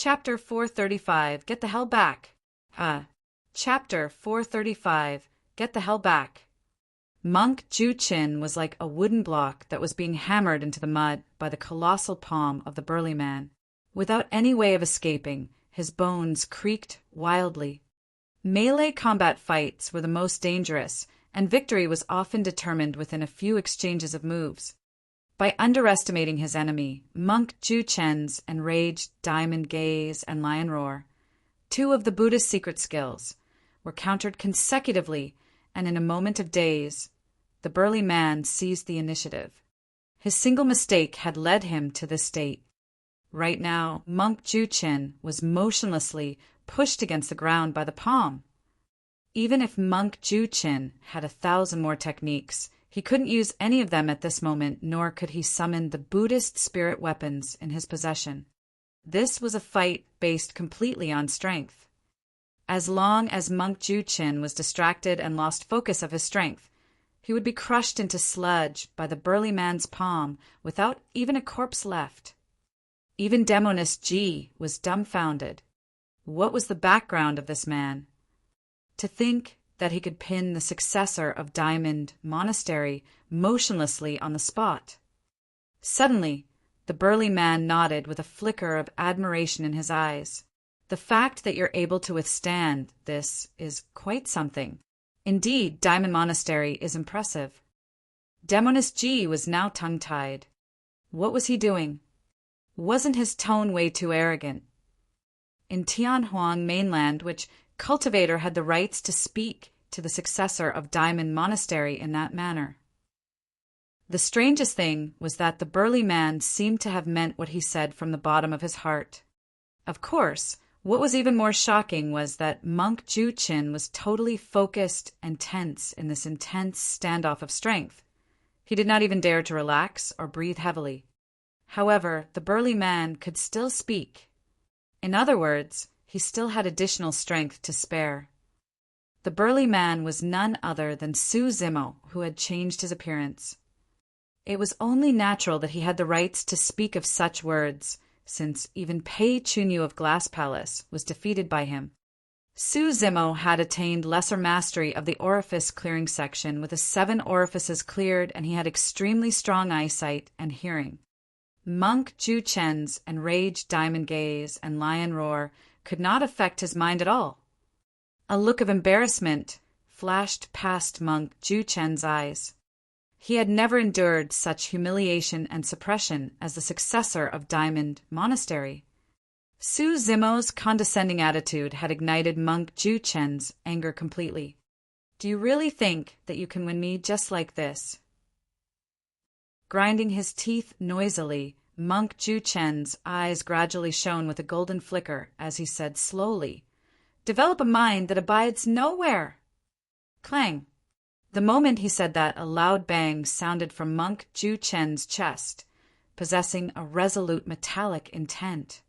Chapter 435, Get the Hell Back. Chapter 435, Get the Hell Back. Monk Ju-chin was like a wooden block that was being hammered into the mud by the colossal palm of the burly man. Without any way of escaping, his bones creaked wildly. Melee combat fights were the most dangerous, and victory was often determined within a few exchanges of moves. By underestimating his enemy, Monk Ju-chen's enraged diamond gaze and lion roar, two of the Buddhist secret skills, were countered consecutively, and in a moment of daze, the burly man seized the initiative. His single mistake had led him to this state. Right now, Monk Ju-chen was motionlessly pushed against the ground by the palm. Even if Monk Ju-chen had 1,000 more techniques, he couldn't use any of them at this moment, nor could he summon the Buddhist spirit weapons in his possession. This was a fight based completely on strength. As long as Monk Ju-chen was distracted and lost focus of his strength, he would be crushed into sludge by the burly man's palm without even a corpse left. Even Demonist Ji was dumbfounded. What was the background of this man? To think that he could pin the successor of Diamond Monastery motionlessly on the spot. Suddenly, the burly man nodded with a flicker of admiration in his eyes. The fact that you're able to withstand this is quite something. Indeed, Diamond Monastery is impressive. Demonist Ji was now tongue-tied. What was he doing? Wasn't his tone way too arrogant? In Tianhuang mainland, which cultivator had the rights to speak to the successor of Diamond Monastery in that manner? The strangest thing was that the burly man seemed to have meant what he said from the bottom of his heart. Of course, what was even more shocking was that Monk Ju-chin was totally focused and tense in this intense standoff of strength. He did not even dare to relax or breathe heavily. However, the burly man could still speak. In other words, he still had additional strength to spare. The burly man was none other than Su Zimo, who had changed his appearance. It was only natural that he had the rights to speak of such words, since even Pei Chunyu of Glass Palace was defeated by him. Su Zimo had attained lesser mastery of the orifice clearing section with his 7 orifices cleared, and he had extremely strong eyesight and hearing. Monk Ju-chen's enraged diamond gaze and lion roar could not affect his mind at all. A look of embarrassment flashed past Monk Ju-chen's eyes. He had never endured such humiliation and suppression as the successor of Diamond Monastery. Su Zimo's condescending attitude had ignited Monk Ju-chen's anger completely. "Do you really think that you can win me just like this?" Grinding his teeth noisily, Monk Ju-chen's eyes gradually shone with a golden flicker as he said slowly, "Develop a mind that abides nowhere." Clang! The moment he said that, a loud bang sounded from Monk Ju-chen's chest, possessing a resolute metallic intent.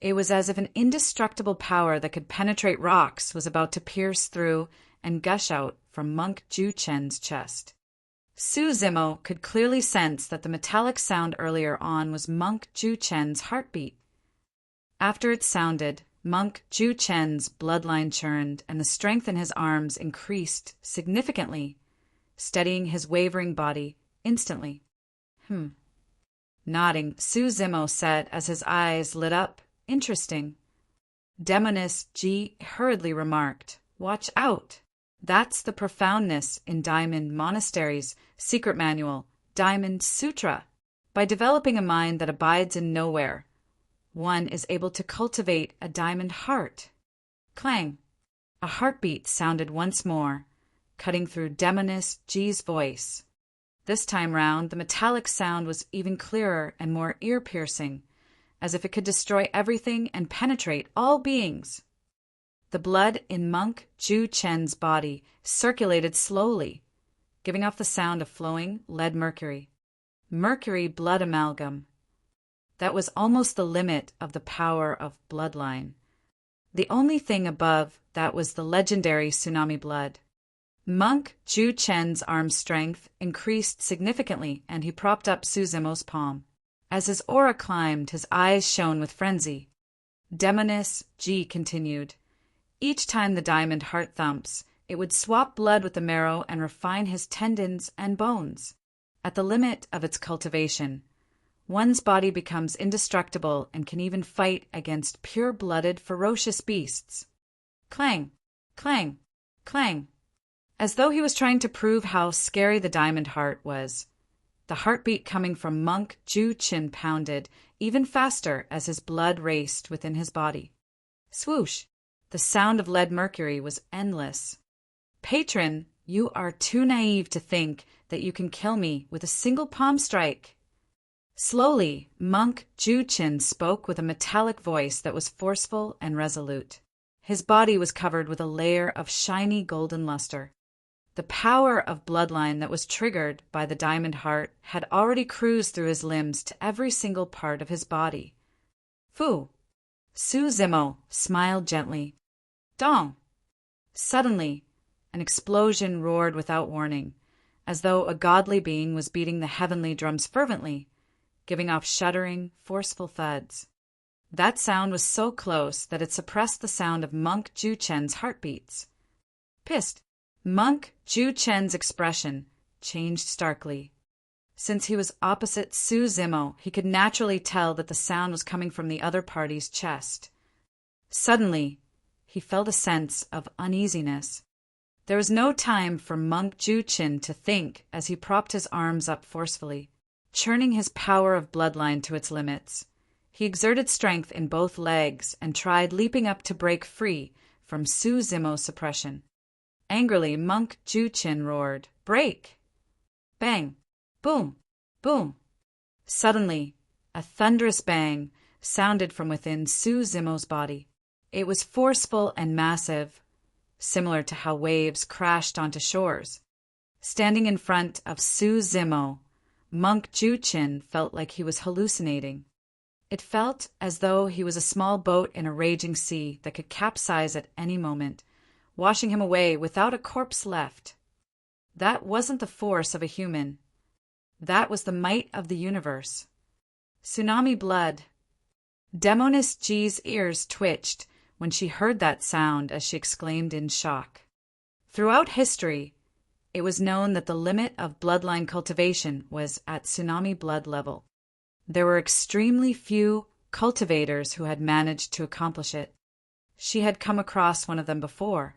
It was as if an indestructible power that could penetrate rocks was about to pierce through and gush out from Monk Ju-chen's chest. Su Zimo could clearly sense that the metallic sound earlier on was Monk Ju-chen's heartbeat. After it sounded, Monk Ju-chen's bloodline churned and the strength in his arms increased significantly, steadying his wavering body instantly. Nodding, Su Zimo said as his eyes lit up, "Interesting." Demonist Ji hurriedly remarked, "Watch out. That's the profoundness in Diamond Monastery's secret manual, Diamond Sutra. By developing a mind that abides in nowhere, one is able to cultivate a diamond heart." Clang! A heartbeat sounded once more, cutting through Demonist Ji's voice. This time round, the metallic sound was even clearer and more ear-piercing, as if it could destroy everything and penetrate all beings. The blood in Monk Ju-chen's body circulated slowly, giving off the sound of flowing lead mercury. Mercury blood amalgam. That was almost the limit of the power of bloodline. The only thing above that was the legendary tsunami blood. Monk Ju-chen's arm strength increased significantly, and he propped up Su Zimo's palm. As his aura climbed, his eyes shone with frenzy. Demonis G continued. Each time the diamond heart thumps, it would swap blood with the marrow and refine his tendons and bones. At the limit of its cultivation, one's body becomes indestructible and can even fight against pure-blooded, ferocious beasts. Clang, clang, clang. As though he was trying to prove how scary the diamond heart was. The heartbeat coming from Monk Ju Chin pounded even faster as his blood raced within his body. Swoosh! The sound of lead mercury was endless. Patron, you are too naive to think that you can kill me with a single palm strike. Slowly, Monk Ju Chin spoke with a metallic voice that was forceful and resolute. His body was covered with a layer of shiny golden luster. The power of bloodline that was triggered by the diamond heart had already cruised through his limbs to every single part of his body. Fu! Su Zimo smiled gently. Dong! Suddenly, an explosion roared without warning, as though a godly being was beating the heavenly drums fervently, giving off shuddering, forceful thuds. That sound was so close that it suppressed the sound of Monk Ju Chen's heartbeats. Pissed, Monk Ju Chen's expression changed starkly. Since he was opposite Su Zimo, he could naturally tell that the sound was coming from the other party's chest. Suddenly, he felt a sense of uneasiness. There was no time for Monk Ju Chin to think as he propped his arms up forcefully, churning his power of bloodline to its limits. He exerted strength in both legs and tried leaping up to break free from Su Zimo's suppression. Angrily, Monk Ju Chin roared, "Break!" Bang! Boom! Boom! Suddenly, a thunderous bang sounded from within Su Zimo's body. It was forceful and massive, similar to how waves crashed onto shores. Standing in front of Su Zimo, Monk Ju Chin felt like he was hallucinating. It felt as though he was a small boat in a raging sea that could capsize at any moment, washing him away without a corpse left. That wasn't the force of a human. That was the might of the universe. Tsunami blood. Demonis G's ears twitched when she heard that sound as she exclaimed in shock. Throughout history, it was known that the limit of bloodline cultivation was at tsunami blood level. There were extremely few cultivators who had managed to accomplish it. She had come across one of them before.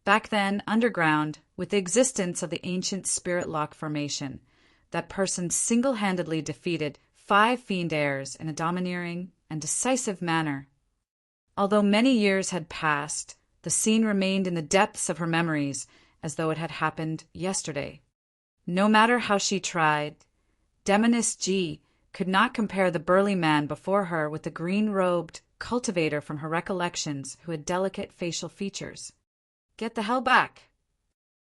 Back then, underground, with the existence of the ancient Spirit Lock formation, that person single-handedly defeated 5 fiend heirs in a domineering and decisive manner. Although many years had passed, the scene remained in the depths of her memories as though it had happened yesterday. No matter how she tried, Demonis G could not compare the burly man before her with the green-robed cultivator from her recollections who had delicate facial features. Get the hell back!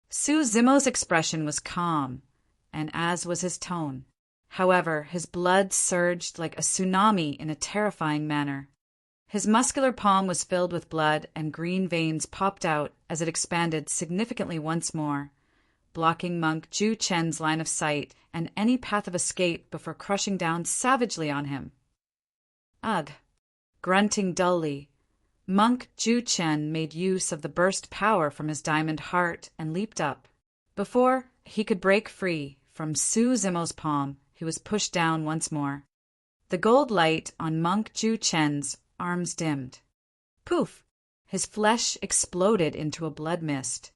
Su Zimo's expression was calm, and as was his tone. However, his blood surged like a tsunami in a terrifying manner. His muscular palm was filled with blood, and green veins popped out as it expanded significantly once more, blocking Monk Ju Chen's line of sight and any path of escape before crushing down savagely on him. Ugh! Grunting dully, Monk Ju Chen made use of the burst power from his diamond heart and leaped up. Before he could break free from Su Zimo's palm, he was pushed down once more. The gold light on Monk Ju Chen's arms dimmed. Poof! His flesh exploded into a blood mist.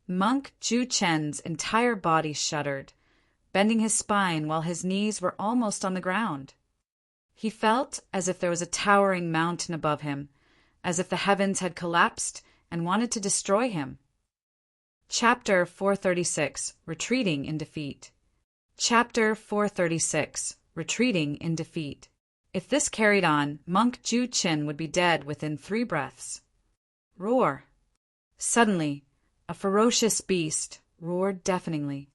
Monk Ju Chen's entire body shuddered, bending his spine while his knees were almost on the ground. He felt as if there was a towering mountain above him, as if the heavens had collapsed and wanted to destroy him. Chapter 436, Retreating in Defeat. Chapter 436, Retreating in Defeat. If this carried on, Monk Ju Chin would be dead within 3 breaths. Roar! Suddenly, a ferocious beast roared deafeningly.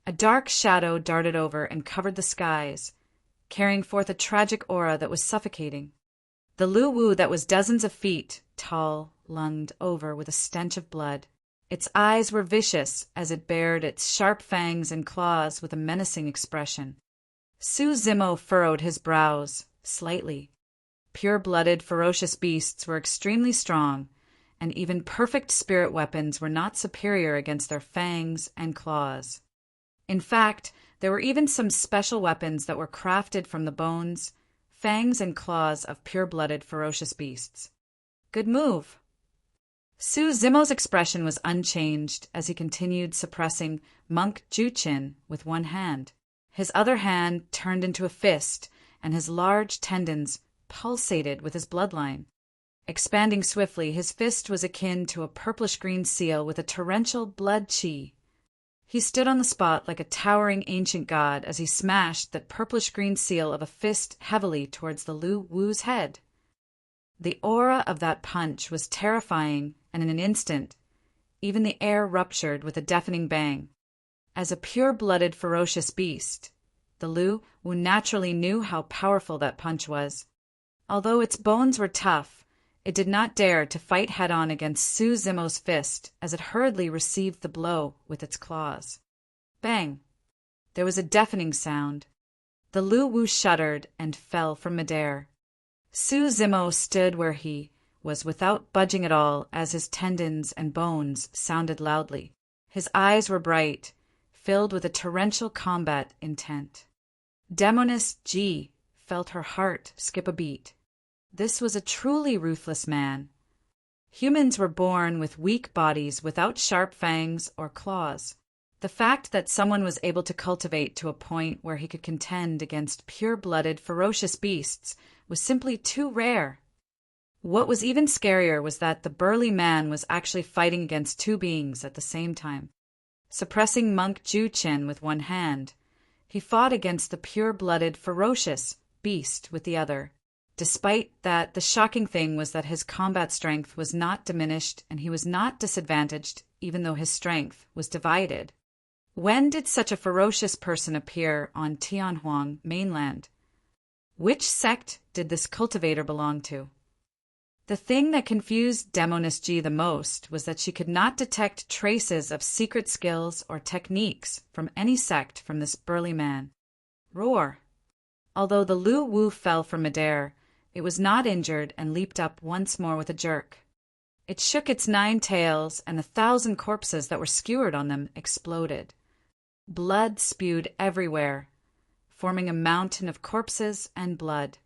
A dark shadow darted over and covered the skies, carrying forth a tragic aura that was suffocating. The Lu-Wu that was dozens of feet tall lunged over with a stench of blood. Its eyes were vicious as it bared its sharp fangs and claws with a menacing expression. Su Zimo furrowed his brows slightly. pure-blooded, ferocious beasts were extremely strong, and even perfect spirit weapons were not superior against their fangs and claws. In fact, there were even some special weapons that were crafted from the bones, fangs, and claws of pure-blooded, ferocious beasts. Good move. Su Zimo's expression was unchanged as he continued suppressing Monk Juchin with one hand. His other hand turned into a fist, and his large tendons pulsated with his bloodline. Expanding swiftly, his fist was akin to a purplish-green seal with a torrential blood chi. He stood on the spot like a towering ancient god as he smashed that purplish-green seal of a fist heavily towards the Lu Wu's head. The aura of that punch was terrifying, and in an instant, even the air ruptured with a deafening bang. As a pure-blooded, ferocious beast, the Lu Wu naturally knew how powerful that punch was. Although its bones were tough, it did not dare to fight head-on against Su Zimo's fist as it hurriedly received the blow with its claws. Bang! There was a deafening sound. The Lu Wu shuddered and fell from midair. Su Zimo stood where he was without budging at all as his tendons and bones sounded loudly. His eyes were bright, filled with a torrential combat intent. Demoness Ji felt her heart skip a beat. This was a truly ruthless man. Humans were born with weak bodies without sharp fangs or claws. The fact that someone was able to cultivate to a point where he could contend against pure-blooded, ferocious beasts was simply too rare. What was even scarier was that the burly man was actually fighting against two beings at the same time. Suppressing Monk Juchin with one hand, he fought against the pure-blooded, ferocious beast with the other. Despite that, the shocking thing was that his combat strength was not diminished and he was not disadvantaged, even though his strength was divided. When did such a ferocious person appear on Tianhuang mainland? Which sect did this cultivator belong to? The thing that confused Demoness Ji the most was that she could not detect traces of secret skills or techniques from any sect from this burly man. Roar! Although the Lu Wu fell from midair, it was not injured and leaped up once more with a jerk. It shook its 9 tails, and 1,000 corpses that were skewered on them exploded. Blood spewed everywhere, forming a mountain of corpses and blood.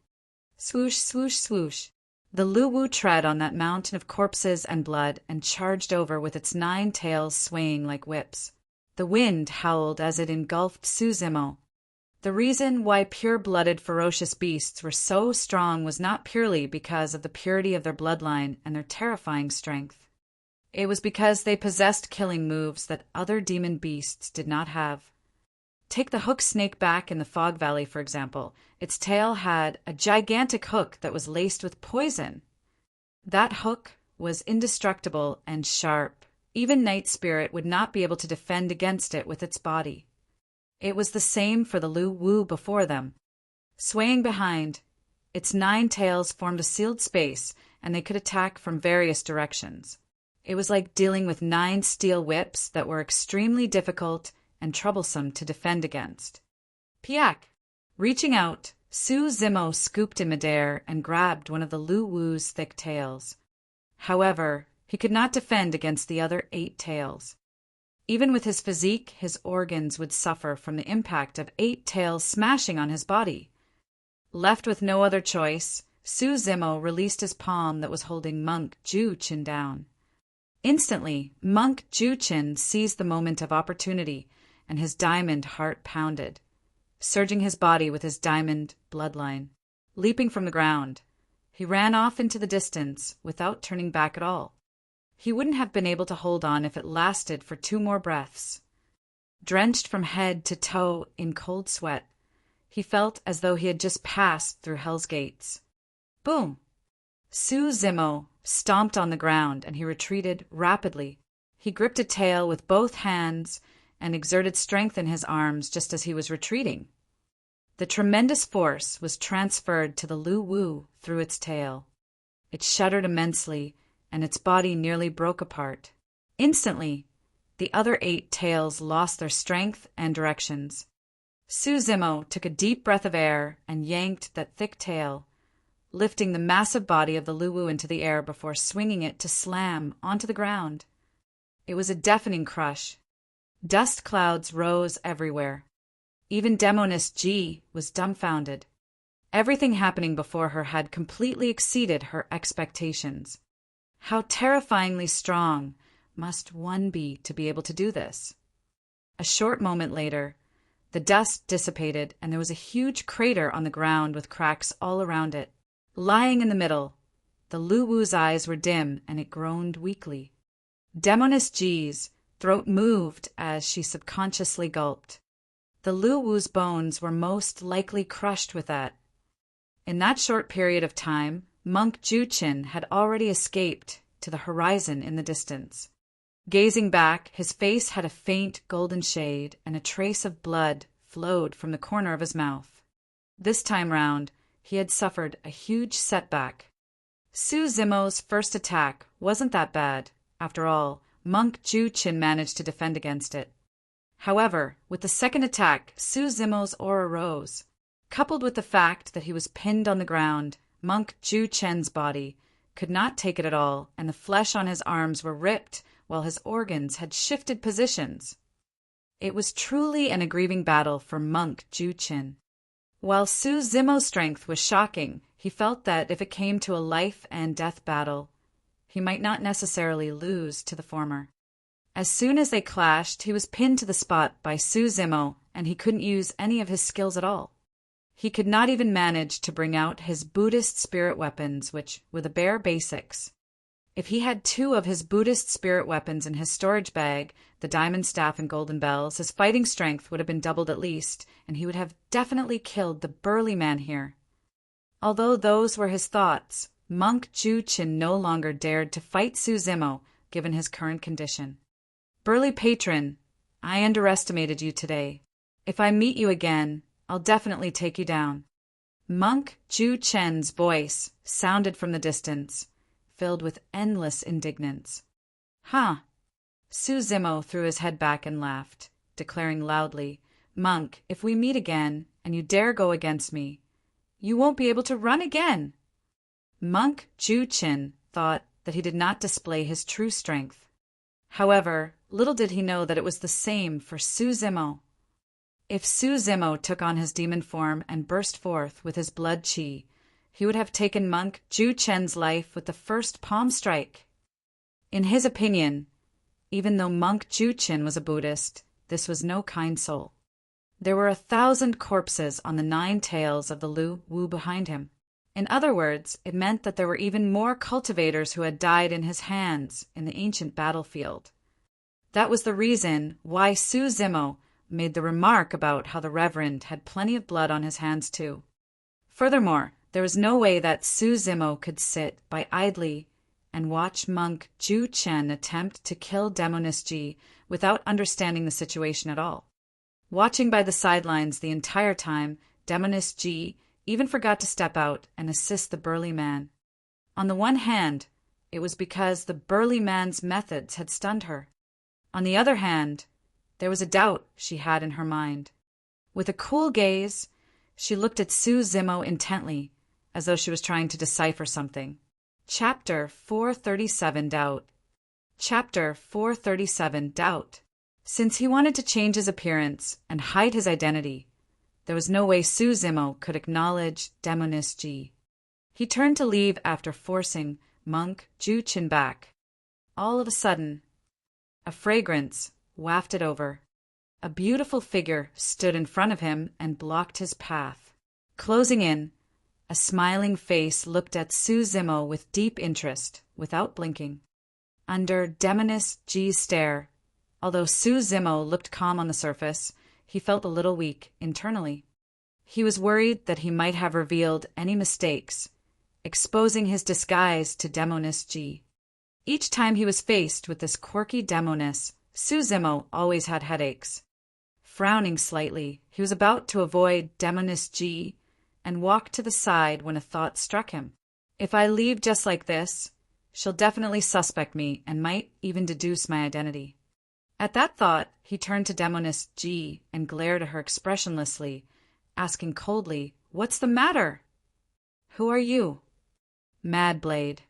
Swoosh, swoosh, swoosh. The Lu Wu tread on that mountain of corpses and blood and charged over with its 9 tails swaying like whips. The wind howled as it engulfed Su Zimo. The reason why pure-blooded, ferocious beasts were so strong was not purely because of the purity of their bloodline and their terrifying strength. It was because they possessed killing moves that other demon beasts did not have. Take the hook snake back in the Fog Valley, for example. Its tail had a gigantic hook that was laced with poison. That hook was indestructible and sharp. Even Night Spirit would not be able to defend against it with its body. It was the same for the Lu Wu before them. Swaying behind, its 9 tails formed a sealed space, and they could attack from various directions. It was like dealing with 9 steel whips that were extremely difficult and troublesome to defend against. Piak! Reaching out, Su Zimo scooped in midair and grabbed one of the Lu Wu's thick tails. However, he could not defend against the other 8 tails. Even with his physique, his organs would suffer from the impact of 8 tails smashing on his body. Left with no other choice, Su Zimo released his palm that was holding Monk Juchin down. Instantly, Monk Juchin seized the moment of opportunity, and his diamond heart pounded, surging his body with his diamond bloodline. Leaping from the ground, he ran off into the distance without turning back at all. He wouldn't have been able to hold on if it lasted for 2 more breaths. Drenched from head to toe in cold sweat, he felt as though he had just passed through Hell's Gates. Boom! Su Zimo stomped on the ground, and he retreated rapidly. He gripped a tail with both hands and exerted strength in his arms just as he was retreating. The tremendous force was transferred to the Lu Wu through its tail. It shuddered immensely, and its body nearly broke apart. Instantly, the other 8 tails lost their strength and directions. Su Zimo took a deep breath of air and yanked that thick tail, lifting the massive body of the Luwu into the air before swinging it to slam onto the ground. It was a deafening crush. Dust clouds rose everywhere. Even Demoness G was dumbfounded. Everything happening before her had completely exceeded her expectations. How terrifyingly strong must one be to be able to do this? A short moment later, the dust dissipated and there was a huge crater on the ground with cracks all around it. Lying in the middle, the Luwu's eyes were dim and it groaned weakly. Demoness G's throat moved as she subconsciously gulped. The Luwu's bones were most likely crushed with that. In that short period of time, Monk Juchin had already escaped to the horizon in the distance. Gazing back, his face had a faint golden shade and a trace of blood flowed from the corner of his mouth. This time round, he had suffered a huge setback. Su Zimo's first attack wasn't that bad. After all, Monk Juchin managed to defend against it. However, with the second attack, Su Zimo's aura rose. Coupled with the fact that he was pinned on the ground, Monk Juchen's body could not take it at all, and the flesh on his arms were ripped while his organs had shifted positions. It was truly an aggrieving battle for Monk Juchin. While Su Zimo's strength was shocking, he felt that if it came to a life-and-death battle, he might not necessarily lose to the former. As soon as they clashed, he was pinned to the spot by Su Zimo, and he couldn't use any of his skills at all. He could not even manage to bring out his Buddhist spirit weapons, which were the bare basics. If he had 2 of his Buddhist spirit weapons in his storage bag, the diamond staff and golden bells, his fighting strength would have been doubled at least, and he would have definitely killed the burly man here. Although those were his thoughts, Monk Juchin no longer dared to fight Su Zimo, given his current condition. Burly patron, I underestimated you today. If I meet you again, I'll definitely take you down. Monk Juchen's voice sounded from the distance, filled with endless indignance. Huh. Su Zimo threw his head back and laughed, declaring loudly, Monk, if we meet again, and you dare go against me, you won't be able to run again. Monk Juchin thought that he did not display his true strength. However, little did he know that it was the same for Su Zimo. If Su Zimo took on his demon form and burst forth with his blood chi, he would have taken Monk Juchen's life with the first palm strike. In his opinion, even though Monk Juchin was a Buddhist, this was no kind soul. There were 1,000 corpses on the 9 tails of the Luwu behind him. In other words, it meant that there were even more cultivators who had died in his hands in the ancient battlefield. That was the reason why Su Zimo made the remark about how the Reverend had plenty of blood on his hands too. Furthermore, there was no way that Su Zimo could sit by idly and watch Monk Juchen attempt to kill Demoness G without understanding the situation at all. Watching by the sidelines the entire time, Demoness G even forgot to step out and assist the burly man. On the one hand, it was because the burly man's methods had stunned her. On the other hand, there was a doubt she had in her mind. With a cool gaze, she looked at Su Zimo intently, as though she was trying to decipher something. Chapter 437 Doubt. Chapter 437 Doubt. Since he wanted to change his appearance and hide his identity, there was no way Su Zimo could acknowledge Demoness G. He turned to leave after forcing Monk Juchen back. All of a sudden, a fragrance wafted over. A beautiful figure stood in front of him and blocked his path. Closing in, a smiling face looked at Su Zimo with deep interest, without blinking. Under Demoness G's stare, although Su Zimo looked calm on the surface, he felt a little weak internally. He was worried that he might have revealed any mistakes, exposing his disguise to Demoness G. Each time he was faced with this quirky Demoness, Su Zimo always had headaches. Frowning slightly, he was about to avoid Demoness G and walk to the side when a thought struck him. If I leave just like this, she'll definitely suspect me and might even deduce my identity. At that thought, he turned to Demoness G and glared at her expressionlessly, asking coldly, "What's the matter?" "Who are you?" Mad Blade.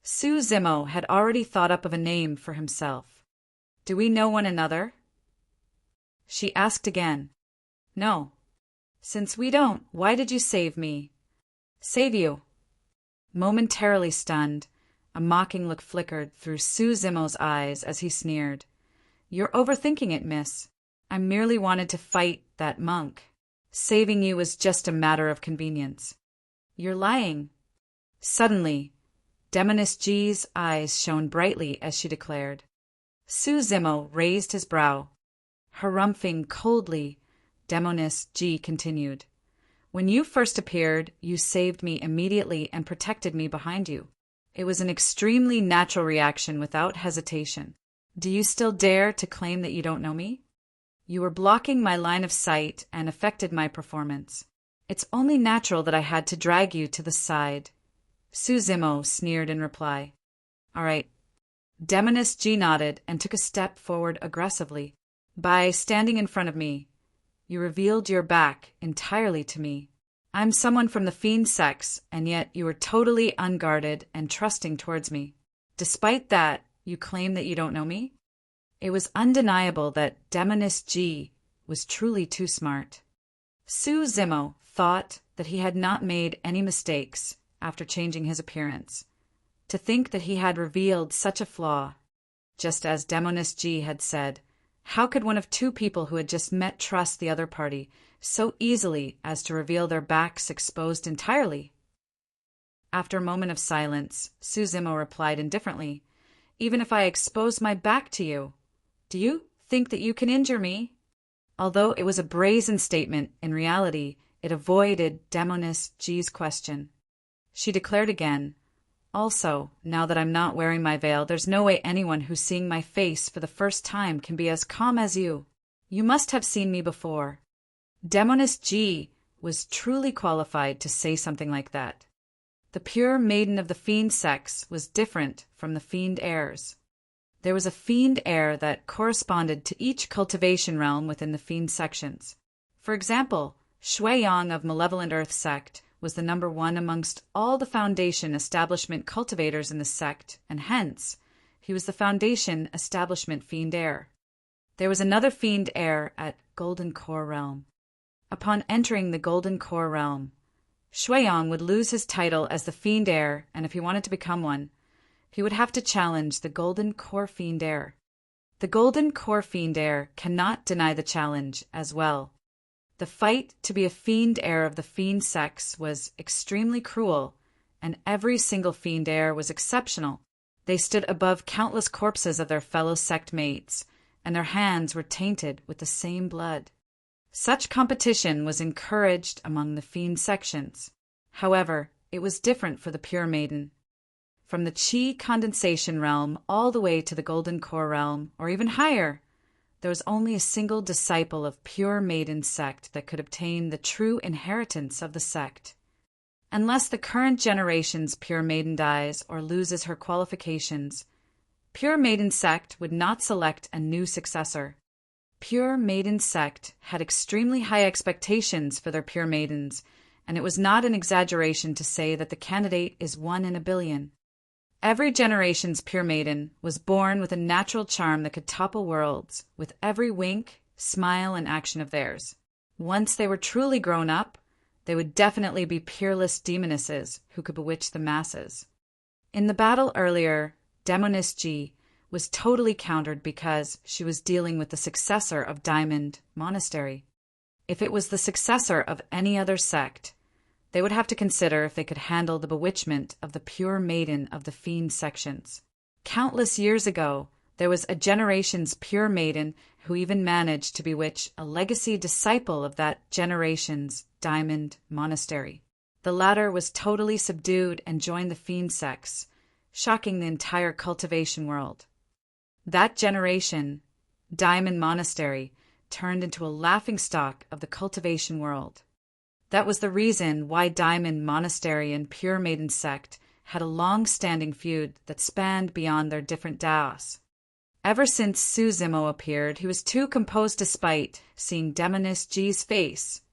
Su Zimo had already thought up of a name for himself. Do we know one another? She asked again. No. Since we don't, why did you save me? Save you? Momentarily stunned, a mocking look flickered through Su Zimo's eyes as he sneered. You're overthinking it, miss. I merely wanted to fight that monk. Saving you was just a matter of convenience. You're lying. Suddenly, Demoness G's eyes shone brightly as she declared. Su Zimo raised his brow. Harumphing coldly, Demoness G continued. When you first appeared, you saved me immediately and protected me behind you. It was an extremely natural reaction without hesitation. Do you still dare to claim that you don't know me? You were blocking my line of sight and affected my performance. It's only natural that I had to drag you to the side. Su Zimo sneered in reply. All right. Demoness G nodded and took a step forward aggressively. By standing in front of me, you revealed your back entirely to me. I'm someone from the fiend sex, and yet you were totally unguarded and trusting towards me. Despite that, you claim that you don't know me? It was undeniable that Demoness G was truly too smart. Su Zimo thought that he had not made any mistakes after changing his appearance. To think that he had revealed such a flaw, just as Demoness G had said, how could one of two people who had just met trust the other party so easily as to reveal their backs exposed entirely? After a moment of silence, Su Zimo replied indifferently, Even if I expose my back to you, do you think that you can injure me? Although it was a brazen statement, in reality, it avoided Demoness G's question. She declared again, Also, now that I'm not wearing my veil, there's no way anyone who's seeing my face for the first time can be as calm as you. You must have seen me before. Demoness G was truly qualified to say something like that. The pure maiden of the fiend sex was different from the fiend heirs. There was a fiend heir that corresponded to each cultivation realm within the fiend sections. For example, Shui Yang of Malevolent Earth sect was the number one amongst all the Foundation establishment cultivators in the sect, and hence, he was the Foundation establishment fiend heir. There was another fiend heir at Golden Core Realm. Upon entering the Golden Core Realm, Shui Yang would lose his title as the fiend heir, and if he wanted to become one, he would have to challenge the Golden Core Fiend Heir. The Golden Core Fiend Heir cannot deny the challenge as well. The fight to be a fiend heir of the fiend sex was extremely cruel, and every single fiend heir was exceptional. They stood above countless corpses of their fellow sect mates, and their hands were tainted with the same blood. Such competition was encouraged among the fiend sections. However, it was different for the Pure Maiden. From the Qi condensation realm all the way to the Golden Core realm, or even higher, there was only a single disciple of Pure Maiden sect that could obtain the true inheritance of the sect. Unless the current generation's Pure Maiden dies or loses her qualifications, Pure Maiden sect would not select a new successor. Pure Maiden sect had extremely high expectations for their Pure Maidens, and it was not an exaggeration to say that the candidate is 1 in a billion. Every generation's Pure Maiden was born with a natural charm that could topple worlds, with every wink, smile, and action of theirs. Once they were truly grown up, they would definitely be peerless demonesses who could bewitch the masses. In the battle earlier, Demoness G was totally countered because she was dealing with the successor of Diamond Monastery. If it was the successor of any other sect, they would have to consider if they could handle the bewitchment of the Pure Maiden of the Fiend sections. Countless years ago, there was a generation's Pure Maiden who even managed to bewitch a legacy disciple of that generation's Diamond Monastery. The latter was totally subdued and joined the Fiend sex, shocking the entire cultivation world. That generation, Diamond Monastery, turned into a laughingstock of the cultivation world. That was the reason why Diamond Monastery and Pure Maiden sect had a long-standing feud that spanned beyond their different daos. Ever since Su Zimo appeared, he was too composed despite seeing Demoness G's face.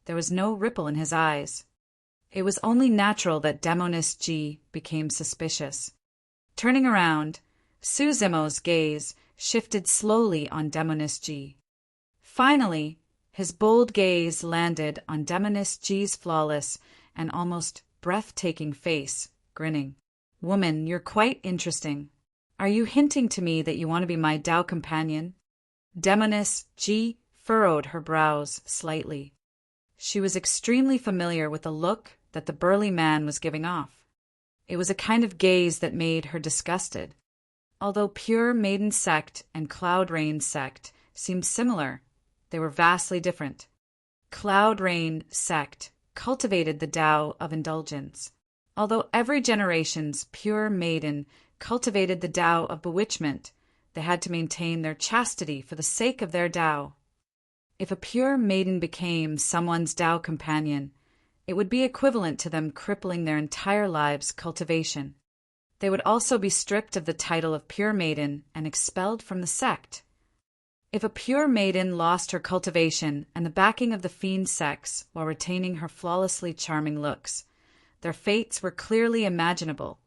There was no ripple in his eyes. It was only natural that Demoness G became suspicious. Turning around, Suzimo's gaze shifted slowly on Demoness G. Finally, his bold gaze landed on Demoness G's flawless and almost breathtaking face, grinning. "Woman, you're quite interesting. Are you hinting to me that you want to be my Tao companion?" Demoness G furrowed her brows slightly. She was extremely familiar with the look that the burly man was giving off. It was a kind of gaze that made her disgusted. Although Pure Maiden Sect and Cloud Rain Sect seemed similar, they were vastly different. Cloud Rain Sect cultivated the Tao of indulgence, although every generation's Pure Maiden cultivated the Tao of bewitchment. They had to maintain their chastity for the sake of their Tao. If a Pure Maiden became someone's Tao companion, it would be equivalent to them crippling their entire lives' cultivation. They would also be stripped of the title of Pure Maiden and expelled from the sect. If a Pure Maiden lost her cultivation and the backing of the fiend sects while retaining her flawlessly charming looks, their fates were clearly imaginable.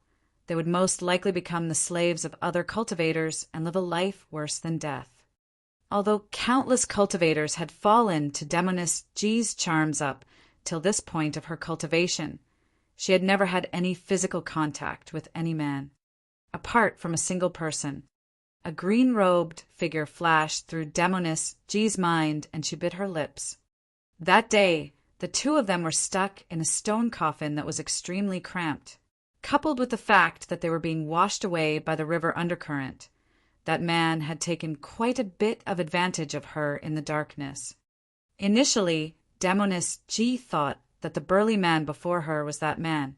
They would most likely become the slaves of other cultivators and live a life worse than death. Although countless cultivators had fallen to Demoness G's charms up till this point of her cultivation, she had never had any physical contact with any man. Apart from a single person, a green-robed figure flashed through Demoness G's mind, and she bit her lips. That day, the two of them were stuck in a stone coffin that was extremely cramped. Coupled with the fact that they were being washed away by the river undercurrent, that man had taken quite a bit of advantage of her in the darkness. Initially, Demoness G thought that the burly man before her was that man.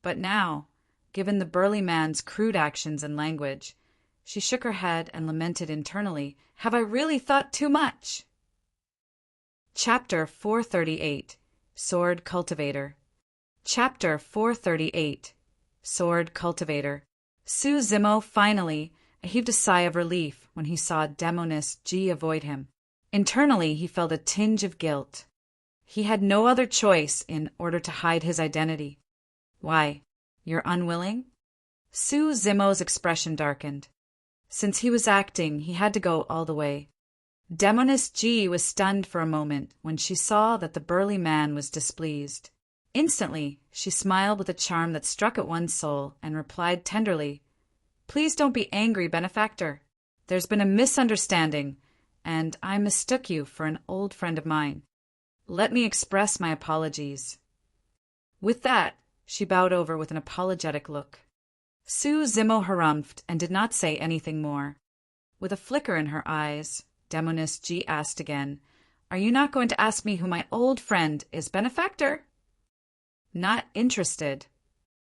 But now, given the burly man's crude actions and language, she shook her head and lamented internally, "Have I really thought too much?" Chapter 438, Sword Cultivator. Chapter 438, Sword Cultivator. Suzimo finally heaved a sigh of relief when he saw Demoness G avoid him. Internally, he felt a tinge of guilt. He had no other choice in order to hide his identity. "Why, you're unwilling?" Suzimo's expression darkened. Since he was acting, he had to go all the way. Demoness G was stunned for a moment when she saw that the burly man was displeased. Instantly, she smiled with a charm that struck at one's soul and replied tenderly, "Please don't be angry, benefactor. There's been a misunderstanding, and I mistook you for an old friend of mine. Let me express my apologies." With that, she bowed over with an apologetic look. Suzimo harumphed and did not say anything more. With a flicker in her eyes, Demoness G asked again, "Are you not going to ask me who my old friend is, benefactor?" "Not interested."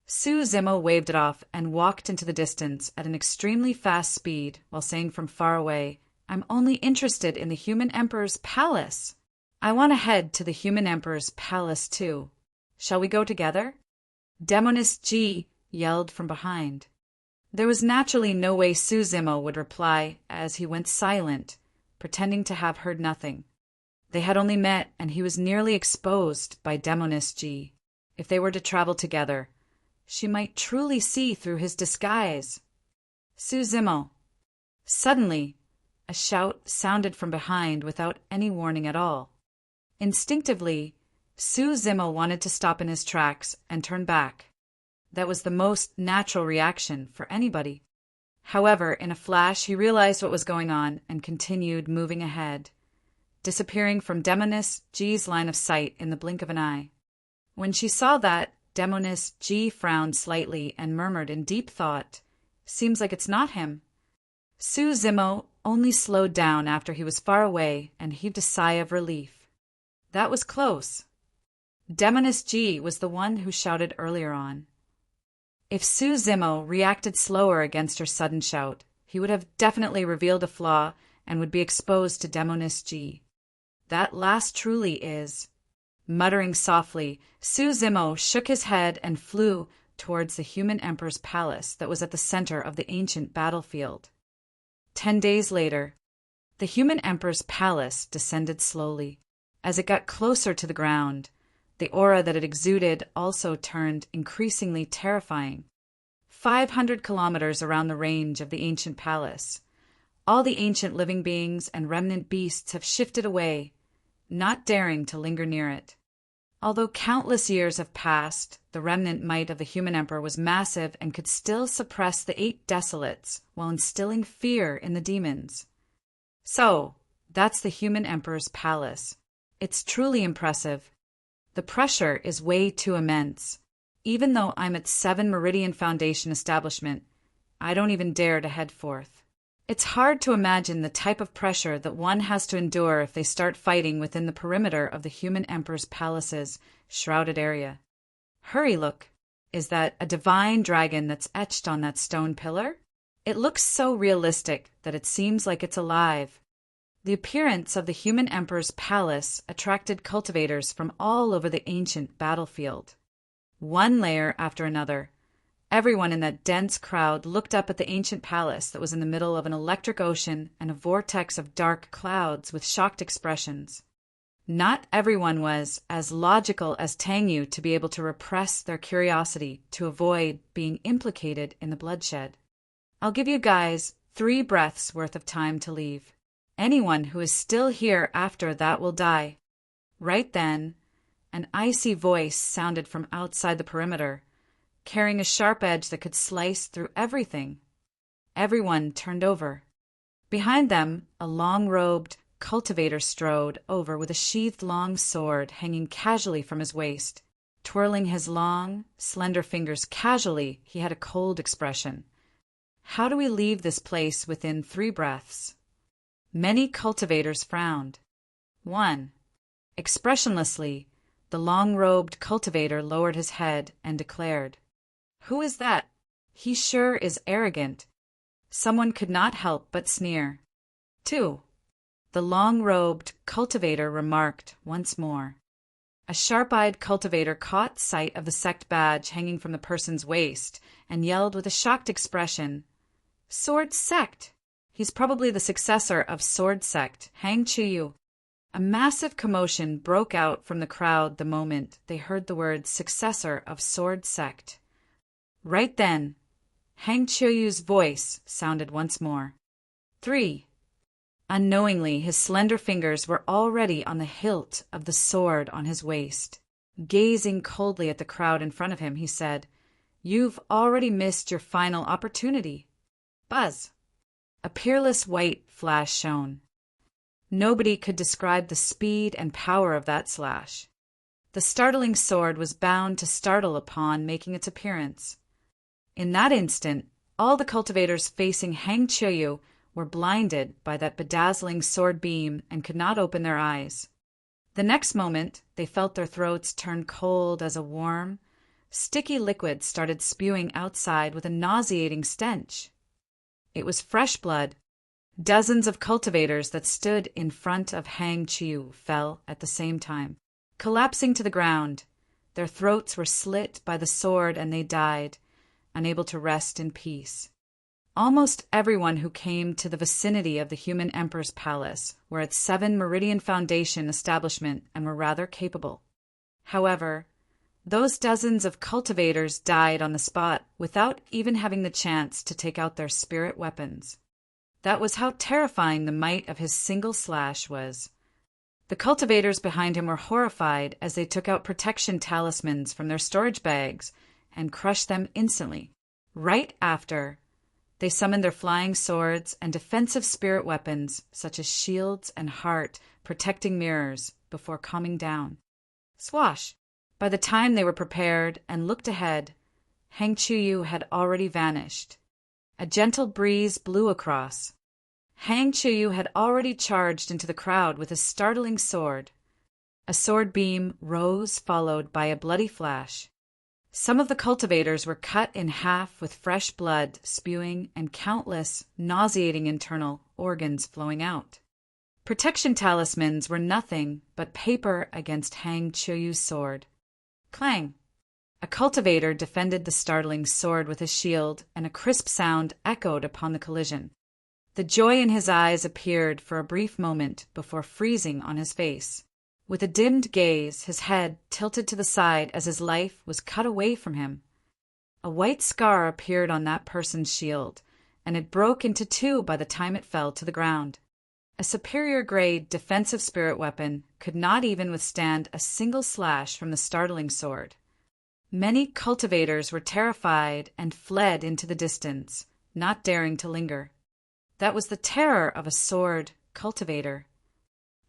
Suzimo waved it off and walked into the distance at an extremely fast speed while saying from far away, "I'm only interested in the Human Emperor's palace. I want to head to the Human Emperor's palace too. Shall we go together?" Demoness G yelled from behind. There was naturally no way Suzimo would reply as he went silent, pretending to have heard nothing. They had only met, and he was nearly exposed by Demoness G. If they were to travel together, she might truly see through his disguise. "Suzimo!" Suddenly, a shout sounded from behind without any warning at all. Instinctively, Suzimo wanted to stop in his tracks and turn back. That was the most natural reaction for anybody. However, in a flash, he realized what was going on and continued moving ahead, disappearing from Demoness G's line of sight in the blink of an eye. When she saw that, Demoness G frowned slightly and murmured in deep thought, "Seems like it's not him." Suzimo only slowed down after he was far away and heaved a sigh of relief. That was close. Demoness G was the one who shouted earlier on. If Suzimo reacted slower against her sudden shout, he would have definitely revealed a flaw and would be exposed to Demoness G. That last truly is. Muttering softly, Suzimo shook his head and flew towards the Human Emperor's palace that was at the center of the ancient battlefield. 10 days later, the Human Emperor's palace descended slowly. As it got closer to the ground, The aura that it exuded also turned increasingly terrifying. 500 kilometers around the range of the ancient palace, all the ancient living beings and remnant beasts have shifted away, not daring to linger near it. Although countless years have passed, the remnant might of the human emperor was massive and could still suppress the 8 desolates while instilling fear in the demons. So, that's the human emperor's palace. It's truly impressive. The pressure is way too immense. Even though I'm at 7 Meridian Foundation establishment, I don't even dare to head forth. It's hard to imagine the type of pressure that one has to endure if they start fighting within the perimeter of the human emperor's palace's shrouded area. Hurry, look. Is that a divine dragon that's etched on that stone pillar? It looks so realistic that it seems like it's alive. The appearance of the human emperor's palace attracted cultivators from all over the ancient battlefield. One layer after another, everyone in that dense crowd looked up at the ancient palace that was in the middle of an electric ocean and a vortex of dark clouds with shocked expressions. Not everyone was as logical as Tangyu to be able to repress their curiosity to avoid being implicated in the bloodshed. I'll give you guys 3 breaths worth of time to leave. Anyone who is still here after that will die. Right then, an icy voice sounded from outside the perimeter, carrying a sharp edge that could slice through everything. Everyone turned over. Behind them, a long-robed cultivator strode over with a sheathed long sword hanging casually from his waist. Twirling his long, slender fingers casually, he had a cold expression. How do we leave this place within 3 breaths? Many cultivators frowned. 1. Expressionlessly, the long-robed cultivator lowered his head and declared, "Who is that? He sure is arrogant." Someone could not help but sneer. 2. The long-robed cultivator remarked once more. A sharp-eyed cultivator caught sight of the sect badge hanging from the person's waist and yelled with a shocked expression, "Sword Sect! He's probably the successor of Sword Sect, Hang Chiyu." A massive commotion broke out from the crowd the moment they heard the words successor of Sword Sect. Right then, Hang Chiuyu's voice sounded once more. 3. Unknowingly, his slender fingers were already on the hilt of the sword on his waist. Gazing coldly at the crowd in front of him, he said, "You've already missed your final opportunity." Buzz! A peerless white flash shone. Nobody could describe the speed and power of that slash. The startling sword was bound to startle upon making its appearance. In that instant, all the cultivators facing Hang Chiyu were blinded by that bedazzling sword beam and could not open their eyes. The next moment, they felt their throats turn cold as a warm, sticky liquid started spewing outside with a nauseating stench. It was fresh blood. Dozens of cultivators that stood in front of Hang Chiyu fell at the same time, collapsing to the ground. Their throats were slit by the sword and they died, unable to rest in peace. Almost everyone who came to the vicinity of the human emperor's palace were at 7 Meridian Foundation establishment and were rather capable. However, those dozens of cultivators died on the spot without even having the chance to take out their spirit weapons. That was how terrifying the might of his single slash was. The cultivators behind him were horrified as they took out protection talismans from their storage bags and crushed them instantly. Right after, they summoned their flying swords and defensive spirit weapons such as shields and heart protecting mirrors before calming down. Swash! By the time they were prepared and looked ahead, Hang Chiyu had already vanished. A gentle breeze blew across. Hang Chiyu had already charged into the crowd with a startling sword. A sword beam rose, followed by a bloody flash. Some of the cultivators were cut in half with fresh blood spewing and countless, nauseating internal organs flowing out. Protection talismans were nothing but paper against Hang Chiyu's sword. Clang! A cultivator defended the startling sword with his shield, and a crisp sound echoed upon the collision. The joy in his eyes appeared for a brief moment before freezing on his face. With a dimmed gaze, his head tilted to the side as his life was cut away from him. A white scar appeared on that person's shield, and it broke into two by the time it fell to the ground. A superior-grade defensive spirit weapon could not even withstand a single slash from the startling sword. Many cultivators were terrified and fled into the distance, not daring to linger. That was the terror of a sword cultivator.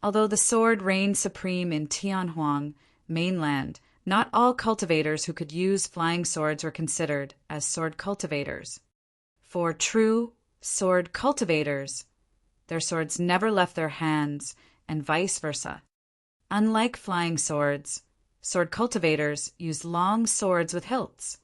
Although the sword reigned supreme in Tianhuang mainland, not all cultivators who could use flying swords were considered as sword cultivators. For true sword cultivators, their swords never left their hands, and vice versa. Unlike flying swords, sword cultivators used long swords with hilts.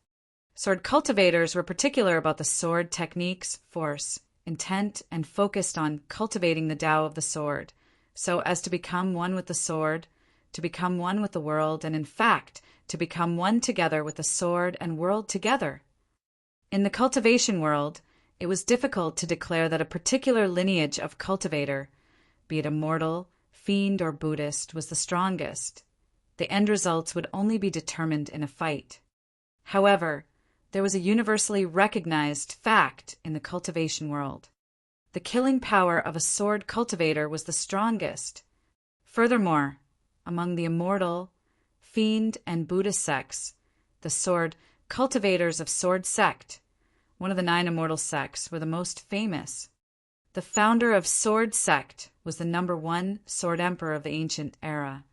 Sword cultivators were particular about the sword techniques, force, intent, and focused on cultivating the Tao of the sword, so as to become one with the sword, to become one with the world, and in fact, to become one together with the sword and world together. In the cultivation world, it was difficult to declare that a particular lineage of cultivator, be it immortal, fiend, or Buddhist, was the strongest. The end results would only be determined in a fight. However, there was a universally recognized fact in the cultivation world. The killing power of a sword cultivator was the strongest. Furthermore, among the immortal, fiend, and Buddhist sects, the sword cultivators of Sword Sect, one of the 9 immortal sects, were the most famous. The founder of Sword Sect was the number 1 sword emperor of the ancient era.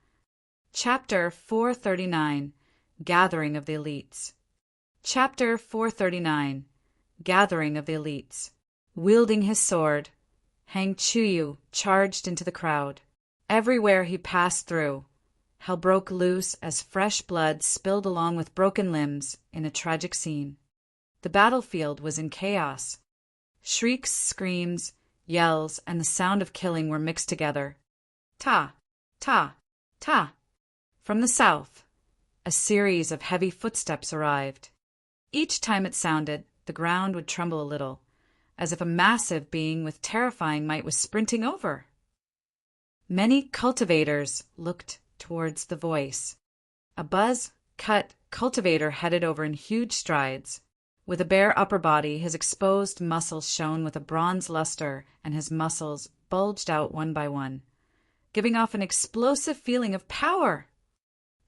Chapter 439, Gathering of the Elites. Chapter 439, Gathering of the Elites. Wielding his sword, Hang Chuyu charged into the crowd. Everywhere he passed through, hell broke loose as fresh blood spilled along with broken limbs in a tragic scene. The battlefield was in chaos. Shrieks, screams, yells, and the sound of killing were mixed together. Ta, ta, ta. From the south, a series of heavy footsteps arrived. Each time it sounded, the ground would tremble a little, as if a massive being with terrifying might was sprinting over. Many cultivators looked towards the voice. A buzz-cut cultivator headed over in huge strides. With a bare upper body, his exposed muscles shone with a bronze luster, and his muscles bulged out one by one, giving off an explosive feeling of power.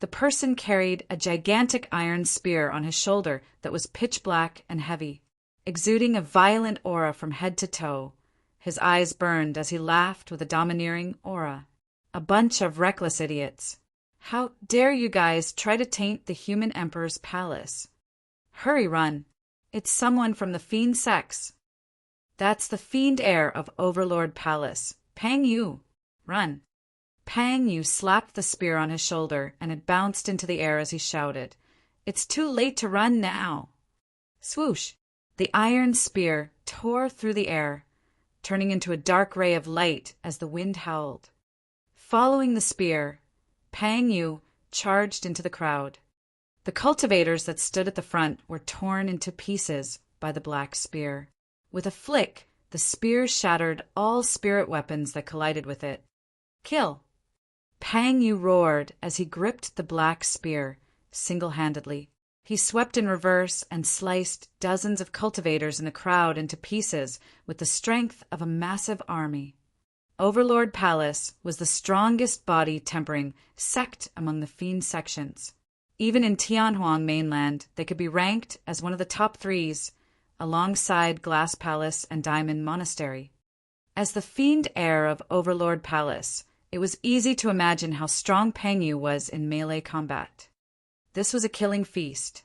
The person carried a gigantic iron spear on his shoulder that was pitch black and heavy, exuding a violent aura from head to toe. His eyes burned as he laughed with a domineering aura. A bunch of reckless idiots. How dare you guys try to taint the human emperor's palace? Hurry, run. It's someone from the fiend sects. That's the fiend heir of Overlord Palace, Pang Yu. Run. Pang Yu slapped the spear on his shoulder, and it bounced into the air as he shouted, "It's too late to run now." Swoosh! The iron spear tore through the air, turning into a dark ray of light as the wind howled. Following the spear, Pang Yu charged into the crowd. The cultivators that stood at the front were torn into pieces by the black spear. With a flick, the spear shattered all spirit weapons that collided with it. Kill! Pang Yu roared as he gripped the black spear, single-handedly. He swept in reverse and sliced dozens of cultivators in the crowd into pieces with the strength of a massive army. Overlord Palace was the strongest body tempering sect among the fiend sections. Even in Tianhuang mainland, they could be ranked as one of the top 3s, alongside Glass Palace and Diamond Monastery. As the fiend heir of Overlord Palace, it was easy to imagine how strong Pang Yu was in melee combat. This was a killing feast.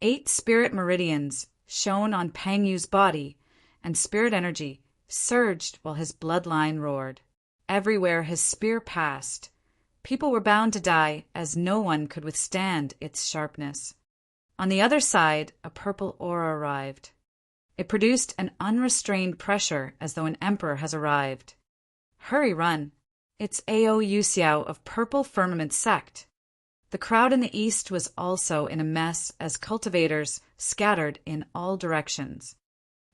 8 spirit meridians shone on Pang Yu's body, and spirit energy surged while his bloodline roared. Everywhere his spear passed, people were bound to die, as no one could withstand its sharpness. On the other side, a purple aura arrived. It produced an unrestrained pressure as though an emperor has arrived. Hurry, run. It's Ao Yuxiao of Purple Firmament Sect. The crowd in the east was also in a mess as cultivators scattered in all directions.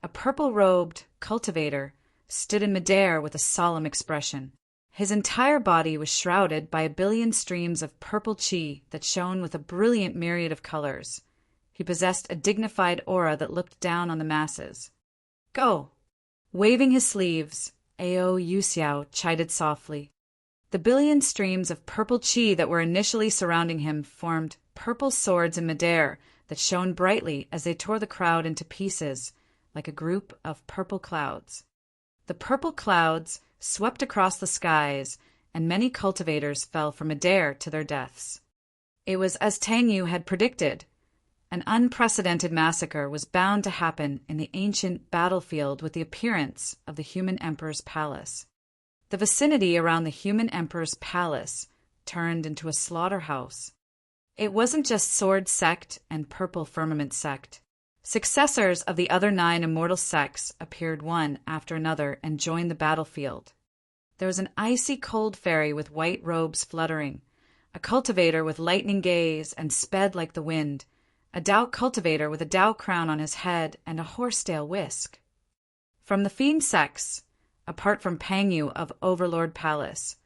A purple-robed cultivator stood in midair with a solemn expression. His entire body was shrouded by a billion streams of purple chi that shone with a brilliant myriad of colors. He possessed a dignified aura that looked down on the masses. Go! Waving his sleeves, Ao Yuxiao chided softly. The billion streams of purple chi that were initially surrounding him formed purple swords in midair that shone brightly as they tore the crowd into pieces, like a group of purple clouds. The purple clouds swept across the skies, and many cultivators fell from midair to their deaths. It was as Tang Yu had predicted. An unprecedented massacre was bound to happen in the ancient battlefield with the appearance of the human emperor's palace. The vicinity around the human emperor's palace turned into a slaughterhouse. It wasn't just Sword Sect and Purple Firmament Sect. Successors of the other 9 immortal sects appeared one after another and joined the battlefield. There was an icy cold fairy with white robes fluttering, a cultivator with lightning gaze and sped like the wind, a Dao cultivator with a Dao crown on his head and a horsetail whisk. From the fiend sects, apart from Pang Yu of Overlord Palace,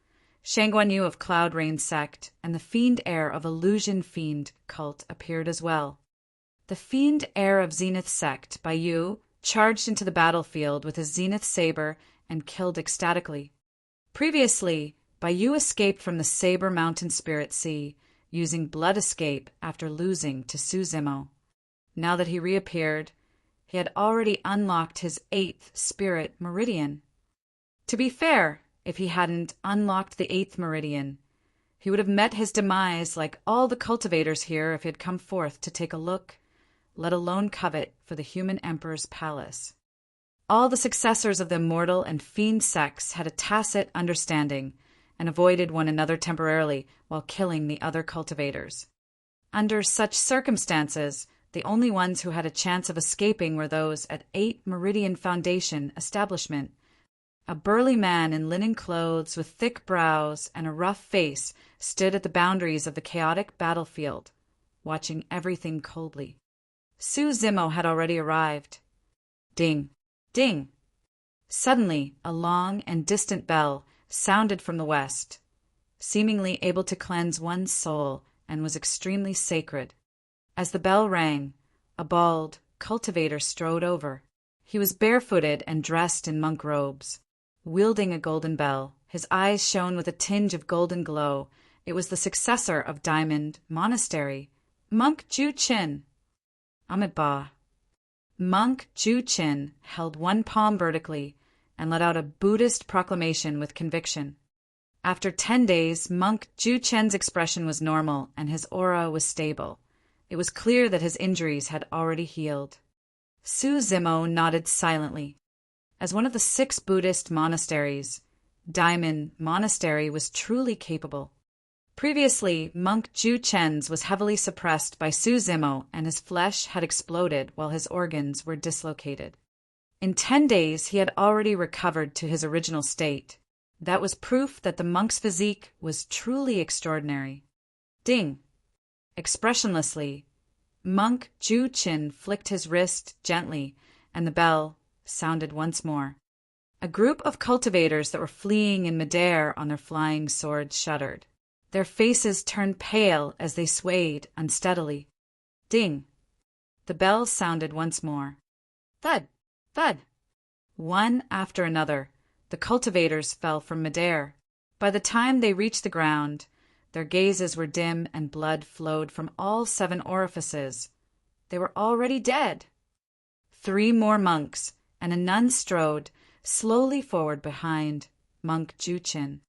Shangguan Yu of Cloud Rain sect, and the fiend heir of Illusion Fiend cult appeared as well. The fiend heir of Zenith sect, Bai Yu, charged into the battlefield with his Zenith saber and killed ecstatically. Previously, Bai Yu escaped from the Saber Mountain Spirit Sea, using blood escape after losing to Su Zimo. Now that he reappeared, he had already unlocked his 8th spirit meridian. To be fair, if he hadn't unlocked the 8th meridian, he would have met his demise like all the cultivators here if he had come forth to take a look, let alone covet for the human emperor's palace. All the successors of the immortal and fiend sects had a tacit understanding and avoided one another temporarily while killing the other cultivators. Under such circumstances, the only ones who had a chance of escaping were those at 8 Meridian Foundation establishment. A burly man in linen clothes with thick brows and a rough face stood at the boundaries of the chaotic battlefield, watching everything coldly. Su Zimo had already arrived. Ding! Ding! Suddenly, a long and distant bell sounded from the west, seemingly able to cleanse one's soul, and was extremely sacred. As the bell rang, a bald cultivator strode over. He was barefooted and dressed in monk robes. Wielding a golden bell, his eyes shone with a tinge of golden glow. It was the successor of Diamond Monastery, Monk Ju Qin. Amitabha. Monk Ju Qin held one palm vertically and let out a Buddhist proclamation with conviction. After 10 days, Monk Ju Qin's expression was normal and his aura was stable. It was clear that his injuries had already healed. Su Zimo nodded silently. As one of the 6 Buddhist monasteries, Diamond Monastery was truly capable. Previously, Monk Ju Qin's was heavily suppressed by Su Zimo and his flesh had exploded while his organs were dislocated. In 10 days, he had already recovered to his original state. That was proof that the monk's physique was truly extraordinary. Ding! Expressionlessly, Monk Ju Qin flicked his wrist gently, and the bell sounded once more. A group of cultivators that were fleeing in midair on their flying swords shuddered. Their faces turned pale as they swayed unsteadily. Ding! The bell sounded once more. Thud! Thud! One after another, the cultivators fell from midair. By the time they reached the ground, their gazes were dim and blood flowed from all 7 orifices. They were already dead. 3 more monks and a nun strode slowly forward behind Monk Ju Qin.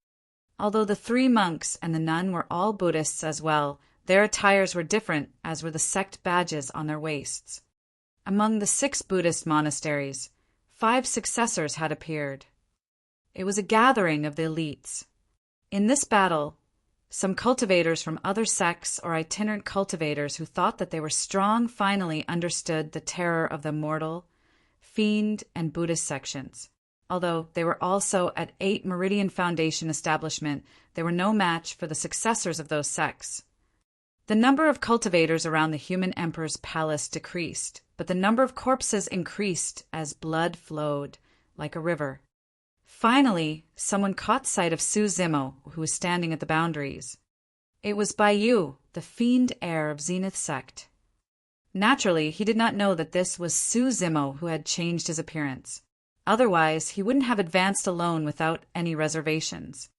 Although the 3 monks and the nun were all Buddhists as well, their attires were different, as were the sect badges on their waists. Among the 6 Buddhist monasteries, 5 successors had appeared. It was a gathering of the elites. In this battle, some cultivators from other sects or itinerant cultivators who thought that they were strong finally understood the terror of the mortal, fiend, and Buddhist sections. Although they were also at 8 Meridian Foundation establishment, they were no match for the successors of those sects. The number of cultivators around the human emperor's palace decreased, but the number of corpses increased as blood flowed like a river. Finally, someone caught sight of Su Zimo, who was standing at the boundaries. It was Baiyu, the fiend heir of Zenith sect. Naturally, he did not know that this was Su Zimo who had changed his appearance. Otherwise, he wouldn't have advanced alone without any reservations.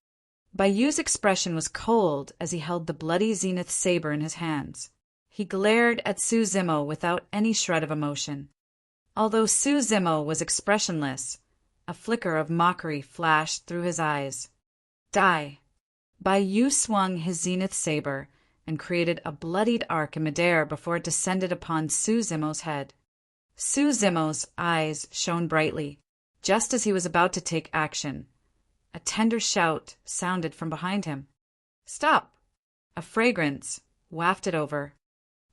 Baiyu's expression was cold as he held the bloody Zenith saber in his hands. He glared at Su Zimo without any shred of emotion. Although Su Zimo was expressionless, a flicker of mockery flashed through his eyes. Die! Baiyu swung his Zenith saber and created a bloodied arc in midair before it descended upon Su Zimo's head. Su Zimo's eyes shone brightly, just as he was about to take action. A tender shout sounded from behind him. Stop! A fragrance wafted over.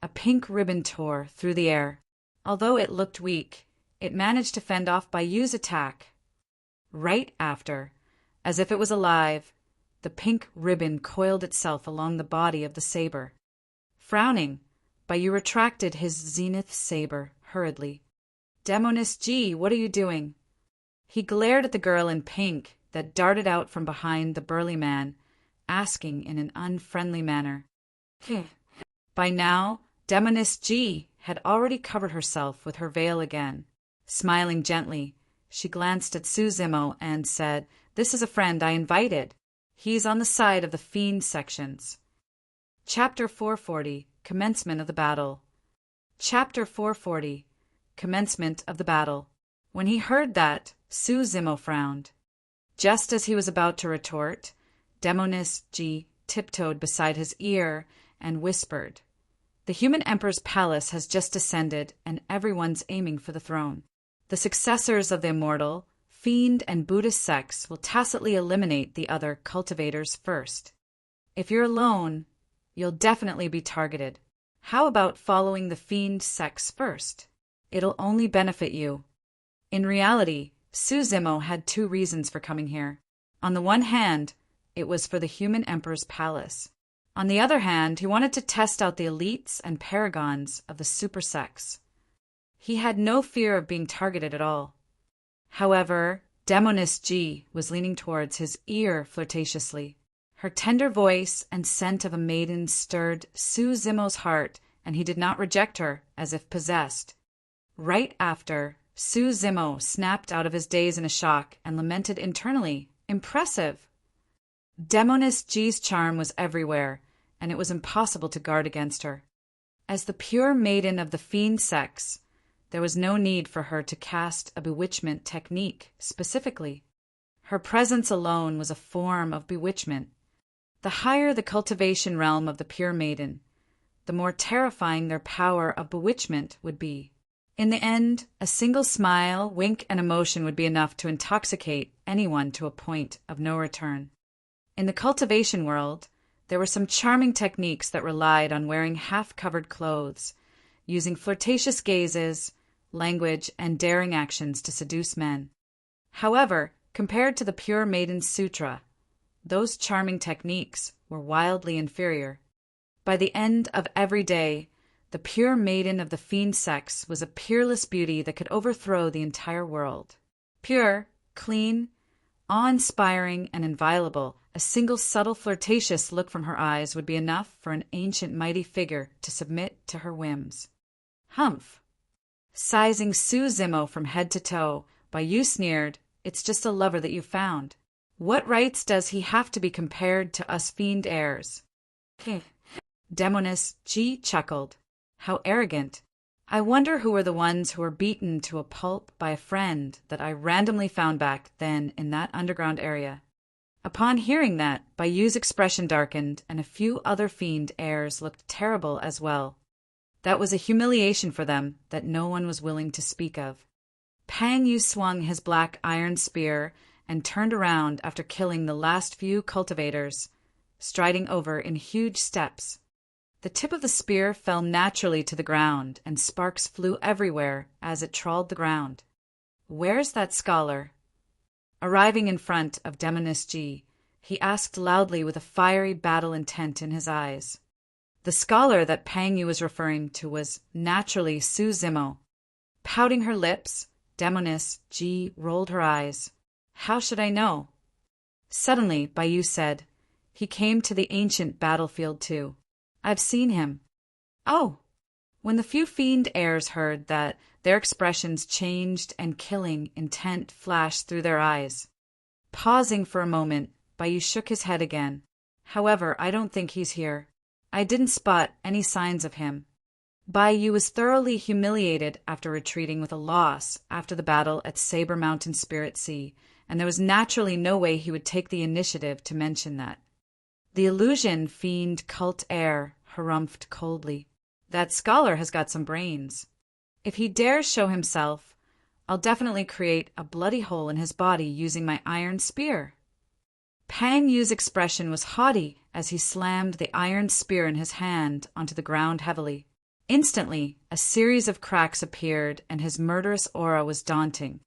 A pink ribbon tore through the air. Although it looked weak, it managed to fend off Baiyu's attack. Right after, as if it was alive, the pink ribbon coiled itself along the body of the saber. Frowning, Baiyu retracted his Zenith saber hurriedly. Demoness G, what are you doing? He glared at the girl in pink that darted out from behind the burly man, asking in an unfriendly manner. By now, Demoness G had already covered herself with her veil again. Smiling gently, she glanced at Su Zimo and said, This is a friend I invited. He's on the side of the fiend sections. Chapter 440, Commencement of the Battle. Chapter 440, Commencement of the Battle. When he heard that, Su Zimo frowned. Just as he was about to retort, Demoness G tiptoed beside his ear and whispered, The human emperor's palace has just descended, and everyone's aiming for the throne. The successors of the immortal, fiend, and Buddhist sects will tacitly eliminate the other cultivators first. If you're alone, you'll definitely be targeted. How about following the fiend sects first? It'll only benefit you. In reality, Su Zimo had two reasons for coming here. On the one hand, it was for the human emperor's palace. On the other hand, he wanted to test out the elites and paragons of the super sects. He had no fear of being targeted at all. However, Demoness G was leaning towards his ear flirtatiously. Her tender voice and scent of a maiden stirred Su Zimo's heart, and he did not reject her as if possessed. Right after, Su Zimo snapped out of his daze in a shock and lamented internally, Impressive! Demoness G's charm was everywhere, and it was impossible to guard against her. As the pure maiden of the fiend sex, there was no need for her to cast a bewitchment technique specifically. Her presence alone was a form of bewitchment. The higher the cultivation realm of the pure maiden, the more terrifying their power of bewitchment would be. In the end, a single smile, wink, and emotion would be enough to intoxicate anyone to a point of no return. In the cultivation world, there were some charming techniques that relied on wearing half-covered clothes, using flirtatious gazes, language, and daring actions to seduce men. However, compared to the pure maiden's sutra, those charming techniques were wildly inferior. By the end of every day, the pure maiden of the fiend sex was a peerless beauty that could overthrow the entire world. Pure, clean, awe-inspiring, and inviolable, a single subtle flirtatious look from her eyes would be enough for an ancient mighty figure to submit to her whims. Humph! Sizing Su Zimo from head to toe, Baiyu sneered, It's just a lover that you found. What rights does he have to be compared to us fiend heirs? Demoness G chuckled. How arrogant. I wonder who were the ones who were beaten to a pulp by a friend that I randomly found back then in that underground area. Upon hearing that, Baiyu's expression darkened, and a few other fiend heirs looked terrible as well. That was a humiliation for them that no one was willing to speak of. Pang Yu swung his black iron spear and turned around after killing the last few cultivators, striding over in huge steps. The tip of the spear fell naturally to the ground, and sparks flew everywhere as it trawled the ground. Where's that scholar? Arriving in front of Demoness G, he asked loudly with a fiery battle intent in his eyes. The scholar that Pang Yu was referring to was naturally Su Zimo. Pouting her lips, Demoness G rolled her eyes. How should I know? Suddenly, Baiyu said, he came to the ancient battlefield too. I've seen him. Oh! When the few fiend heirs heard that, their expressions changed and killing intent flashed through their eyes. Pausing for a moment, Baiyu shook his head again. However, I don't think he's here. I didn't spot any signs of him. Baiyu was thoroughly humiliated after retreating with a loss after the battle at Saber Mountain Spirit Sea, and there was naturally no way he would take the initiative to mention that. The illusion fiend cult heir harumphed coldly. That scholar has got some brains. If he dares show himself, I'll definitely create a bloody hole in his body using my iron spear. Pang Yu's expression was haughty as he slammed the iron spear in his hand onto the ground heavily. Instantly, a series of cracks appeared and his murderous aura was daunting.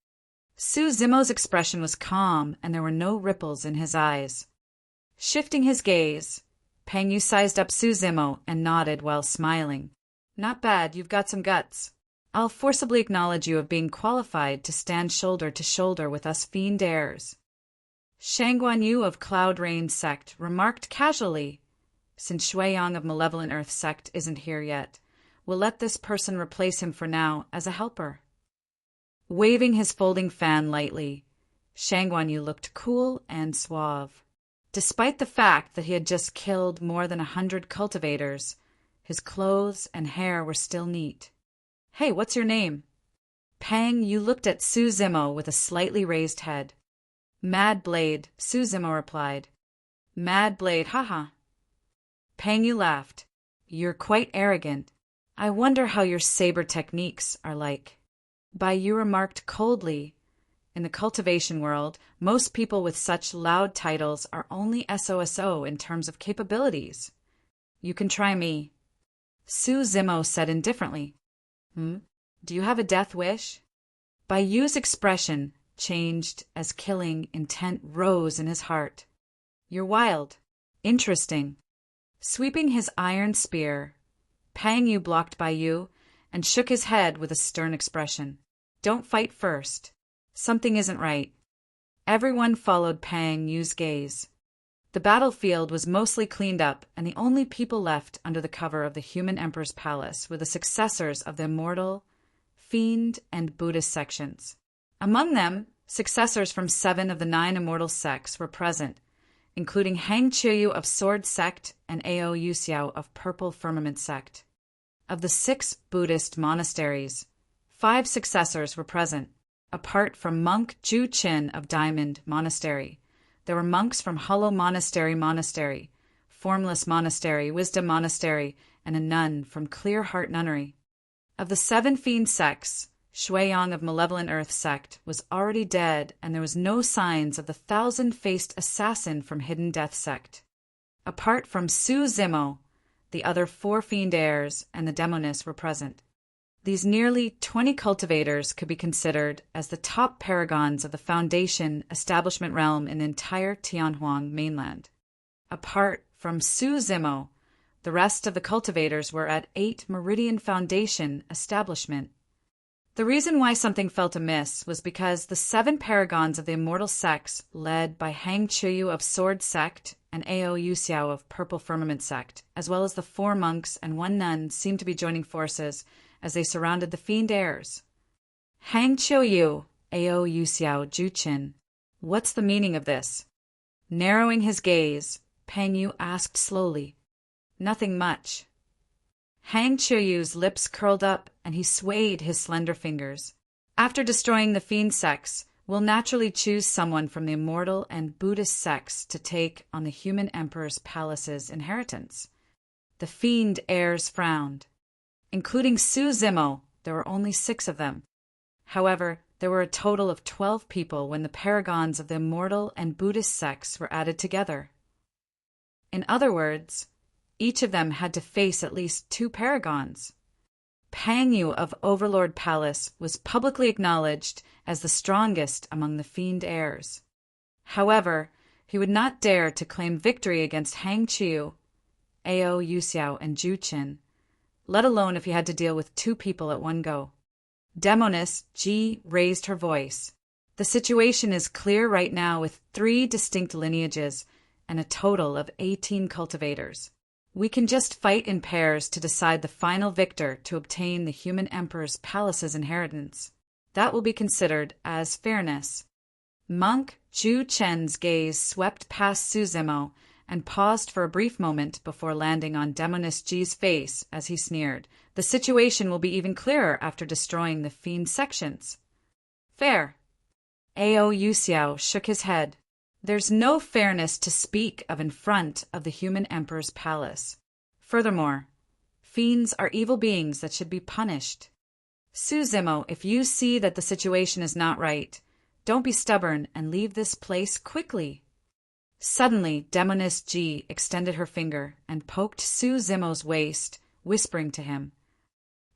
Su Zimo's expression was calm and there were no ripples in his eyes. Shifting his gaze, Pang Yu sized up Su Zimo and nodded while smiling. Not bad, you've got some guts. I'll forcibly acknowledge you of being qualified to stand shoulder to shoulder with us fiend heirs. Shangguan Yu of Cloud Rain sect remarked casually, since Shuiyang of Malevolent Earth sect isn't here yet, we'll let this person replace him for now as a helper. Waving his folding fan lightly, Shangguan Yu looked cool and suave. Despite the fact that he had just killed more than 100 cultivators, his clothes and hair were still neat. Hey, what's your name? Pang Yu looked at Su Zimo with a slightly raised head. Mad Blade, Su Zimo replied. Mad Blade, haha. Pang Yu laughed. You're quite arrogant. I wonder how your saber techniques are like. Baiyu remarked coldly. In the cultivation world, most people with such loud titles are only SOSO in terms of capabilities. You can try me. Su Zimo said indifferently. Do you have a death wish? Baiyu's expression changed as killing intent rose in his heart. You're wild. Interesting. Sweeping his iron spear, Pang Yu blocked Baiyu and shook his head with a stern expression. Don't fight first. Something isn't right. Everyone followed Pang Yu's gaze. The battlefield was mostly cleaned up, and the only people left under the cover of the human emperor's palace were the successors of the immortal, fiend, and Buddhist sections. Among them, successors from 7 of the 9 immortal sects were present, including Hang Chiyu of Sword Sect and Ao Yuxiao of Purple Firmament Sect. Of the 6 Buddhist monasteries, 5 successors were present. Apart from monk Ju Qin of Diamond Monastery, there were monks from Hollow Monastery, Formless Monastery, Wisdom Monastery, and a nun from Clear Heart Nunnery. Of the 7 fiend sects, Shuiyang of Malevolent Earth sect was already dead, and there was no signs of the 1,000-faced assassin from Hidden Death sect. Apart from Su Zimo, the other 4 fiend heirs and the demoness were present. These nearly 20 cultivators could be considered as the top paragons of the Foundation establishment realm in the entire Tianhuang mainland. Apart from Su Zimo, the rest of the cultivators were at 8 Meridian Foundation establishment. The reason why something felt amiss was because the 7 paragons of the immortal sects, led by Hang Chiyu of Sword Sect and Ao Yuxiao of Purple Firmament Sect, as well as the 4 monks and 1 nun, seemed to be joining forces as they surrounded the fiend heirs. Hang Chiyu, Ao Yuxiao, Ju Qin. What's the meaning of this? Narrowing his gaze, Pang Yu asked slowly. Nothing much. Hang Chiuyu's lips curled up and he swayed his slender fingers. After destroying the fiend sects, we'll naturally choose someone from the immortal and Buddhist sects to take on the human emperor's palace's inheritance. The fiend heirs frowned. Including Su Zimo, there were only 6 of them. However, there were a total of 12 people when the paragons of the immortal and Buddhist sects were added together. In other words, each of them had to face at least 2 paragons. Pang Yu of Overlord Palace was publicly acknowledged as the strongest among the fiend heirs. However, he would not dare to claim victory against Hang Chiyu, Ao Yuxiao, and Ju Qin, let alone if he had to deal with 2 people at one go. Demoness Ji raised her voice. The situation is clear right now with 3 distinct lineages and a total of 18 cultivators. We can just fight in pairs to decide the final victor to obtain the human emperor's palace's inheritance. That will be considered as fairness. Monk Zhu Chen's gaze swept past Su Zimo and paused for a brief moment before landing on Demoness Ji's face as he sneered. The situation will be even clearer after destroying the fiend sections. Fair. Ao Yuxiao shook his head. There's no fairness to speak of in front of the human emperor's palace. Furthermore, fiends are evil beings that should be punished. Su Zimo, if you see that the situation is not right, don't be stubborn and leave this place quickly. Suddenly, Demoness Ji extended her finger and poked Su Zimo's waist, whispering to him.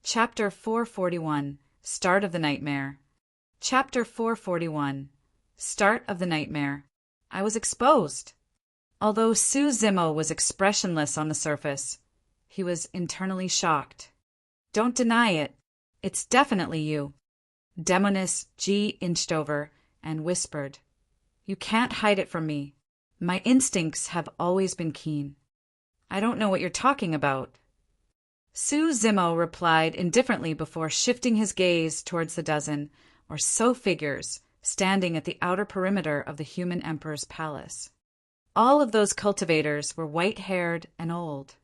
Chapter 441, Start of the Nightmare. Chapter 441, Start of the Nightmare. I was exposed. Although Su Zimo was expressionless on the surface, he was internally shocked. Don't deny it. It's definitely you. Demoness Ji inched over and whispered. You can't hide it from me. My instincts have always been keen. I don't know what you're talking about. Su Zimo replied indifferently before shifting his gaze towards the dozen, or so figures, standing at the outer perimeter of the human emperor's palace. All of those cultivators were white-haired and old.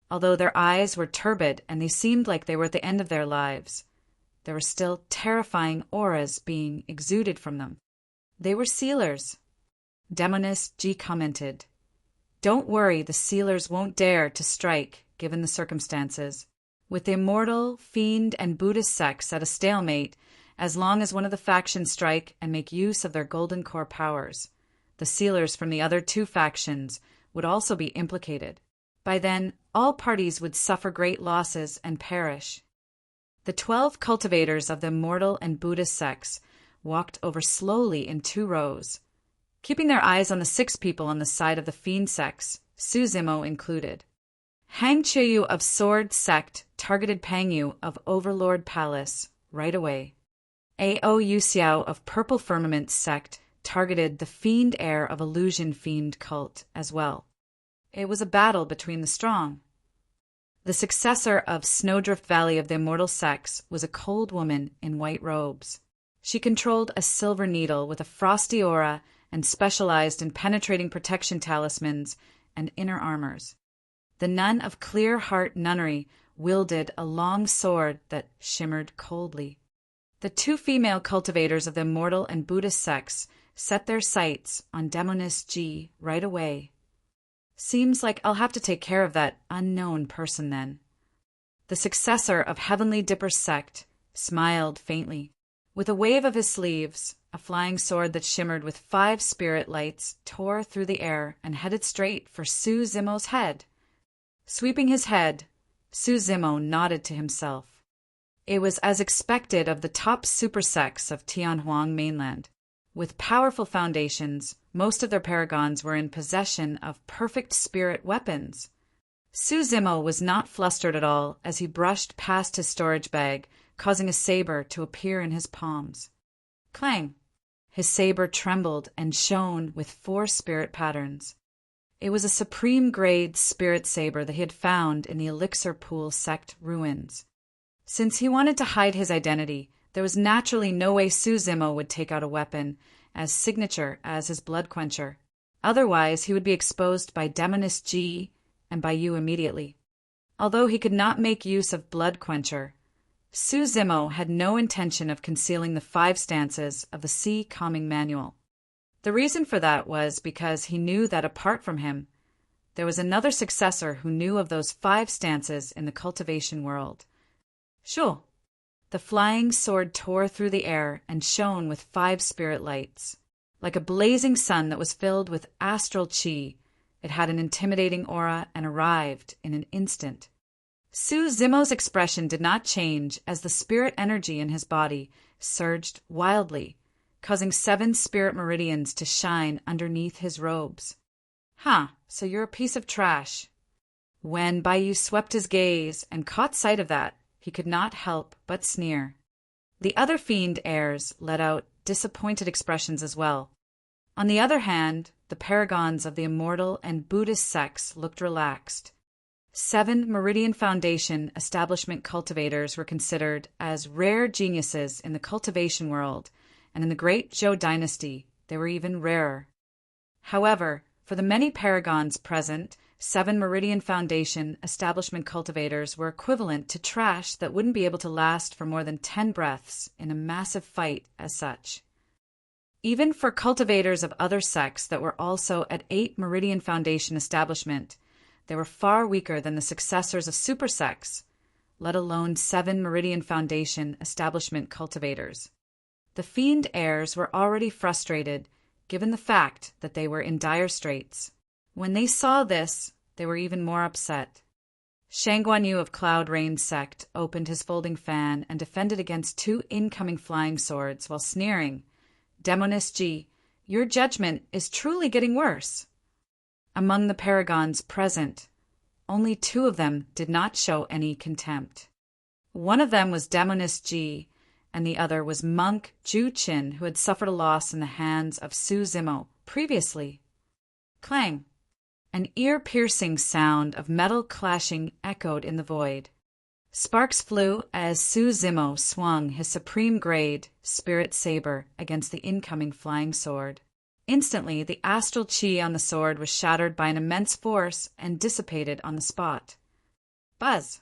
Although their eyes were turbid and they seemed like they were at the end of their lives, there were still terrifying auras being exuded from them. They were sealers. Demoness Ji commented. Don't worry, the sealers won't dare to strike, given the circumstances. With the immortal, fiend, and Buddhist sects at a stalemate, as long as one of the factions strike and make use of their golden core powers, the sealers from the other 2 factions would also be implicated. By then, all parties would suffer great losses and perish. The 12 cultivators of the immortal and Buddhist sects walked over slowly in 2 rows, keeping their eyes on the 6 people on the side of the fiend sects, Su Zimo included. Hang Cheyu of Sword Sect targeted Pang Yu of Overlord Palace right away. Ao Yuxiao of Purple Firmament Sect targeted the Fiend Heir of Illusion Fiend Cult as well. It was a battle between the strong. The successor of Snowdrift Valley of the Immortal Sects was a cold woman in white robes. She controlled a silver needle with a frosty aura and specialized in penetrating protection talismans and inner armors. The nun of Clear Heart Nunnery wielded a long sword that shimmered coldly. The 2 female cultivators of the immortal and Buddhist sects set their sights on Demoness Ji right away. Seems like I'll have to take care of that unknown person then. The successor of Heavenly Dipper Sect smiled faintly. With a wave of his sleeves, a flying sword that shimmered with 5 spirit lights tore through the air and headed straight for Su Zimo's head. Sweeping his head, Su Zimo nodded to himself. It was as expected of the top super sects of Tianhuang mainland. With powerful foundations, most of their paragons were in possession of perfect spirit weapons. Su Zimo was not flustered at all as he brushed past his storage bag, causing a saber to appear in his palms. Clang! His saber trembled and shone with 4 spirit patterns. It was a supreme-grade spirit saber that he had found in the Elixir Pool sect ruins. Since he wanted to hide his identity, there was naturally no way Su Zimo would take out a weapon as signature as his blood quencher. Otherwise, he would be exposed by Demoness Ji and by you immediately. Although he could not make use of blood quencher, Su Zimo had no intention of concealing the 5 stances of the Sea Calming Manual. The reason for that was because he knew that apart from him, there was another successor who knew of those 5 stances in the cultivation world. Sure. The flying sword tore through the air and shone with 5 spirit lights. Like a blazing sun that was filled with astral chi, it had an intimidating aura and arrived in an instant. Su Zimo's expression did not change as the spirit energy in his body surged wildly, causing 7 spirit meridians to shine underneath his robes. So you're a piece of trash. When Baiyu swept his gaze and caught sight of that, he could not help but sneer. The other fiend heirs let out disappointed expressions as well. On the other hand, the paragons of the immortal and Buddhist sects looked relaxed. 7 Meridian Foundation establishment cultivators were considered as rare geniuses in the cultivation world, and in the Great Zhou dynasty, they were even rarer. However, for the many paragons present, 7 Meridian Foundation establishment cultivators were equivalent to trash that wouldn't be able to last for more than 10 breaths in a massive fight as such. Even for cultivators of other sects that were also at 8 Meridian Foundation establishment, they were far weaker than the successors of super sects, let alone 7 Meridian Foundation establishment cultivators. The fiend heirs were already frustrated, given the fact that they were in dire straits. When they saw this, they were even more upset. Shang Guanyu of Cloud Rain sect opened his folding fan and defended against 2 incoming flying swords while sneering, "Demoness Ji, your judgment is truly getting worse." Among the paragons present, only 2 of them did not show any contempt. One of them was Demoness Ji, and the other was monk Zhu Qin, who had suffered a loss in the hands of Su Zimo previously. Clang! An ear-piercing sound of metal clashing echoed in the void. Sparks flew as Su Zimo swung his supreme grade spirit saber against the incoming flying sword. Instantly, the astral chi on the sword was shattered by an immense force and dissipated on the spot. Buzz!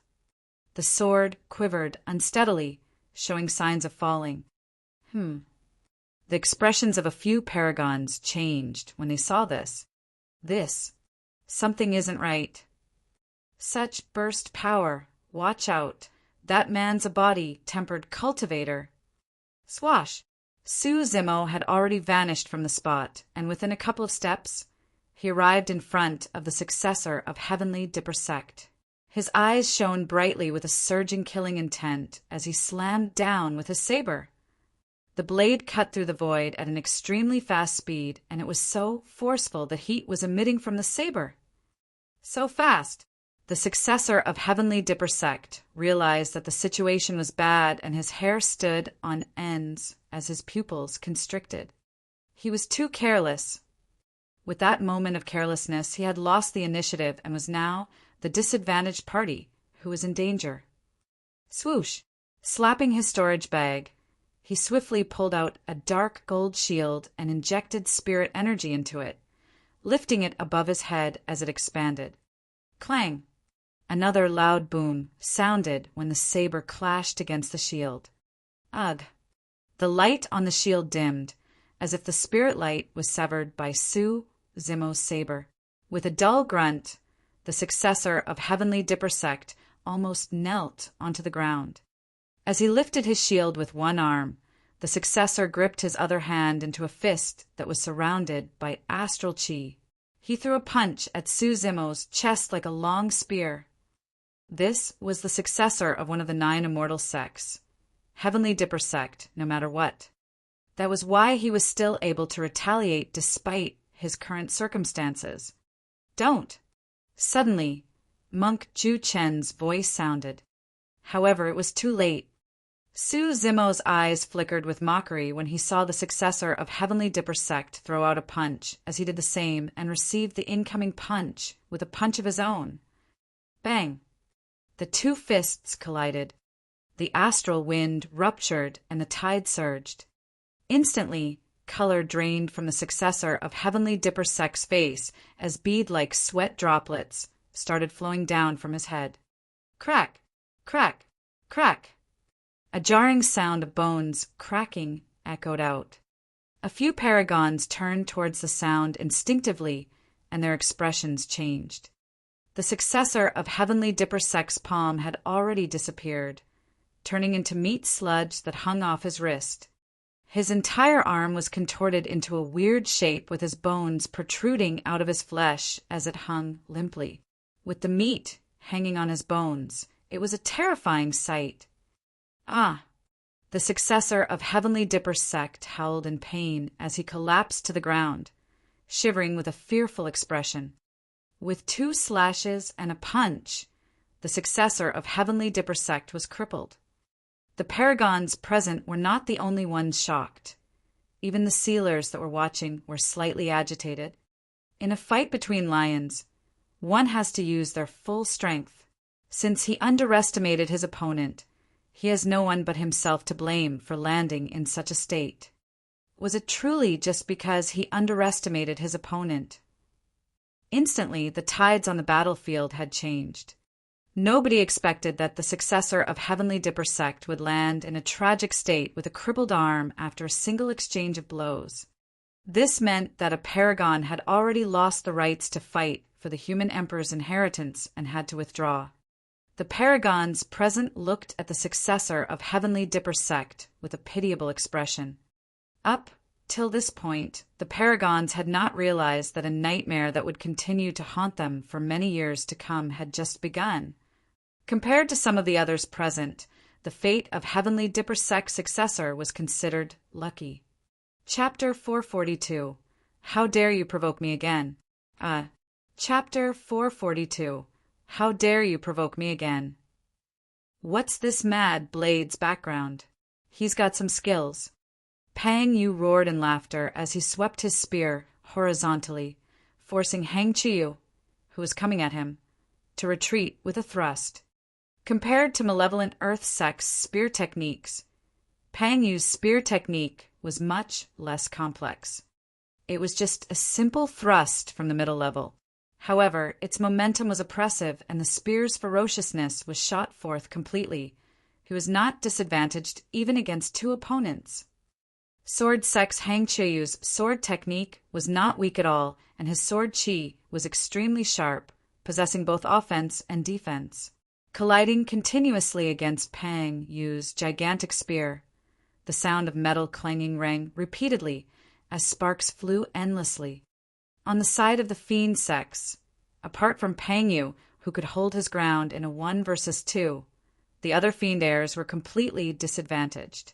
The sword quivered unsteadily, showing signs of falling. The expressions of a few paragons changed when they saw this. Something isn't right. Such burst power. Watch out. That man's a body-tempered cultivator. Swash! Su Zimo had already vanished from the spot, and within a couple of steps, he arrived in front of the successor of Heavenly Dipper sect. His eyes shone brightly with a surging killing intent as he slammed down with his saber. The blade cut through the void at an extremely fast speed, and it was so forceful that heat was emitting from the saber. So fast! The successor of Heavenly Dipper sect realized that the situation was bad, and his hair stood on ends as his pupils constricted. He was too careless. With that moment of carelessness, he had lost the initiative and was now the disadvantaged party who was in danger. Swoosh! Slapping his storage bag, he swiftly pulled out a dark gold shield and injected spirit energy into it, lifting it above his head as it expanded. Clang! Another loud boom sounded when the saber clashed against the shield. Ugh! The light on the shield dimmed, as if the spirit light was severed by Su Zimo's saber. With a dull grunt, the successor of Heavenly Dipper sect almost knelt onto the ground. As he lifted his shield with one arm, the successor gripped his other hand into a fist that was surrounded by astral chi. He threw a punch at Su Zimo's chest like a long spear. This was the successor of one of the 9 immortal sects, Heavenly Dipper sect, no matter what. That was why he was still able to retaliate despite his current circumstances. Don't! Suddenly, monk Zhu Chen's voice sounded. However, it was too late. Su Zimo's eyes flickered with mockery when he saw the successor of Heavenly Dipper sect throw out a punch, as he did the same and received the incoming punch with a punch of his own. Bang! The 2 fists collided. The astral wind ruptured and the tide surged. Instantly, color drained from the successor of Heavenly Dipper sect's face as bead-like sweat droplets started flowing down from his head. Crack! Crack! Crack! A jarring sound of bones cracking echoed out. A few paragons turned towards the sound instinctively, and their expressions changed. The successor of Heavenly Dipper sect's palm had already disappeared, turning into meat sludge that hung off his wrist. His entire arm was contorted into a weird shape with his bones protruding out of his flesh as it hung limply. With the meat hanging on his bones, it was a terrifying sight. Ah! The successor of Heavenly Dipper sect howled in pain as he collapsed to the ground, shivering with a fearful expression. With 2 slashes and a punch, the successor of Heavenly Dipper sect was crippled. The paragons present were not the only ones shocked. Even the sealers that were watching were slightly agitated. In a fight between lions, one has to use their full strength. Since he underestimated his opponent, he has no one but himself to blame for landing in such a state. Was it truly just because he underestimated his opponent? Instantly, the tides on the battlefield had changed. Nobody expected that the successor of Heavenly Dipper sect would land in a tragic state with a crippled arm after a single exchange of blows. This meant that a paragon had already lost the rights to fight for the human emperor's inheritance and had to withdraw. The paragons present looked at the successor of Heavenly Dipper sect with a pitiable expression. Up till this point, the paragons had not realized that a nightmare that would continue to haunt them for many years to come had just begun. Compared to some of the others present, the fate of Heavenly Dipper sect's successor was considered lucky. Chapter 442. How dare you provoke me again? Chapter 442. How dare you provoke me again? What's this mad blade's background? He's got some skills. Pang Yu roared in laughter as he swept his spear horizontally, forcing Hang Chiu, who was coming at him, to retreat with a thrust. Compared to malevolent Earth sect's spear techniques, Pang Yu's spear technique was much less complex. It was just a simple thrust from the middle level. However, its momentum was oppressive and the spear's ferociousness was shot forth completely. He was not disadvantaged even against two opponents. Sword sect's Hang Chiu's sword technique was not weak at all, and his sword chi was extremely sharp, possessing both offense and defense. Colliding continuously against Pang Yu's gigantic spear, the sound of metal clanging rang repeatedly as sparks flew endlessly. On the side of the fiend sects, apart from Pang Yu, who could hold his ground in a 1 versus 2, the other fiend heirs were completely disadvantaged.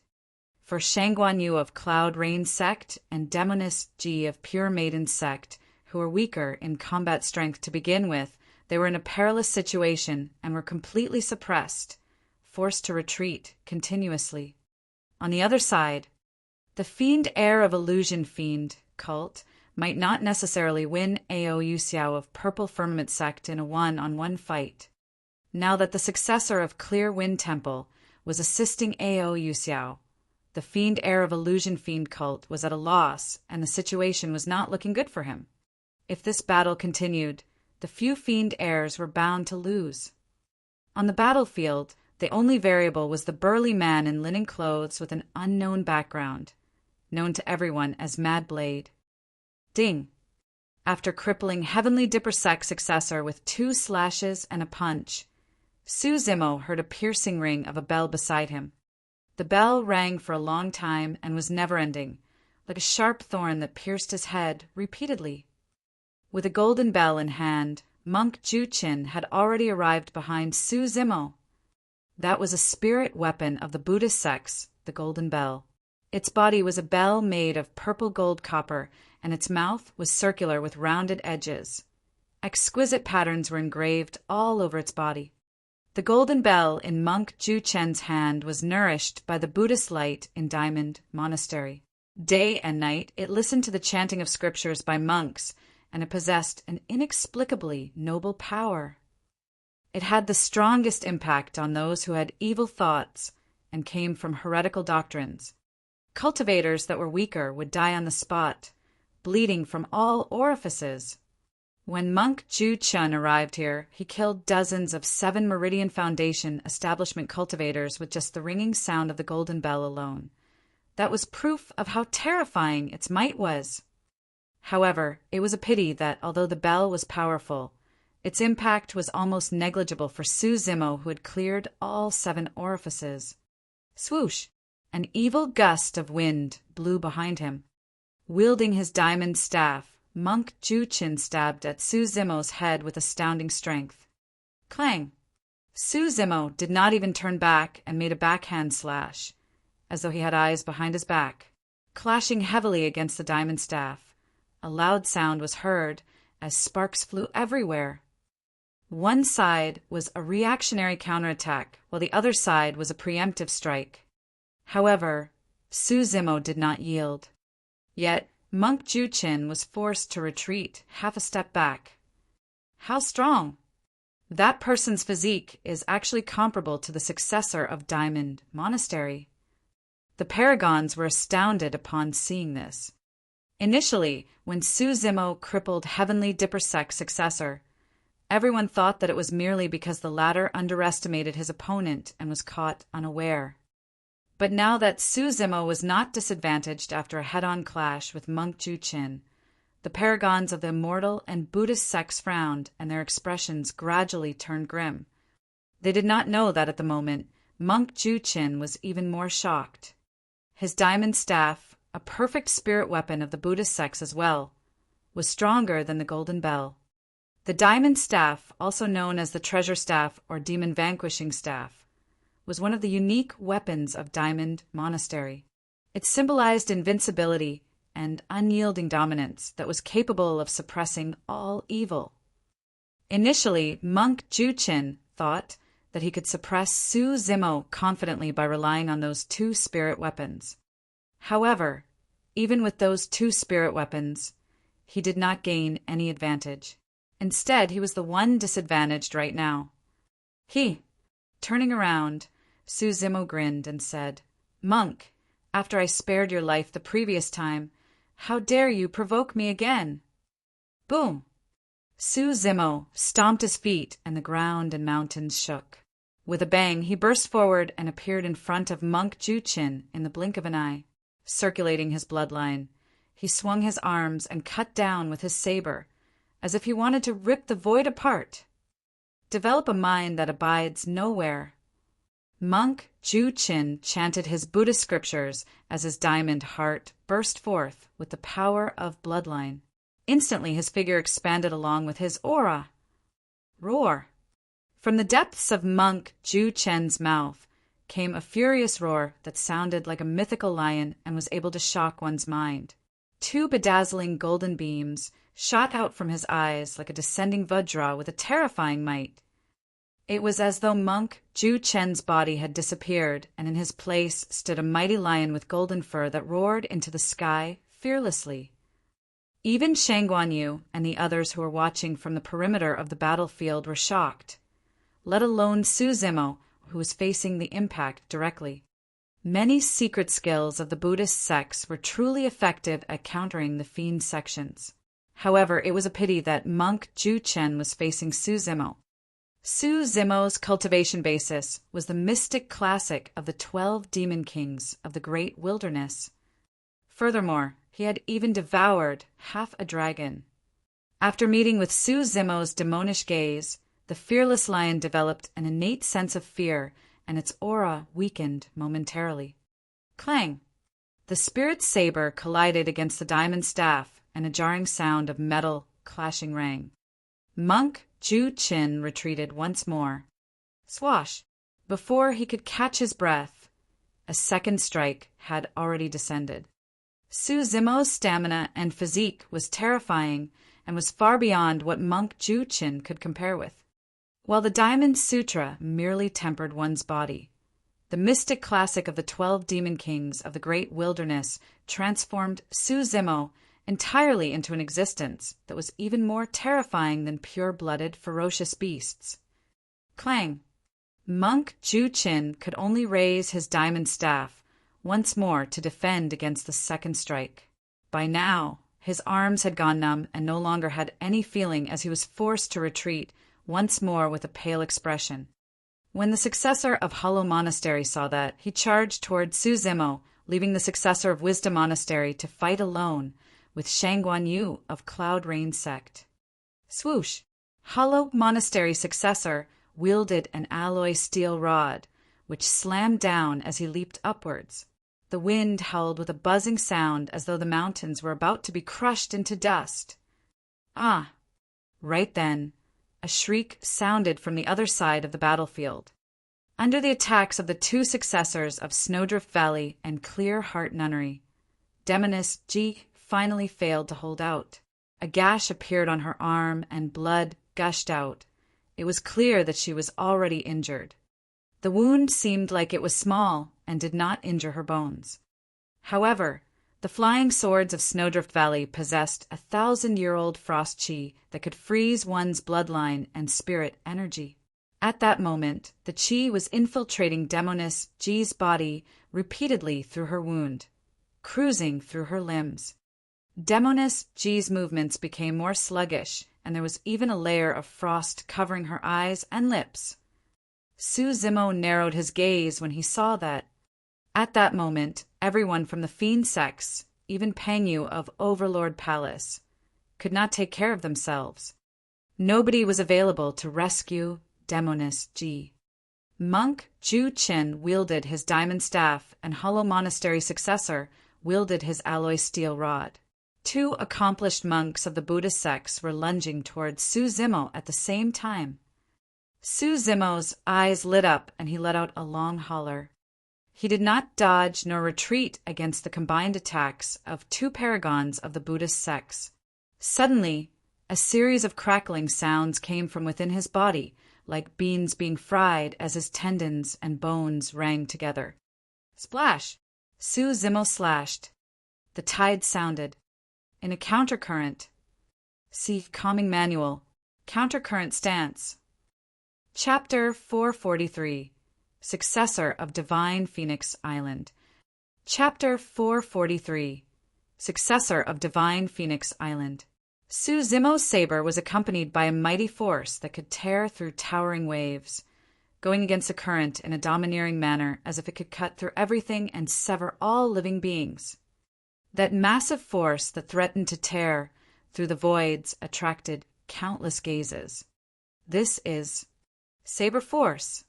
For Shangguan Yu of Cloud Rain sect and Demoness Ji of Pure Maiden sect, who were weaker in combat strength to begin with, they were in a perilous situation and were completely suppressed, forced to retreat continuously. On the other side, the fiend heir of Illusion Fiend cult might not necessarily win Ao Yuxiao of Purple Firmament sect in a 1-on-1 fight. Now that the successor of Clear Wind Temple was assisting Ao Yuxiao, the fiend heir of Illusion Fiend cult was at a loss and the situation was not looking good for him. If this battle continued, the few fiend heirs were bound to lose. On the battlefield, the only variable was the burly man in linen clothes with an unknown background, known to everyone as Mad Blade. Ding! After crippling Heavenly Dipper sect's successor with 2 slashes and a punch, Su Zimo heard a piercing ring of a bell beside him. The bell rang for a long time and was never-ending, like a sharp thorn that pierced his head repeatedly. With a golden bell in hand, Monk Juqin had already arrived behind Su Zimo. That was a spirit weapon of the Buddhist sects, the golden bell. Its body was a bell made of purple gold copper, and its mouth was circular with rounded edges. Exquisite patterns were engraved all over its body. The golden bell in Monk Juqin's hand was nourished by the Buddhist light in Diamond Monastery. Day and night it listened to the chanting of scriptures by monks, and it possessed an inexplicably noble power. It had the strongest impact on those who had evil thoughts and came from heretical doctrines. Cultivators that were weaker would die on the spot, bleeding from all orifices. When Monk Juqin arrived here, he killed dozens of 7 Meridian Foundation establishment cultivators with just the ringing sound of the golden bell alone. That was proof of how terrifying its might was. However, it was a pity that, although the bell was powerful, its impact was almost negligible for Su Zimo, who had cleared all 7 orifices. Swoosh! An evil gust of wind blew behind him. Wielding his diamond staff, Monk Juqin stabbed at Su Zimo's head with astounding strength. Clang! Su Zimo did not even turn back and made a backhand slash, as though he had eyes behind his back, clashing heavily against the diamond staff. A loud sound was heard as sparks flew everywhere. One side was a reactionary counterattack, while the other side was a preemptive strike. However, Su Zimo did not yield. Yet, Monk Juchin was forced to retreat half a step back. How strong! That person's physique is actually comparable to the successor of Diamond Monastery. The paragons were astounded upon seeing this. Initially, when Su Zimo crippled Heavenly Dippersek's successor, everyone thought that it was merely because the latter underestimated his opponent and was caught unaware. But now that Su Zimo was not disadvantaged after a head-on clash with Monk Juchin, the paragons of the immortal and Buddhist sects frowned, and their expressions gradually turned grim. They did not know that at the moment, Monk Juchin was even more shocked. His diamond staff, a perfect spirit weapon of the Buddhist sects as well, was stronger than the golden bell. The diamond staff, also known as the treasure staff or demon vanquishing staff, was one of the unique weapons of Diamond Monastery. It symbolized invincibility and unyielding dominance that was capable of suppressing all evil. Initially, Monk Juchin thought that he could suppress Su Zimo confidently by relying on those two spirit weapons. However, even with those two spirit weapons, he did not gain any advantage. Instead, he was the one disadvantaged right now. Turning around, Su Zimo grinned and said, "Monk, after I spared your life the previous time, how dare you provoke me again?" Boom! Su Zimo stomped his feet and the ground and mountains shook. With a bang, he burst forward and appeared in front of Monk Juchin in the blink of an eye. Circulating his bloodline, he swung his arms and cut down with his saber, as if he wanted to rip the void apart. Develop a mind that abides nowhere. Monk Juchin chanted his Buddhist scriptures as his diamond heart burst forth with the power of bloodline. Instantly his figure expanded along with his aura. Roar! From the depths of Monk Juchin's mouth came a furious roar that sounded like a mythical lion and was able to shock one's mind. Two bedazzling golden beams shot out from his eyes like a descending Vajra with a terrifying might. It was as though Monk Juchin's body had disappeared, and in his place stood a mighty lion with golden fur that roared into the sky fearlessly. Even Shangguan Yu and the others who were watching from the perimeter of the battlefield were shocked, let alone Su Zimo, who was facing the impact directly. Many secret skills of the Buddhist sects were truly effective at countering the fiend sections. However, it was a pity that Monk Juchin was facing Su Zimo. Su Zimo's cultivation basis was the mystic classic of the 12 demon kings of the great wilderness. Furthermore, he had even devoured half a dragon. After meeting with Su Zimo's demonish gaze, the fearless lion developed an innate sense of fear, and its aura weakened momentarily. Clang! The spirit saber collided against the diamond staff, and a jarring sound of metal clashing rang. Monk Juchin retreated once more. Swash! Before he could catch his breath, a second strike had already descended. Su Zimo's stamina and physique was terrifying and was far beyond what Monk Juchin could compare with. While the Diamond Sutra merely tempered one's body, the mystic classic of the 12 demon kings of the great wilderness transformed Su Zimo entirely into an existence that was even more terrifying than pure-blooded, ferocious beasts. Clang! Monk Juchin could only raise his diamond staff once more to defend against the second strike. By now, his arms had gone numb and no longer had any feeling as he was forced to retreat once more with a pale expression. When the successor of Hollow Monastery saw that, he charged toward Su Zimo, leaving the successor of Wisdom Monastery to fight alone with Shangguan Yu of Cloud Rain Sect. Swoosh! Hollow Monastery's successor wielded an alloy steel rod, which slammed down as he leaped upwards. The wind howled with a buzzing sound as though the mountains were about to be crushed into dust. Ah! Right then, a shriek sounded from the other side of the battlefield. Under the attacks of the two successors of Snowdrift Valley and Clear Heart Nunnery, Demoness Ji finally failed to hold out. A gash appeared on her arm and blood gushed out. It was clear that she was already injured. The wound seemed like it was small, and did not injure her bones. However, the flying swords of Snowdrift Valley possessed 1,000-year-old frost chi that could freeze one's bloodline and spirit energy. At that moment, the chi was infiltrating Demoness Ji's body repeatedly through her wound, cruising through her limbs. Demoness Ji's movements became more sluggish, and there was even a layer of frost covering her eyes and lips. Su Zimo narrowed his gaze when he saw that. At that moment, everyone from the fiend sects, even Pangyu of Overlord Palace, could not take care of themselves. Nobody was available to rescue Demoness Ji. Monk Ju Qin wielded his diamond staff, and Hollow Monastery successor wielded his alloy steel rod. Two accomplished monks of the Buddhist sects were lunging towards Su Zimo at the same time. Su Zimo's eyes lit up, and he let out a long holler. He did not dodge nor retreat against the combined attacks of two paragons of the Buddhist sects. Suddenly, a series of crackling sounds came from within his body, like beans being fried as his tendons and bones rang together. Splash! Su Zimo slashed. The tide sounded. In a countercurrent. See Calming Manual. Countercurrent Stance. Chapter 443. Successor of Divine Phoenix Island. Chapter 443. Successor of Divine Phoenix Island. Su Zimo's saber was accompanied by a mighty force that could tear through towering waves, going against the current in a domineering manner as if it could cut through everything and sever all living beings. That massive force that threatened to tear through the voids attracted countless gazes. This is saber force.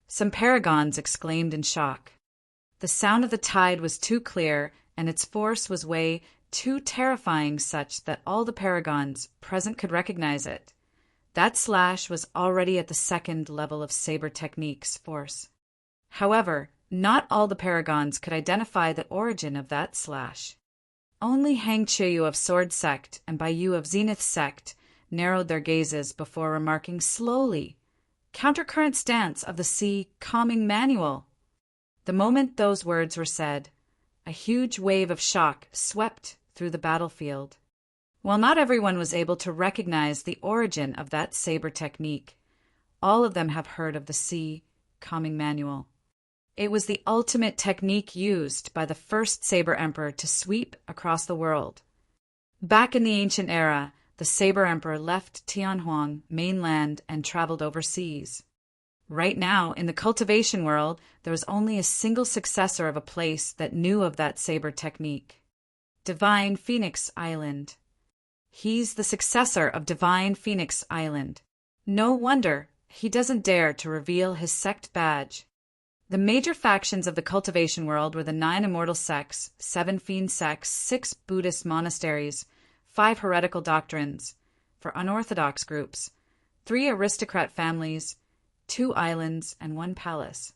Some paragons exclaimed in shock. The sound of the tide was too clear, and its force was way too terrifying such that all the paragons present could recognize it. That slash was already at the second level of saber technique's force. However, not all the paragons could identify the origin of that slash. Only Hang Chiyu of Sword Sect and Baiyu of Zenith Sect narrowed their gazes before remarking slowly, "Countercurrent stance of the sea calming manual." The moment those words were said, a huge wave of shock swept through the battlefield. While not everyone was able to recognize the origin of that saber technique, all of them have heard of the sea calming manual. It was the ultimate technique used by the first Saber Emperor to sweep across the world. Back in the ancient era, the Saber Emperor left Tianhuang mainland and traveled overseas. Right now, in the cultivation world, there was only a single successor of a place that knew of that saber technique. Divine Phoenix Island. He's the successor of Divine Phoenix Island. No wonder he doesn't dare to reveal his sect badge. The major factions of the cultivation world were the 9 immortal sects, 7 fiend sects, 6 Buddhist monasteries, 5 heretical doctrines for unorthodox groups, 3 aristocrat families, 2 islands, and 1 palace.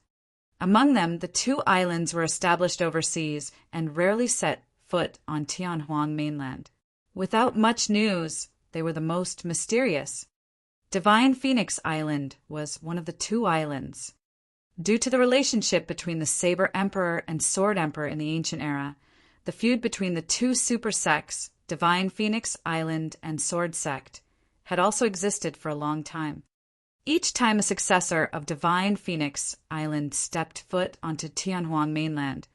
Among them, the 2 islands were established overseas and rarely set foot on Tianhuang mainland. Without much news, they were the most mysterious. Divine Phoenix Island was one of the 2 islands. Due to the relationship between the Saber Emperor and Sword Emperor in the ancient era, the feud between the 2 super sects, Divine Phoenix Island and Sword Sect, had also existed for a long time. Each time a successor of Divine Phoenix Island stepped foot onto Tianhuang mainland,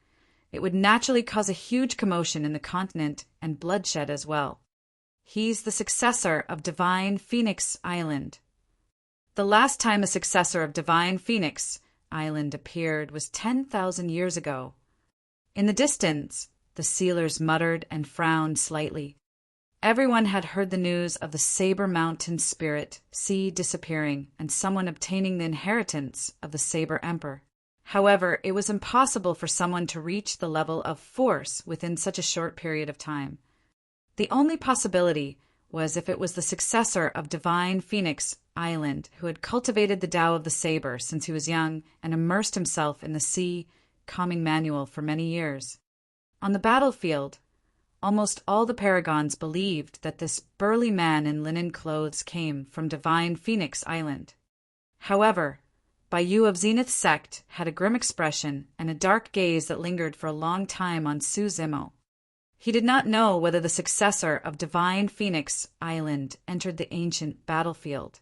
it would naturally cause a huge commotion in the continent and bloodshed as well. He's the successor of Divine Phoenix Island. The last time a successor of Divine Phoenix Island appeared was 10,000 years ago. In the distance, the sealers muttered and frowned slightly. Everyone had heard the news of the Saber Mountain spirit sea disappearing and someone obtaining the inheritance of the Saber Emperor. However, it was impossible for someone to reach the level of force within such a short period of time. The only possibility was if it was the successor of Divine Phoenix Island who had cultivated the Tao of the Saber since he was young and immersed himself in the sea calming manual for many years. On the battlefield, almost all the paragons believed that this burly man in linen clothes came from Divine Phoenix Island. However, Bayou of Zenith's sect had a grim expression and a dark gaze that lingered for a long time on Su Zimo. He did not know whether the successor of Divine Phoenix Island entered the ancient battlefield.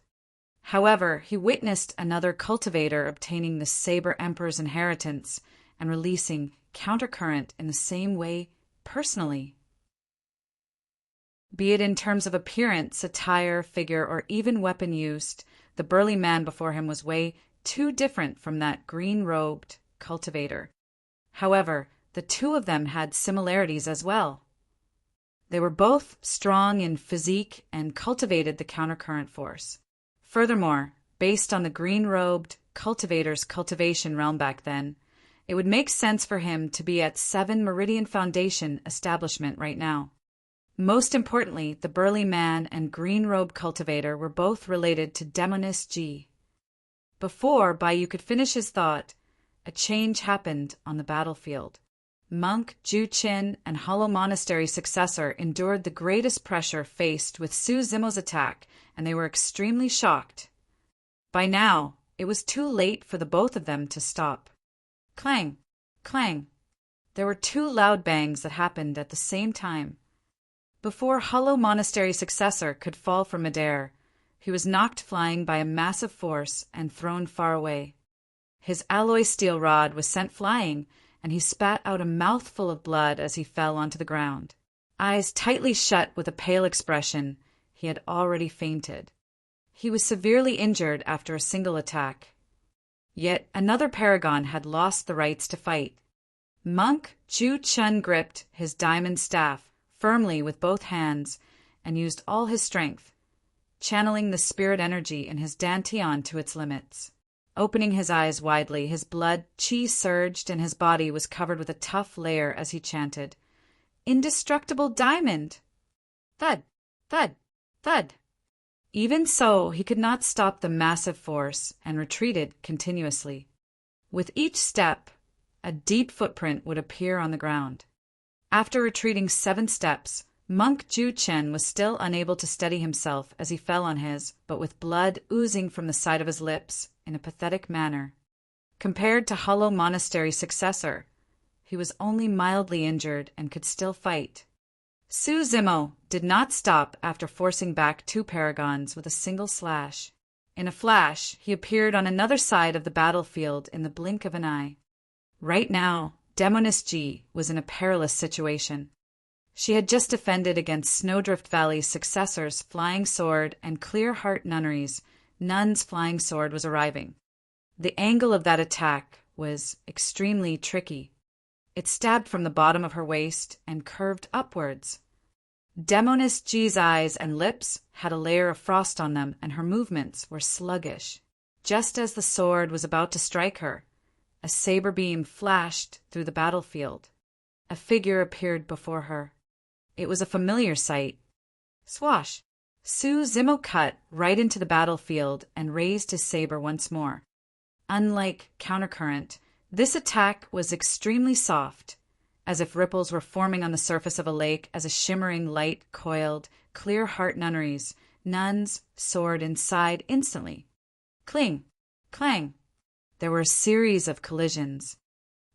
However, he witnessed another cultivator obtaining the Saber Emperor's inheritance and releasing Countercurrent in the same way personally. Be it in terms of appearance, attire, figure, or even weapon used, the burly man before him was way too different from that green-robed cultivator. However, the two of them had similarities as well. They were both strong in physique and cultivated the countercurrent force. Furthermore, based on the green-robed cultivator's cultivation realm back then, it would make sense for him to be at 7 Meridian Foundation establishment right now. Most importantly, the burly man and green-robe cultivator were both related to Demoness G. Before Bayou could finish his thought, a change happened on the battlefield. Monk Ju Qin and Hollow Monastery successor endured the greatest pressure faced with Su Zimo's attack, and they were extremely shocked. By now, it was too late for the both of them to stop. Clang! Clang! There were 2 loud bangs that happened at the same time. Before Hollow Monastery successor could fall from midair, he was knocked flying by a massive force and thrown far away. His alloy steel rod was sent flying, and he spat out a mouthful of blood as he fell onto the ground. Eyes tightly shut with a pale expression, he had already fainted. He was severely injured after a single attack. Yet another paragon had lost the rights to fight. Monk Ju Chun gripped his diamond staff firmly with both hands and used all his strength, channeling the spirit energy in his dantian to its limits. Opening his eyes widely, his blood chi surged and his body was covered with a tough layer as he chanted, "Indestructible diamond!" Thud! Thud! Thud! Even so, he could not stop the massive force and retreated continuously. With each step, a deep footprint would appear on the ground. After retreating 7 steps, Monk Ju Chen was still unable to steady himself as he fell on his, but with blood oozing from the side of his lips in a pathetic manner. Compared to Hollow Monastery's successor, he was only mildly injured and could still fight. Su Zimo did not stop after forcing back 2 paragons with a single slash. In a flash, he appeared on another side of the battlefield in the blink of an eye. Right now, Demoness G was in a perilous situation. She had just defended against Snowdrift Valley's successors' Flying Sword and Clear Heart Nunneries. Nun's Flying Sword was arriving. The angle of that attack was extremely tricky. It stabbed from the bottom of her waist and curved upwards. Demoness G's eyes and lips had a layer of frost on them, and her movements were sluggish. Just as the sword was about to strike her, a saber beam flashed through the battlefield. A figure appeared before her. It was a familiar sight. Swash! Su Zimo cut right into the battlefield and raised his saber once more. Unlike Countercurrent, this attack was extremely soft, as if ripples were forming on the surface of a lake as a shimmering light coiled, Clear Heart Nunneries, Nun's sword inside instantly. Cling! Clang! There were a series of collisions.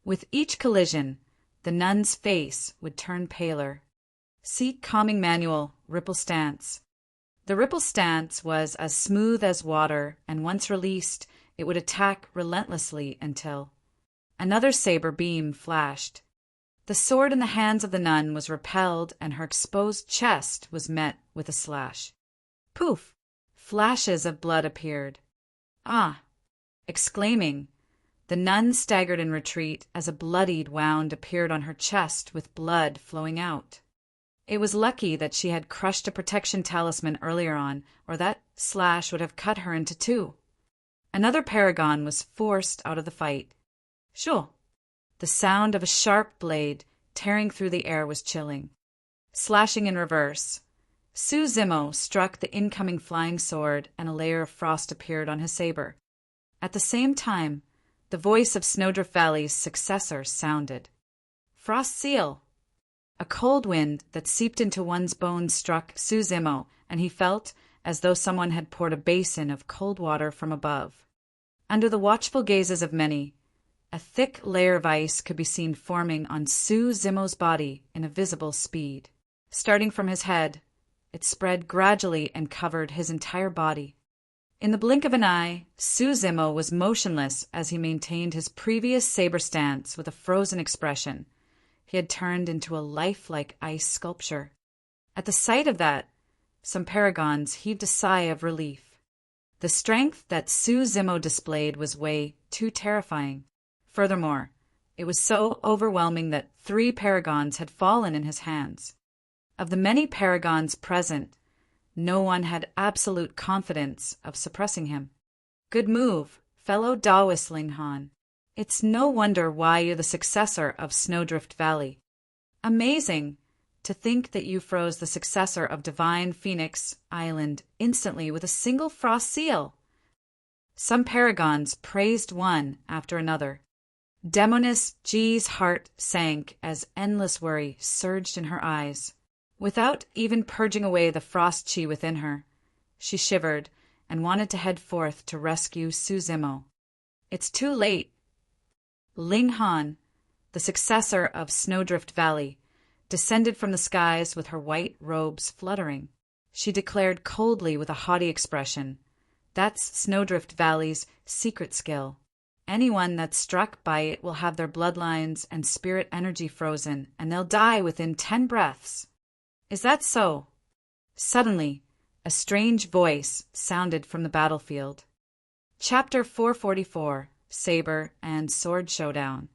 With each collision, the nun's face would turn paler. See Calming Manual, Ripple Stance. The ripple stance was as smooth as water, and once released, it would attack relentlessly until another saber beam flashed. The sword in the hands of the nun was repelled, and her exposed chest was met with a slash. Poof! Flashes of blood appeared. Ah! Exclaiming, the nun staggered in retreat as a bloodied wound appeared on her chest with blood flowing out. It was lucky that she had crushed a protection talisman earlier on, or that slash would have cut her into 2. Another paragon was forced out of the fight. Shoo! The sound of a sharp blade tearing through the air was chilling. Slashing in reverse, Su Zimo struck the incoming flying sword, and a layer of frost appeared on his saber. At the same time, the voice of Snowdrift Valley's successor sounded. Frost Seal! A cold wind that seeped into one's bones struck Su Zimo, and he felt as though someone had poured a basin of cold water from above. Under the watchful gazes of many, a thick layer of ice could be seen forming on Su Zimo's body in a visible speed. Starting from his head, it spread gradually and covered his entire body. In the blink of an eye, Su Zimo was motionless as he maintained his previous saber stance with a frozen expression. He had turned into a lifelike ice sculpture. At the sight of that, some paragons heaved a sigh of relief. The strength that Su Zimo displayed was way too terrifying. Furthermore, it was so overwhelming that 3 paragons had fallen in his hands. Of the many paragons present, no one had absolute confidence of suppressing him. Good move, fellow Taoist Ling Han. It's no wonder why you're the successor of Snowdrift Valley. Amazing to think that you froze the successor of Divine Phoenix Island instantly with a single frost seal. Some paragons praised one after another. Demoness Ji's heart sank as endless worry surged in her eyes. Without even purging away the frost chi within her, she shivered and wanted to head forth to rescue Su Zimo. It's too late. Ling Han, the successor of Snowdrift Valley, descended from the skies with her white robes fluttering. She declared coldly with a haughty expression, "That's Snowdrift Valley's secret skill. Anyone that's struck by it will have their bloodlines and spirit energy frozen, and they'll die within 10 breaths. Is that so?" Suddenly, a strange voice sounded from the battlefield. Chapter 444, Saber and Sword Showdown.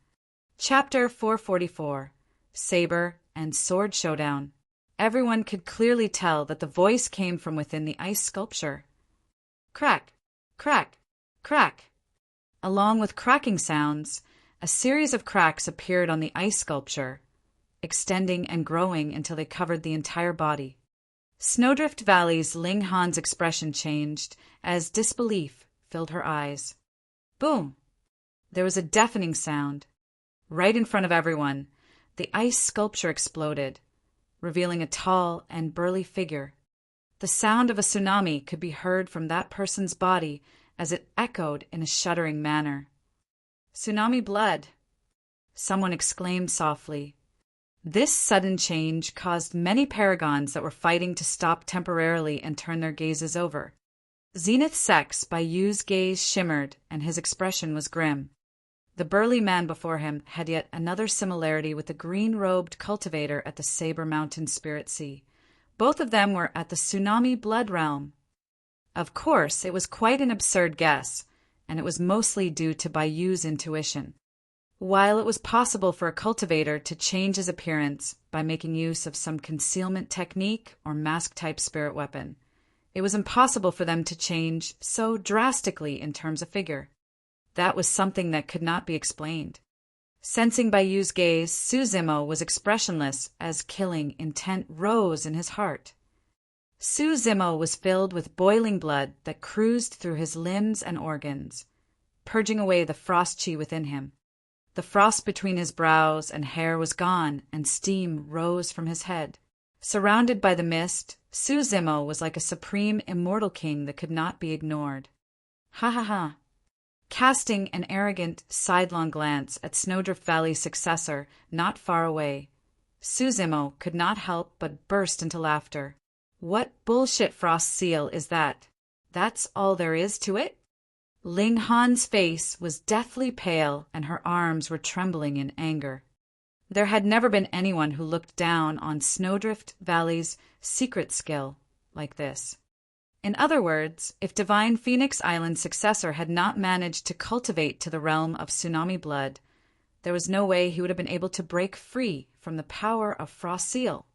Chapter 444, Saber and Sword Showdown. Everyone could clearly tell that the voice came from within the ice sculpture. Crack, crack, crack. Along with cracking sounds, a series of cracks appeared on the ice sculpture, extending and growing until they covered the entire body. Snowdrift Valley's Ling Han's expression changed as disbelief filled her eyes. Boom! There was a deafening sound. Right in front of everyone, the ice sculpture exploded, revealing a tall and burly figure. The sound of a tsunami could be heard from that person's body as it echoed in a shuddering manner. "Tsunami blood!" someone exclaimed softly. This sudden change caused many paragons that were fighting to stop temporarily and turn their gazes over. Zenith Sex by Yu's gaze shimmered, and his expression was grim. The burly man before him had yet another similarity with the green-robed cultivator at the Saber Mountain Spirit Sea. Both of them were at the Tsunami Blood Realm. Of course, it was quite an absurd guess, and it was mostly due to Bayu's intuition. While it was possible for a cultivator to change his appearance by making use of some concealment technique or mask-type spirit weapon, it was impossible for them to change so drastically in terms of figure. That was something that could not be explained. Sensing Bayu's gaze, Su Zimo was expressionless as killing intent rose in his heart. Su Zimo was filled with boiling blood that cruised through his limbs and organs, purging away the frost chi within him. The frost between his brows and hair was gone, and steam rose from his head. Surrounded by the mist, Su Zimo was like a supreme immortal king that could not be ignored. Ha ha ha! Casting an arrogant, sidelong glance at Snowdrift Valley's successor not far away, Su Zimo could not help but burst into laughter. What bullshit frost seal is that? That's all there is to it? Ling Han's face was deathly pale, and her arms were trembling in anger. There had never been anyone who looked down on Snowdrift Valley's secret skill like this. In other words, if Divine Phoenix Island's successor had not managed to cultivate to the realm of tsunami blood, there was no way he would have been able to break free from the power of Frost Seal.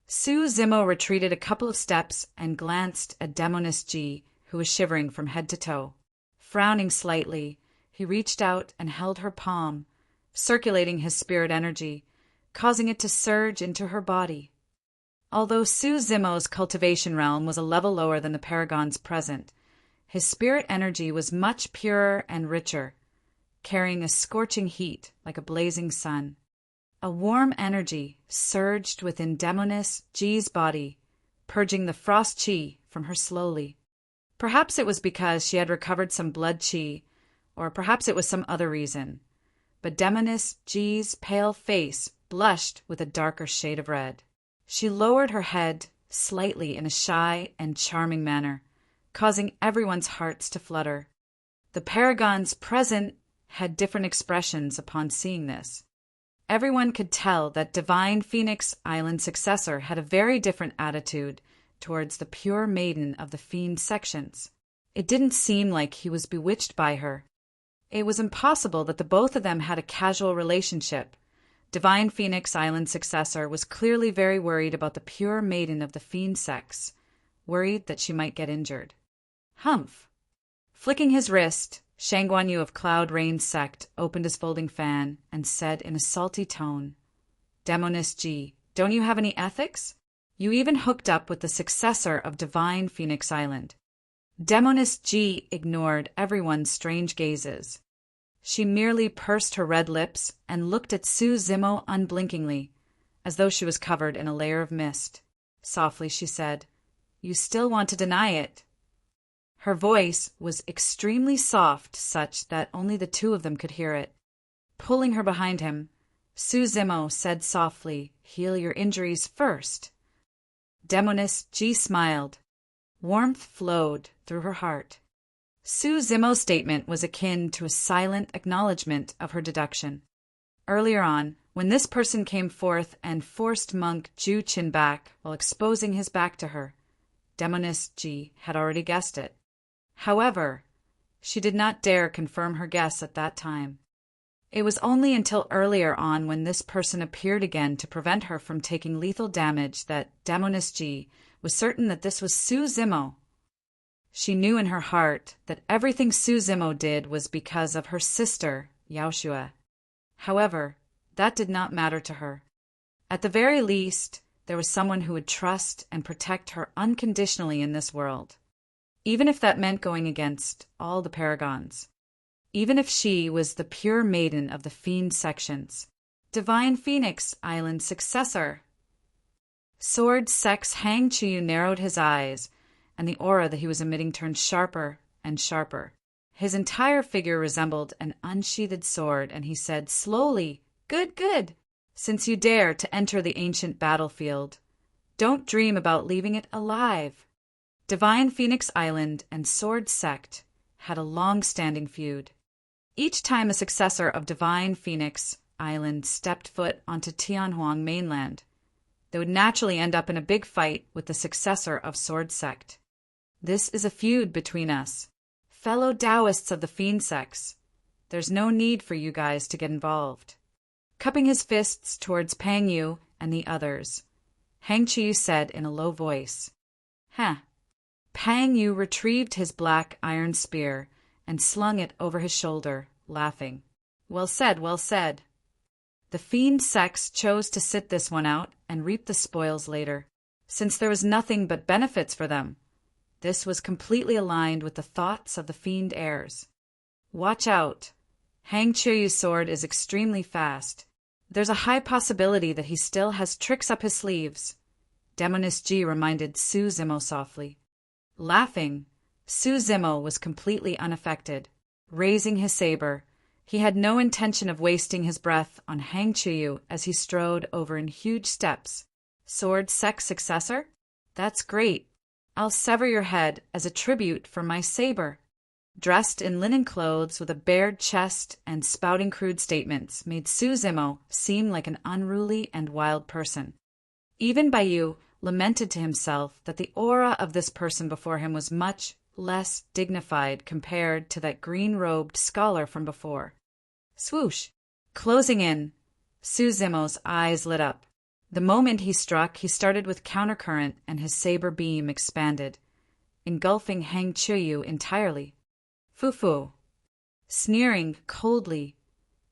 Su Zimo retreated a couple of steps and glanced at Demoness Ji, who was shivering from head to toe. Frowning slightly, he reached out and held her palm, circulating his spirit energy, causing it to surge into her body. Although Su Zimo's cultivation realm was a level lower than the paragons present, his spirit energy was much purer and richer, carrying a scorching heat like a blazing sun. A warm energy surged within Demoness Ji's body, purging the frost chi from her slowly. Perhaps it was because she had recovered some blood chi or perhaps it was some other reason. But Demoness G's pale face blushed with a darker shade of red. She lowered her head slightly in a shy and charming manner, causing everyone's hearts to flutter. The paragons present had different expressions upon seeing this. Everyone could tell that Divine Phoenix Island's successor had a very different attitude towards the pure maiden of the fiend sections. It didn't seem like he was bewitched by her. It was impossible that the both of them had a casual relationship. Divine Phoenix Island's successor was clearly very worried about the pure maiden of the fiend sex, worried that she might get injured. Humph! Flicking his wrist, Shang Guanyu of Cloud Rain's sect opened his folding fan and said in a salty tone, "Demoness G, don't you have any ethics? You even hooked up with the successor of Divine Phoenix Island." Demoness G ignored everyone's strange gazes. She merely pursed her red lips and looked at Su Zimo unblinkingly, as though she was covered in a layer of mist. Softly she said, "You still want to deny it." Her voice was extremely soft, such that only the two of them could hear it. Pulling her behind him, Su Zimo said softly, "Heal your injuries first." Demoness G smiled. Warmth flowed through her heart. Su Zimo's statement was akin to a silent acknowledgement of her deduction. Earlier on, when this person came forth and forced monk Ju Qin back while exposing his back to her, Demoness G had already guessed it. However, she did not dare confirm her guess at that time. It was only until earlier on when this person appeared again to prevent her from taking lethal damage that Demoness G was certain that this was Su Zimo. She knew in her heart that everything Su Zimo did was because of her sister, Yaoshua. However, that did not matter to her. At the very least, there was someone who would trust and protect her unconditionally in this world, even if that meant going against all the paragons. Even if she was the pure maiden of the fiend sections, Divine Phoenix Island's successor. Sword Sex Hang Chuyu narrowed his eyes, and the aura that he was emitting turned sharper and sharper. His entire figure resembled an unsheathed sword, and he said slowly, "Good, good. Since you dare to enter the ancient battlefield, don't dream about leaving it alive." Divine Phoenix Island and Sword Sect had a long-standing feud. Each time a successor of Divine Phoenix Island stepped foot onto Tianhuang mainland, they would naturally end up in a big fight with the successor of Sword Sect. "This is a feud between us. Fellow Taoists of the Fiend Sects, there's no need for you guys to get involved." Cupping his fists towards Pang Yu and the others, Hang Chiyu said in a low voice, "Huh." Pang Yu retrieved his black iron spear and slung it over his shoulder, laughing. "Well said, well said." The Fiend Sects chose to sit this one out and reap the spoils later, since there was nothing but benefits for them. This was completely aligned with the thoughts of the Fiend heirs. "Watch out. Hang Chuyu's sword is extremely fast. There's a high possibility that he still has tricks up his sleeves," Demoness G reminded Su Zimo softly. Laughing, Su Zimo was completely unaffected. Raising his saber, he had no intention of wasting his breath on Hang Chuyu as he strode over in huge steps. "Sword Sex successor? That's great. I'll sever your head as a tribute for my saber." Dressed in linen clothes with a bared chest and spouting crude statements made Su Zimo seem like an unruly and wild person. Even Baiyu lamented to himself that the aura of this person before him was much less dignified compared to that green-robed scholar from before. Swoosh! Closing in, Su Zimo's eyes lit up. The moment he struck, he started with countercurrent and his saber beam expanded, engulfing Hang Chuyu entirely. Fufu. Sneering coldly,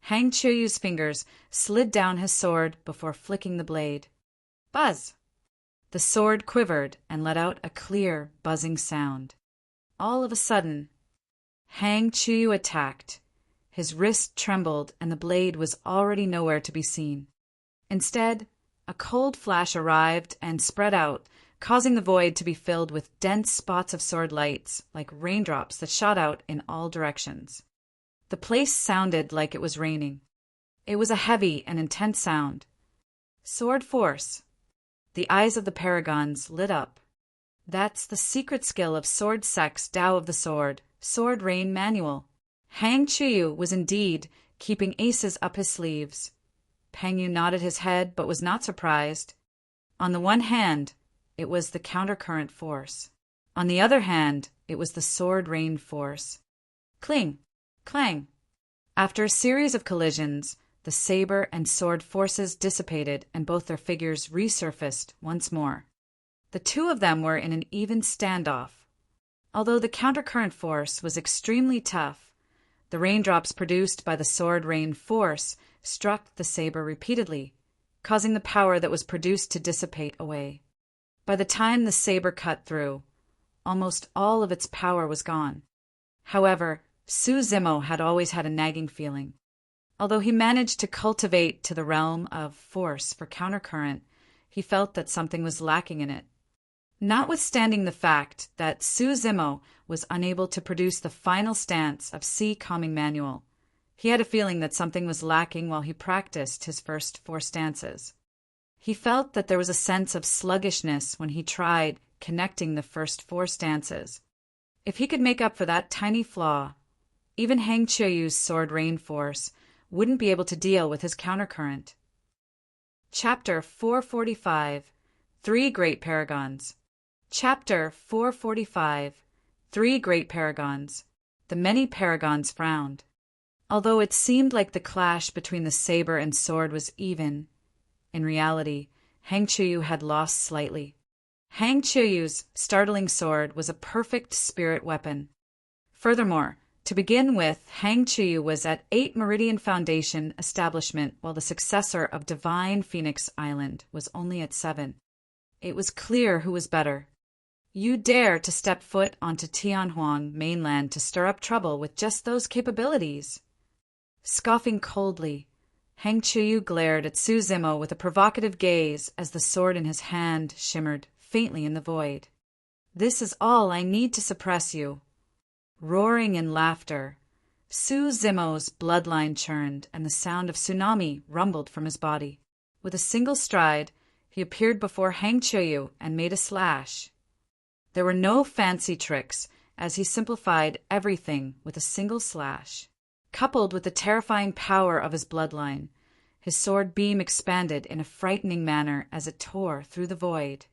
Hang Chuyu's fingers slid down his sword before flicking the blade. Buzz! The sword quivered and let out a clear, buzzing sound. All of a sudden, Hang Chuyu attacked. His wrist trembled and the blade was already nowhere to be seen. Instead, a cold flash arrived and spread out, causing the void to be filled with dense spots of sword lights, like raindrops that shot out in all directions. The place sounded like it was raining. It was a heavy and intense sound. Sword force. The eyes of the paragons lit up. That's the secret skill of Sword Sex Tao of the Sword, Sword Rain Manual. Hang Chuyu was indeed keeping aces up his sleeves. Peng Yu nodded his head but was not surprised. On the one hand, it was the countercurrent force. On the other hand, it was the sword rain force. Cling! Clang! After a series of collisions, the saber and sword forces dissipated and both their figures resurfaced once more. The two of them were in an even standoff. Although the countercurrent force was extremely tough, the raindrops produced by the sword rain force struck the saber repeatedly, causing the power that was produced to dissipate away. By the time the saber cut through, almost all of its power was gone. However, Su Zimo had always had a nagging feeling. Although he managed to cultivate to the realm of force for countercurrent, he felt that something was lacking in it. Notwithstanding the fact that Su Zimo was unable to produce the final stance of Sea Calming Manual, he had a feeling that something was lacking while he practiced his first 4 stances. He felt that there was a sense of sluggishness when he tried connecting the first 4 stances. If he could make up for that tiny flaw, even Hang Chuyu's sword rain force wouldn't be able to deal with his countercurrent. Chapter 445 3 Great Paragons. Chapter 445 3 Great Paragons. The many paragons frowned. Although it seemed like the clash between the saber and sword was even, in reality, Hang Chuyu had lost slightly. Hang Chuyu's startling sword was a perfect spirit weapon. Furthermore, to begin with, Hang Chuyu was at 8 Meridian Foundation establishment while the successor of Divine Phoenix Island was only at 7. It was clear who was better. You dare to step foot onto Tianhuang mainland to stir up trouble with just those capabilities? Scoffing coldly, Hang Chuyu glared at Su Zimo with a provocative gaze as the sword in his hand shimmered faintly in the void. This is all I need to suppress you. Roaring in laughter, Su Zimo's bloodline churned and the sound of tsunami rumbled from his body. With a single stride, he appeared before Hang Chuyu and made a slash. There were no fancy tricks, as he simplified everything with a single slash. Coupled with the terrifying power of his bloodline, his sword beam expanded in a frightening manner as it tore through the void.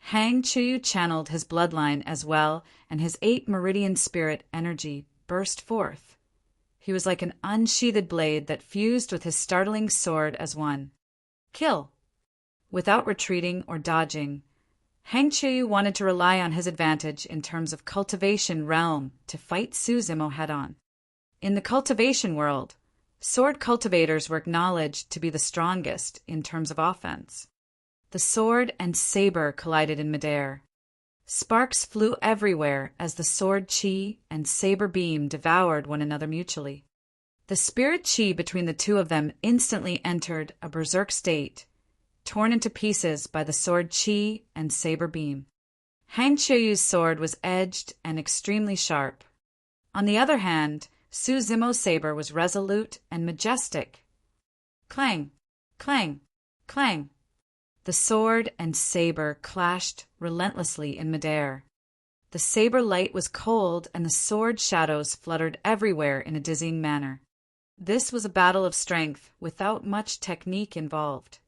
Hang Chuyu channeled his bloodline as well, and his 8 meridian spirit energy burst forth. He was like an unsheathed blade that fused with his startling sword as one. Kill! Without retreating or dodging, Hang Chuyu wanted to rely on his advantage in terms of cultivation realm to fight Su Zimo head-on. In the cultivation world, sword cultivators were acknowledged to be the strongest in terms of offense. The sword and saber collided in midair. Sparks flew everywhere as the sword chi and saber beam devoured one another mutually. The spirit chi between the two of them instantly entered a berserk state, torn into pieces by the sword chi and saber beam. Hang Chuyu's sword was edged and extremely sharp. On the other hand, Su Zimo's saber was resolute and majestic. Clang! Clang! Clang! The sword and saber clashed relentlessly in midair. The saber light was cold and the sword shadows fluttered everywhere in a dizzying manner. This was a battle of strength without much technique involved.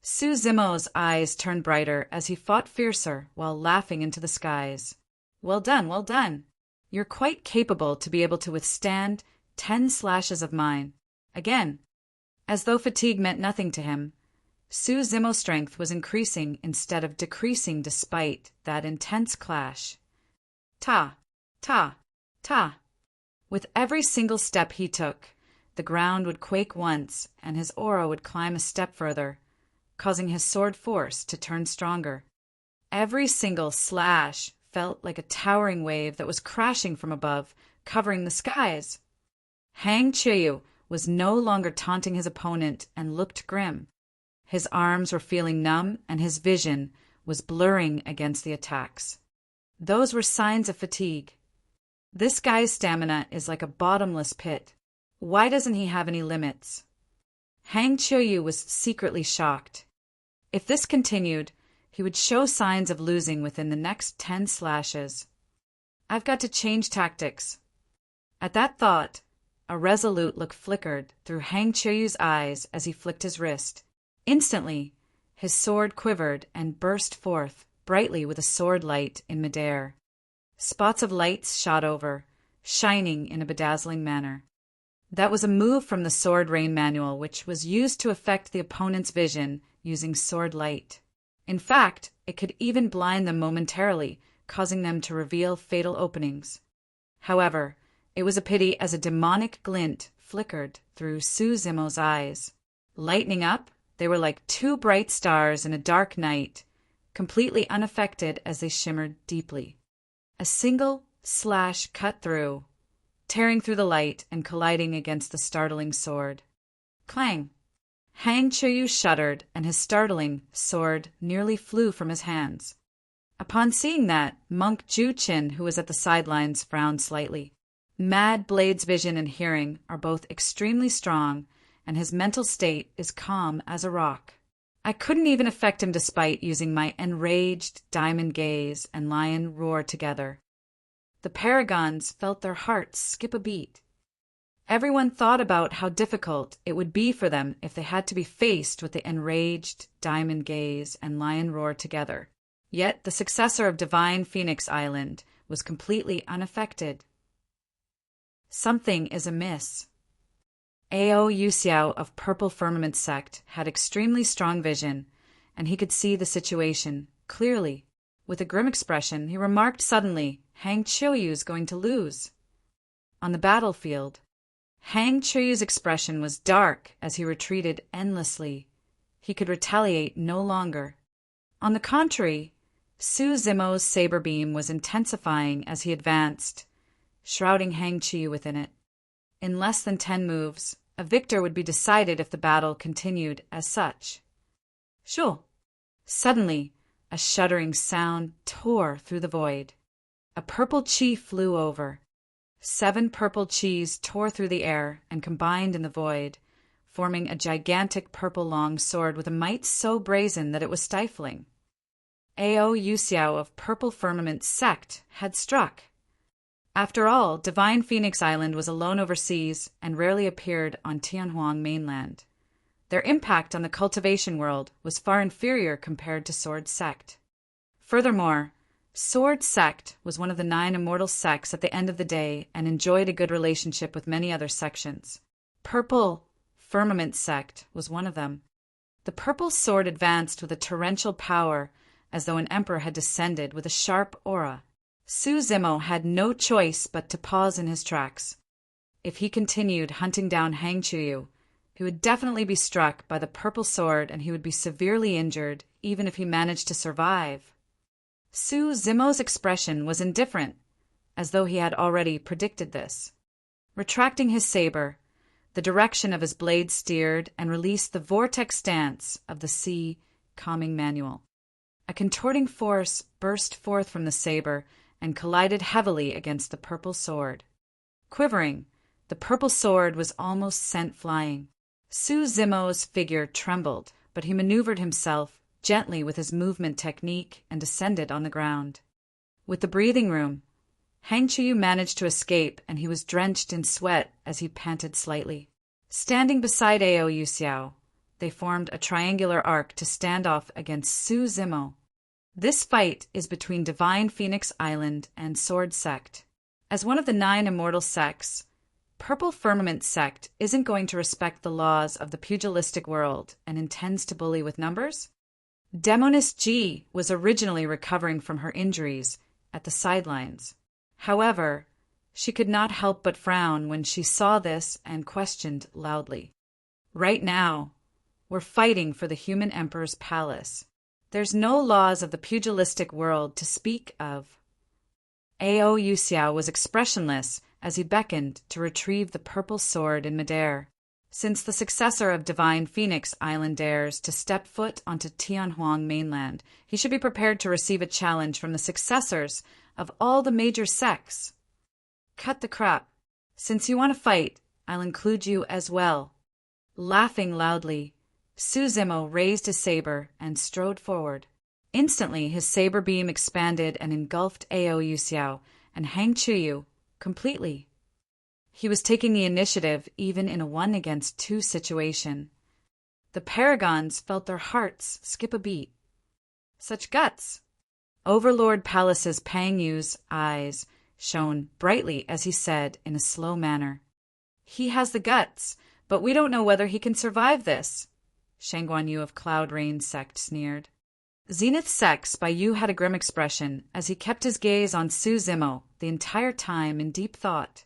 Su Zimo's eyes turned brighter as he fought fiercer while laughing into the skies. Well done, well done. You're quite capable to be able to withstand 10 slashes of mine. Again. As though fatigue meant nothing to him, Su Zimo's strength was increasing instead of decreasing despite that intense clash. Ta! Ta! Ta! With every single step he took, the ground would quake once and his aura would climb a step further, causing his sword force to turn stronger. Every single slash felt like a towering wave that was crashing from above, covering the skies. Hang Chuyu was no longer taunting his opponent and looked grim. His arms were feeling numb and his vision was blurring against the attacks. Those were signs of fatigue. This guy's stamina is like a bottomless pit. Why doesn't he have any limits? Hang Qiuyu was secretly shocked. If this continued, he would show signs of losing within the next 10 slashes. I've got to change tactics. At that thought, a resolute look flickered through Hang Qiuyu's eyes as he flicked his wrist. Instantly, his sword quivered and burst forth brightly with a sword light in midair. Spots of light shot over, shining in a bedazzling manner. That was a move from the Sword Rain manual, which was used to affect the opponent's vision using sword light. In fact, it could even blind them momentarily, causing them to reveal fatal openings. However, it was a pity as a demonic glint flickered through Su Zimo's eyes. Lighting up, they were like two bright stars in a dark night, completely unaffected as they shimmered deeply. A single slash cut through, tearing through the light and colliding against the startling sword. Clang! Hang Qiuyu shuddered, and his startling sword nearly flew from his hands. Upon seeing that, Monk Juqin, who was at the sidelines, frowned slightly. Mad Blade's vision and hearing are both extremely strong, and his mental state is calm as a rock. I couldn't even affect him despite using my enraged diamond gaze and lion roar together. The paragons felt their hearts skip a beat. Everyone thought about how difficult it would be for them if they had to be faced with the enraged diamond gaze and lion roar together. Yet the successor of Divine Phoenix Island was completely unaffected. Something is amiss. Ao Yuxiao of Purple Firmament Sect had extremely strong vision, and he could see the situation clearly. With a grim expression, he remarked suddenly, Hang Qiuyu's going to lose. On the battlefield, Hang Qiuyu's expression was dark as he retreated endlessly. He could retaliate no longer. On the contrary, Su Zimo's saber beam was intensifying as he advanced, shrouding Hang Qiuyu within it. In less than 10 moves, a victor would be decided if the battle continued as such. Sure. Suddenly, a shuddering sound tore through the void. A purple chi flew over. 7 purple chis tore through the air and combined in the void, forming a gigantic purple long sword with a might so brazen that it was stifling. Ao Yuxiao of Purple Firmament Sect had struck. After all, Divine Phoenix Island was alone overseas and rarely appeared on Tianhuang mainland. Their impact on the cultivation world was far inferior compared to Sword Sect. Furthermore, Sword Sect was one of the 9 immortal sects at the end of the day and enjoyed a good relationship with many other sections. Purple Firmament Sect was one of them. The purple sword advanced with a torrential power as though an emperor had descended with a sharp aura. Su Zimo had no choice but to pause in his tracks. If he continued hunting down Hang Qiuyu, he would definitely be struck by the purple sword and he would be severely injured even if he managed to survive. Su Zimo's expression was indifferent, as though he had already predicted this. Retracting his saber, the direction of his blade steered and released the vortex stance of the sea calming manual. A contorting force burst forth from the saber and collided heavily against the purple sword. Quivering, the purple sword was almost sent flying. Su Zimo's figure trembled, but he maneuvered himself gently with his movement technique and descended on the ground. With the breathing room, Hang Qiuyu managed to escape, and he was drenched in sweat as he panted slightly. Standing beside Ao Yuxiao, they formed a triangular arc to stand off against Su Zimo. This fight is between Divine Phoenix Island and Sword Sect. As one of the 9 immortal sects, Purple Firmament Sect isn't going to respect the laws of the pugilistic world and intends to bully with numbers. Demoness Ji was originally recovering from her injuries at the sidelines. However, she could not help but frown when she saw this and questioned loudly. Right now, we're fighting for the human emperor's palace. There's no laws of the pugilistic world to speak of. Ao Yuxiao was expressionless as he beckoned to retrieve the purple sword in midair. Since the successor of Divine Phoenix Island dares to step foot onto Tianhuang mainland, he should be prepared to receive a challenge from the successors of all the major sects. Cut the crap. Since you want to fight, I'll include you as well. Laughing loudly, Suzimo raised his saber and strode forward. Instantly, his saber beam expanded and engulfed Ao Yuxiao and Hang Chuyu completely. He was taking the initiative even in a 1-against-2 situation. The paragons felt their hearts skip a beat. Such guts! Overlord Palace's Pang Yu's eyes shone brightly as he said in a slow manner, "He has the guts, but we don't know whether he can survive this." Shangguan Yu of Cloud Rain Sect sneered. Zenith Sex by Yu had a grim expression as he kept his gaze on Su Zimo the entire time in deep thought.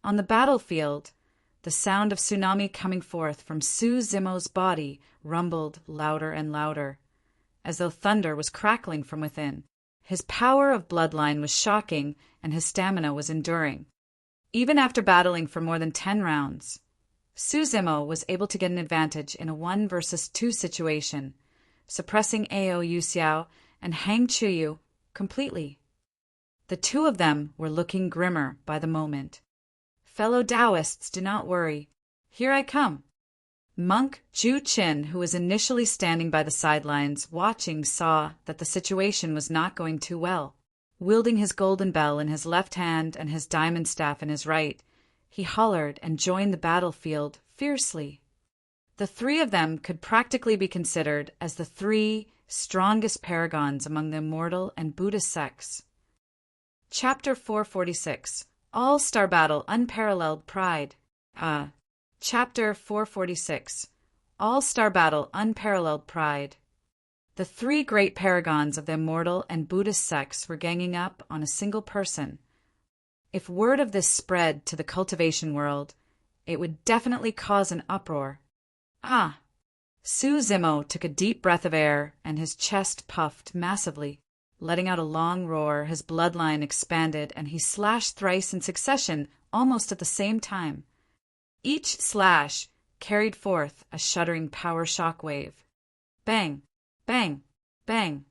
On the battlefield, the sound of tsunami coming forth from Su Zimo's body rumbled louder and louder, as though thunder was crackling from within. His power of bloodline was shocking, and his stamina was enduring. Even after battling for more than 10 rounds, Su Zimo was able to get an advantage in a 1 versus 2 situation, suppressing Ao Yuxiao and Hang Chuyu completely. The two of them were looking grimmer by the moment. Fellow Taoists, do not worry. Here I come. Monk Zhu Qin, who was initially standing by the sidelines watching, saw that the situation was not going too well. Wielding his golden bell in his left hand and his diamond staff in his right, he hollered and joined the battlefield fiercely. The three of them could practically be considered as the 3 strongest paragons among the immortal and Buddhist sects. Chapter 446, All-Star Battle Unparalleled Pride. Chapter 446, All-Star Battle Unparalleled Pride. The 3 great paragons of the immortal and Buddhist sects were ganging up on a single person. If word of this spread to the cultivation world, it would definitely cause an uproar. Su Zimo took a deep breath of air, and his chest puffed massively. Letting out a long roar, his bloodline expanded, and he slashed thrice in succession, almost at the same time. Each slash carried forth a shuddering power shock wave. Bang! Bang! Bang!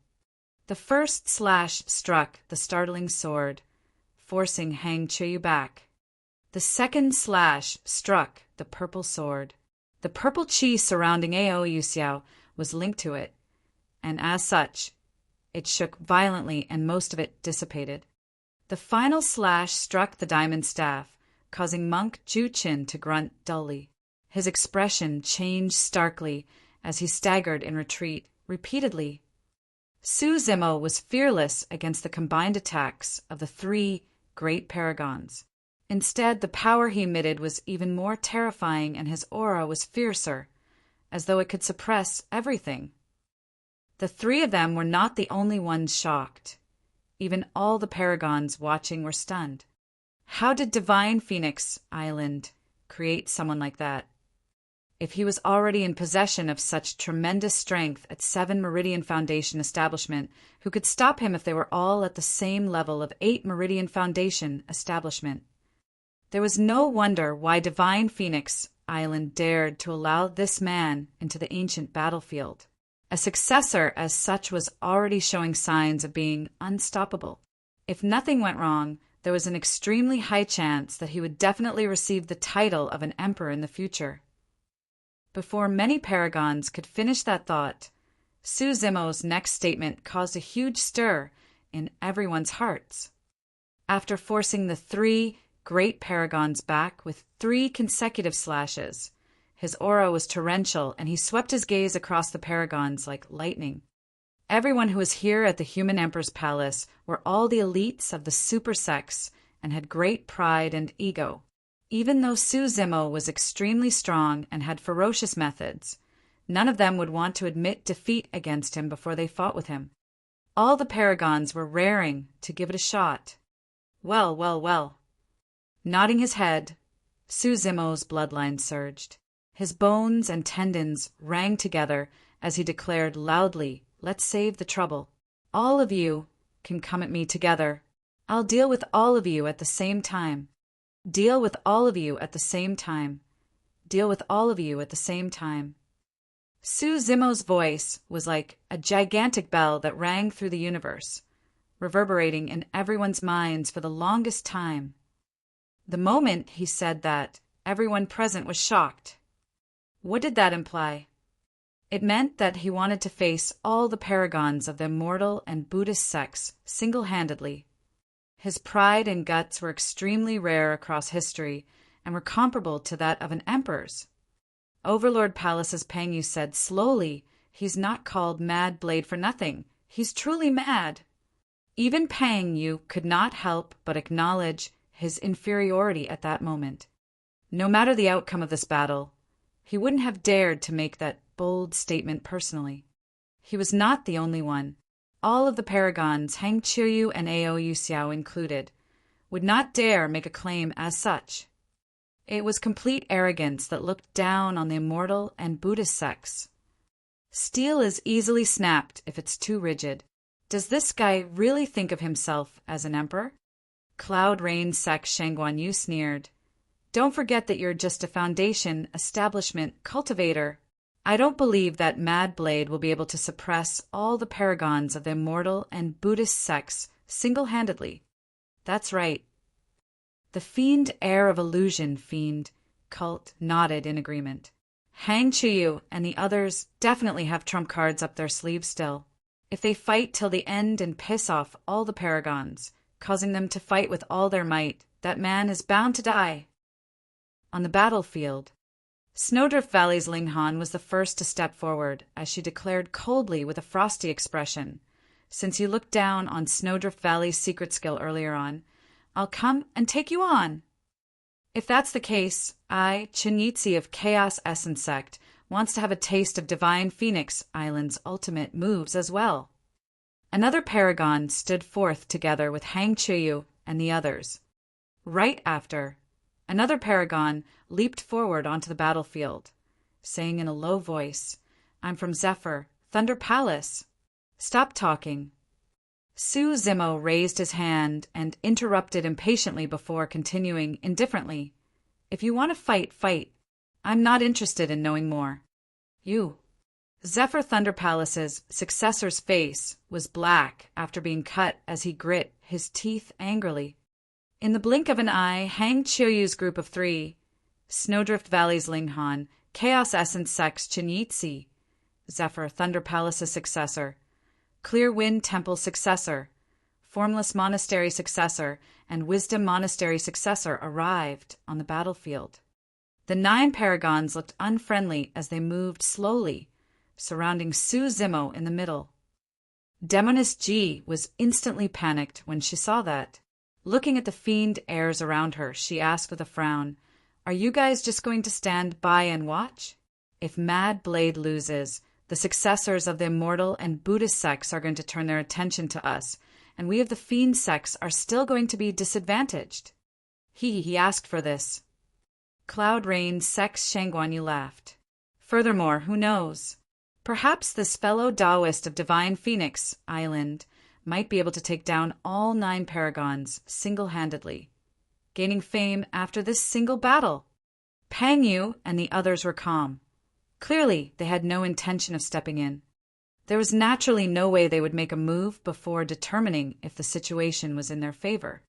The first slash struck the startling sword, forcing Hang Chuyu back. The second slash struck the purple sword. The purple chi surrounding Ao Yuxiao was linked to it, and as such, it shook violently and most of it dissipated. The final slash struck the diamond staff, causing Monk Zhu Qin to grunt dully. His expression changed starkly as he staggered in retreat repeatedly. Su Zimo was fearless against the combined attacks of the 3 great paragons. Instead, the power he emitted was even more terrifying, and his aura was fiercer, as though it could suppress everything. The 3 of them were not the only ones shocked. Even all the paragons watching were stunned. How did Divine Phoenix Island create someone like that? If he was already in possession of such tremendous strength at 7 Meridian Foundation establishment, who could stop him if they were all at the same level of 8 Meridian Foundation establishment? There was no wonder why Divine Phoenix Island dared to allow this man into the ancient battlefield. A successor as such was already showing signs of being unstoppable. If nothing went wrong, there was an extremely high chance that he would definitely receive the title of an emperor in the future. Before many paragons could finish that thought, Su Zimo's next statement caused a huge stir in everyone's hearts. After forcing the 3 great paragons back with 3 consecutive slashes, his aura was torrential, and he swept his gaze across the paragons like lightning. Everyone who was here at the Human Emperor's Palace were all the elites of the super sects and had great pride and ego. Even though Su Zimo was extremely strong and had ferocious methods, none of them would want to admit defeat against him before they fought with him. All the paragons were raring to give it a shot. Well, well, well. Nodding his head, Su Zimo's bloodline surged. His bones and tendons rang together as he declared loudly, "Let's save the trouble. All of you can come at me together. I'll deal with all of you at the same time. Deal with all of you at the same time. Deal with all of you at the same time." Su Zimo's voice was like a gigantic bell that rang through the universe, reverberating in everyone's minds for the longest time. The moment he said that, everyone present was shocked. What did that imply? It meant that he wanted to face all the paragons of the immortal and Buddhist sects single-handedly. His pride and guts were extremely rare across history and were comparable to that of an emperor's. Overlord Palace's Pang Yu said slowly, "He's not called Mad Blade for nothing. He's truly mad." Even Pang Yu could not help but acknowledge his inferiority at that moment. No matter the outcome of this battle, he wouldn't have dared to make that bold statement personally. He was not the only one. All of the paragons, Hang Qiuyu and Ao Yuxiao included, would not dare make a claim as such. It was complete arrogance that looked down on the immortal and Buddhist sects. Steel is easily snapped if it's too rigid. Does this guy really think of himself as an emperor? Cloud Rain Sec Shangguan Yu sneered. Don't forget that you're just a foundation, establishment, cultivator. I don't believe that Mad Blade will be able to suppress all the paragons of the immortal and Buddhist sects single-handedly. That's right. The fiend heir of illusion fiend cult nodded in agreement. Hang Qiuyu and the others definitely have trump cards up their sleeves still. If they fight till the end and piss off all the paragons, causing them to fight with all their might, that man is bound to die. On the battlefield, Snowdrift Valley's Ling Han was the first to step forward, as she declared coldly with a frosty expression, "Since you looked down on Snowdrift Valley's secret skill earlier on, I'll come and take you on." If that's the case, I, Chinitsi of Chaos Essence Sect, wants to have a taste of Divine Phoenix Island's ultimate moves as well. Another paragon stood forth together with Hang Qiuyu and the others. Right after, another paragon leaped forward onto the battlefield, saying in a low voice, "I'm from Zephyr, Thunder Palace. Stop talking." Su Zimo raised his hand and interrupted impatiently before continuing indifferently, "If you want to fight, fight. I'm not interested in knowing more." You. Zephyr Thunder Palace's successor's face was black after being cut as he grit his teeth angrily. In the blink of an eye, Hang Qiuyu's group of three, Snowdrift Valley's Ling Han, Chaos Essence Sect's Chinitsi, Zephyr Thunder Palace's successor, Clear Wind Temple successor, Formless Monastery successor, and Wisdom Monastery successor arrived on the battlefield. The 9 paragons looked unfriendly as they moved slowly, surrounding Su Zimo in the middle. Demoness Ji was instantly panicked when she saw that. Looking at the fiend heirs around her, she asked with a frown, "Are you guys just going to stand by and watch? If Mad Blade loses, the successors of the immortal and Buddhist sects are going to turn their attention to us, and we of the fiend sects are still going to be disadvantaged." He asked for this. Cloud Rain Sex Shangguanyu laughed. Furthermore, who knows? Perhaps this fellow Taoist of Divine Phoenix Island might be able to take down all 9 paragons single-handedly, gaining fame after this single battle. Pang Yu and the others were calm. Clearly, they had no intention of stepping in. There was naturally no way they would make a move before determining if the situation was in their favor.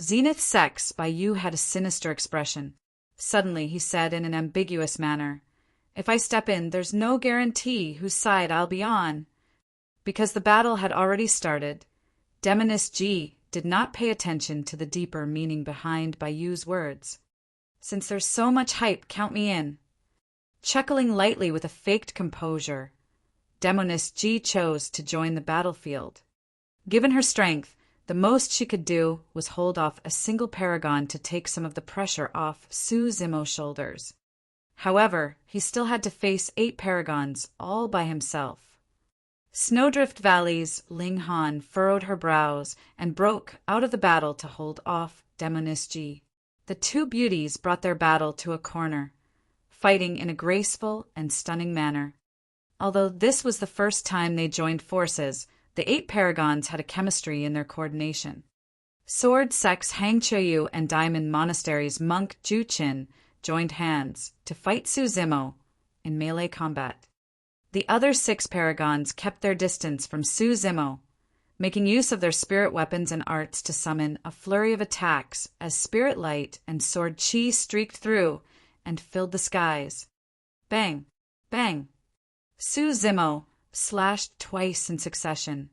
Zenith Sex by Yu had a sinister expression. Suddenly, he said in an ambiguous manner, "If I step in, there's no guarantee whose side I'll be on." Because the battle had already started, Demoness Ji did not pay attention to the deeper meaning behind Bai Yu's words. "Since there's so much hype, count me in." Chuckling lightly with a faked composure, Demoness Ji chose to join the battlefield. Given her strength, the most she could do was hold off a single paragon to take some of the pressure off Su Zimo's shoulders. However, he still had to face 8 paragons all by himself. Snowdrift Valley's Ling Han furrowed her brows and broke out of the battle to hold off Demoness Ji. The 2 beauties brought their battle to a corner, fighting in a graceful and stunning manner. Although this was the first time they joined forces, the 8 paragons had a chemistry in their coordination. Sword Sex Hang Qiuyu and Diamond Monastery's monk Ju Qin joined hands to fight Su Zimo in melee combat. The other 6 paragons kept their distance from Su Zimo. making use of their spirit weapons and arts to summon a flurry of attacks as spirit light and sword chi streaked through and filled the skies. Bang! Bang! Su Zimo slashed twice in succession,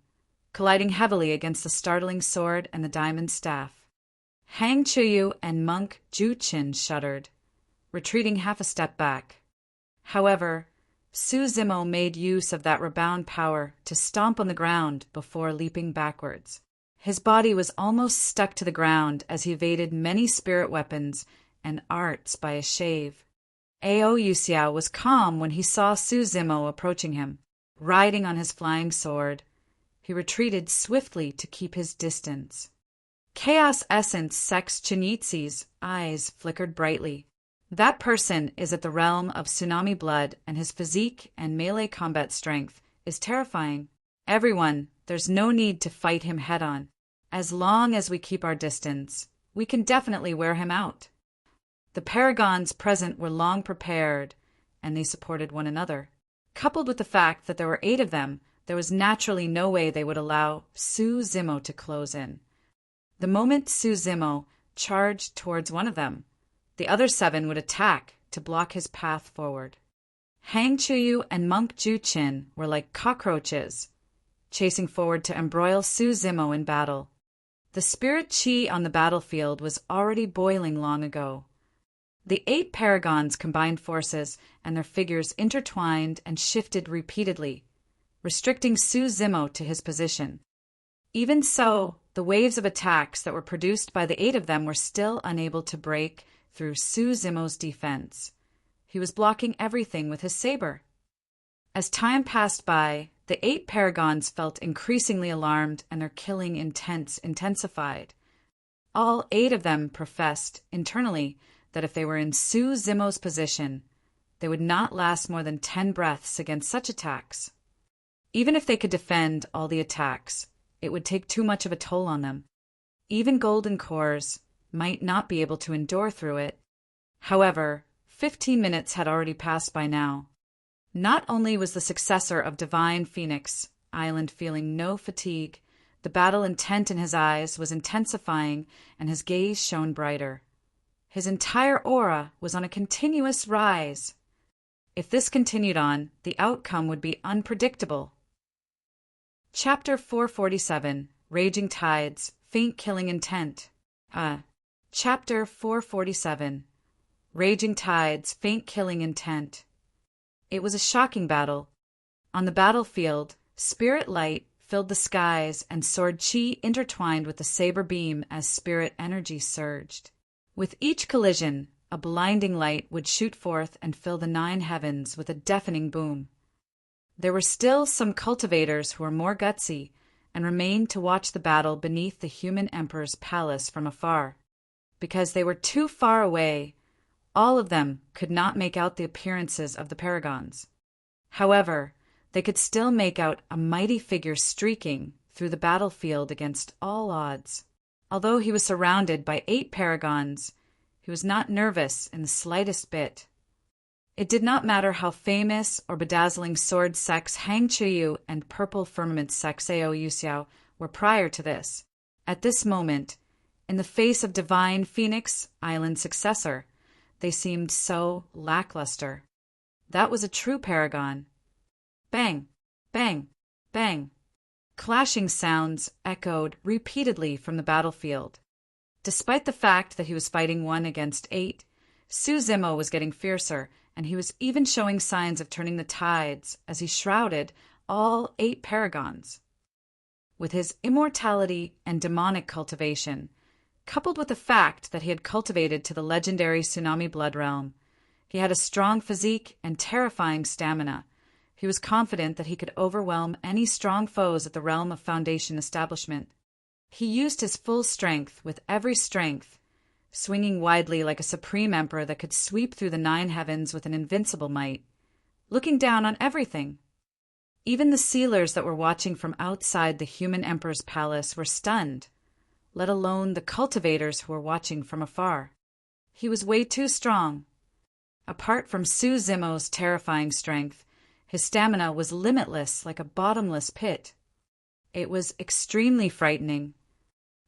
colliding heavily against the startling sword and the diamond staff. Hang Chuyu and Monk Juchin shuddered, retreating half a step back. However, Su Zimo made use of that rebound power to stomp on the ground before leaping backwards. His body was almost stuck to the ground as he evaded many spirit weapons and arts by a shave. Ao Yuxiao was calm when he saw Su Zimo approaching him, riding on his flying sword. He retreated swiftly to keep his distance. Chaos Essence Sex Chinitsi's eyes flickered brightly. That person is at the realm of tsunami blood, and his physique and melee combat strength is terrifying. Everyone, there's no need to fight him head-on. As long as we keep our distance, we can definitely wear him out. The paragons present were long prepared, and they supported one another. Coupled with the fact that there were 8 of them, there was naturally no way they would allow Su Zimo to close in. The moment Su Zimo charged towards one of them, the other 7 would attack to block his path forward. Hang Chuyu and Monk Juchin were like cockroaches, chasing forward to embroil Su Zimo in battle. The spirit chi on the battlefield was already boiling long ago. The 8 paragons combined forces, and their figures intertwined and shifted repeatedly, restricting Su Zimo to his position. Even so, the waves of attacks that were produced by the 8 of them were still unable to break through Su Zimo's defense. He was blocking everything with his saber. As time passed by, the 8 paragons felt increasingly alarmed, and their killing intensified. All 8 of them professed, internally, that if they were in Su Zimo's position, they would not last more than 10 breaths against such attacks. Even if they could defend all the attacks, it would take too much of a toll on them. Even golden cores might not be able to endure through it. However, 15 minutes had already passed by now. Not only was the successor of Divine Phoenix Island feeling no fatigue, the battle intent in his eyes was intensifying, and his gaze shone brighter. His entire aura was on a continuous rise. If this continued on, the outcome would be unpredictable. Chapter 447, Raging Tides, Faint Killing Intent. Chapter 447, Raging Tides, Faint Killing Intent. It was a shocking battle. On the battlefield, spirit light filled the skies, and sword chi intertwined with the saber beam as spirit energy surged. With each collision, a blinding light would shoot forth and fill the 9 heavens with a deafening boom. There were still some cultivators who were more gutsy and remained to watch the battle beneath the human emperor's palace from afar. Because they were too far away, all of them could not make out the appearances of the paragons. However, they could still make out a mighty figure streaking through the battlefield against all odds. Although he was surrounded by 8 paragons, he was not nervous in the slightest bit. It did not matter how famous or bedazzling sword sex Hang Chuyu and purple firmament sex Ao Yuxiao were prior to this. At this moment, in the face of Divine Phoenix Island's successor, they seemed so lackluster. That was a true paragon. Bang! Bang! Bang! Clashing sounds echoed repeatedly from the battlefield. Despite the fact that he was fighting 1 against 8, Su Zimo was getting fiercer, and he was even showing signs of turning the tides as he shrouded all 8 paragons. With his immortality and demonic cultivation, coupled with the fact that he had cultivated to the legendary tsunami blood realm, he had a strong physique and terrifying stamina. He was confident that he could overwhelm any strong foes at the realm of Foundation establishment. He used his full strength with every strength, swinging widely like a supreme emperor that could sweep through the 9 heavens with an invincible might, looking down on everything. Even the sealers that were watching from outside the human emperor's palace were stunned, let alone the cultivators who were watching from afar. He was way too strong. Apart from Su Zimo's terrifying strength, his stamina was limitless like a bottomless pit. It was extremely frightening.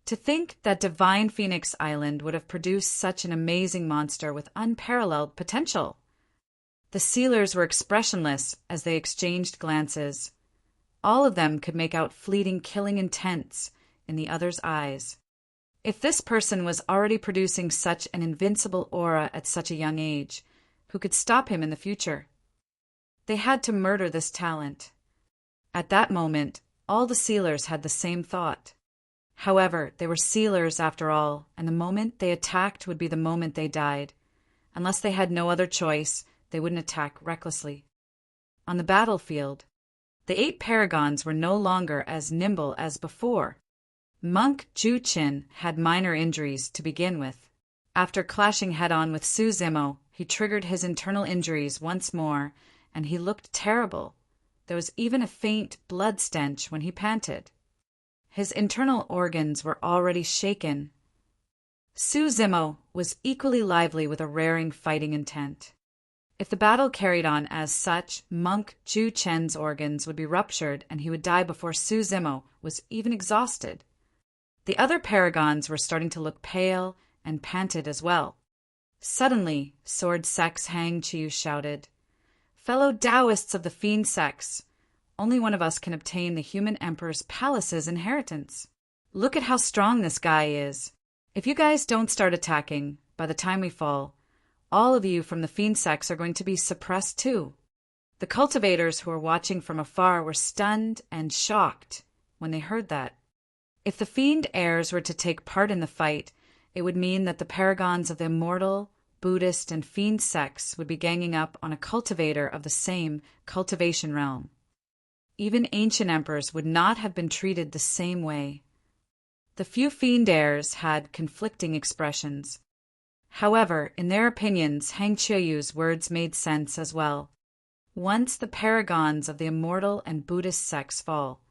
To think that Divine Phoenix Island would have produced such an amazing monster with unparalleled potential. The sealers were expressionless as they exchanged glances. All of them could make out fleeting killing intents in the other's eyes. If this person was already producing such an invincible aura at such a young age, who could stop him in the future? They had to murder this talent. At that moment, all the sealers had the same thought. However, they were sealers after all, and the moment they attacked would be the moment they died. Unless they had no other choice, they wouldn't attack recklessly. On the battlefield, the 8 paragons were no longer as nimble as before. Monk Ju-chin had minor injuries to begin with. After clashing head-on with Su Zimo, he triggered his internal injuries once more, and he looked terrible. There was even a faint blood stench when he panted. His internal organs were already shaken. Su Zimo was equally lively with a raring fighting intent. If the battle carried on as such, Monk Ju-chen's organs would be ruptured and he would die before Su Zimo was even exhausted. The other paragons were starting to look pale and panted as well. Suddenly, Sword Sex Hang Chiu shouted, "Fellow Taoists of the Fiend Sex, only one of us can obtain the human emperor's palace's inheritance. Look at how strong this guy is. If you guys don't start attacking, by the time we fall, all of you from the Fiend Sex are going to be suppressed too." The cultivators who were watching from afar were stunned and shocked when they heard that. If the Fiend heirs were to take part in the fight, it would mean that the paragons of the immortal, Buddhist, and Fiend sects would be ganging up on a cultivator of the same cultivation realm. Even ancient emperors would not have been treated the same way. The few Fiend heirs had conflicting expressions. However, in their opinions, Hang Chiuyu's words made sense as well. Once the paragons of the immortal and Buddhist sects fall,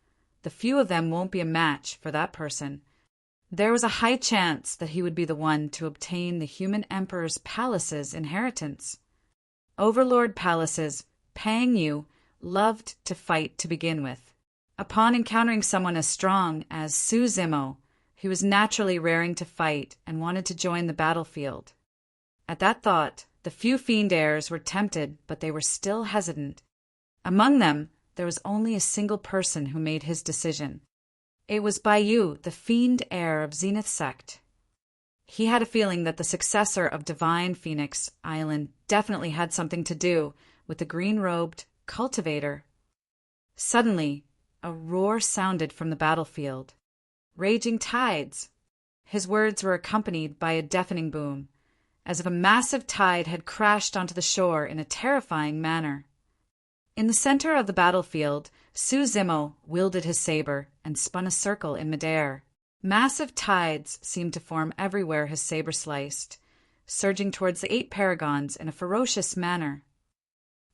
the few of them won't be a match for that person. There was a high chance that he would be the one to obtain the human emperor's palace's inheritance. Overlord Palace's Pang Yu loved to fight to begin with. Upon encountering someone as strong as Su Zimo, he was naturally raring to fight and wanted to join the battlefield. At that thought, the few Fiend heirs were tempted, but they were still hesitant. Among them, there was only a single person who made his decision. It was Baiyu, the Fiend heir of Zenith Sect. He had a feeling that the successor of Divine Phoenix Island definitely had something to do with the green-robed cultivator. Suddenly, a roar sounded from the battlefield. "Raging tides!" His words were accompanied by a deafening boom, as if a massive tide had crashed onto the shore in a terrifying manner. In the center of the battlefield, Su Zimo wielded his saber and spun a circle in midair. Massive tides seemed to form everywhere his saber sliced, surging towards the 8 paragons in a ferocious manner.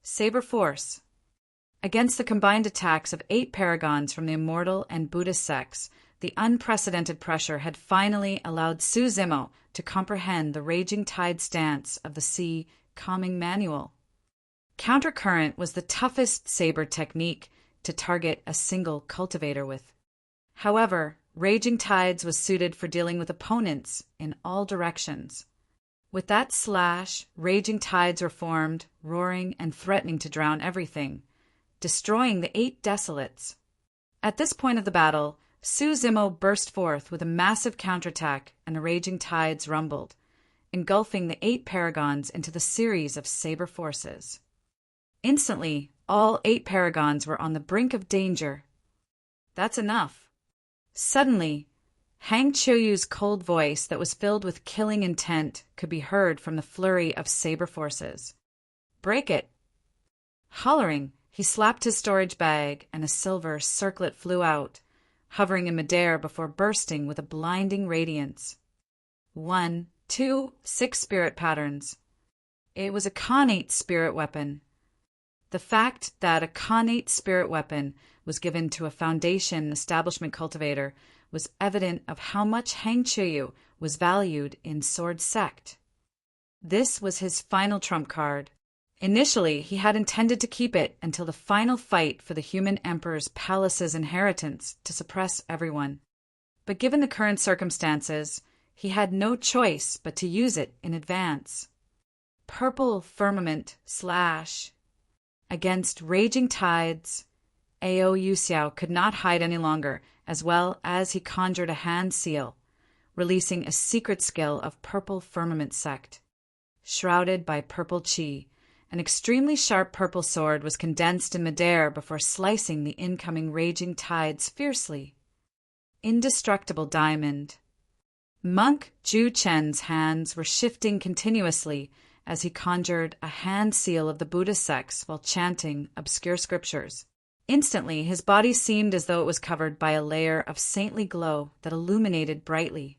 Saber force. Against the combined attacks of 8 paragons from the immortal and Buddhist sects, the unprecedented pressure had finally allowed Su Zimo to comprehend the raging tide stance of the sea calming manual. Countercurrent was the toughest saber technique to target a single cultivator with. However, Raging Tides was suited for dealing with opponents in all directions. With that slash, Raging Tides were formed, roaring and threatening to drown everything, destroying the 8 desolates. At this point of the battle, Su Zimo burst forth with a massive counterattack, and the Raging Tides rumbled, engulfing the 8 paragons into the series of saber forces. Instantly, all 8 paragons were on the brink of danger. That's enough. Suddenly, Hang Chiuyu's cold voice that was filled with killing intent could be heard from the flurry of saber forces. "Break it!" Hollering, he slapped his storage bag, and a silver circlet flew out, hovering in midair before bursting with a blinding radiance. 1, 2, 6 spirit patterns. It was a Khanate spirit weapon. The fact that a Khanate spirit weapon was given to a Foundation establishment cultivator was evident of how much Hang Chiuyu was valued in Sword Sect. This was his final trump card. Initially, he had intended to keep it until the final fight for the human emperor's palace's inheritance to suppress everyone. But given the current circumstances, he had no choice but to use it in advance. Purple firmament / Against raging tides, Ao Yuxiao could not hide any longer, as well as he conjured a hand seal, releasing a secret skill of purple firmament sect. Shrouded by purple qi, an extremely sharp purple sword was condensed in midair before slicing the incoming raging tides fiercely. Indestructible diamond. Monk Ju Chen's hands were shifting continuously as he conjured a hand seal of the Buddhist sects while chanting obscure scriptures. Instantly, his body seemed as though it was covered by a layer of saintly glow that illuminated brightly.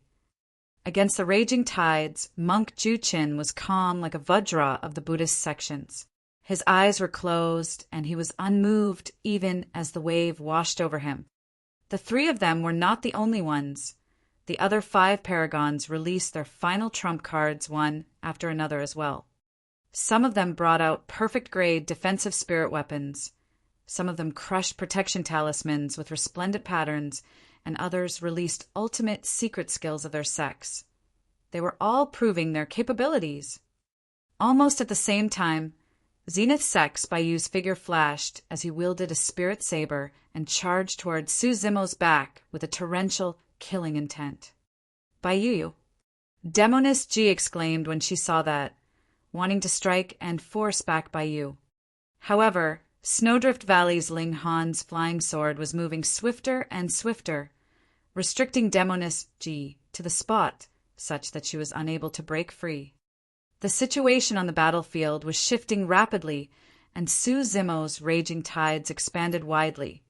Against the raging tides, Monk Ju Chen was calm like a Vajra of the Buddhist sections. His eyes were closed, and he was unmoved even as the wave washed over him. The three of them were not the only ones. The other 5 paragons released their final trump cards one after another as well. Some of them brought out perfect-grade defensive spirit weapons. Some of them crushed protection talismans with resplendent patterns, and others released ultimate secret skills of their sex. They were all proving their capabilities. Almost at the same time, Zenith Sex Bayu's figure flashed as he wielded a spirit saber and charged toward Su Zimo's back with a torrential, killing intent. Bayu! Demoness Ji exclaimed when she saw that, wanting to strike and force back Bayu. However, Snowdrift Valley's Ling Han's flying sword was moving swifter and swifter, restricting Demoness Ji to the spot such that she was unable to break free. The situation on the battlefield was shifting rapidly, and Su Zimo's raging tides expanded widely,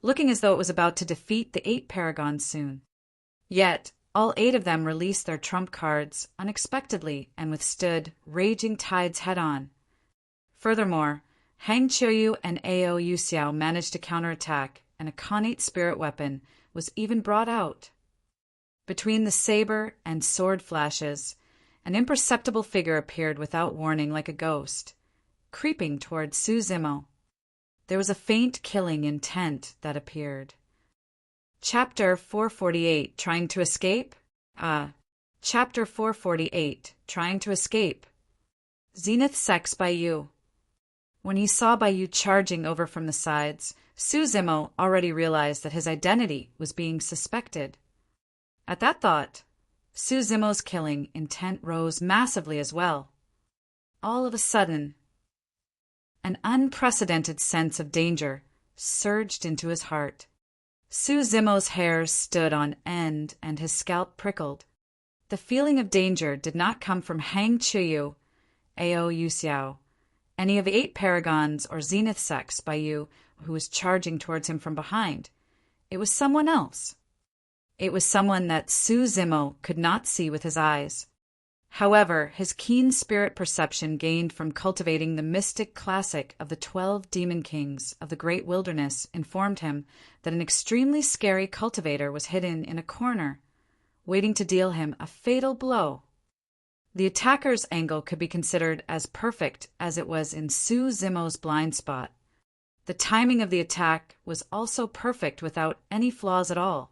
looking as though it was about to defeat the 8 paragons soon. Yet, all 8 of them released their trump cards unexpectedly and withstood raging tides head-on. Furthermore, Hang Qiuyu and Ao Yuxiao managed to counterattack, and a connate spirit weapon was even brought out. Between the saber and sword flashes, an imperceptible figure appeared without warning like a ghost, creeping toward Su Zimo. There was a faint killing intent that appeared. Chapter 448, Trying to Escape? Chapter 448, Trying to Escape. Zenith Sex Bayu. When he saw Bayu charging over from the sides, Su Zimo already realized that his identity was being suspected. At that thought, Su Zimo's killing intent rose massively as well. All of a sudden, an unprecedented sense of danger surged into his heart. Su Zimo's hair stood on end and his scalp prickled. The feeling of danger did not come from Hang Qiuyu, Ao Yuxiao, any of the 8 paragons or Zenith Sex Bayu who was charging towards him from behind. It was someone else. It was someone that Su Zimo could not see with his eyes. However, his keen spirit perception gained from cultivating the mystic classic of the 12 demon kings of the great wilderness informed him that an extremely scary cultivator was hidden in a corner, waiting to deal him a fatal blow. The attacker's angle could be considered as perfect as it was in Su Zimo's blind spot. The timing of the attack was also perfect without any flaws at all.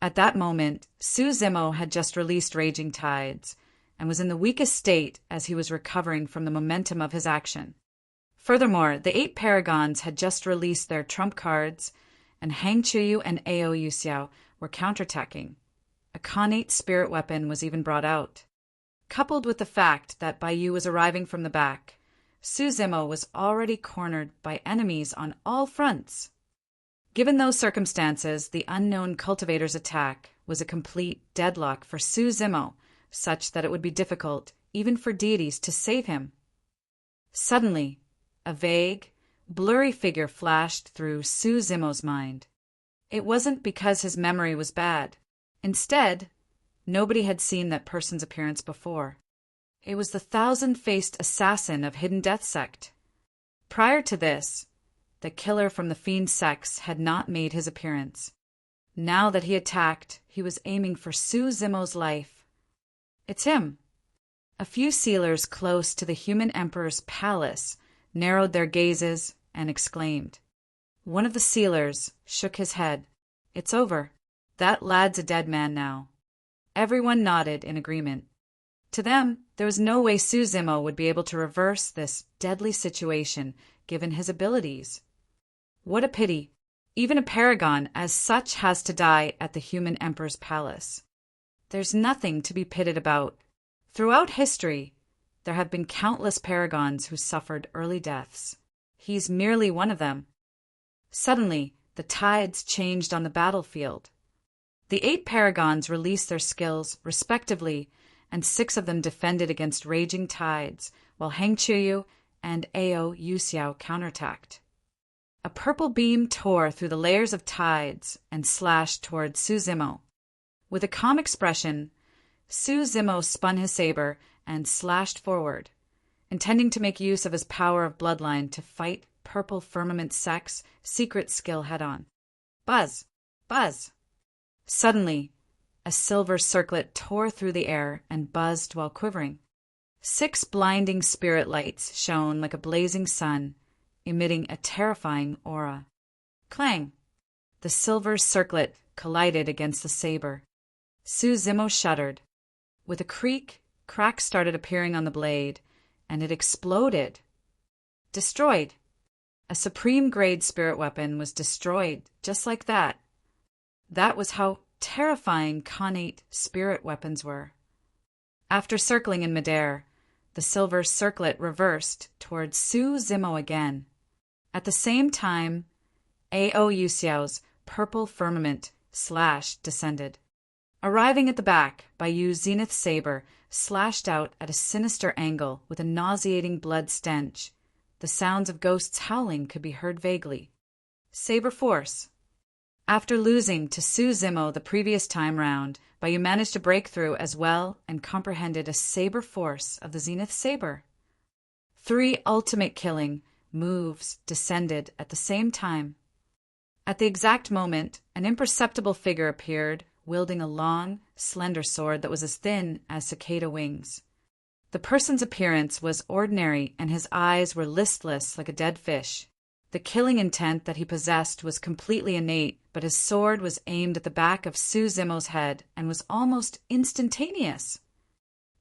At that moment, Su Zimo had just released raging tides and was in the weakest state as he was recovering from the momentum of his action. Furthermore, the 8 paragons had just released their trump cards, and Hang Qiuyu and Ao Yuxiao were counterattacking. A connate spirit weapon was even brought out. Coupled with the fact that Bayu was arriving from the back, Su Zimo was already cornered by enemies on all fronts. Given those circumstances, the unknown cultivator's attack was a complete deadlock for Su Zimo, such that it would be difficult, even for deities, to save him. Suddenly, a vague, blurry figure flashed through Su Zimo's mind. It wasn't because his memory was bad. Instead, nobody had seen that person's appearance before. It was the 1,000-faced assassin of Hidden Death Sect. Prior to this, the killer from the Fiend Sects had not made his appearance. Now that he attacked, he was aiming for Su Zimo's life. It's him. A few sealers close to the human emperor's palace narrowed their gazes and exclaimed. One of the sealers shook his head. It's over. That lad's a dead man now. Everyone nodded in agreement. To them, there was no way Suzimo would be able to reverse this deadly situation given his abilities. What a pity. Even a paragon as such has to die at the human emperor's palace. There's nothing to be pitted about. Throughout history, there have been countless paragons who suffered early deaths. He's merely one of them. Suddenly, the tides changed on the battlefield. The 8 paragons released their skills, respectively, and 6 of them defended against raging tides, while Hang Chuyu and Ao Yuxiao counterattacked. A purple beam tore through the layers of tides and slashed toward Suzimo. With a calm expression, Suzimo spun his saber and slashed forward, intending to make use of his power of bloodline to fight Purple Firmament Sec's secret skill head-on. Buzz! Buzz! Suddenly, a silver circlet tore through the air and buzzed while quivering. 6 blinding spirit lights shone like a blazing sun, emitting a terrifying aura. Clang! The silver circlet collided against the saber. Suzimo shuddered. With a creak, cracks started appearing on the blade, and it exploded. Destroyed. A supreme-grade spirit weapon was destroyed just like that. That was how terrifying Khanate spirit weapons were. After circling in midair, the silver circlet reversed towards Suzimo again. At the same time, Ao Yuxiao's purple firmament slash descended. Arriving at the back, Bayu's zenith saber slashed out at a sinister angle with a nauseating blood stench. The sounds of ghosts howling could be heard vaguely. Saber force. After losing to Suzimo the previous time round, Bayu managed to break through as well and comprehended a saber force of the zenith saber. 3 ultimate killing moves descended at the same time. At the exact moment, an imperceptible figure appeared, wielding a long, slender sword that was as thin as cicada wings. The person's appearance was ordinary, and his eyes were listless like a dead fish. The killing intent that he possessed was completely innate, but his sword was aimed at the back of Suzimo's head and was almost instantaneous.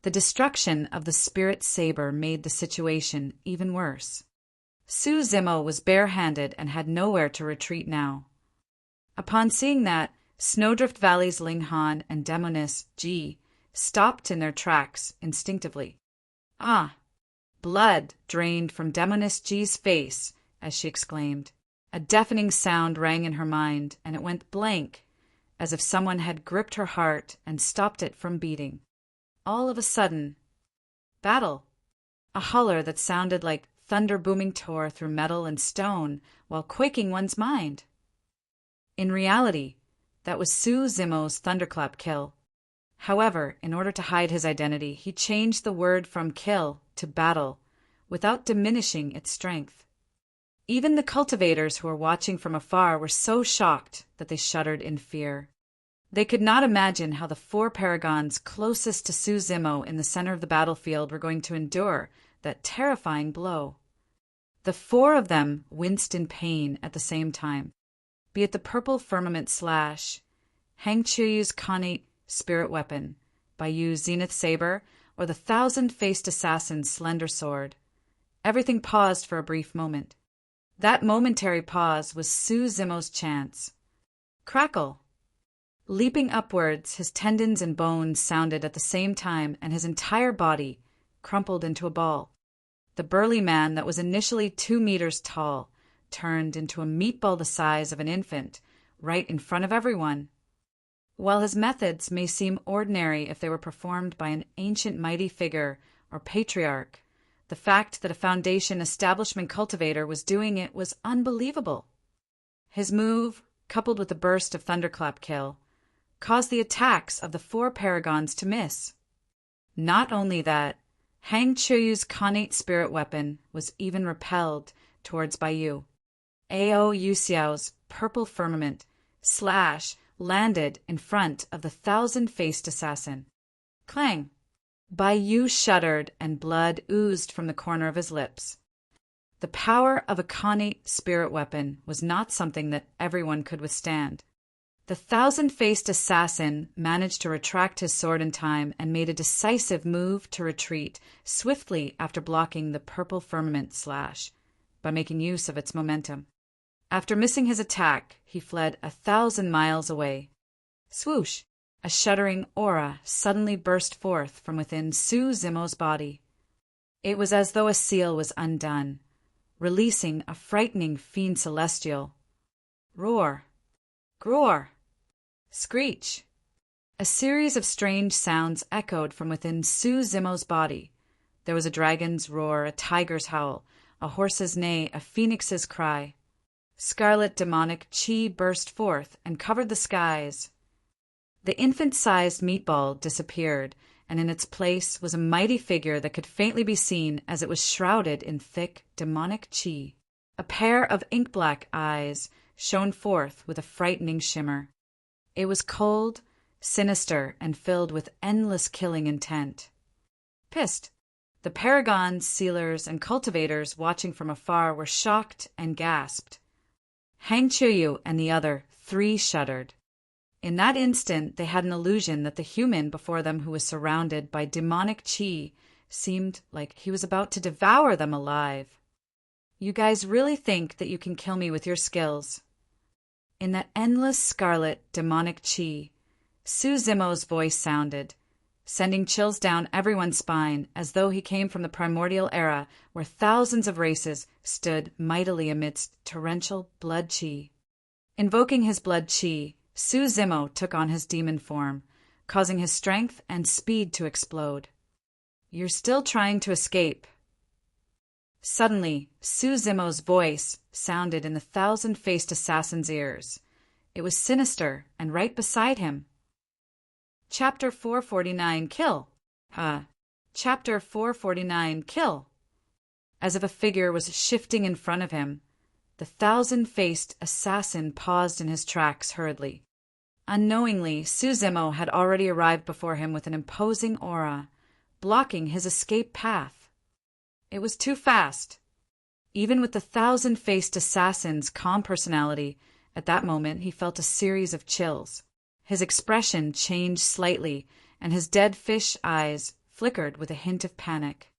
The destruction of the spirit saber made the situation even worse. Suzimo was barehanded and had nowhere to retreat now. Upon seeing that, Snowdrift Valley's Linghan and Demoness Ji stopped in their tracks instinctively. Ah! Blood drained from Demoness Ji's face as she exclaimed. A deafening sound rang in her mind, and it went blank, as if someone had gripped her heart and stopped it from beating. All of a sudden, battle! A holler that sounded like thunder booming tore through metal and stone while quaking one's mind. In reality, that was Suzimo's thunderclap kill. However, in order to hide his identity, he changed the word from kill to battle, without diminishing its strength. Even the cultivators who were watching from afar were so shocked that they shuddered in fear. They could not imagine how the 4 paragons closest to Suzimo in the center of the battlefield were going to endure that terrifying blow. The 4 of them winced in pain at the same time, be it the purple firmament slash, Hang Chuyu's Khanate spirit weapon, Bayu's zenith saber, or the 1,000-faced assassin's slender sword. Everything paused for a brief moment. That momentary pause was Suzimo's chance. Crackle! Leaping upwards, his tendons and bones sounded at the same time, and his entire body crumpled into a ball. The burly man that was initially 2 meters tall turned into a meatball the size of an infant, right in front of everyone. While his methods may seem ordinary if they were performed by an ancient mighty figure or patriarch, the fact that a Foundation establishment cultivator was doing it was unbelievable. His move, coupled with a burst of thunderclap kill, caused the attacks of the 4 paragons to miss. Not only that, Hang Chuyu's Khanate spirit weapon was even repelled towards Bayu. Ao Yuxiao's purple firmament slash landed in front of the 1,000-faced assassin. Clang! Bai Yu shuddered and blood oozed from the corner of his lips. The power of a connate spirit weapon was not something that everyone could withstand. The thousand-faced assassin managed to retract his sword in time and made a decisive move to retreat swiftly after blocking the purple firmament slash by making use of its momentum. After missing his attack, he fled 1,000 miles away. Swoosh! A shuddering aura suddenly burst forth from within Su Zimo's body. It was as though a seal was undone, releasing a frightening fiend celestial. Roar! Groar! Screech! A series of strange sounds echoed from within Su Zimo's body. There was a dragon's roar, a tiger's howl, a horse's neigh, a phoenix's cry. Scarlet demonic chi burst forth and covered the skies. The infant-sized meatball disappeared, and in its place was a mighty figure that could faintly be seen as it was shrouded in thick demonic chi. A pair of ink-black eyes shone forth with a frightening shimmer. It was cold, sinister, and filled with endless killing intent. Pissed, the paragons, sealers, and cultivators watching from afar were shocked and gasped. Hang Chuyu and the other 3 shuddered. In that instant, they had an illusion that the human before them who was surrounded by demonic chi seemed like he was about to devour them alive. You guys really think that you can kill me with your skills? In that endless scarlet demonic chi, Su Zimo's voice sounded, sending chills down everyone's spine as though he came from the primordial era where thousands of races stood mightily amidst torrential blood chi. Invoking his blood chi, Su Zimo took on his demon form, causing his strength and speed to explode. You're still trying to escape. Suddenly, Su Zimo's voice sounded in the thousand-faced assassin's ears. It was sinister and right beside him. Chapter 449 Kill. Chapter 449 Kill. As if a figure was shifting in front of him, the thousand-faced assassin paused in his tracks hurriedly. Unknowingly, Su Zimo had already arrived before him with an imposing aura, blocking his escape path. It was too fast. Even with the thousand-faced assassin's calm personality, at that moment he felt a series of chills. His expression changed slightly, and his dead fish eyes flickered with a hint of panic.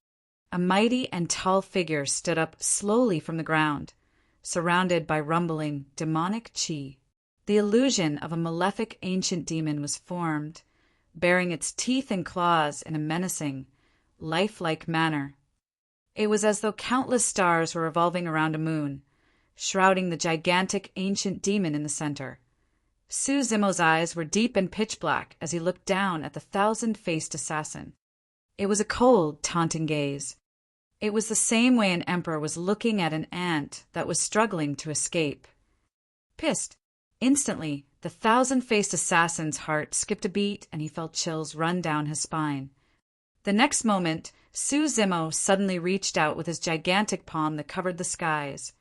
A mighty and tall figure stood up slowly from the ground, surrounded by rumbling demonic chi. The illusion of a malefic ancient demon was formed, baring its teeth and claws in a menacing, lifelike manner. It was as though countless stars were revolving around a moon, shrouding the gigantic ancient demon in the center. Su Zimo's eyes were deep and pitch black as he looked down at the thousand-faced assassin. It was a cold, taunting gaze. It was the same way an emperor was looking at an ant that was struggling to escape. Pissed. Instantly, the thousand-faced assassin's heart skipped a beat and he felt chills run down his spine. The next moment, Su Zimo suddenly reached out with his gigantic palm that covered the skies,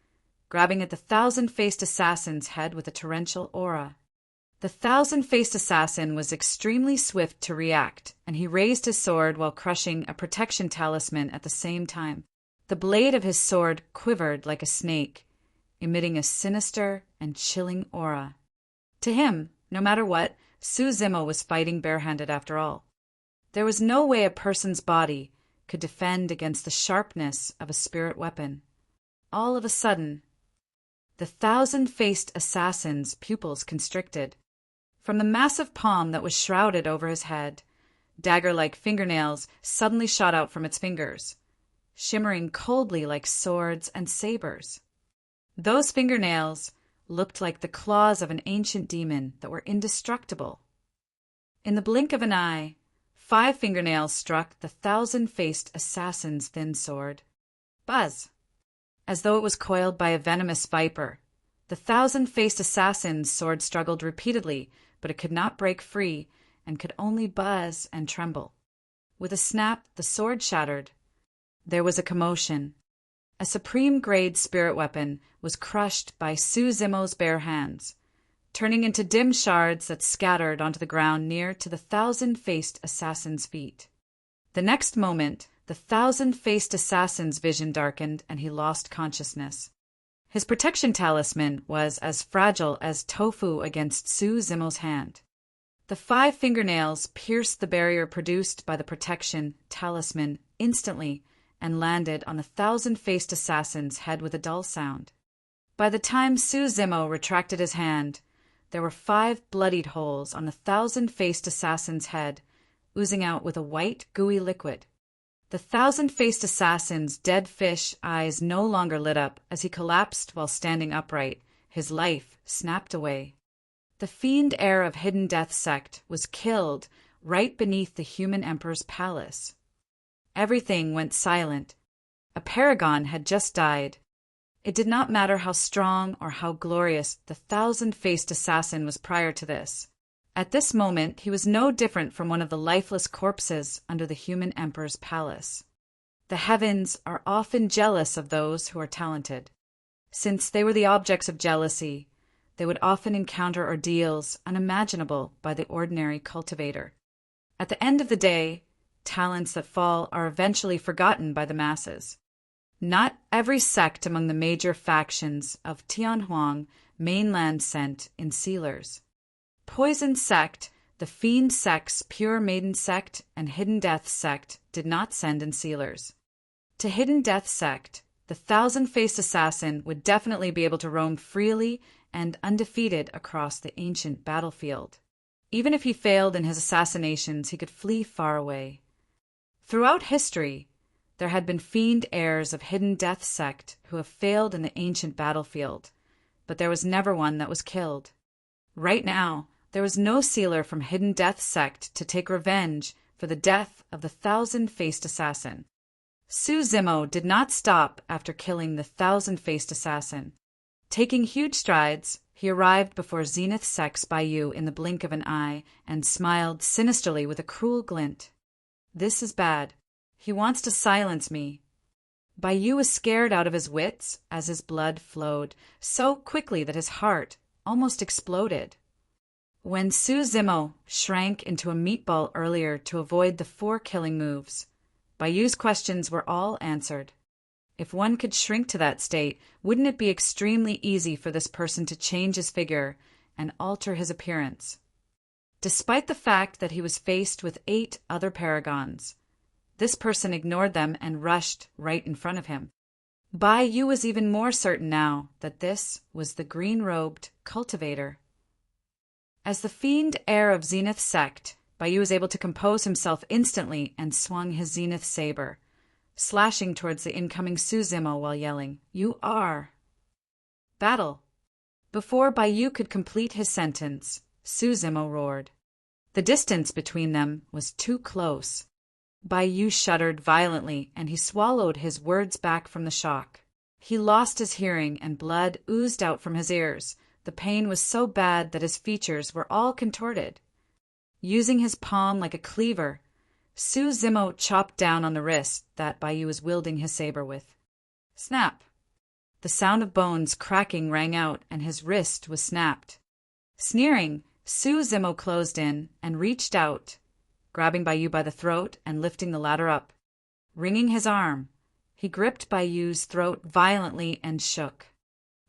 grabbing at the thousand-faced assassin's head with a torrential aura. The thousand-faced assassin was extremely swift to react, and he raised his sword while crushing a protection talisman at the same time. The blade of his sword quivered like a snake, emitting a sinister and chilling aura. To him, no matter what, Su Zimo was fighting barehanded after all. There was no way a person's body could defend against the sharpness of a spirit weapon. All of a sudden, the thousand-faced assassin's pupils constricted. From the massive palm that was shrouded over his head, dagger-like fingernails suddenly shot out from its fingers, shimmering coldly like swords and sabers. Those fingernails looked like the claws of an ancient demon that were indestructible. In the blink of an eye, 5 fingernails struck the thousand-faced assassin's thin sword. Buzz! As though it was coiled by a venomous viper, the thousand-faced assassin's sword struggled repeatedly, but it could not break free and could only buzz and tremble. With a snap, the sword shattered. There was a commotion. A supreme-grade spirit weapon was crushed by Su Zimo's bare hands, turning into dim shards that scattered onto the ground near to the thousand-faced assassin's feet. The next moment, the thousand-faced assassin's vision darkened and he lost consciousness. His protection talisman was as fragile as tofu against Su Zimo's hand. The 5 fingernails pierced the barrier produced by the protection talisman instantly and landed on the thousand-faced assassin's head with a dull sound. By the time Su Zimo retracted his hand, there were 5 bloodied holes on the thousand-faced assassin's head, oozing out with a white, gooey liquid. The thousand-faced assassin's dead fish eyes no longer lit up as he collapsed while standing upright, his life snapped away. The fiend heir of Hidden Death Sect was killed right beneath the human emperor's palace. Everything went silent. A paragon had just died. It did not matter how strong or how glorious the thousand-faced assassin was prior to this. At this moment, he was no different from one of the lifeless corpses under the human emperor's palace. The heavens are often jealous of those who are talented. Since they were the objects of jealousy, they would often encounter ordeals unimaginable by the ordinary cultivator. At the end of the day, talents that fall are eventually forgotten by the masses. Not every sect among the major factions of Tianhuang mainland sent in sealers. Poison Sect, the Fiend Sect's Pure Maiden Sect, and Hidden Death Sect did not send in sealers. To Hidden Death Sect, the thousand-faced assassin would definitely be able to roam freely and undefeated across the ancient battlefield. Even if he failed in his assassinations, he could flee far away. Throughout history, there had been fiend heirs of Hidden Death Sect who have failed in the ancient battlefield, but there was never one that was killed. Right now, there was no sealer from Hidden Death Sect to take revenge for the death of the thousand-faced assassin. Su Zimo did not stop after killing the thousand-faced assassin. Taking huge strides, he arrived before Zenith Sect's Baiyu in the blink of an eye and smiled sinisterly with a cruel glint. This is bad. He wants to silence me. Baiyu was scared out of his wits as his blood flowed so quickly that his heart almost exploded. When Su Zimo shrank into a meatball earlier to avoid the 4 killing moves, Baiyu's questions were all answered. If one could shrink to that state, wouldn't it be extremely easy for this person to change his figure and alter his appearance? Despite the fact that he was faced with 8 other paragons, this person ignored them and rushed right in front of him. Baiyu was even more certain now that this was the green-robed cultivator. As the fiend heir of Zenith Sect, Baiyu was able to compose himself instantly and swung his Zenith saber, slashing towards the incoming Su Zimo while yelling, "You are!" Battle. Before Baiyu could complete his sentence, Su Zimo roared. The distance between them was too close. Baiyu shuddered violently, and he swallowed his words back from the shock. He lost his hearing, and blood oozed out from his ears. The pain was so bad that his features were all contorted. Using his palm like a cleaver, Su Zimo chopped down on the wrist that Baiyu was wielding his saber with. Snap! The sound of bones cracking rang out, and his wrist was snapped. Sneering, Su Zimo closed in and reached out, grabbing Baiyu by the throat and lifting the latter up. Wringing his arm, he gripped Baiyu's throat violently and shook.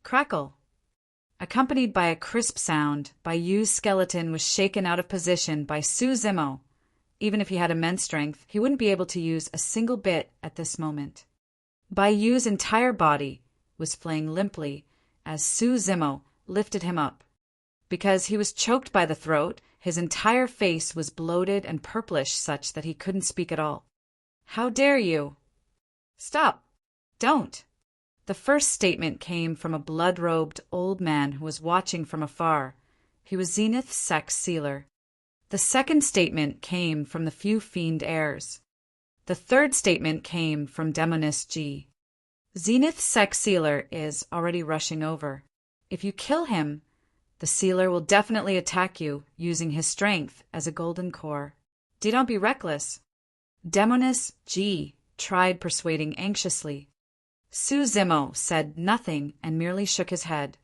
Crackle! Accompanied by a crisp sound, Baiyu's skeleton was shaken out of position by Su Zimo. Even if he had immense strength, he wouldn't be able to use a single bit at this moment. Baiyu's entire body was flaying limply as Su Zimo lifted him up. Because he was choked by the throat, his entire face was bloated and purplish such that he couldn't speak at all. "How dare you?" "Stop! Don't!" The first statement came from a blood-robed old man who was watching from afar. He was Zenith Sect's sealer. The second statement came from the few fiend heirs. The third statement came from Demoness G. Zenith Sect's sealer is already rushing over. If you kill him, the sealer will definitely attack you, using his strength as a golden core. Do not be reckless. Demoness G tried persuading anxiously. Su Zimo said nothing and merely shook his head.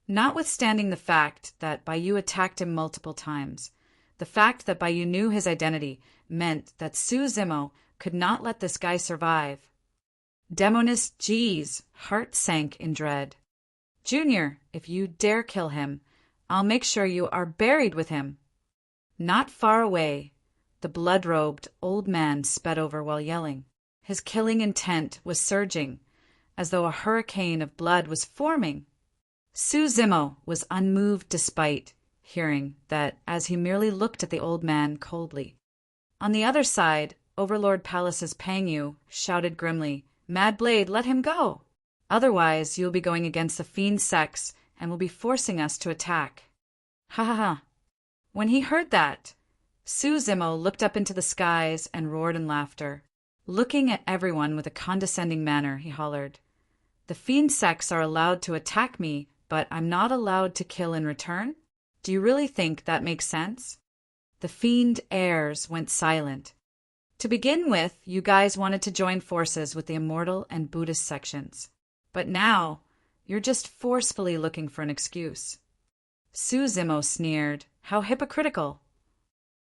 Notwithstanding the fact that Baiyu attacked him multiple times, The fact that Bayou knew his identity meant that Suzimo could not let this guy survive. Demoness G's heart sank in dread. Junior, if you dare kill him, I'll make sure you are buried with him. Not far away, the blood-robed old man sped over while yelling. His killing intent was surging, as though a hurricane of blood was forming. Suzimo was unmoved despite hearing that, as he merely looked at the old man coldly. On the other side, Overlord Palace's Pangyu shouted grimly, "Mad Blade, let him go! Otherwise, you'll be going against the fiend sex and will be forcing us to attack." Ha ha ha. When he heard that, Suzimo looked up into the skies and roared in laughter. Looking at everyone with a condescending manner, he hollered, "The fiend sex are allowed to attack me, but I'm not allowed to kill in return? Do you really think that makes sense?" The fiend heirs went silent. To begin with, you guys wanted to join forces with the Immortal and Buddhist sections. But now, you're just forcefully looking for an excuse. Suzimo sneered. How hypocritical.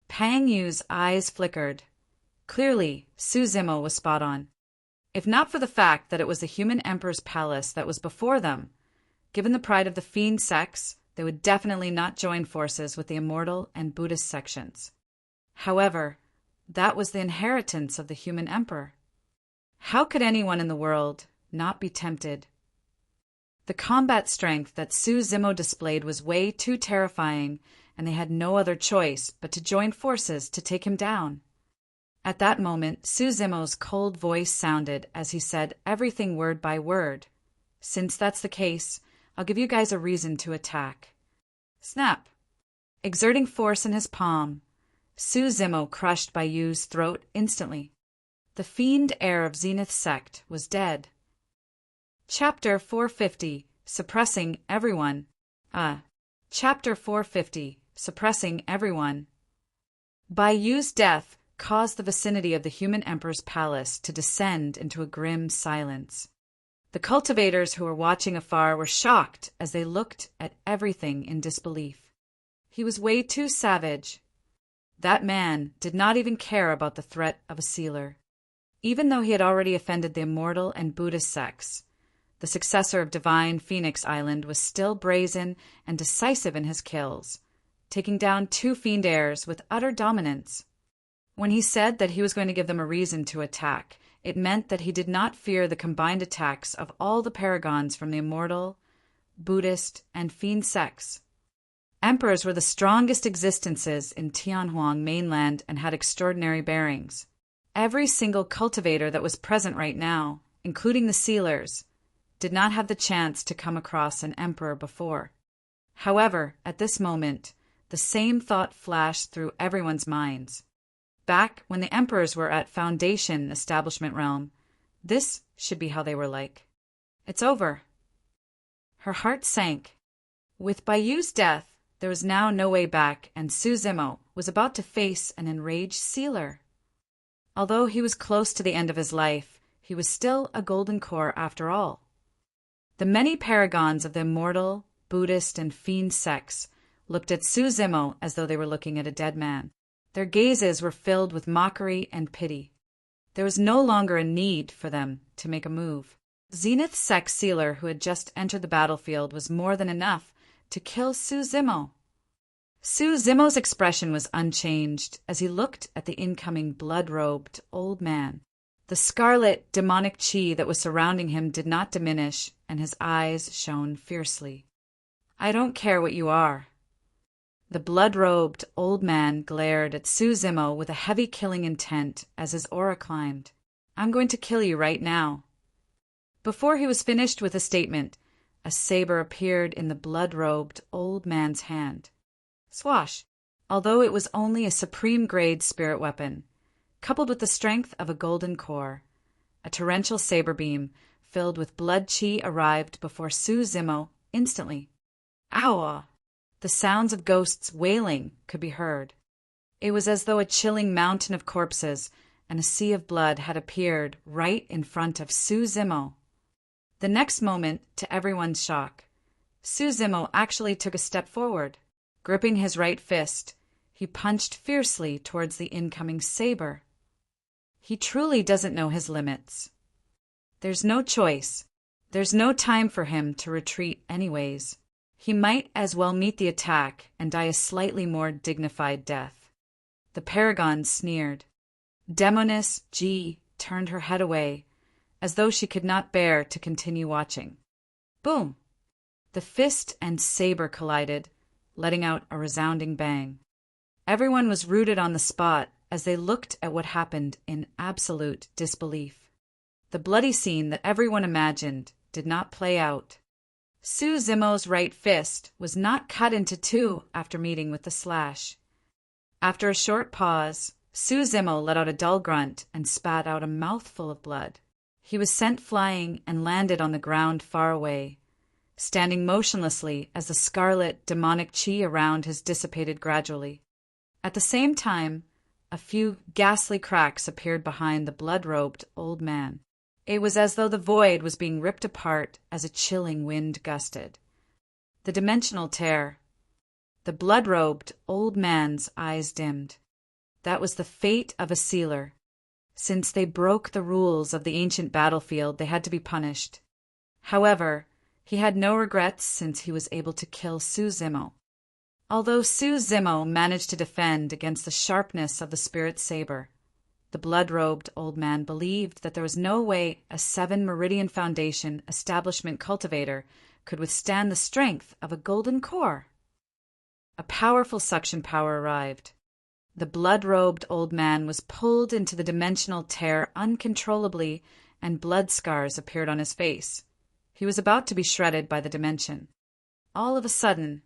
Pangyu's eyes flickered. Clearly, Suzimo was spot on. If not for the fact that it was the human emperor's palace that was before them, given the pride of the fiend sex, they would definitely not join forces with the Immortal and Buddhist sections. However, that was the inheritance of the human emperor. How could anyone in the world not be tempted? The combat strength that Suzimo displayed was way too terrifying, and they had no other choice but to join forces to take him down. At that moment, Suzimo's cold voice sounded as he said everything word by word. "Since that's the case, I'll give you guys a reason to attack." Snap! Exerting force in his palm, Suzimo crushed Bayou's throat instantly. The fiend heir of Zenith's sect was dead. Chapter 450, Suppressing Everyone. Chapter 450, Suppressing Everyone. Bayou's death caused the vicinity of the human emperor's palace to descend into a grim silence. The cultivators who were watching afar were shocked as they looked at everything in disbelief. He was way too savage. That man did not even care about the threat of a sealer. Even though he had already offended the Immortal and Buddhist sects, the successor of Divine Phoenix Island was still brazen and decisive in his kills, taking down 2 fiend heirs with utter dominance. When he said that he was going to give them a reason to attack, it meant that he did not fear the combined attacks of all the paragons from the Immortal, Buddhist, and fiend sects. Emperors were the strongest existences in Tianhuang mainland and had extraordinary bearings. Every single cultivator that was present right now, including the sealers, did not have the chance to come across an emperor before. However, at this moment, the same thought flashed through everyone's minds. Back when the emperors were at Foundation Establishment Realm, this should be how they were like. It's over. Her heart sank. With Bayou's death, there was now no way back, and Suzimo was about to face an enraged sealer. Although he was close to the end of his life, he was still a golden core after all. The many paragons of the Immortal, Buddhist, and fiend sects looked at Suzimo as though they were looking at a dead man. Their gazes were filled with mockery and pity. There was no longer a need for them to make a move. Zenith's sect sealer who had just entered the battlefield was more than enough to kill Suzimo. Suzimo's expression was unchanged as he looked at the incoming blood-robed old man. The scarlet, demonic chi that was surrounding him did not diminish, and his eyes shone fiercely. "I don't care what you are." The blood-robed old man glared at Suzimo with a heavy killing intent as his aura climbed. "I'm going to kill you right now." Before he was finished with a statement, a saber appeared in the blood-robed old man's hand. Swash! Although it was only a supreme-grade spirit weapon, coupled with the strength of a golden core, a torrential saber beam filled with blood chi arrived before Suzimo instantly. Ow! The sounds of ghosts wailing could be heard. It was as though a chilling mountain of corpses and a sea of blood had appeared right in front of Suzimo. The next moment, to everyone's shock, Suzimo actually took a step forward. Gripping his right fist, He punched fiercely towards the incoming saber. He truly doesn't know his limits. There's no choice. There's no time for him to retreat anyways. He might as well meet the attack and die a slightly more dignified death. The paragon sneered. Demoness G turned her head away, as though she could not bear to continue watching. Boom! The fist and saber collided, letting out a resounding bang. Everyone was rooted on the spot as they looked at what happened in absolute disbelief. The bloody scene that everyone imagined did not play out. Su Zimo's right fist was not cut into two after meeting with the slash. After a short pause, Su Zimo let out a dull grunt and spat out a mouthful of blood. He was sent flying and landed on the ground far away, standing motionlessly as the scarlet, demonic chi around his dissipated gradually. At the same time, a few ghastly cracks appeared behind the blood-robed old man. It was as though the void was being ripped apart as a chilling wind gusted. The dimensional tear. The blood-robed old man's eyes dimmed. That was the fate of a sealer. Since they broke the rules of the ancient battlefield, they had to be punished. However, he had no regrets since he was able to kill Su Zimo. Although Su Zimo managed to defend against the sharpness of the spirit saber, the blood-robed old man believed that there was no way a 7-meridian foundation establishment cultivator could withstand the strength of a golden core. A powerful suction power arrived. The blood-robed old man was pulled into the dimensional tear uncontrollably, and blood scars appeared on his face. He was about to be shredded by the dimension. All of a sudden,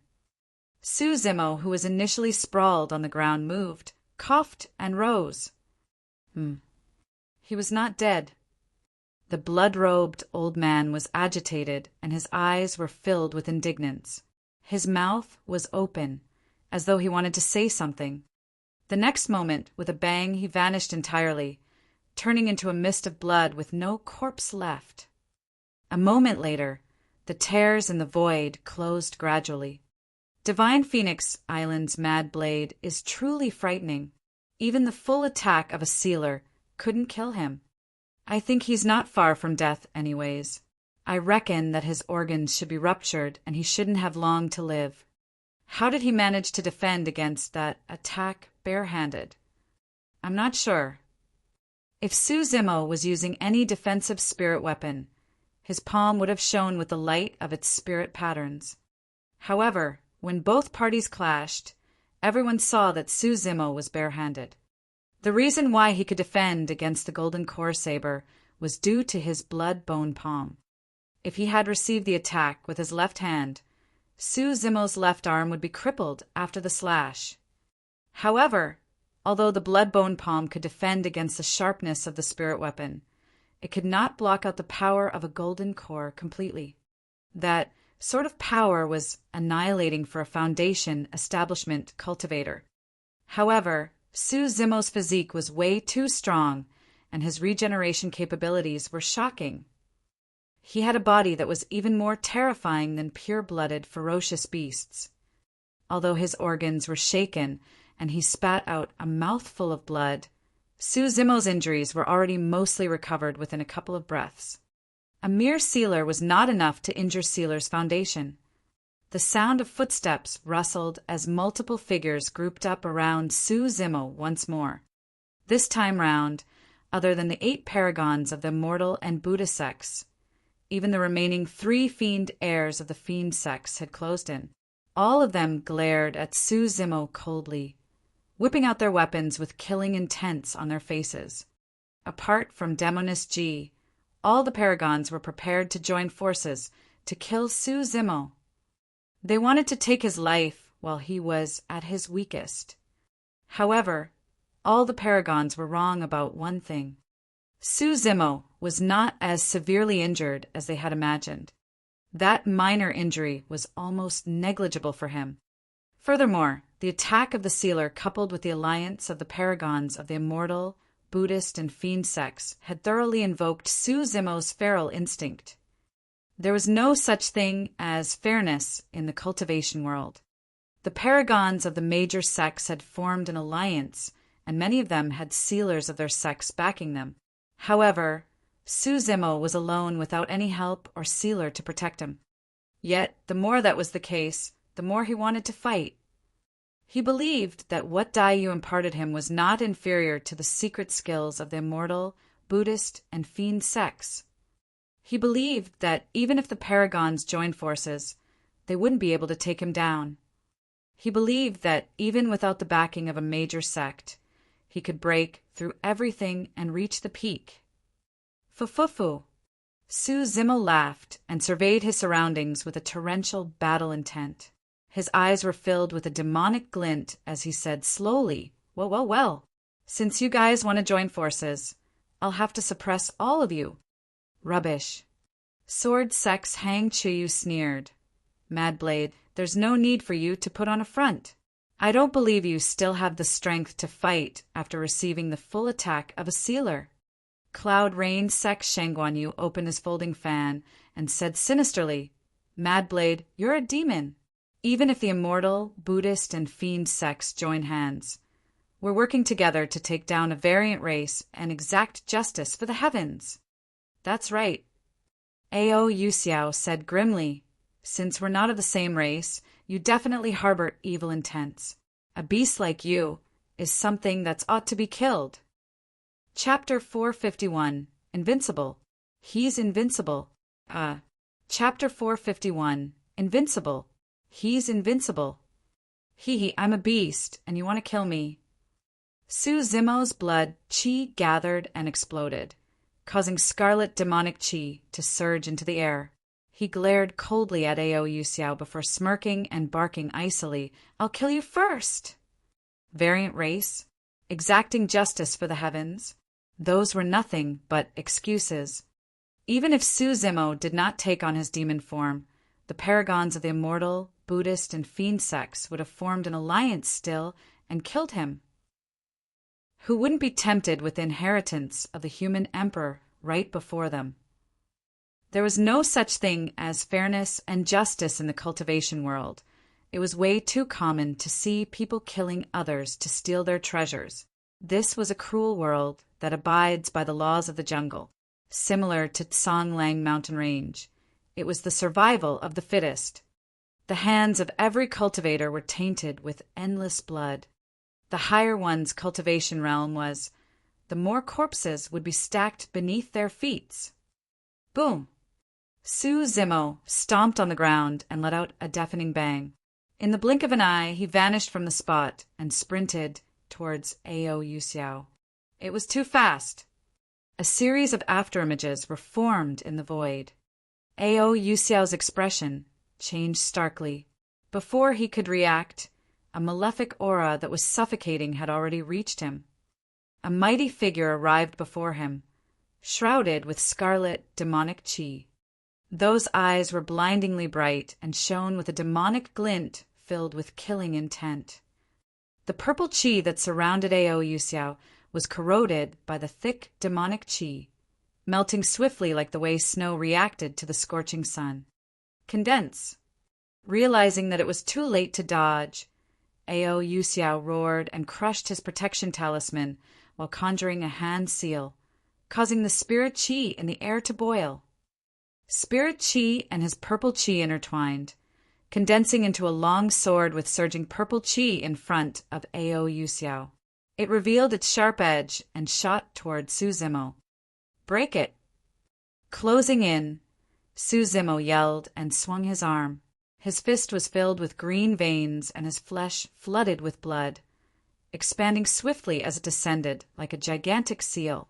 Su Zimo, who was initially sprawled on the ground, moved, coughed, and rose. He was not dead. The blood-robed old man was agitated, and his eyes were filled with indignance. His mouth was open, as though he wanted to say something. The next moment, with a bang, he vanished entirely, turning into a mist of blood with no corpse left. A moment later, the tears in the void closed gradually. Divine Phoenix Island's mad blade is truly frightening. Even the full attack of a sealer couldn't kill him. I think he's not far from death anyways. I reckon that his organs should be ruptured and he shouldn't have long to live. How did he manage to defend against that attack barehanded? I'm not sure. If Su Zimo was using any defensive spirit weapon, his palm would have shone with the light of its spirit patterns. However, when both parties clashed, everyone saw that Su Zimo was barehanded. The reason why he could defend against the golden core saber was due to his blood-bone palm. If he had received the attack with his left hand, Su Zimo's left arm would be crippled after the slash. However, although the blood-bone palm could defend against the sharpness of the spirit weapon, it could not block out the power of a golden core completely. That sort of power was annihilating for a foundation establishment cultivator. However, Su Zimo's physique was way too strong, and his regeneration capabilities were shocking. He had a body that was even more terrifying than pure-blooded, ferocious beasts. Although his organs were shaken and he spat out a mouthful of blood, Su Zimo's injuries were already mostly recovered within a couple of breaths. A mere sealer was not enough to injure Sealer's foundation. The sound of footsteps rustled as multiple figures grouped up around Su Zimo once more. This time round, other than the 8 paragons of the immortal and Buddha sects, even the remaining 3 fiend heirs of the fiend sects had closed in. All of them glared at Su Zimo coldly, whipping out their weapons with killing intents on their faces. Apart from Demoness G, all the paragons were prepared to join forces to kill Su Zimo. They wanted to take his life while he was at his weakest. However, all the paragons were wrong about one thing. Su Zimo was not as severely injured as they had imagined. That minor injury was almost negligible for him. Furthermore, the attack of the sealer coupled with the alliance of the paragons of the immortal, Buddhist, and fiend sects had thoroughly invoked Su Zimo's feral instinct. There was no such thing as fairness in the cultivation world. The paragons of the major sects had formed an alliance, and many of them had sealers of their sects backing them. However, Suzimo was alone without any help or sealer to protect him. Yet, the more that was the case, the more he wanted to fight. He believed that what Daiyu imparted him was not inferior to the secret skills of the immortal, Buddhist, and fiend sects. He believed that even if the paragons joined forces, they wouldn't be able to take him down. He believed that even without the backing of a major sect, he could break through everything and reach the peak. Fufufu. Suzimo laughed and surveyed his surroundings with a torrential battle intent. His eyes were filled with a demonic glint as he said slowly, Well. Since you guys want to join forces, I'll have to suppress all of you. Rubbish. Sword Sex Hang Chuyu sneered. Madblade, there's no need for you to put on a front. I don't believe you still have the strength to fight after receiving the full attack of a sealer. Cloud Rain Sex Shangguanyu opened his folding fan and said sinisterly, Madblade, you're a demon. Even if the immortal, Buddhist, and fiend sects join hands, we're working together to take down a variant race and exact justice for the heavens. That's right. Ao Yuxiao said grimly, Since we're not of the same race, you definitely harbor evil intents. A beast like you is something that's ought to be killed. Chapter 451, Invincible. He's invincible. Chapter 451, Invincible. He's invincible. I'm a beast, and you want to kill me. Suzimo's blood qi gathered and exploded, causing scarlet demonic qi to surge into the air. He glared coldly at Ao Yuxiao before smirking and barking icily, I'll kill you first! Variant race, exacting justice for the heavens, those were nothing but excuses. Even if Suzimo did not take on his demon form, the paragons of the immortal, Buddhist, and fiend sects would have formed an alliance still and killed him. Who wouldn't be tempted with the inheritance of the human emperor right before them? There was no such thing as fairness and justice in the cultivation world. It was way too common to see people killing others to steal their treasures. This was a cruel world that abides by the laws of the jungle, similar to Songlang mountain range. It was the survival of the fittest. The hands of every cultivator were tainted with endless blood. The higher one's cultivation realm was, the more corpses would be stacked beneath their feet. Boom! Suzimo stomped on the ground and let out a deafening bang. In the blink of an eye, he vanished from the spot and sprinted towards Ao Yuxiao. It was too fast. A series of afterimages were formed in the void. Ao Yuxiao's expression changed starkly. Before he could react, a malefic aura that was suffocating had already reached him. A mighty figure arrived before him, shrouded with scarlet demonic qi. Those eyes were blindingly bright and shone with a demonic glint filled with killing intent. The purple qi that surrounded Ao Yuxiao was corroded by the thick demonic qi, melting swiftly like the way snow reacted to the scorching sun. Condense. Realizing that it was too late to dodge, Ao Yuxiao roared and crushed his protection talisman while conjuring a hand seal, causing the spirit qi in the air to boil. Spirit qi and his purple qi intertwined, condensing into a long sword with surging purple qi in front of Ao Yuxiao. It revealed its sharp edge and shot toward Suzimo. Break it! Closing in, Suzimo yelled and swung his arm. His fist was filled with green veins and his flesh flooded with blood, expanding swiftly as it descended like a gigantic seal.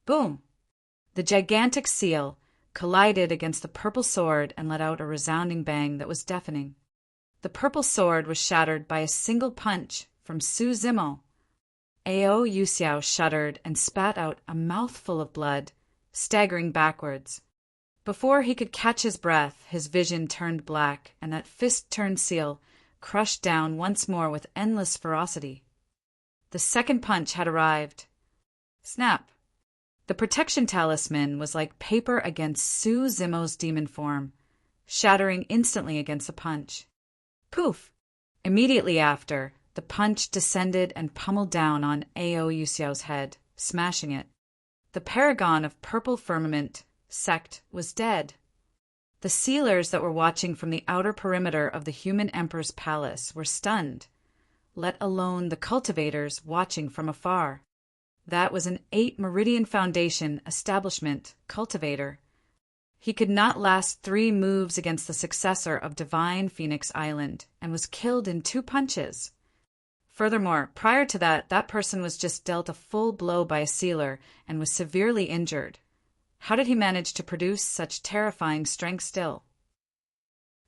Boom! The gigantic seal collided against the purple sword and let out a resounding bang that was deafening. The purple sword was shattered by a single punch from Suzimo. Ao Yuxiao shuddered and spat out a mouthful of blood, staggering backwards. Before he could catch his breath, his vision turned black, and that fist-turned seal crushed down once more with endless ferocity. The second punch had arrived. Snap! The protection talisman was like paper against Suzimo's demon form, shattering instantly against the punch. Poof! Immediately after, the punch descended and pummeled down on Ao Yuxiao's head, smashing it. The paragon of purple firmament sect was dead. The sealers that were watching from the outer perimeter of the human emperor's palace were stunned, let alone the cultivators watching from afar. That was an 8-meridian foundation establishment cultivator. He could not last 3 moves against the successor of Divine Phoenix Island and was killed in 2 punches. Furthermore, prior to that, that person was just dealt a full blow by a sealer and was severely injured. How did he manage to produce such terrifying strength still?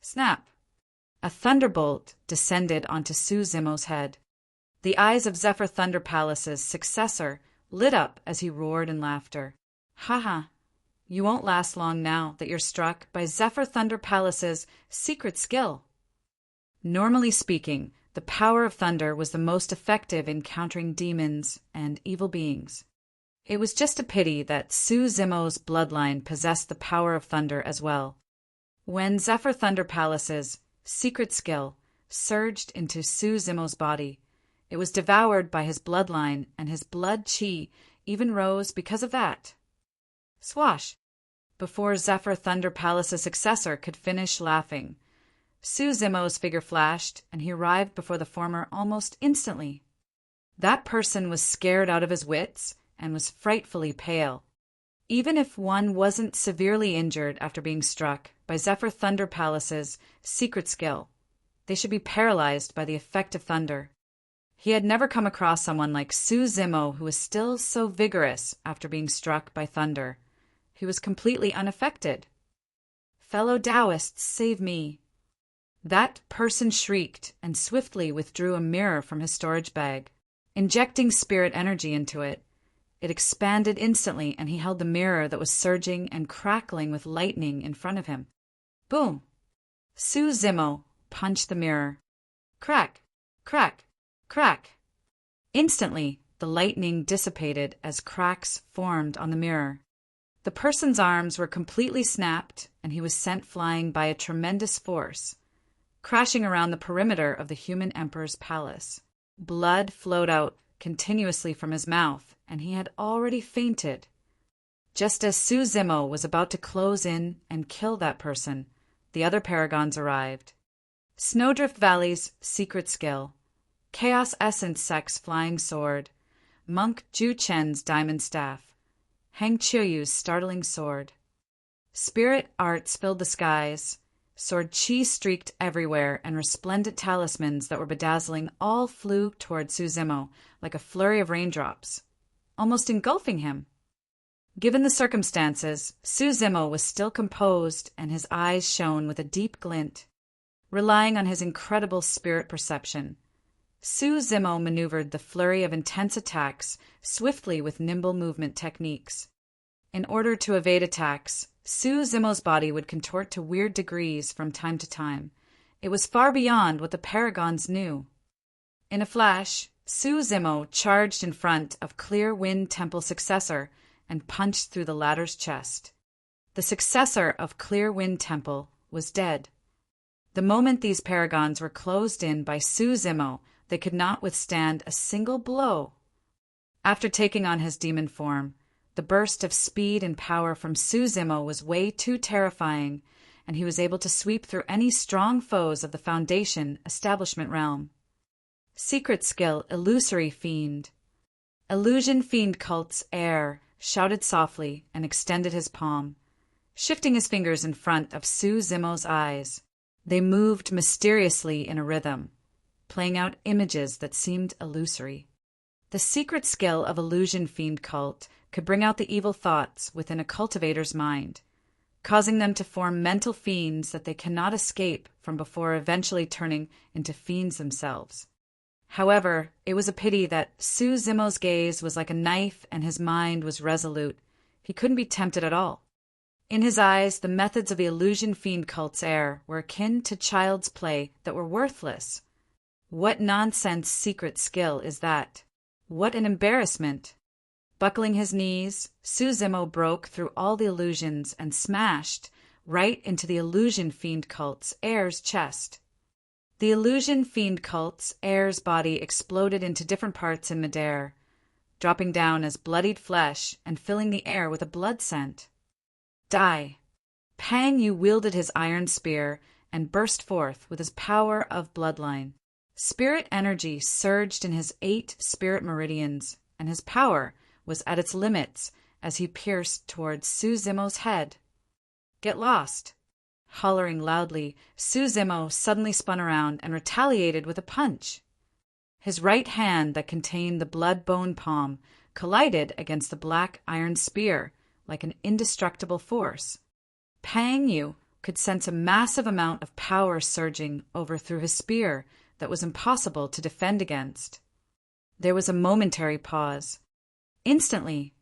Snap! A thunderbolt descended onto Su Zimo's head. The eyes of Zephyr Thunder Palace's successor lit up as he roared in laughter. Haha! You won't last long now that you're struck by Zephyr Thunder Palace's secret skill. Normally speaking, the power of thunder was the most effective in countering demons and evil beings. It was just a pity that Su Zimo's bloodline possessed the power of thunder as well. When Zephyr Thunder Palace's secret skill surged into Su Zimo's body, it was devoured by his bloodline, and his blood chi even rose because of that. Swash! Before Zephyr Thunder Palace's successor could finish laughing, Su Zimo's figure flashed, and he arrived before the former almost instantly. That person was scared out of his wits and was frightfully pale. Even if one wasn't severely injured after being struck by Zephyr Thunder Palace's secret skill, they should be paralyzed by the effect of thunder. He had never come across someone like Su Zimo who was still so vigorous after being struck by thunder. He was completely unaffected. Fellow Taoists, save me! That person shrieked and swiftly withdrew a mirror from his storage bag. Injecting spirit energy into it, it expanded instantly, and he held the mirror that was surging and crackling with lightning in front of him. Boom! Su Zimo punched the mirror. Crack! Crack! Crack! Instantly, the lightning dissipated as cracks formed on the mirror. The person's arms were completely snapped, and he was sent flying by a tremendous force, crashing around the perimeter of the human emperor's palace. Blood flowed out continuously from his mouth, and he had already fainted. Just as Su Zimo was about to close in and kill that person, the other paragons arrived. Snowdrift Valley's secret skill, Chaos Essence Sect's flying sword, Monk Ju Chen's diamond staff, Hang Chiuyu's startling sword. Spirit arts filled the skies. Sword chi streaked everywhere, and resplendent talismans that were bedazzling all flew toward Su Zimo like a flurry of raindrops, almost engulfing him. Given the circumstances, Su Zimo was still composed, and his eyes shone with a deep glint. Relying on his incredible spirit perception, Su Zimo maneuvered the flurry of intense attacks swiftly with nimble movement techniques. In order to evade attacks, Su Zimo's body would contort to weird degrees from time to time. It was far beyond what the paragons knew. In a flash, Su Zimo charged in front of Clear Wind Temple successor and punched through the latter's chest. The successor of Clear Wind Temple was dead. The moment these paragons were closed in by Su Zimo, they could not withstand a single blow. After taking on his demon form, the burst of speed and power from Su Zimo was way too terrifying, and he was able to sweep through any strong foes of the Foundation establishment realm. Secret skill, Illusory Fiend. Illusion Fiend Cult's heir shouted softly and extended his palm, shifting his fingers in front of Su Zimo's eyes. They moved mysteriously in a rhythm, playing out images that seemed illusory. The secret skill of Illusion Fiend Cult could bring out the evil thoughts within a cultivator's mind, causing them to form mental fiends that they cannot escape from before eventually turning into fiends themselves. However, it was a pity that Su Zimo's gaze was like a knife and his mind was resolute. He couldn't be tempted at all. In his eyes, the methods of the Illusion Fiend Cult's heir were akin to child's play that were worthless. What nonsense secret skill is that? What an embarrassment! Buckling his knees, Su Zimo broke through all the illusions and smashed right into the Illusion Fiend Cult's heir's chest. The illusion fiend cult's heir's body exploded into different parts in midair, dropping down as bloodied flesh and filling the air with a blood scent. Die! Pang Yu wielded his iron spear and burst forth with his power of bloodline. Spirit energy surged in his 8 spirit meridians, and his power was at its limits as he pierced towards Su Zimo's head. Get lost! Hollering loudly, Su Zimo suddenly spun around and retaliated with a punch. His right hand that contained the blood-bone palm collided against the black iron spear like an indestructible force. Pang Yu could sense a massive amount of power surging over through his spear that was impossible to defend against. There was a momentary pause. Instantly,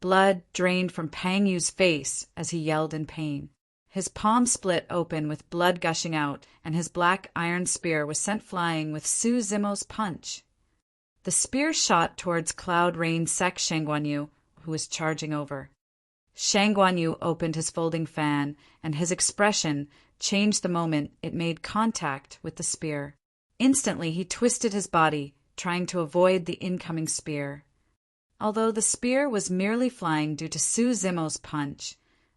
blood drained from Pang Yu's face as he yelled in pain. His palm split open with blood gushing out, and his black iron spear was sent flying with Su Zimo's punch. The spear shot towards Cloud Rain Sek Shangguanyu, who was charging over. Shangguanyu opened his folding fan, and his expression changed the moment it made contact with the spear. Instantly he twisted his body, trying to avoid the incoming spear. Although the spear was merely flying due to Su Zimo's punch,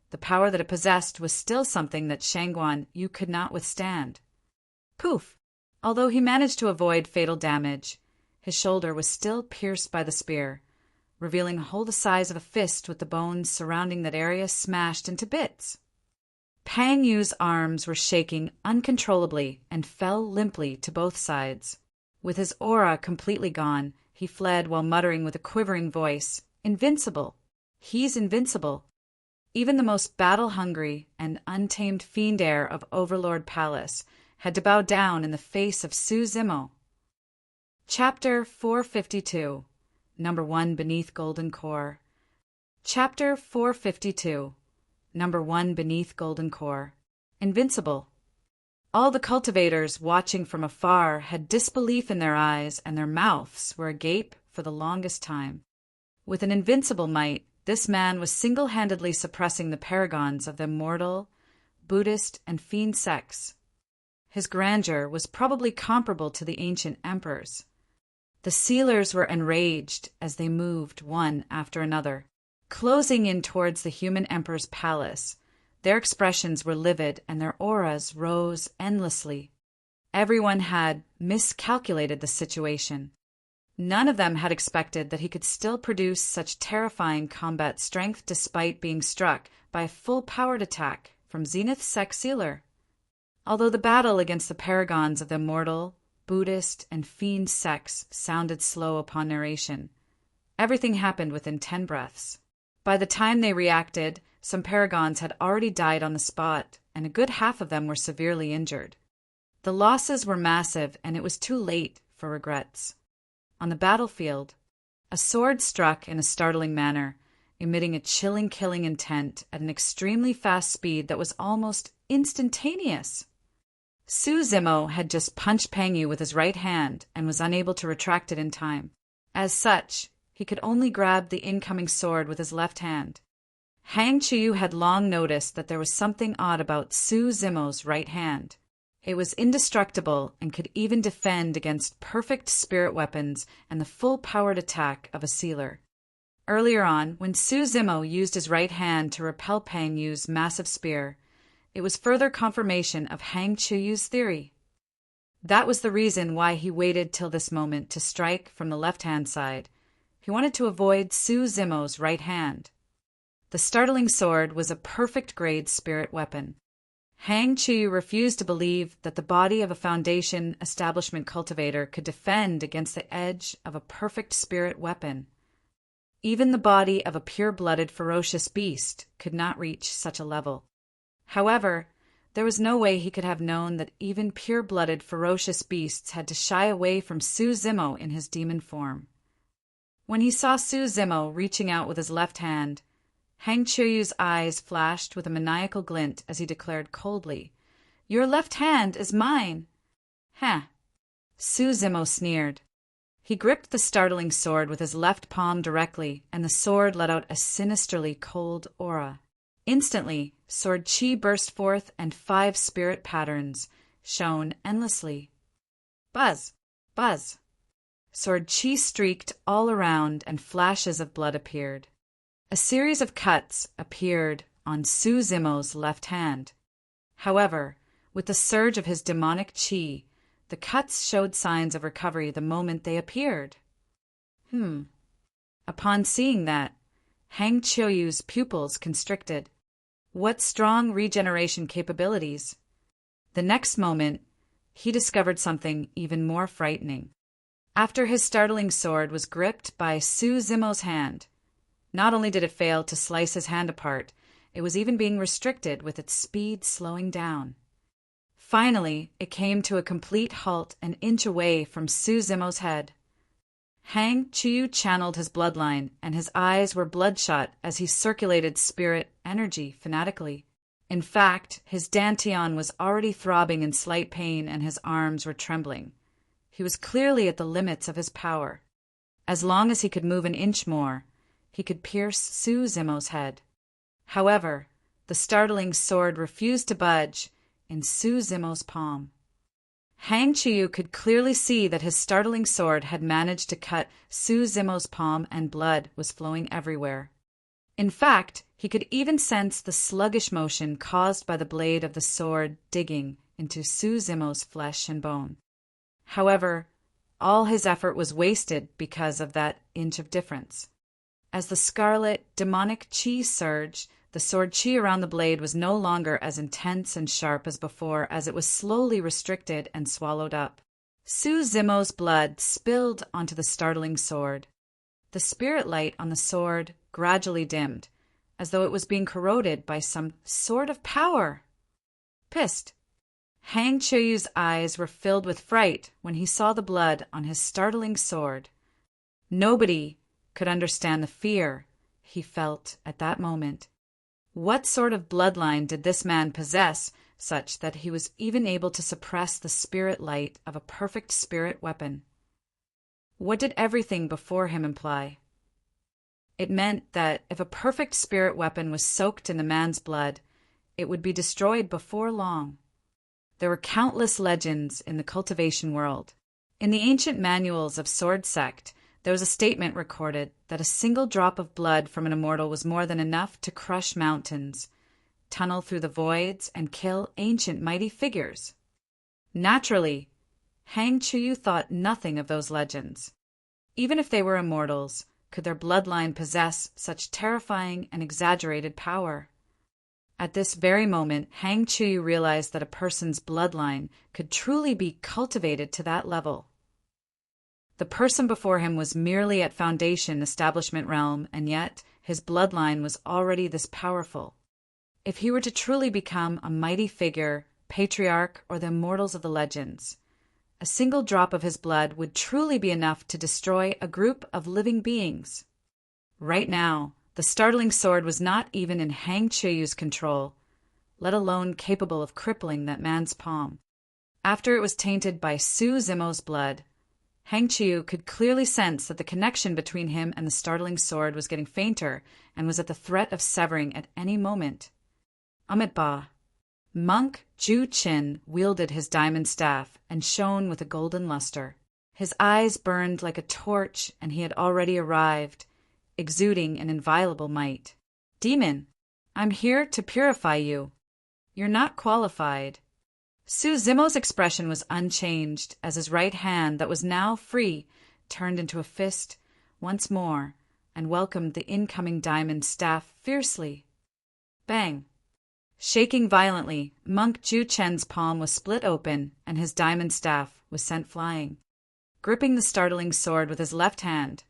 the power that it possessed was still something that Shangguanyu could not withstand. Poof! Although he managed to avoid fatal damage, his shoulder was still pierced by the spear, revealing a hole the size of a fist with the bones surrounding that area smashed into bits. Pang Yu's arms were shaking uncontrollably and fell limply to both sides. With his aura completely gone, he fled while muttering with a quivering voice, "Invincible! He's invincible!" Even the most battle-hungry and untamed fiend heir of Overlord Palace had to bow down in the face of Su Zimo. Chapter 452, Number 1 Beneath Golden Core. Chapter 452, Number 1 Beneath Golden Core. Invincible. All the cultivators watching from afar had disbelief in their eyes, and their mouths were agape for the longest time. With an invincible might, this man was single-handedly suppressing the paragons of the immortal, Buddhist, and fiend sects. His grandeur was probably comparable to the ancient emperors. The sealers were enraged as they moved one after another, closing in towards the human emperor's palace. Their expressions were livid and their auras rose endlessly. Everyone had miscalculated the situation. None of them had expected that he could still produce such terrifying combat strength despite being struck by a full-powered attack from Zenith Sect Sealer. Although the battle against the paragons of the immortal, Buddhist, and fiend sects sounded slow upon narration, everything happened within 10 breaths. By the time they reacted, some paragons had already died on the spot, and a good half of them were severely injured. The losses were massive, and it was too late for regrets. On the battlefield, a sword struck in a startling manner, emitting a chilling killing intent at an extremely fast speed that was almost instantaneous. Su Zimo had just punched Pang Yu with his right hand and was unable to retract it in time. As such, he could only grab the incoming sword with his left hand. Hang Chiyu had long noticed that there was something odd about Su Zimo's right hand. It was indestructible and could even defend against perfect spirit weapons and the full-powered attack of a sealer. Earlier on, when Su Zimo used his right hand to repel Pang Yu's massive spear, it was further confirmation of Hang Chuyu's theory. That was the reason why he waited till this moment to strike from the left-hand side. He wanted to avoid Su Zimo's right hand. The startling sword was a perfect-grade spirit weapon. Hang Chiyu refused to believe that the body of a Foundation establishment cultivator could defend against the edge of a perfect spirit weapon. Even the body of a pure-blooded ferocious beast could not reach such a level. However, there was no way he could have known that even pure-blooded ferocious beasts had to shy away from Su Zimo in his demon form. When he saw Su Zimo reaching out with his left hand, Hang Chuyu's eyes flashed with a maniacal glint as he declared coldly, "Your left hand is mine." "Huh." Su Zimo sneered. He gripped the startling sword with his left palm directly, and the sword let out a sinisterly cold aura. Instantly, sword chi burst forth and 5 spirit patterns, shone endlessly. Buzz! Buzz! Sword chi streaked all around and flashes of blood appeared. A series of cuts appeared on Su Zimo's left hand. However, with the surge of his demonic chi, the cuts showed signs of recovery the moment they appeared. Upon seeing that, Hang Qiuyu's pupils constricted. What strong regeneration capabilities! The next moment, he discovered something even more frightening. After his startling sword was gripped by Su Zimo's hand, not only did it fail to slice his hand apart, it was even being restricted with its speed slowing down. Finally, it came to a complete halt an inch away from Su Zimo's head. Hang Qiuyu channeled his bloodline, and his eyes were bloodshot as he circulated spirit energy fanatically. In fact, his dantian was already throbbing in slight pain and his arms were trembling. He was clearly at the limits of his power. As long as he could move an inch more, he could pierce Su Zimo's head. However, the startling sword refused to budge in Su Zimo's palm. Hang Qiuyu could clearly see that his startling sword had managed to cut Su Zimo's palm and blood was flowing everywhere. In fact, he could even sense the sluggish motion caused by the blade of the sword digging into Su Zimo's flesh and bone. However, all his effort was wasted because of that inch of difference. As the scarlet, demonic chi surged, the sword chi around the blade was no longer as intense and sharp as before as it was slowly restricted and swallowed up. Su Zimo's blood spilled onto the startling sword. The spirit light on the sword gradually dimmed, as though it was being corroded by some sort of power. Pissed, Hang Qiuyu's eyes were filled with fright when he saw the blood on his startling sword. Nobody could understand the fear he felt at that moment. What sort of bloodline did this man possess such that he was even able to suppress the spirit light of a perfect spirit weapon? What did everything before him imply? It meant that if a perfect spirit weapon was soaked in the man's blood, it would be destroyed before long. There were countless legends in the cultivation world. In the ancient manuals of Sword Sect, there was a statement recorded that a single drop of blood from an immortal was more than enough to crush mountains, tunnel through the voids, and kill ancient mighty figures. Naturally, Hang Qiuyu thought nothing of those legends. Even if they were immortals, could their bloodline possess such terrifying and exaggerated power? At this very moment, Hang Qiuyu realized that a person's bloodline could truly be cultivated to that level. The person before him was merely at foundation establishment realm, and yet his bloodline was already this powerful. If he were to truly become a mighty figure, patriarch, or the immortals of the legends, a single drop of his blood would truly be enough to destroy a group of living beings. Right now, the startling sword was not even in Hang Qiuyu's control, let alone capable of crippling that man's palm. After it was tainted by Su Zimo's blood, Hang Qiuyu could clearly sense that the connection between him and the startling sword was getting fainter and was at the threat of severing at any moment. Amitabha. Monk Ju Qin wielded his diamond staff and shone with a golden luster. His eyes burned like a torch, and he had already arrived, exuding an inviolable might. Demon, I'm here to purify you. You're not qualified. Su Zimo's expression was unchanged as his right hand, that was now free, turned into a fist once more and welcomed the incoming diamond staff fiercely. Bang! Shaking violently, Monk Ju Chen's palm was split open and his diamond staff was sent flying. Gripping the startling sword with his left hand,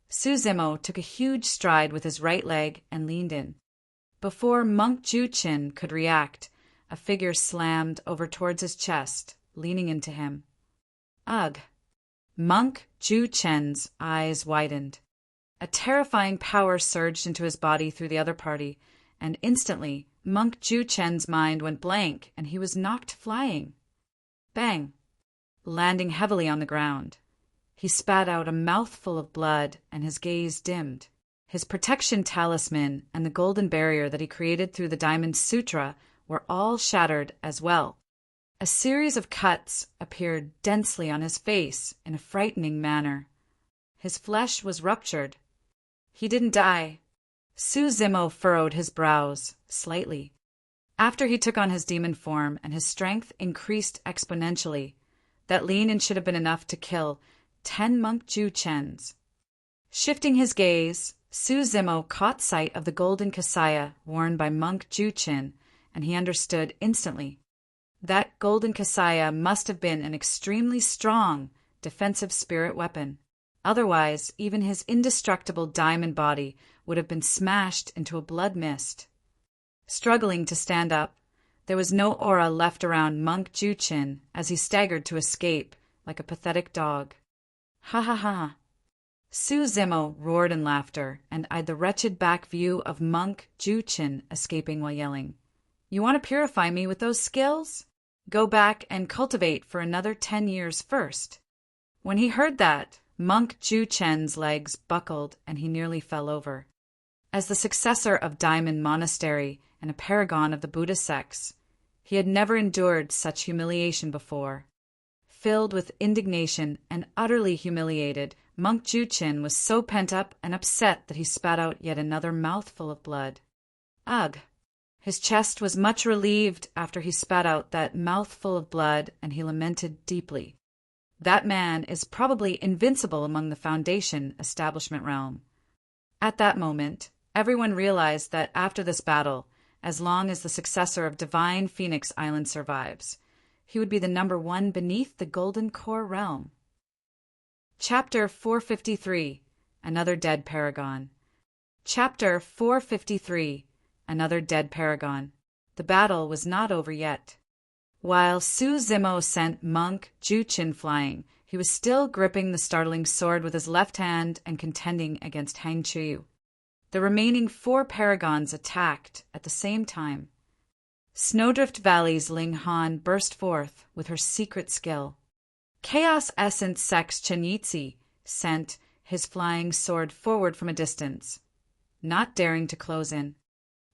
Su Zimo took a huge stride with his right leg and leaned in. Before Monk Ju Chen could react, a figure slammed over towards his chest, leaning into him. Ugh! Monk Ju Chen's eyes widened. A terrifying power surged into his body through the other party, and instantly Monk Ju Chen's mind went blank and he was knocked flying. Bang! Landing heavily on the ground. He spat out a mouthful of blood and his gaze dimmed. His protection talisman and the golden barrier that he created through the Diamond Sutra were all shattered as well. A series of cuts appeared densely on his face in a frightening manner. His flesh was ruptured. He didn't die. Su-Zimo furrowed his brows slightly. After he took on his demon form and his strength increased exponentially, that lean-in should have been enough to kill 10 monk Ju-Chens. Shifting his gaze, Su-Zimo caught sight of the golden kasaya worn by monk Ju-Chin, and he understood instantly. That golden kasaya must have been an extremely strong defensive spirit weapon. Otherwise, even his indestructible diamond body would have been smashed into a blood mist. Struggling to stand up, there was no aura left around monk Ju-Chin as he staggered to escape like a pathetic dog. Ha ha ha! Su-Zimo roared in laughter and eyed the wretched back view of monk Ju-Chin escaping while yelling, "You want to purify me with those skills? Go back and cultivate for another 10 years first." When he heard that, monk Ju-Chen's legs buckled and he nearly fell over. As the successor of Diamond Monastery and a paragon of the Buddha sects, he had never endured such humiliation before. Filled with indignation and utterly humiliated, monk Ju-Chin was so pent up and upset that he spat out yet another mouthful of blood. Ugh! His chest was much relieved after he spat out that mouthful of blood, and he lamented deeply. That man is probably invincible among the Foundation establishment realm. At that moment, everyone realized that after this battle, as long as the successor of Divine Phoenix Island survives, he would be the number 1 beneath the Golden Core realm. Chapter 453. Another Dead Paragon. Chapter 453. Another Dead Paragon. The battle was not over yet. While Su-Zimo sent monk Ju-Chin flying, he was still gripping the startling sword with his left hand and contending against Hang Chiu. The remaining 4 paragons attacked at the same time. Snowdrift Valley's Ling Han burst forth with her secret skill. Chaos Essence Sex Chenyitsi sent his flying sword forward from a distance, not daring to close in.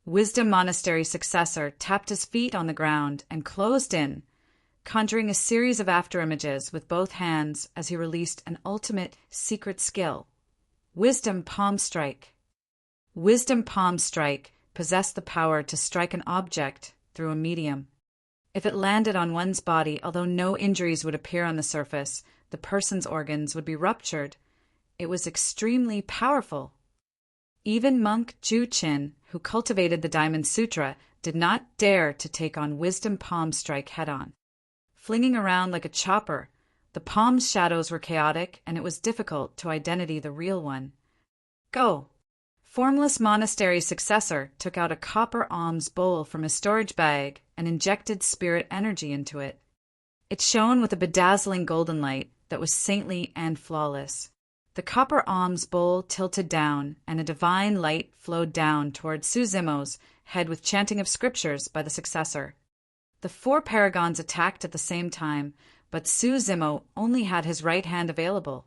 Wisdom Monastery successor tapped his feet on the ground and closed in, conjuring a series of afterimages with both hands as he released an ultimate secret skill, Wisdom Palm Strike. Wisdom Palm Strike possessed the power to strike an object through a medium. If it landed on one's body, although no injuries would appear on the surface, the person's organs would be ruptured. It was extremely powerful. Even monk Ju-Chin, who cultivated the Diamond Sutra, did not dare to take on Wisdom Palm Strike head-on. Flinging around like a chopper, the palm's shadows were chaotic, and it was difficult to identify the real one. Go! Formless Monastery's successor took out a copper alms bowl from his storage bag and injected spirit energy into it. It shone with a bedazzling golden light that was saintly and flawless. The copper alms bowl tilted down, and a divine light flowed down toward Su-Zimo's head with chanting of scriptures by the successor. The 4 paragons attacked at the same time, but Su-Zimo only had his right hand available.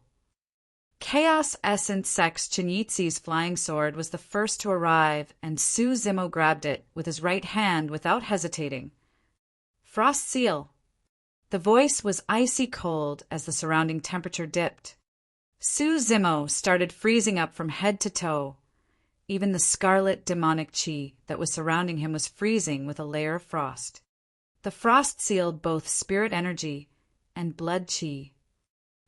Chaos Essence Sex Chenyitsi's flying sword was the first to arrive, and Su-Zimo grabbed it with his right hand without hesitating. Frost Seal. The voice was icy cold as the surrounding temperature dipped. Su-Zimo started freezing up from head to toe. Even the scarlet demonic chi that was surrounding him was freezing with a layer of frost. The frost sealed both spirit energy and blood chi.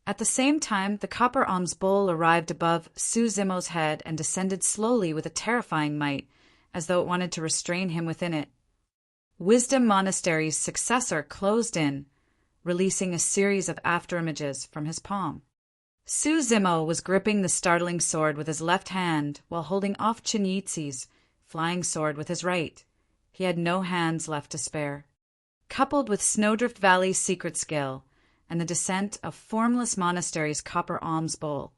At the same time, the copper alms bowl arrived above Su-Zimo's head and descended slowly with a terrifying might, as though it wanted to restrain him within it. Wisdom Monastery's successor closed in, releasing a series of afterimages from his palm. Su-Zimo was gripping the startling sword with his left hand while holding off Chenyitsi's flying sword with his right. He had no hands left to spare. Coupled with Snowdrift Valley's secret skill and the descent of Formless Monastery's copper alms bowl,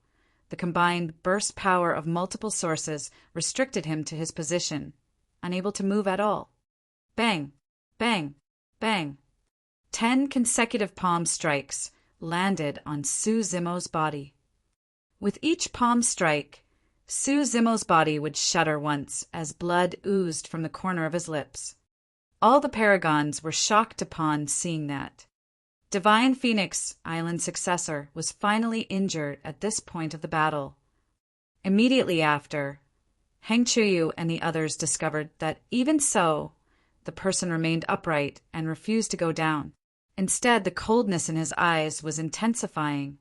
the combined burst power of multiple sources restricted him to his position, unable to move at all. Bang! Bang! Bang! 10 consecutive palm strikes landed on Su-Zimo's body. With each palm strike, Su-Zimo's body would shudder once as blood oozed from the corner of his lips. All the paragons were shocked upon seeing that. Divine Phoenix, Island's successor, was finally injured at this point of the battle. Immediately after, Hang Chuyu and the others discovered that even so, the person remained upright and refused to go down. Instead, the coldness in his eyes was intensifying.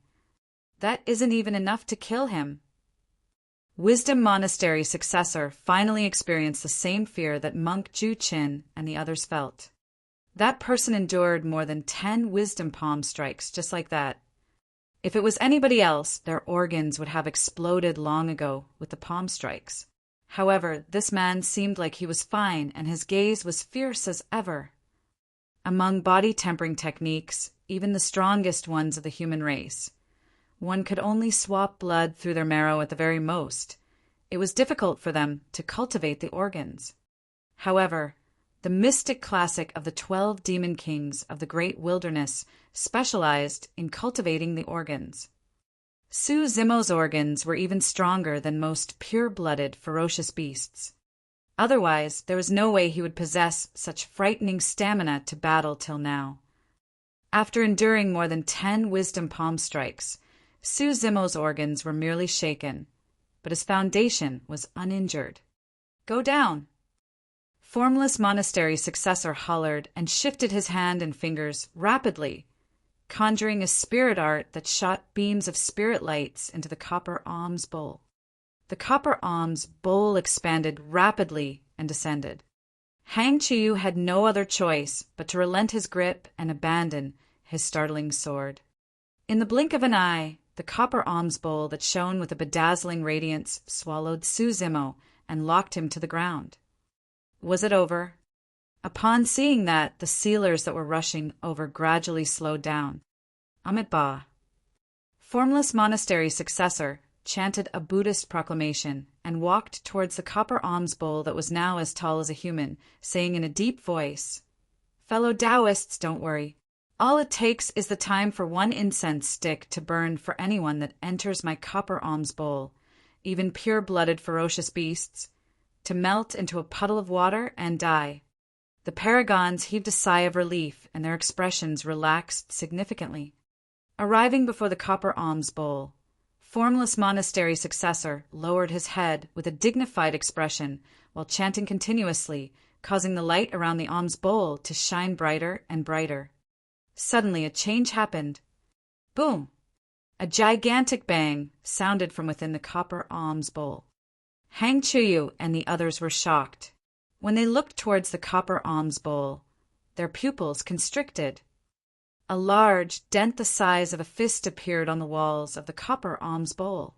That isn't even enough to kill him. Wisdom Monastery's successor finally experienced the same fear that monk Ju Qin and the others felt. That person endured more than 10 wisdom palm strikes just like that. If it was anybody else, their organs would have exploded long ago with the palm strikes. However, this man seemed like he was fine, and his gaze was fierce as ever. Among body tempering techniques, even the strongest ones of the human race, one could only swap blood through their marrow at the very most. It was difficult for them to cultivate the organs. However, the mystic classic of the 12 demon kings of the great wilderness specialized in cultivating the organs. Su Zimo's organs were even stronger than most pure-blooded, ferocious beasts. Otherwise, there was no way he would possess such frightening stamina to battle till now. After enduring more than 10 wisdom palm strikes, Su Zimo's organs were merely shaken, but his foundation was uninjured. "Go down!" Formless Monastery's successor hollered and shifted his hand and fingers rapidly, conjuring a spirit art that shot beams of spirit lights into the copper alms bowl. The copper alms bowl expanded rapidly and descended. Hang Chiyu had no other choice but to relent his grip and abandon his startling sword. In the blink of an eye, the copper alms bowl that shone with a bedazzling radiance swallowed Su Zimo and locked him to the ground. Was it over? Upon seeing that, the sealers that were rushing over gradually slowed down. Amit Ba. Formless Monastery's successor chanted a Buddhist proclamation and walked towards the copper alms bowl that was now as tall as a human, saying in a deep voice, "Fellow Taoists, don't worry. All it takes is the time for one incense stick to burn for anyone that enters my copper alms bowl, even pure-blooded ferocious beasts, to melt into a puddle of water and die." The paragons heaved a sigh of relief, and their expressions relaxed significantly. Arriving before the copper alms bowl, Formless Monastery's successor lowered his head with a dignified expression while chanting continuously, causing the light around the alms bowl to shine brighter and brighter. Suddenly a change happened. Boom! A gigantic bang sounded from within the copper alms bowl. Hang Chuyu and the others were shocked. When they looked towards the copper alms bowl, their pupils constricted. A large dent the size of a fist appeared on the walls of the copper alms bowl.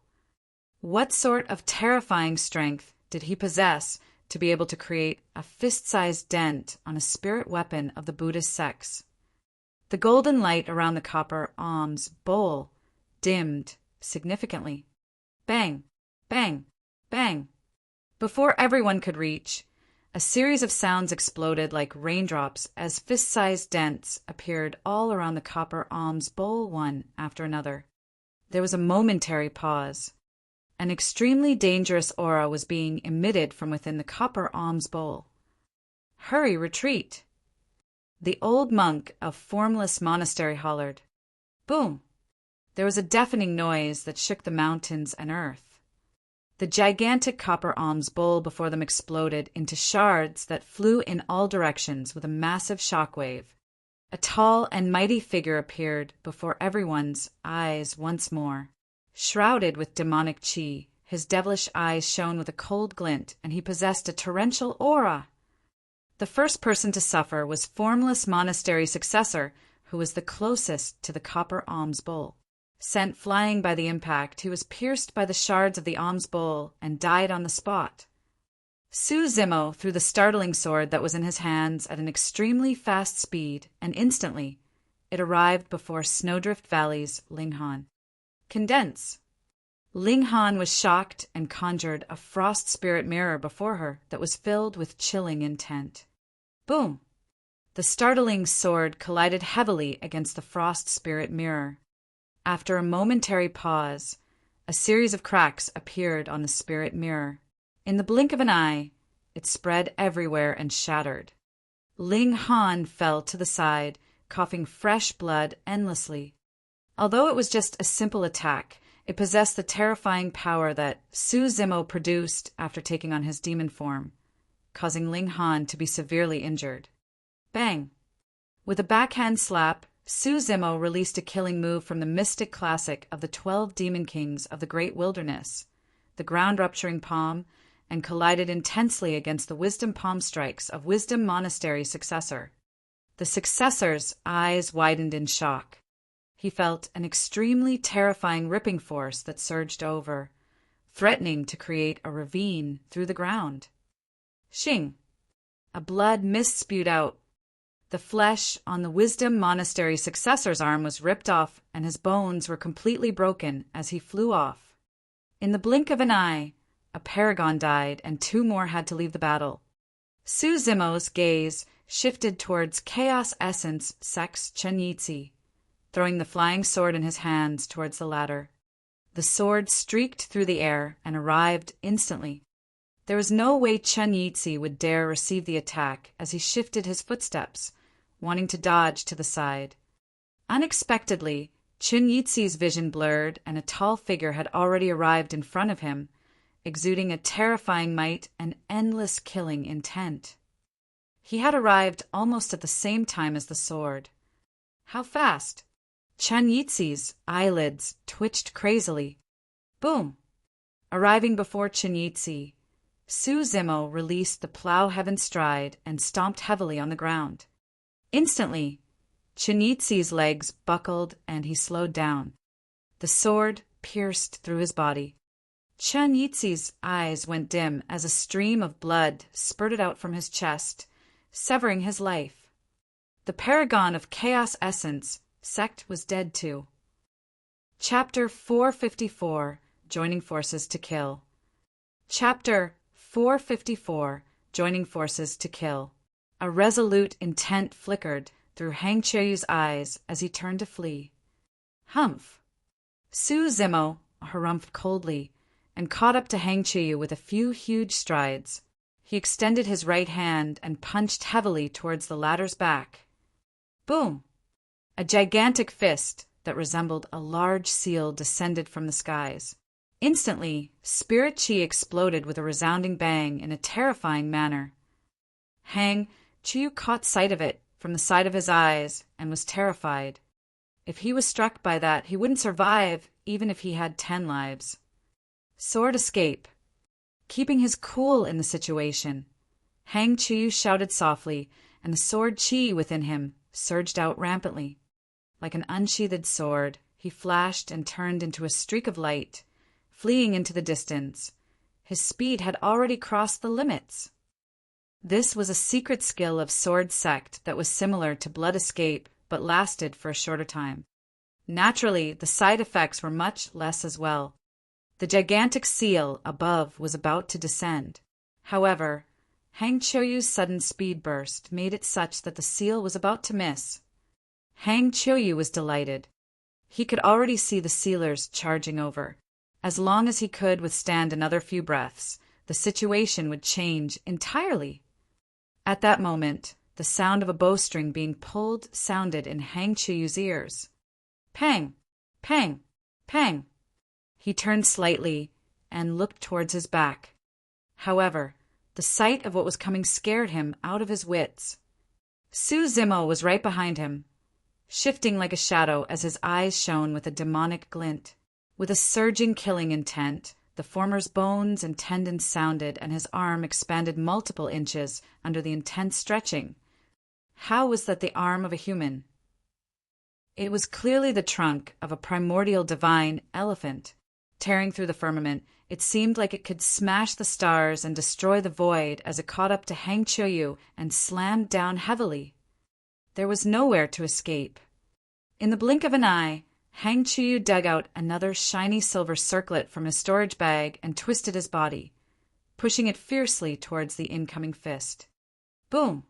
What sort of terrifying strength did he possess to be able to create a fist-sized dent on a spirit weapon of the Buddhist sects? The golden light around the copper alms bowl dimmed significantly. Bang! Bang! Bang! Before everyone could reach, a series of sounds exploded like raindrops as fist-sized dents appeared all around the copper alms bowl one after another. There was a momentary pause. An extremely dangerous aura was being emitted from within the copper alms bowl. "Hurry, retreat!" The old monk of Formless Monastery hollered. Boom! There was a deafening noise that shook the mountains and earth. The gigantic copper alms bowl before them exploded into shards that flew in all directions with a massive shockwave. A tall and mighty figure appeared before everyone's eyes once more. Shrouded with demonic chi, his devilish eyes shone with a cold glint, and he possessed a torrential aura. The first person to suffer was Formless Monastery's successor, who was the closest to the copper alms bowl. Sent flying by the impact, he was pierced by the shards of the alms bowl and died on the spot. Su Zimo threw the startling sword that was in his hands at an extremely fast speed, and instantly it arrived before Snowdrift Valley's Linghan. Condense. Linghan was shocked and conjured a frost spirit mirror before her that was filled with chilling intent. Boom! The startling sword collided heavily against the frost spirit mirror. After a momentary pause, a series of cracks appeared on the spirit mirror. In the blink of an eye, it spread everywhere and shattered. Ling Han fell to the side, coughing fresh blood endlessly. Although it was just a simple attack, it possessed the terrifying power that Su Zimo produced after taking on his demon form, causing Ling Han to be severely injured. Bang! With a backhand slap, Su Zimo released a killing move from the mystic classic of the 12 demon kings of the Great Wilderness, the ground-rupturing palm, and collided intensely against the wisdom palm strikes of Wisdom Monastery's successor. The successor's eyes widened in shock. He felt an extremely terrifying ripping force that surged over, threatening to create a ravine through the ground. Shing! A blood mist spewed out. The flesh on the Wisdom Monastery successor's arm was ripped off, and his bones were completely broken as he flew off. In the blink of an eye, a paragon died, and 2 more had to leave the battle. Su Zimo's gaze shifted towards Chaos Essence Sex Chen Yitzi, throwing the flying sword in his hands towards the latter. The sword streaked through the air and arrived instantly. There was no way Chen Yitzi would dare receive the attack as he shifted his footsteps, wanting to dodge to the side. Unexpectedly, Chen Yitzi's vision blurred, and a tall figure had already arrived in front of him, exuding a terrifying might and endless killing intent. He had arrived almost at the same time as the sword. How fast? Chen Yitzi's eyelids twitched crazily. Boom! Arriving before Chen Yitzi, Su Zimo released the plow heaven stride and stomped heavily on the ground. Instantly, Chen Yitzi's legs buckled and he slowed down. The sword pierced through his body. Chen Yitzi's eyes went dim as a stream of blood spurted out from his chest, severing his life. The paragon of Chaos Essence sect was dead too. Chapter 454, Joining Forces to Kill. Chapter 454, Joining Forces to Kill. A resolute intent flickered through Hang Qiuyu's eyes as he turned to flee. Humph! Su Zimo harumphed coldly and caught up to Hang Qiuyu with a few huge strides. He extended his right hand and punched heavily towards the latter's back. Boom! A gigantic fist that resembled a large seal descended from the skies. Instantly, spirit chi exploded with a resounding bang in a terrifying manner. Hang Qiuyu caught sight of it from the side of his eyes and was terrified. If he was struck by that, he wouldn't survive even if he had 10 lives. Sword escape. Keeping his cool in the situation, Hang Qiuyu shouted softly, and the sword chi within him surged out rampantly. Like an unsheathed sword, he flashed and turned into a streak of light, fleeing into the distance. His speed had already crossed the limits. This was a secret skill of Sword Sect that was similar to Blood Escape, but lasted for a shorter time. Naturally, the side effects were much less as well. The gigantic seal above was about to descend. However, Hang Qiuyu's sudden speed burst made it such that the seal was about to miss. Hang Qiuyu was delighted. He could already see the sealers charging over. As long as he could withstand another few breaths, the situation would change entirely. At that moment, the sound of a bowstring being pulled sounded in Hang Qiuyu's ears. Pang! Pang! Pang! He turned slightly and looked towards his back. However, the sight of what was coming scared him out of his wits. Su Zimo was right behind him, shifting like a shadow as his eyes shone with a demonic glint. With a surging killing intent, the former's bones and tendons sounded and his arm expanded multiple inches under the intense stretching. How was that the arm of a human? It was clearly the trunk of a primordial divine elephant. Tearing through the firmament, it seemed like it could smash the stars and destroy the void as it caught up to Hang Qiuyu and slammed down heavily. There was nowhere to escape. In the blink of an eye, Hang Qiuyu dug out another shiny silver circlet from his storage bag and twisted his body, pushing it fiercely towards the incoming fist. Boom!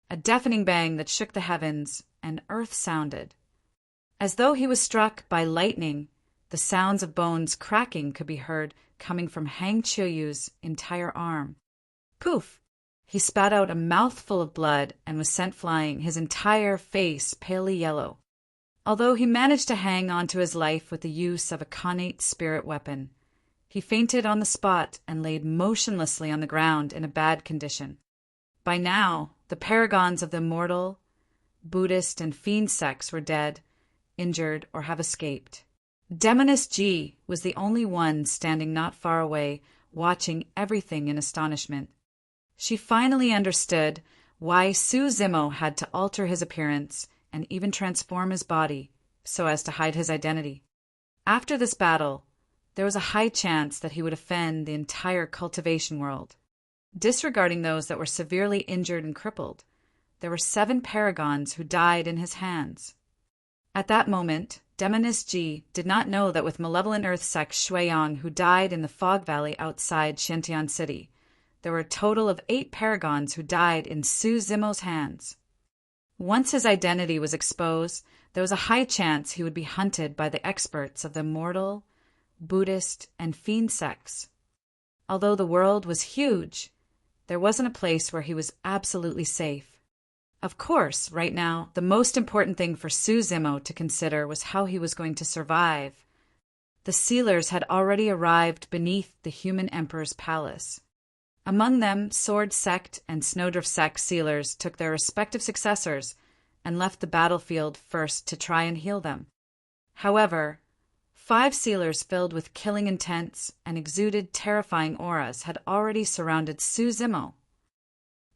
A deafening bang that shook the heavens, and earth sounded. As though he was struck by lightning, the sounds of bones cracking could be heard coming from Hang Qiuyu's entire arm. Poof! He spat out a mouthful of blood and was sent flying, his entire face palely yellow. Although he managed to hang on to his life with the use of a connate spirit weapon, he fainted on the spot and laid motionlessly on the ground in a bad condition. By now, the paragons of the immortal, Buddhist, and fiend sects were dead, injured, or have escaped. Demoness G was the only one standing not far away, watching everything in astonishment. She finally understood why Su Zimo had to alter his appearance and even transform his body so as to hide his identity. After this battle, there was a high chance that he would offend the entire cultivation world. Disregarding those that were severely injured and crippled, there were 7 paragons who died in his hands. At that moment, Demoness G did not know that with malevolent earth sect Shuiyang, who died in the fog valley outside Shintian City, there were a total of 8 paragons who died in Su Zimo's hands. Once his identity was exposed, there was a high chance he would be hunted by the experts of the mortal, Buddhist, and fiend sects. Although the world was huge, there wasn't a place where he was absolutely safe. Of course, right now, the most important thing for Su Zimo to consider was how he was going to survive. The sealers had already arrived beneath the human emperor's palace. Among them, Sword Sect and Snowdrift Sect sealers took their respective successors and left the battlefield first to try and heal them. However, 5 sealers filled with killing intents and exuded terrifying auras had already surrounded Su Zimo.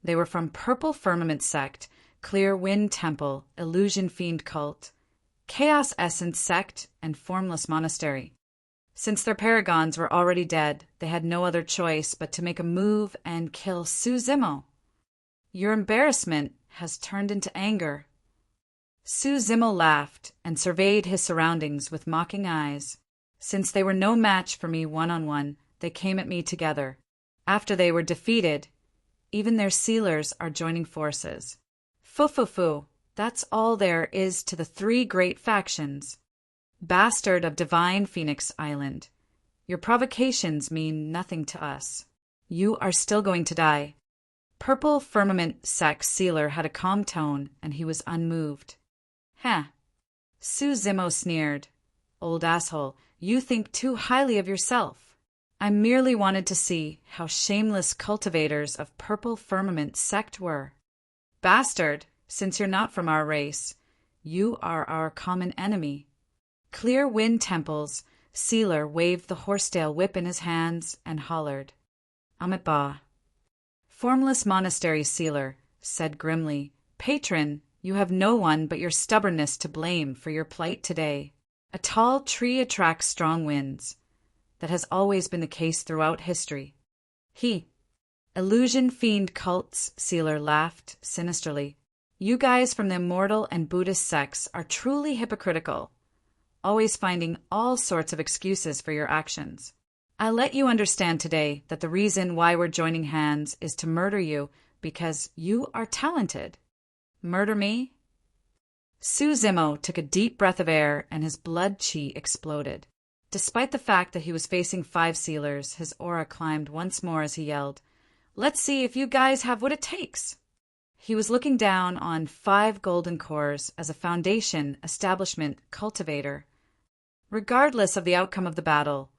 They were from Purple Firmament Sect, Clear Wind Temple, Illusion Fiend Cult, Chaos Essence Sect, and Formless Monastery. Since their paragons were already dead, they had no other choice but to make a move and kill Su Zimo. Your embarrassment has turned into anger. Su Zimo laughed and surveyed his surroundings with mocking eyes. Since they were no match for me one-on-one, they came at me together. After they were defeated, even their sealers are joining forces. Fu, that's all there is to the 3 great factions. Bastard of Divine Phoenix Island, your provocations mean nothing to us. You are still going to die. Purple Firmament Sect Sealer had a calm tone, and he was unmoved. Huh. Su Zimo sneered. Old asshole, you think too highly of yourself. I merely wanted to see how shameless cultivators of Purple Firmament Sect were. Bastard, since you're not from our race, you are our common enemy. Clear Wind Temple's sealer waved the horsetail whip in his hands and hollered, Amit Ba. Formless Monastery sealer said grimly, Patron, you have no one but your stubbornness to blame for your plight today. A tall tree attracts strong winds. That has always been the case throughout history. Illusion Fiend Cult's sealer laughed sinisterly. You guys from the immortal and Buddhist sects are truly hypocritical, always finding all sorts of excuses for your actions. I'll let you understand today that the reason why we're joining hands is to murder you because you are talented. Murder me? Su Zimo took a deep breath of air and his blood chi exploded. Despite the fact that he was facing 5 sealers, his aura climbed once more as he yelled, Let's see if you guys have what it takes. He was looking down on 5 golden cores as a foundation, establishment, cultivator. Regardless of the outcome of the battle,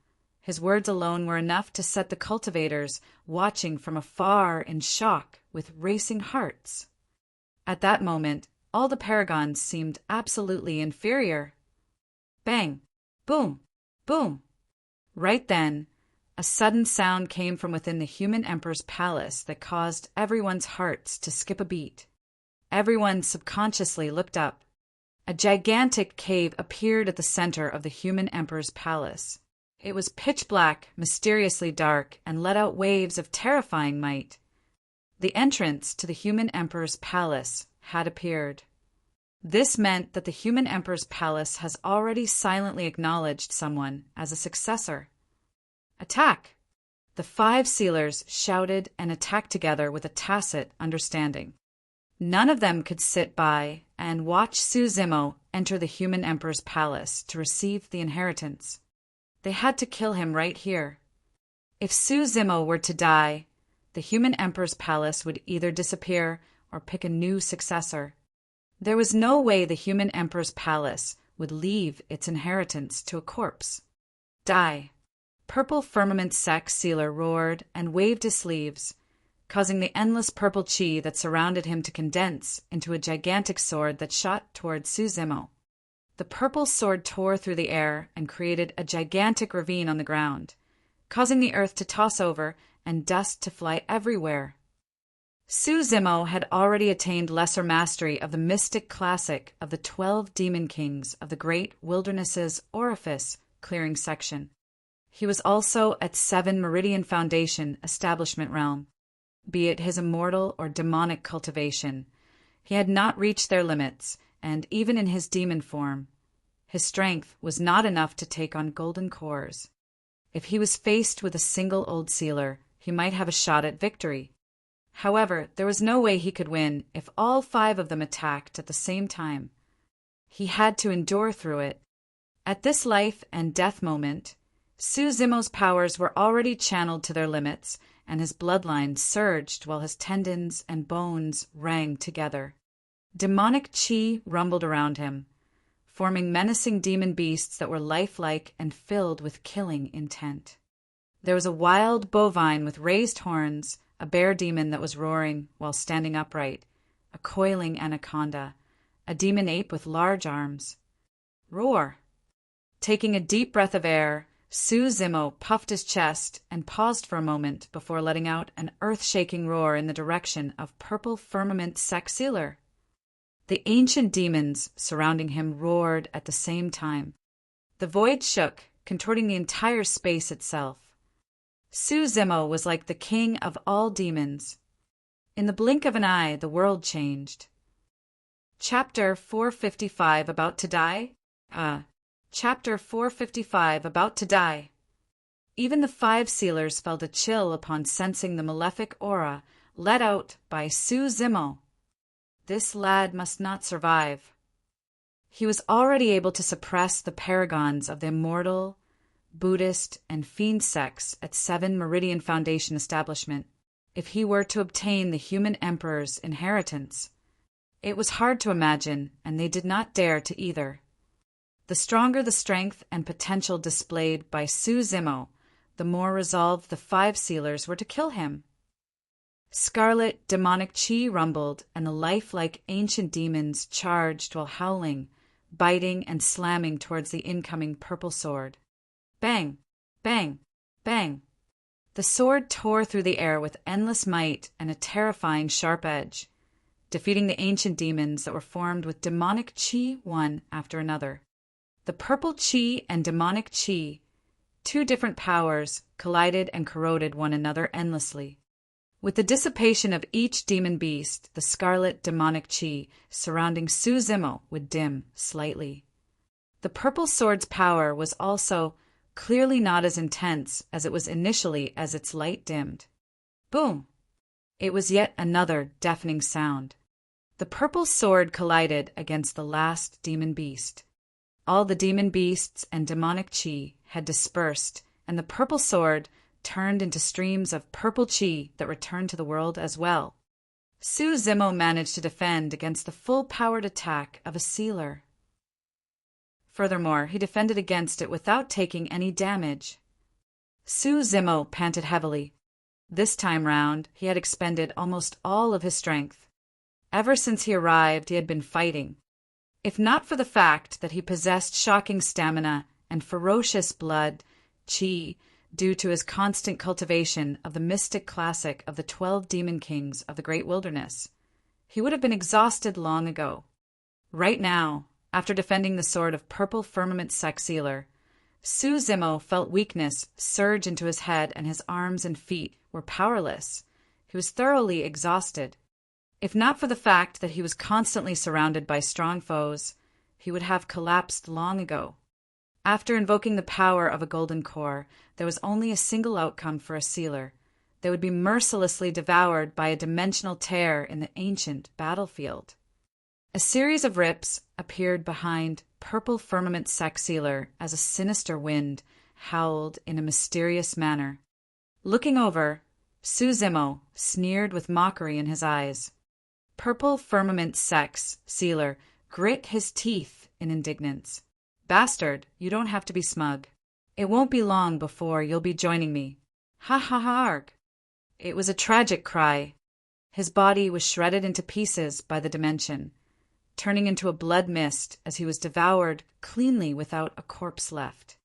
his words alone were enough to set the cultivators watching from afar in shock with racing hearts. At that moment, all the paragons seemed absolutely inferior. Bang! Boom! Boom! Right then, a sudden sound came from within the human emperor's palace that caused everyone's hearts to skip a beat. Everyone subconsciously looked up. A gigantic cave appeared at the center of the human emperor's palace. It was pitch black, mysteriously dark, and let out waves of terrifying might. The entrance to the human emperor's palace had appeared. This meant that the human emperor's palace has already silently acknowledged someone as a successor. Attack! The 5 sealers shouted and attacked together with a tacit understanding. None of them could sit by and watch Su Zimo enter the human emperor's palace to receive the inheritance. They had to kill him right here. If Su Zimo were to die, the human emperor's palace would either disappear or pick a new successor. There was no way the human emperor's palace would leave its inheritance to a corpse. Die! Purple Firmament Sec Sealer roared and waved his sleeves, causing the endless purple chi that surrounded him to condense into a gigantic sword that shot toward Suzimo. The purple sword tore through the air and created a gigantic ravine on the ground, causing the earth to toss over and dust to fly everywhere. Suzimo had already attained lesser mastery of the mystic classic of the 12 demon kings of the great wilderness's orifice clearing section. He was also at 7 Meridian Foundation establishment realm. Be it his immortal or demonic cultivation, he had not reached their limits, and even in his demon form, his strength was not enough to take on golden cores. If he was faced with a single old sealer, he might have a shot at victory. However, there was no way he could win if all 5 of them attacked at the same time. He had to endure through it. At this life and death moment, Suzimo's powers were already channeled to their limits, and his bloodline surged while his tendons and bones rang together. Demonic chi rumbled around him, forming menacing demon beasts that were lifelike and filled with killing intent. There was a wild bovine with raised horns, a bear demon that was roaring while standing upright, a coiling anaconda, a demon ape with large arms. Roar! Taking a deep breath of air, Suzimo puffed his chest and paused for a moment before letting out an earth-shaking roar in the direction of Purple Firmament Sec Sealer. The ancient demons surrounding him roared at the same time. The void shook, contorting the entire space itself. Suzimo was like the king of all demons. In the blink of an eye, the world changed. Chapter 455 About to Die? Chapter 455 About to Die. Even the 5 sealers felt a chill upon sensing the malefic aura let out by Suzimo. This lad must not survive. He was already able to suppress the paragons of the immortal, Buddhist, and fiend sects at 7 Meridian Foundation establishment if he were to obtain the human emperor's inheritance. It was hard to imagine, and they did not dare to either. The stronger the strength and potential displayed by Suzimo, the more resolved the 5 sealers were to kill him. Scarlet demonic chi rumbled, and the lifelike ancient demons charged while howling, biting and slamming towards the incoming purple sword. Bang! Bang! Bang! The sword tore through the air with endless might and a terrifying sharp edge, defeating the ancient demons that were formed with demonic chi one after another. The purple chi and demonic chi, 2 different powers, collided and corroded one another endlessly. With the dissipation of each demon beast, the scarlet demonic chi surrounding Suzimo would dim slightly. The purple sword's power was also clearly not as intense as it was initially as its light dimmed. Boom! It was yet another deafening sound. The purple sword collided against the last demon beast. All the demon beasts and demonic chi had dispersed, and the purple sword turned into streams of purple chi that returned to the world as well. Suzimo managed to defend against the full-powered attack of a sealer. Furthermore, he defended against it without taking any damage. Suzimo panted heavily. This time round, he had expended almost all of his strength. Ever since he arrived, he had been fighting. If not for the fact that he possessed shocking stamina and ferocious blood, chi, due to his constant cultivation of the mystic classic of the 12 demon kings of the great wilderness, he would have been exhausted long ago. Right now, after defending the sword of Purple Firmament Sec Sealer, Suzimo felt weakness surge into his head and his arms and feet were powerless. He was thoroughly exhausted. If not for the fact that he was constantly surrounded by strong foes, he would have collapsed long ago. After invoking the power of a golden core, there was only a single outcome for a sealer. They would be mercilessly devoured by a dimensional tear in the ancient battlefield. A series of rips appeared behind Purple Firmament Sec Sealer as a sinister wind howled in a mysterious manner. Looking over, Suzimo sneered with mockery in his eyes. Purple Firmament Sex Sealer grit his teeth in indignance. Bastard, you don't have to be smug. It won't be long before you'll be joining me. Ha ha ha arg. It was a tragic cry. His body was shredded into pieces by the dimension, turning into a blood mist as he was devoured cleanly without a corpse left.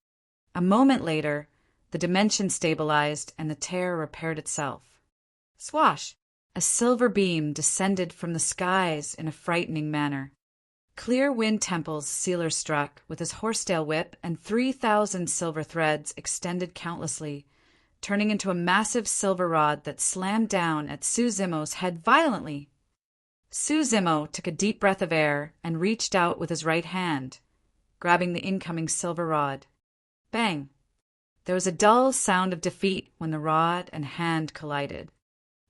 A moment later, the dimension stabilized and the tear repaired itself. Swash! A silver beam descended from the skies in a frightening manner. Clear Wind Temple's Sealer struck with his horsetail whip, and 3,000 silver threads extended countlessly, turning into a massive silver rod that slammed down at Suzimo's head violently. Suzimo took a deep breath of air and reached out with his right hand, grabbing the incoming silver rod. Bang! There was a dull sound of defeat when the rod and hand collided.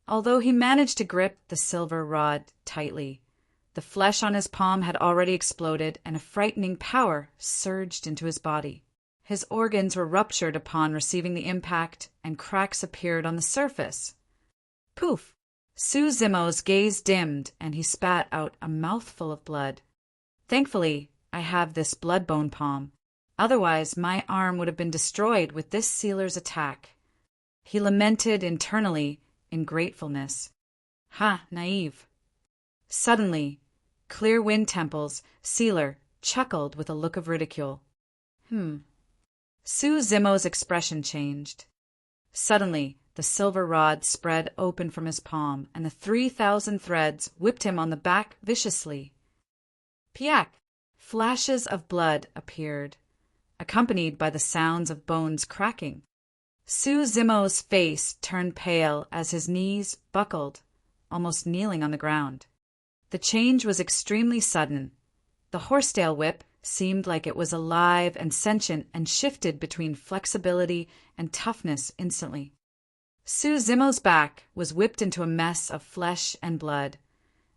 Although he managed to grip the silver rod tightly, the flesh on his palm had already exploded and a frightening power surged into his body. His organs were ruptured upon receiving the impact, and cracks appeared on the surface. Poof! Suzimo's gaze dimmed, and he spat out a mouthful of blood. Thankfully, I have this blood-bone palm. Otherwise, my arm would have been destroyed with this sealer's attack. He lamented internally in gratefulness. Ha, naive. Suddenly, Clear Wind Temple's Sealer chuckled with a look of ridicule. Suzimo's expression changed. Suddenly, the silver rod spread open from his palm, and the 3,000 threads whipped him on the back viciously. Piak! Flashes of blood appeared, accompanied by the sounds of bones cracking. Suzimo's face turned pale as his knees buckled, almost kneeling on the ground. The change was extremely sudden. The horsetail whip seemed like it was alive and sentient and shifted between flexibility and toughness instantly. Suzimo's back was whipped into a mess of flesh and blood,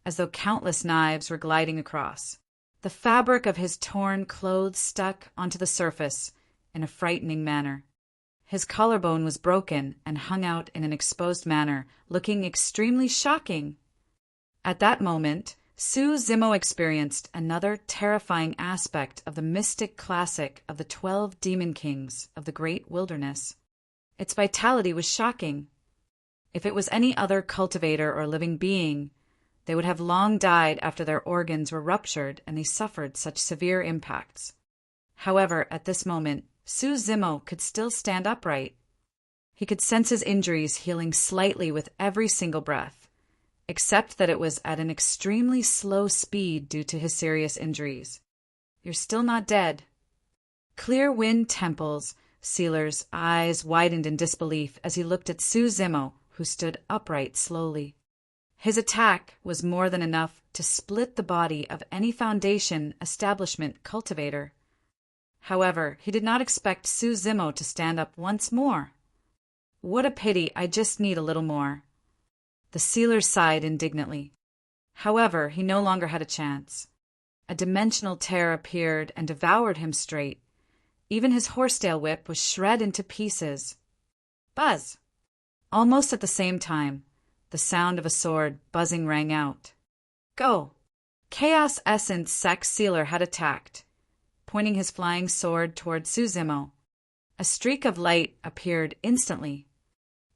as though countless knives were gliding across. The fabric of his torn clothes stuck onto the surface in a frightening manner. His collarbone was broken and hung out in an exposed manner, looking extremely shocking. At that moment, Suzimo experienced another terrifying aspect of the mystic classic of the 12 demon kings of the great wilderness. Its vitality was shocking. If it was any other cultivator or living being, they would have long died after their organs were ruptured and they suffered such severe impacts. However, at this moment, Suzimo could still stand upright. He could sense his injuries healing slightly with every single breath, except that it was at an extremely slow speed due to his serious injuries. You're still not dead. Clear Wind Temple's Sealer's eyes widened in disbelief as he looked at Suzimo, who stood upright slowly. His attack was more than enough to split the body of any Foundation establishment cultivator. However, he did not expect Suzimo to stand up once more. What a pity, I just need a little more. The sealer sighed indignantly. However, he no longer had a chance. A dimensional tear appeared and devoured him straight. Even his horsetail whip was shred into pieces. Buzz! Almost at the same time, the sound of a sword buzzing rang out. Go! Chaos Essence Sex Sealer had attacked, pointing his flying sword toward Suzimo. A streak of light appeared instantly.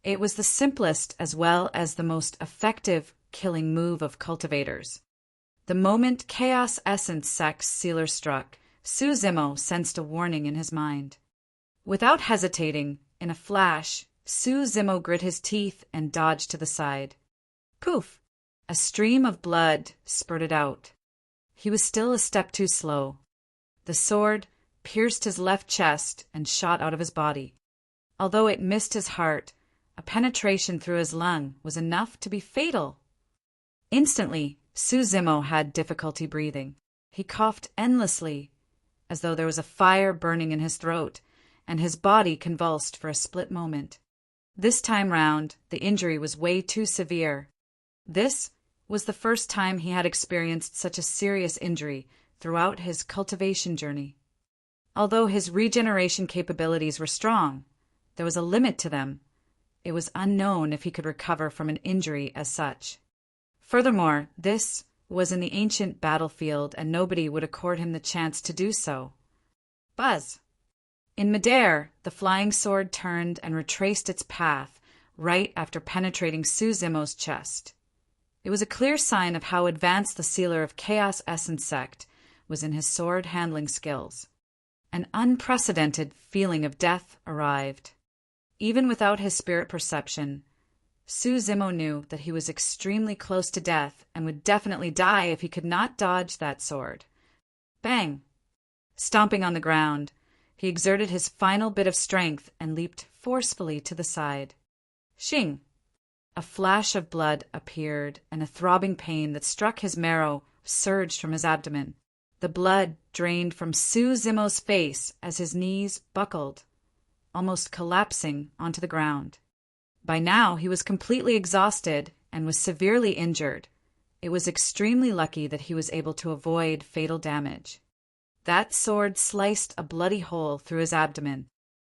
It was the simplest as well as the most effective killing move of cultivators. The moment Chaos Essence Sex Sealer struck, Suzimo sensed a warning in his mind. Without hesitating, in a flash, Suzimo grit his teeth and dodged to the side. Poof! A stream of blood spurted out. He was still a step too slow. The sword pierced his left chest and shot out of his body. Although it missed his heart, a penetration through his lung was enough to be fatal. Instantly, Suzimo had difficulty breathing. He coughed endlessly, as though there was a fire burning in his throat, and his body convulsed for a split moment. This time round, the injury was way too severe. This was the first time he had experienced such a serious injury throughout his cultivation journey. Although his regeneration capabilities were strong, there was a limit to them. it was unknown if he could recover from an injury as such. Furthermore, this was in the ancient battlefield, and nobody would accord him the chance to do so. Buzz! In midair, the flying sword turned and retraced its path right after penetrating Su Zimo's chest. It was a clear sign of how advanced the sealer of Chaos Essence Sect was in his sword-handling skills. An unprecedented feeling of death arrived. Even without his spirit perception, Su Zimo knew that he was extremely close to death and would definitely die if he could not dodge that sword. Bang! Stomping on the ground, he exerted his final bit of strength and leaped forcefully to the side. Shing! A flash of blood appeared, and a throbbing pain that struck his marrow surged from his abdomen. The blood drained from Su Zimo's face as his knees buckled, almost collapsing onto the ground. By now he was completely exhausted and was severely injured. It was extremely lucky that he was able to avoid fatal damage. That sword sliced a bloody hole through his abdomen.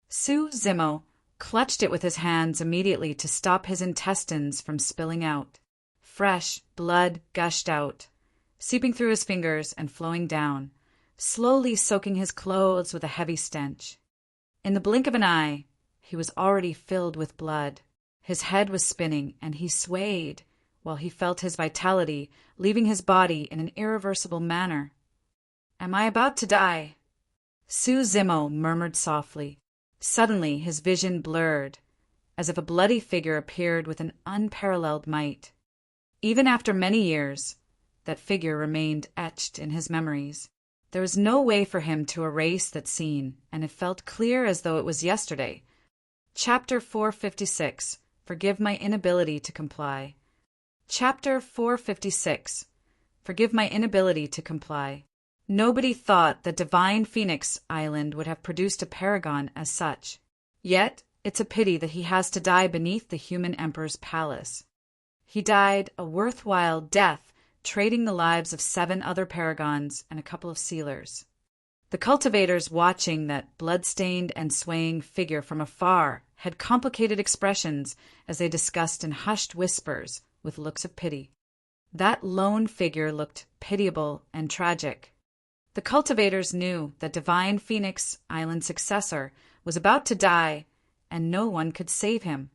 Su Zimo clutched it with his hands immediately to stop his intestines from spilling out. Fresh blood gushed out, seeping through his fingers and flowing down, slowly soaking his clothes with a heavy stench. In the blink of an eye, he was already filled with blood. His head was spinning, and he swayed while he felt his vitality leaving his body in an irreversible manner. "Am I about to die?" Su Zimo murmured softly. Suddenly his vision blurred, as if a bloody figure appeared with an unparalleled might. Even after many years, that figure remained etched in his memories. There was no way for him to erase that scene, and it felt clear as though it was yesterday. Chapter 456. Forgive my inability to comply. Chapter 456. Forgive my inability to comply. Nobody thought that Divine Phoenix Island would have produced a paragon as such. Yet, it's a pity that he has to die beneath the human emperor's palace. He died a worthwhile death, trading the lives of 7 other paragons and a couple of sealers. The cultivators watching that blood-stained and swaying figure from afar had complicated expressions as they discussed in hushed whispers with looks of pity. That lone figure looked pitiable and tragic. The cultivators knew that Divine Phoenix Island's successor was about to die, and no one could save him.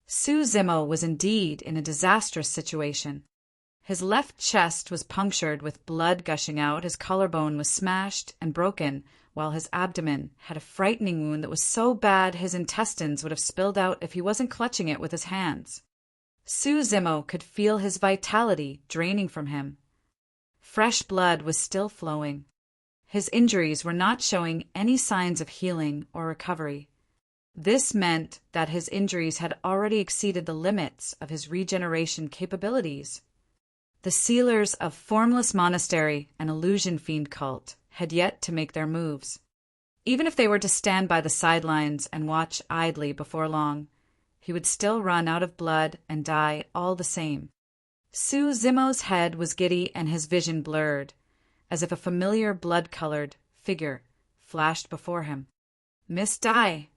Su Zimo was indeed in a disastrous situation. His left chest was punctured with blood gushing out, his collarbone was smashed and broken, while his abdomen had a frightening wound that was so bad his intestines would have spilled out if he wasn't clutching it with his hands. Su Zimo could feel his vitality draining from him. Fresh blood was still flowing. His injuries were not showing any signs of healing or recovery. This meant that his injuries had already exceeded the limits of his regeneration capabilities. The sealers of Formless Monastery and Illusion Fiend Cult had yet to make their moves. Even if they were to stand by the sidelines and watch idly before long, he would still run out of blood and die all the same. Su Zimo's head was giddy and his vision blurred, as if a familiar blood-colored figure flashed before him. "Miss Dai!"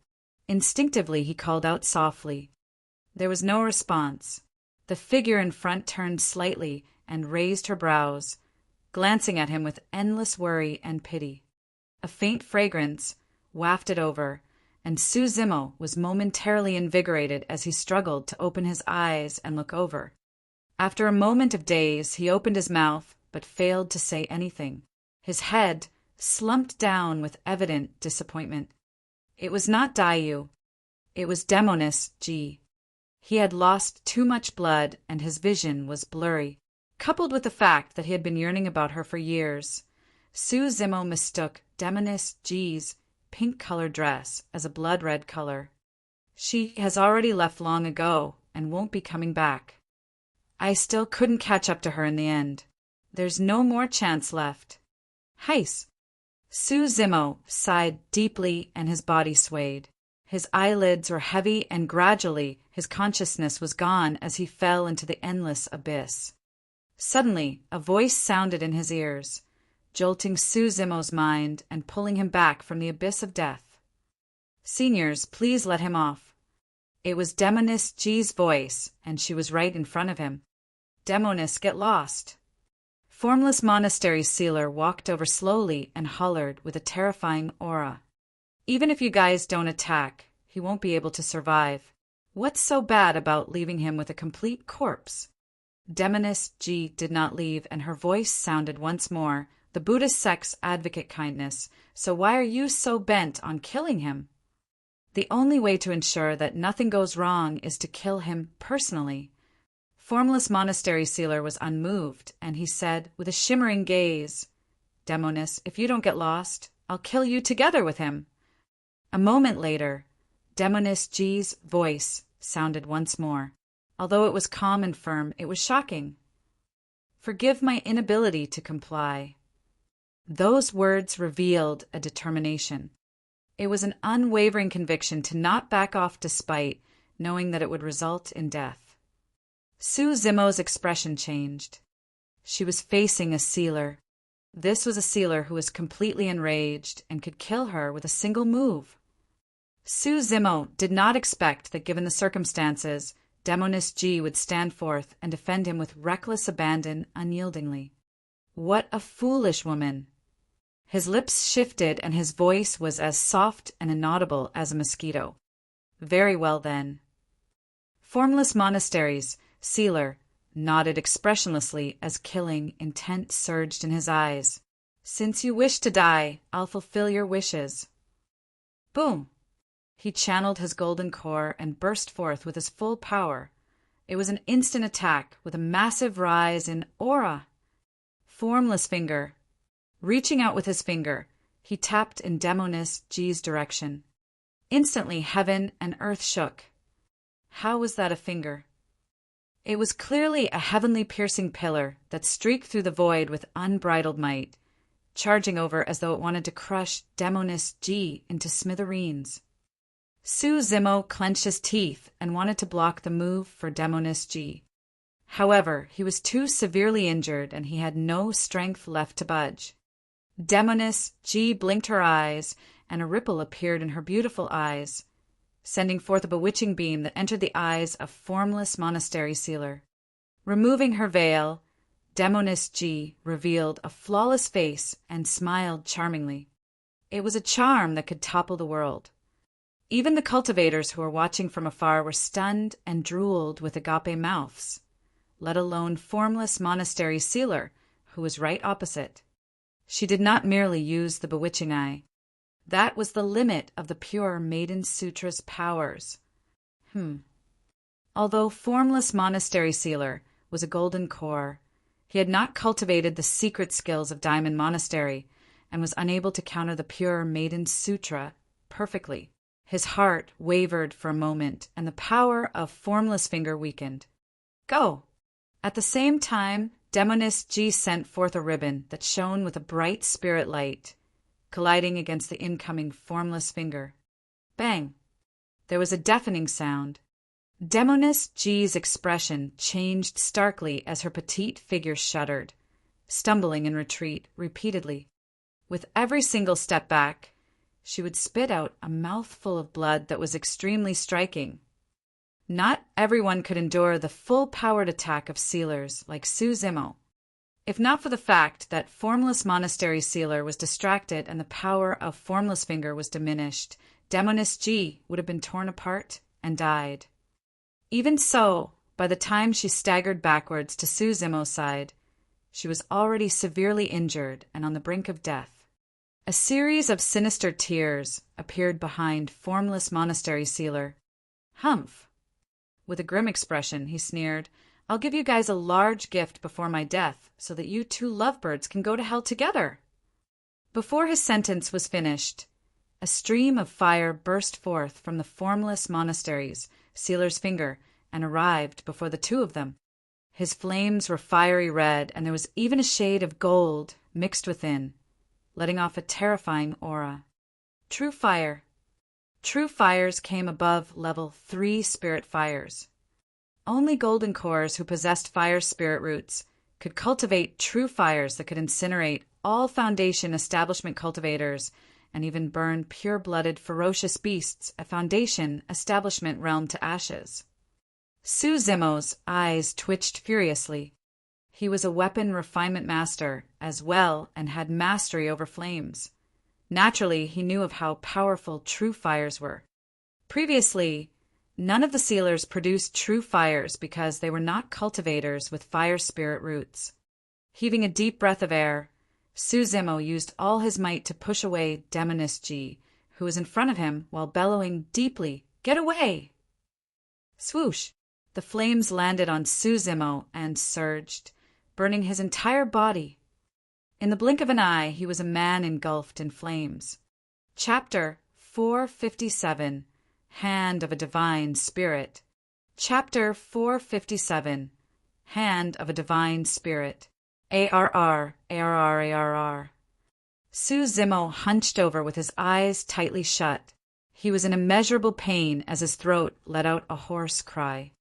Instinctively he called out softly. There was no response. The figure in front turned slightly and raised her brows, glancing at him with endless worry and pity. A faint fragrance wafted over, and Su Zimo was momentarily invigorated as he struggled to open his eyes and look over. After a moment of daze, he opened his mouth, but failed to say anything. His head slumped down with evident disappointment. It was not Dayu. It was Demonis G. He had lost too much blood, and his vision was blurry. Coupled with the fact that he had been yearning about her for years, Su Zimo mistook Demonis G's pink-colored dress as a blood-red color. "She has already left long ago and won't be coming back. I still couldn't catch up to her in the end. There's no more chance left." Heis! Su Zimo sighed deeply and his body swayed. His eyelids were heavy and gradually his consciousness was gone as he fell into the endless abyss. Suddenly, a voice sounded in his ears, jolting Su Zimo's mind and pulling him back from the abyss of death. "Seniors, please let him off." It was Demoness G's voice, and she was right in front of him. "Demoness, get lost." Formless Monastery Sealer walked over slowly and hollered with a terrifying aura. "Even if you guys don't attack, he won't be able to survive. What's so bad about leaving him with a complete corpse?" Demoness G did not leave, and her voice sounded once more, the Buddhist sect's advocate kindness. "So why are you so bent on killing him?" "The only way to ensure that nothing goes wrong is to kill him personally." Formless Monastery Sealer was unmoved, and he said with a shimmering gaze, "Demoness, if you don't get lost, I'll kill you together with him." A moment later, Demoness G's voice sounded once more. Although it was calm and firm, it was shocking. "Forgive my inability to comply." Those words revealed a determination. It was an unwavering conviction to not back off despite knowing that it would result in death. Su Zimo's expression changed. She was facing a sealer. This was a sealer who was completely enraged and could kill her with a single move. Su Zimo did not expect that, given the circumstances, Demoness G would stand forth and defend him with reckless abandon unyieldingly. What a foolish woman! His lips shifted and his voice was as soft and inaudible as a mosquito. "Very well, then." Formless Monasteries Sealer nodded expressionlessly as killing intent surged in his eyes. "Since you wish to die, I'll fulfill your wishes." Boom! He channeled his golden core and burst forth with his full power. It was an instant attack with a massive rise in aura. Formless Finger. Reaching out with his finger, he tapped in Demoness G's direction. Instantly, heaven and earth shook. How was that a finger? It was clearly a heavenly piercing pillar that streaked through the void with unbridled might, charging over as though it wanted to crush Demoness G into smithereens. Su Zimo clenched his teeth and wanted to block the move for Demoness G. However, he was too severely injured and he had no strength left to budge. Demoness G blinked her eyes, and a ripple appeared in her beautiful eyes, sending forth a bewitching beam that entered the eyes of Formless Monastery Sealer. Removing her veil, Demoness G revealed a flawless face and smiled charmingly. It was a charm that could topple the world. Even the cultivators who were watching from afar were stunned and drooled with agape mouths, let alone Formless Monastery Sealer, who was right opposite. She did not merely use the bewitching eye. That was the limit of the pure Maiden Sutra's powers. Although Formless Monastery Sealer was a golden core, he had not cultivated the secret skills of Diamond Monastery and was unable to counter the pure Maiden Sutra perfectly. His heart wavered for a moment, and the power of Formless Finger weakened. "Go!" At the same time, Demoness G sent forth a ribbon that shone with a bright spirit light, colliding against the incoming Formless Finger. Bang! There was a deafening sound. Demoness G's expression changed starkly as her petite figure shuddered, stumbling in retreat repeatedly. With every single step back, she would spit out a mouthful of blood that was extremely striking. Not everyone could endure the full-powered attack of sealers like Su Zimo. If not for the fact that Formless Monastery Sealer was distracted and the power of Formless Finger was diminished, Demoness G would have been torn apart and died. Even so, by the time she staggered backwards to Su Zimo's side, she was already severely injured and on the brink of death. A series of sinister tears appeared behind Formless Monastery Sealer. "Humph!" With a grim expression, he sneered, "I'll give you guys a large gift before my death, so that you two lovebirds can go to hell together." Before his sentence was finished, a stream of fire burst forth from the Formless Monastery's Sealer's finger and arrived before the two of them. His flames were fiery red, and there was even a shade of gold mixed within, letting off a terrifying aura. True fire. True fires came above level 3 spirit fires. Only golden cores who possessed fire spirit roots could cultivate true fires that could incinerate all Foundation establishment cultivators and even burn pure-blooded, ferocious beasts at Foundation establishment realm to ashes. Suzimo's eyes twitched furiously. He was a weapon refinement master as well and had mastery over flames. Naturally, he knew of how powerful true fires were. Previously, none of the sealers produced true fires because they were not cultivators with fire spirit roots. Heaving a deep breath of air, Suzimo used all his might to push away Demoness G, who was in front of him while bellowing deeply, "Get away!" Swoosh! The flames landed on Suzimo and surged, burning his entire body. In the blink of an eye, he was a man engulfed in flames. Chapter 457, Hand of a Divine Spirit. Chapter 457, Hand of a Divine Spirit. ARR, ARR, ARR. Suzimo hunched over with his eyes tightly shut. He was in immeasurable pain as his throat let out a hoarse cry.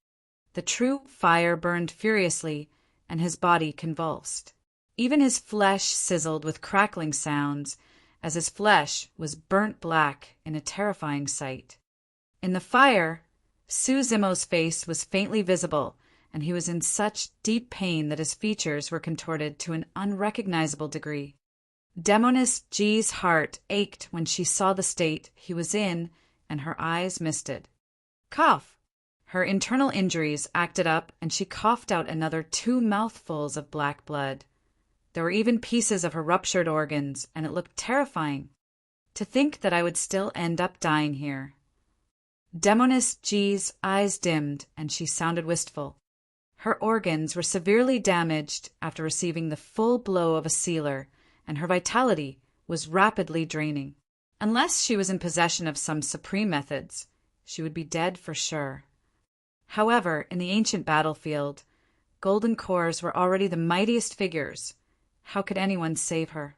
The true fire burned furiously, and his body convulsed. Even his flesh sizzled with crackling sounds, as his flesh was burnt black in a terrifying sight. In the fire, Suzimo's face was faintly visible, and he was in such deep pain that his features were contorted to an unrecognizable degree. Demoness G's heart ached when she saw the state he was in, and her eyes misted. Cough! Her internal injuries acted up, and she coughed out another 2 mouthfuls of black blood. There were even pieces of her ruptured organs, and it looked terrifying. To think that I would still end up dying here. Demoness G's eyes dimmed, and she sounded wistful. Her organs were severely damaged after receiving the full blow of a sealer, and her vitality was rapidly draining. Unless she was in possession of some supreme methods, she would be dead for sure. However, in the ancient battlefield, golden cores were already the mightiest figures. How could anyone save her?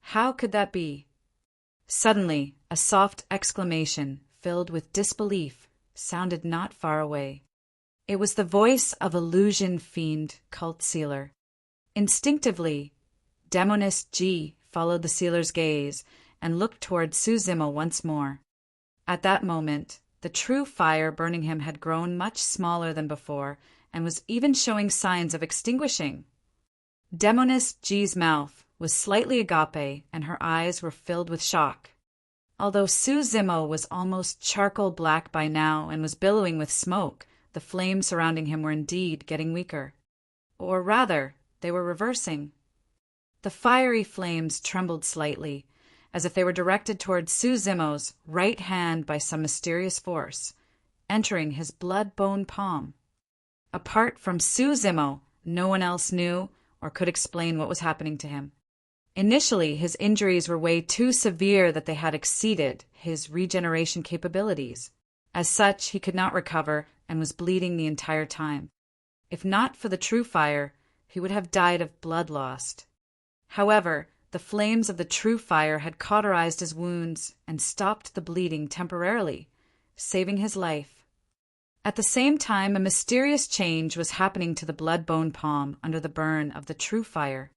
How could that be? Suddenly, a soft exclamation, filled with disbelief, sounded not far away. It was the voice of illusion fiend cult sealer. Instinctively, Demoness G followed the sealer's gaze and looked toward Suzimo once more. At that moment, the true fire burning him had grown much smaller than before and was even showing signs of extinguishing. Demoness G's mouth was slightly agape and her eyes were filled with shock. Although Suzimo was almost charcoal black by now and was billowing with smoke, the flames surrounding him were indeed getting weaker. Or rather, they were reversing. The fiery flames trembled slightly, as if they were directed toward Suzimo's right hand by some mysterious force, entering his blood-bone palm. Apart from Suzimo, no one else knew or could explain what was happening to him. Initially, his injuries were way too severe that they had exceeded his regeneration capabilities. As such, he could not recover and was bleeding the entire time. If not for the true fire, he would have died of blood loss. However, the flames of the true fire had cauterized his wounds and stopped the bleeding temporarily, saving his life. At the same time, a mysterious change was happening to the blood-bone palm under the burn of the true fire.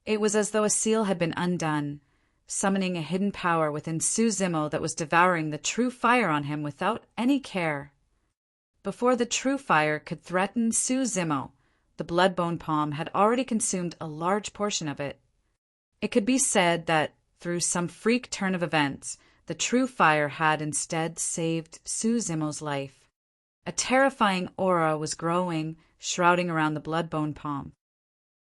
It was as though a seal had been undone, summoning a hidden power within Suzimo that was devouring the true fire on him without any care. Before the true fire could threaten Suzimo, the blood-bone palm had already consumed a large portion of it. It could be said that, through some freak turn of events, the true fire had instead saved Suzimo's life. A terrifying aura was growing, shrouding around the blood-bone palm.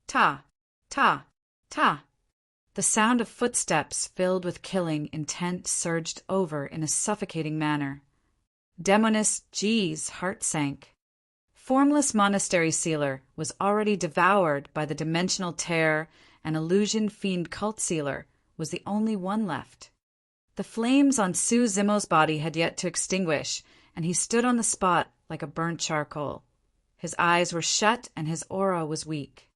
Ta, ta, ta. The sound of footsteps filled with killing intent surged over in a suffocating manner. Demoness G's heart sank. Formless monastery sealer was already devoured by the dimensional tear, and illusion fiend cult sealer was the only one left. The flames on Suzimo's body had yet to extinguish, and he stood on the spot like a burnt charcoal. His eyes were shut and his aura was weak.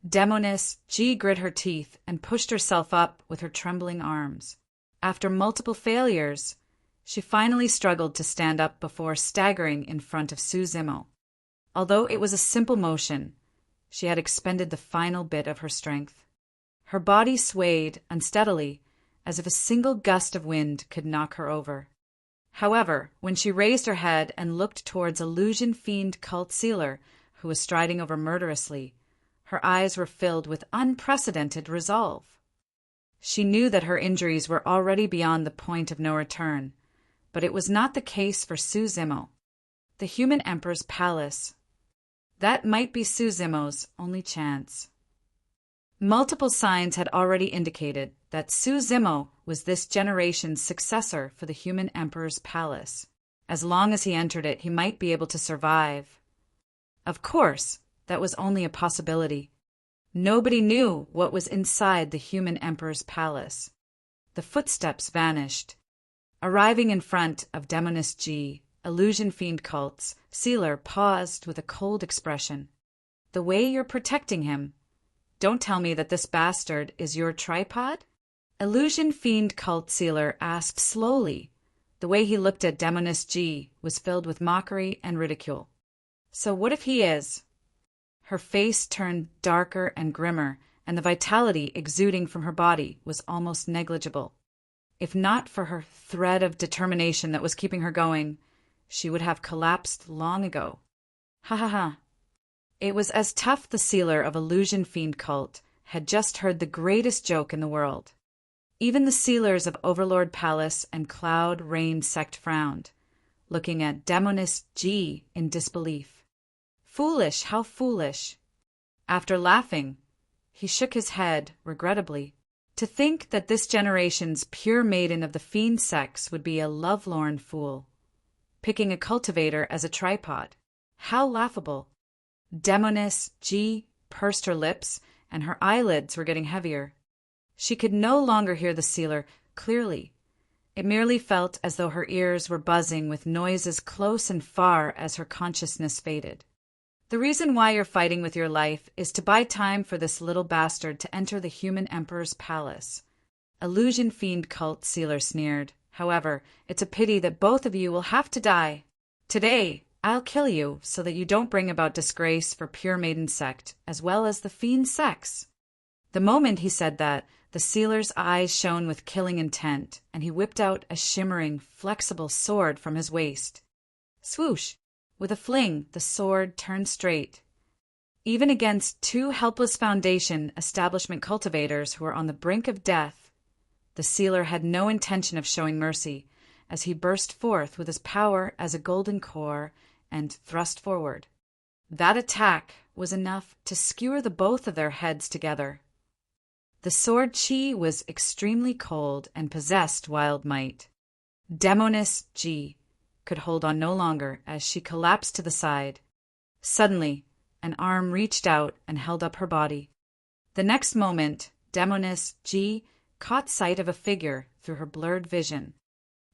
Demoness G grit her teeth and pushed herself up with her trembling arms. After multiple failures, she finally struggled to stand up before staggering in front of Suzimo. Although it was a simple motion, she had expended the final bit of her strength. Her body swayed unsteadily, as if a single gust of wind could knock her over. However, when she raised her head and looked towards illusion fiend cult sealer, who was striding over murderously, her eyes were filled with unprecedented resolve. She knew that her injuries were already beyond the point of no return, but it was not the case for Su Zimo. The human emperor's palace. That might be Su Zimo's only chance. Multiple signs had already indicated that Su Zimo was this generation's successor for the human emperor's palace. As long as he entered it, he might be able to survive. Of course, that was only a possibility. Nobody knew what was inside the human emperor's palace. The footsteps vanished. Arriving in front of Demoness G, illusion fiend cult's sealer paused with a cold expression. The way you're protecting him. Don't tell me that this bastard is your tripod? Illusion fiend cult sealer asked slowly. The way he looked at Demoness G was filled with mockery and ridicule. So what if he is? Her face turned darker and grimmer, and the vitality exuding from her body was almost negligible. If not for her thread of determination that was keeping her going, she would have collapsed long ago. Ha ha ha. It was as tough the sealer of Illusion Fiend Cult had just heard the greatest joke in the world. Even the sealers of Overlord Palace and Cloud Rain Sect frowned, looking at Demoness G in disbelief. Foolish, how foolish. After laughing, he shook his head regrettably. To think that this generation's pure maiden of the fiend sex would be a lovelorn fool, picking a cultivator as a tripod. How laughable. Demoness G pursed her lips, and her eyelids were getting heavier. She could no longer hear the sealer clearly. It merely felt as though her ears were buzzing with noises close and far as her consciousness faded. The reason why you're fighting with your life is to buy time for this little bastard to enter the human emperor's palace. Illusion Fiend Cult sealer sneered. However, it's a pity that both of you will have to die. Today, I'll kill you so that you don't bring about disgrace for Pure Maiden Sect, as well as the fiend sex. The moment he said that, the sealer's eyes shone with killing intent, and he whipped out a shimmering, flexible sword from his waist. Swoosh! With a fling, the sword turned straight. Even against two helpless Foundation establishment cultivators who were on the brink of death, the sealer had no intention of showing mercy, as he burst forth with his power as a golden core and thrust forward. That attack was enough to skewer the both of their heads together. The sword chi was extremely cold and possessed wild might. Demoness G could hold on no longer as she collapsed to the side. Suddenly, an arm reached out and held up her body. The next moment, Demoness G caught sight of a figure through her blurred vision.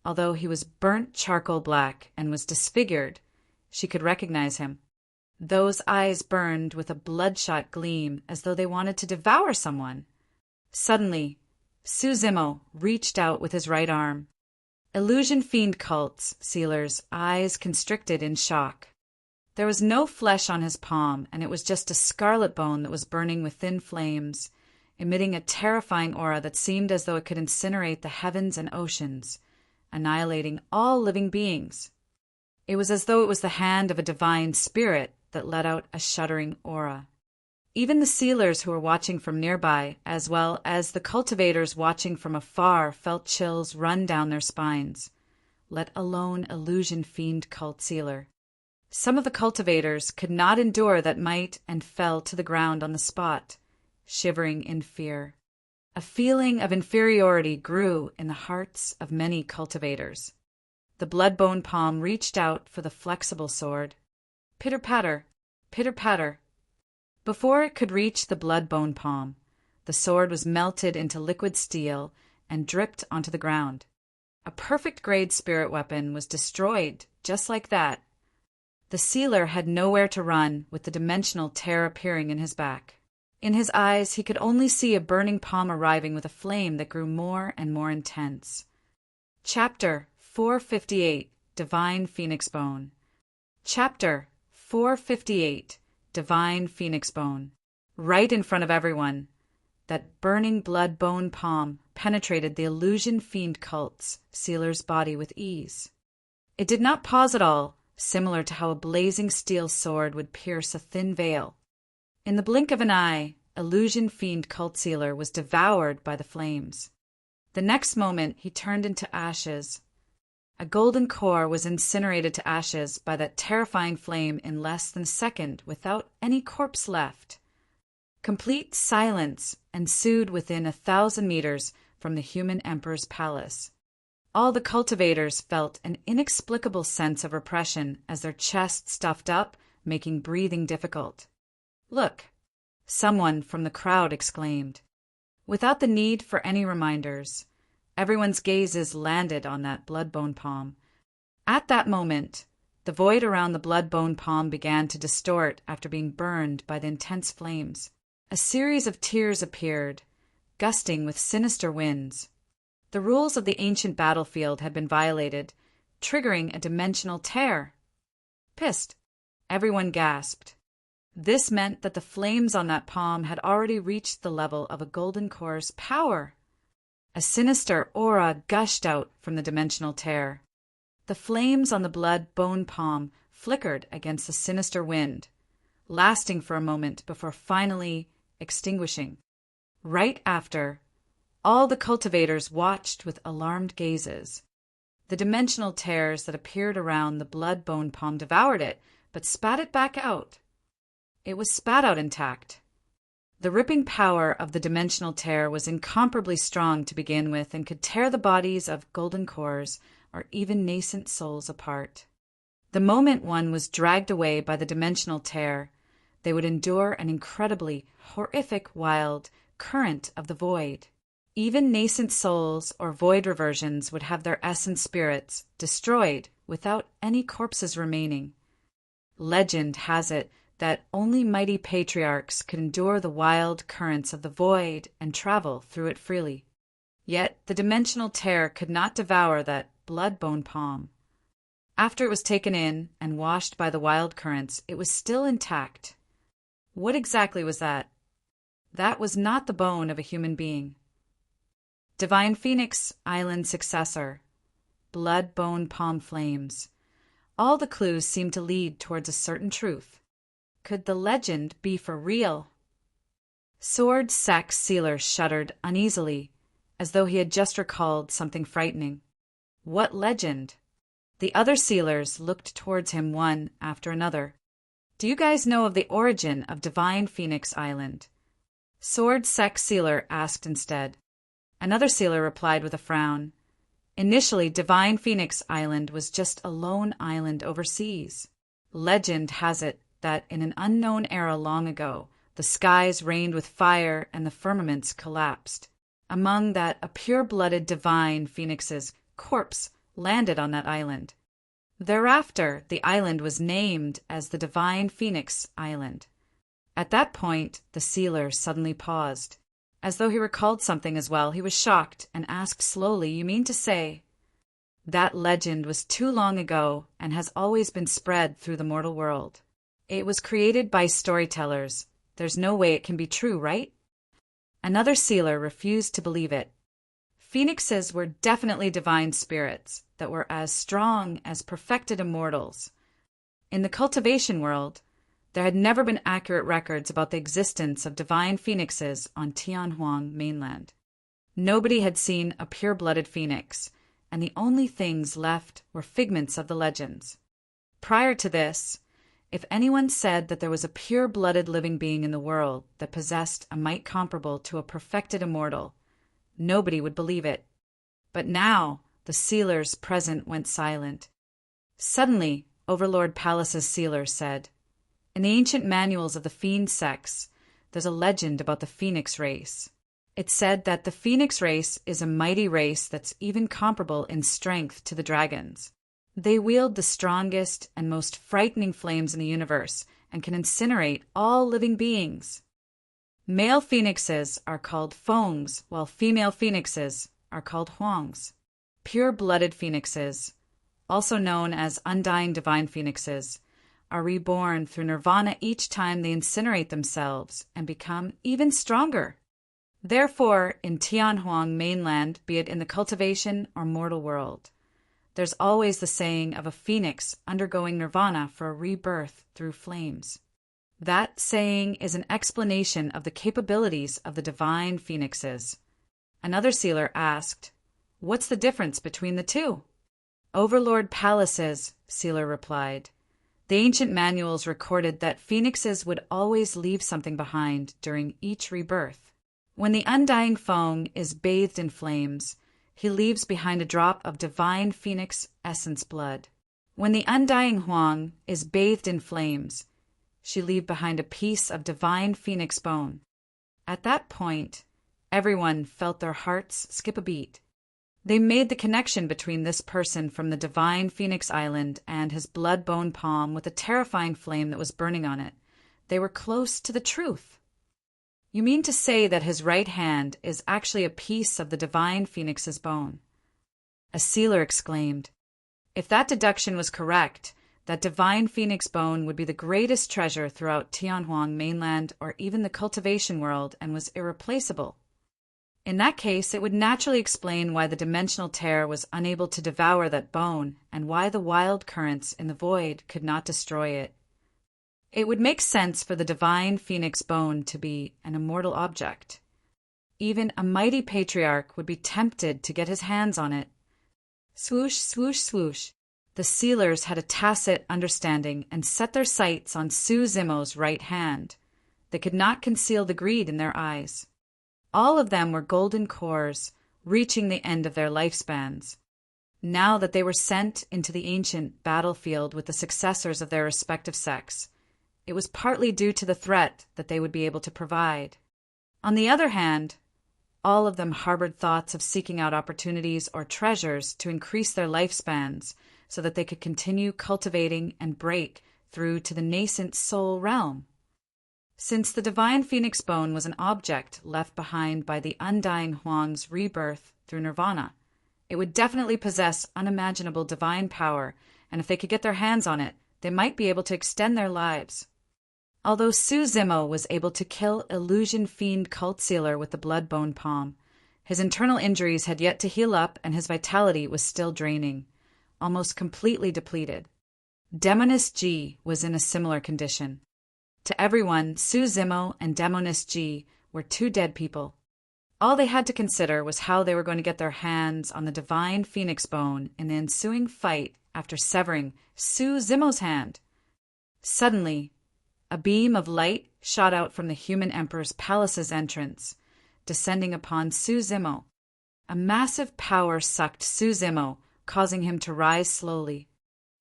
Although he was burnt charcoal black and was disfigured, she could recognize him. Those eyes burned with a bloodshot gleam as though they wanted to devour someone. Suddenly, Su Zimo reached out with his right arm. Illusion Fiend Cult's sealer's eyes constricted in shock. There was no flesh on his palm, and it was just a scarlet bone that was burning with thin flames, emitting a terrifying aura that seemed as though it could incinerate the heavens and oceans, annihilating all living beings. It was as though it was the hand of a divine spirit that let out a shuddering aura. Even the sealers who were watching from nearby, as well as the cultivators watching from afar, felt chills run down their spines, let alone Illusion Fiend Cult sealer. Some of the cultivators could not endure that might and fell to the ground on the spot, shivering in fear. A feeling of inferiority grew in the hearts of many cultivators. The blood-bone palm reached out for the flexible sword. Pitter-patter, pitter-patter. Before it could reach the blood-bone palm, the sword was melted into liquid steel and dripped onto the ground. A perfect-grade spirit weapon was destroyed just like that. The sealer had nowhere to run with the dimensional tear appearing in his back. In his eyes, he could only see a burning palm arriving with a flame that grew more and more intense. Chapter 458, Divine Phoenix Bone. Chapter 458, Divine Phoenix Bone. Right in front of everyone, that burning blood bone palm penetrated the illusion fiend cult's sealer's body with ease. It did not pause at all, similar to how a blazing steel sword would pierce a thin veil. In the blink of an eye, illusion fiend cult sealer was devoured by the flames. The next moment, he turned into ashes. A golden core was incinerated to ashes by that terrifying flame in less than a second without any corpse left. Complete silence ensued within 1,000 meters from the human emperor's palace. All the cultivators felt an inexplicable sense of repression as their chests stuffed up, making breathing difficult. "Look!" someone from the crowd exclaimed. Without the need for any reminders, everyone's gazes landed on that blood-bone palm. At that moment, the void around the blood-bone palm began to distort after being burned by the intense flames. A series of tears appeared, gusting with sinister winds. The rules of the ancient battlefield had been violated, triggering a dimensional tear. Pissed, everyone gasped. This meant that the flames on that palm had already reached the level of a golden core's power. A sinister aura gushed out from the dimensional tear. The flames on the blood-bone palm flickered against the sinister wind, lasting for a moment before finally extinguishing. Right after, all the cultivators watched with alarmed gazes. The dimensional tears that appeared around the blood-bone palm devoured it, but spat it back out. It was spat out intact. The ripping power of the dimensional tear was incomparably strong to begin with and could tear the bodies of golden cores or even nascent souls apart. The moment one was dragged away by the dimensional tear, they would endure an incredibly horrific wild current of the void. Even nascent souls or void reversions would have their essence spirits destroyed without any corpses remaining. Legend has it that only mighty patriarchs could endure the wild currents of the void and travel through it freely. Yet the dimensional tear could not devour that blood-bone palm. After it was taken in and washed by the wild currents, it was still intact. What exactly was that? That was not the bone of a human being. Divine Phoenix Island successor. Blood-bone palm flames. All the clues seemed to lead towards a certain truth. Could the legend be for real? Sword Sex Sealer shuddered uneasily, as though he had just recalled something frightening. What legend? The other sealers looked towards him one after another. Do you guys know of the origin of Divine Phoenix Island? Sword Sex Sealer asked instead. Another sealer replied with a frown. Initially, Divine Phoenix Island was just a lone island overseas. Legend has it that in an unknown era long ago, the skies rained with fire and the firmaments collapsed. Among that, a pure-blooded divine phoenix's corpse landed on that island. Thereafter, the island was named as the Divine Phoenix Island. At that point, the sealer suddenly paused. As though he recalled something as well, he was shocked and asked slowly, "You mean to say that legend was too long ago and has always been spread through the mortal world? It was created by storytellers. There's no way it can be true, right?" Another sealer refused to believe it. Phoenixes were definitely divine spirits that were as strong as perfected immortals. In the cultivation world, there had never been accurate records about the existence of divine phoenixes on Tianhuang mainland. Nobody had seen a pure-blooded phoenix, and the only things left were figments of the legends. Prior to this, if anyone said that there was a pure-blooded living being in the world that possessed a might comparable to a perfected immortal, nobody would believe it. But now the sealers present went silent. Suddenly, Overlord Palace's sealer said, "In the ancient manuals of the fiend sex, there's a legend about the phoenix race. It said that the phoenix race is a mighty race that's even comparable in strength to the dragons. They wield the strongest and most frightening flames in the universe and can incinerate all living beings. Male phoenixes are called Fongs, while female phoenixes are called Huangs. Pure-blooded phoenixes, also known as undying divine phoenixes, are reborn through nirvana each time they incinerate themselves and become even stronger. Therefore, in Tianhuang mainland, be it in the cultivation or mortal world, there's always the saying of a phoenix undergoing nirvana for a rebirth through flames. That saying is an explanation of the capabilities of the divine phoenixes. Another sealer asked, "What's the difference between the two?" "Overlord palaces," Sealer replied. The ancient manuals recorded that phoenixes would always leave something behind during each rebirth. When the undying Feng is bathed in flames, he leaves behind a drop of divine phoenix essence blood. When the undying Huang is bathed in flames, she leaves behind a piece of divine phoenix bone. At that point, everyone felt their hearts skip a beat. They made the connection between this person from the divine Phoenix Island and his blood bone palm with a terrifying flame that was burning on it. They were close to the truth. "You mean to say that his right hand is actually a piece of the divine Phoenix's bone?" A sealer exclaimed. If that deduction was correct, that divine Phoenix bone would be the greatest treasure throughout Tianhuang mainland or even the cultivation world and was irreplaceable. In that case, it would naturally explain why the dimensional tear was unable to devour that bone and why the wild currents in the void could not destroy it. It would make sense for the divine phoenix bone to be an immortal object. Even a mighty patriarch would be tempted to get his hands on it. Swoosh, swoosh, swoosh. The sealers had a tacit understanding and set their sights on Su Zimo's right hand. They could not conceal the greed in their eyes. All of them were golden cores, reaching the end of their lifespans. Now that they were sent into the ancient battlefield with the successors of their respective sects, it was partly due to the threat that they would be able to provide. On the other hand, all of them harbored thoughts of seeking out opportunities or treasures to increase their lifespans so that they could continue cultivating and break through to the nascent soul realm. Since the divine phoenix bone was an object left behind by the undying Huang's rebirth through nirvana, it would definitely possess unimaginable divine power, and if they could get their hands on it, they might be able to extend their lives. Although Su Zimo was able to kill illusion fiend cult sealer with the blood bone palm, his internal injuries had yet to heal up and his vitality was still draining, almost completely depleted. Demoness G was in a similar condition. To everyone, Su Zimo and Demoness G were two dead people. All they had to consider was how they were going to get their hands on the divine phoenix bone in the ensuing fight after severing Su Zimo's hand. Suddenly, a beam of light shot out from the human emperor's palace's entrance, descending upon Su Zimo. A massive power sucked Su Zimo, causing him to rise slowly.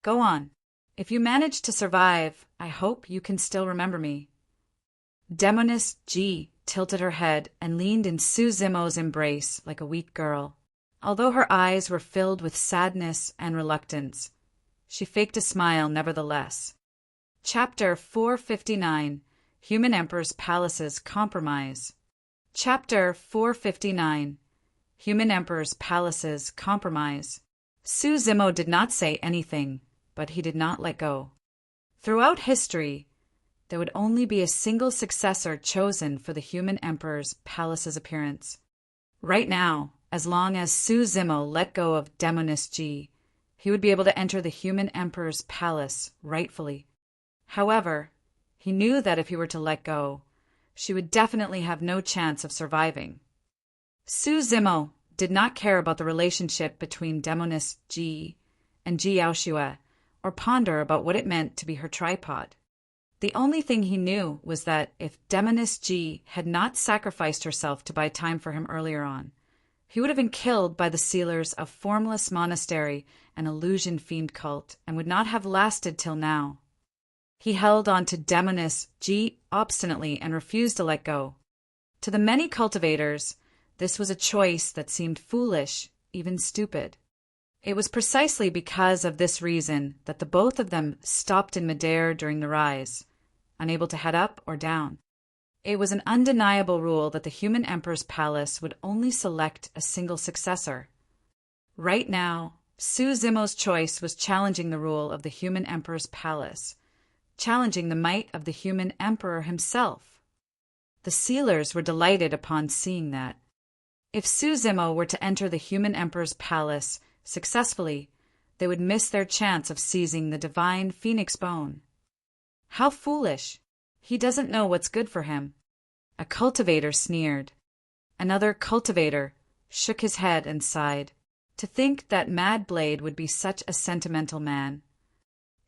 "Go on. If you manage to survive, I hope you can still remember me." Demoness G tilted her head and leaned in Su Zimo's embrace like a weak girl. Although her eyes were filled with sadness and reluctance, she faked a smile nevertheless. Chapter 459, Human Emperor's Palace's Compromise. Chapter 459, Human Emperor's Palace's Compromise. Su Zimo did not say anything, but he did not let go. Throughout history, there would only be a single successor chosen for the human emperor's palace's appearance. Right now, as long as Su Zimo let go of Demoness G, he would be able to enter the human emperor's palace rightfully. However, he knew that if he were to let go, she would definitely have no chance of surviving. Su Zimo did not care about the relationship between Demoness G and Ji Yaoxue, or ponder about what it meant to be her tripod. The only thing he knew was that if Demoness G had not sacrificed herself to buy time for him earlier on, he would have been killed by the sealers of Formless Monastery and Illusion Fiend Cult and would not have lasted till now. He held on to Demoness G obstinately and refused to let go. To the many cultivators, this was a choice that seemed foolish, even stupid. It was precisely because of this reason that the both of them stopped in midair during the rise, unable to head up or down. It was an undeniable rule that the human emperor's palace would only select a single successor. Right now, Su Zimo's choice was challenging the rule of the human emperor's palace, challenging the might of the human emperor himself. The sealers were delighted upon seeing that. If Suzimo were to enter the human emperor's palace successfully, they would miss their chance of seizing the divine phoenix bone. How foolish! He doesn't know what's good for him. A cultivator sneered. Another cultivator shook his head and sighed. To think that Mad Blade would be such a sentimental man.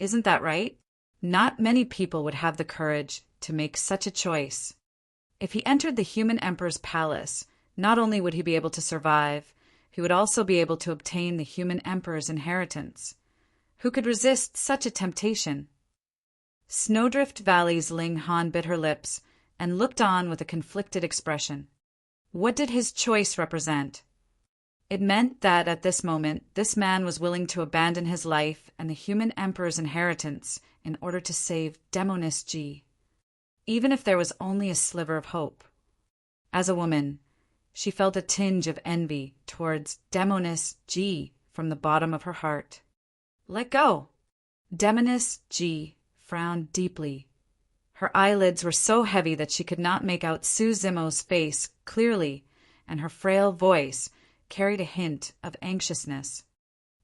Isn't that right? Not many people would have the courage to make such a choice. If he entered the human emperor's palace, not only would he be able to survive, he would also be able to obtain the human emperor's inheritance. Who could resist such a temptation? Snowdrift Valley's Ling Han bit her lips and looked on with a conflicted expression. What did his choice represent? It meant that at this moment, this man was willing to abandon his life and the human emperor's inheritance in order to save Demonis G, even if there was only a sliver of hope. As a woman, she felt a tinge of envy towards Demonis G from the bottom of her heart. Let go! Demonis G frowned deeply. Her eyelids were so heavy that she could not make out Suzimo's face clearly, and her frail voice carried a hint of anxiousness.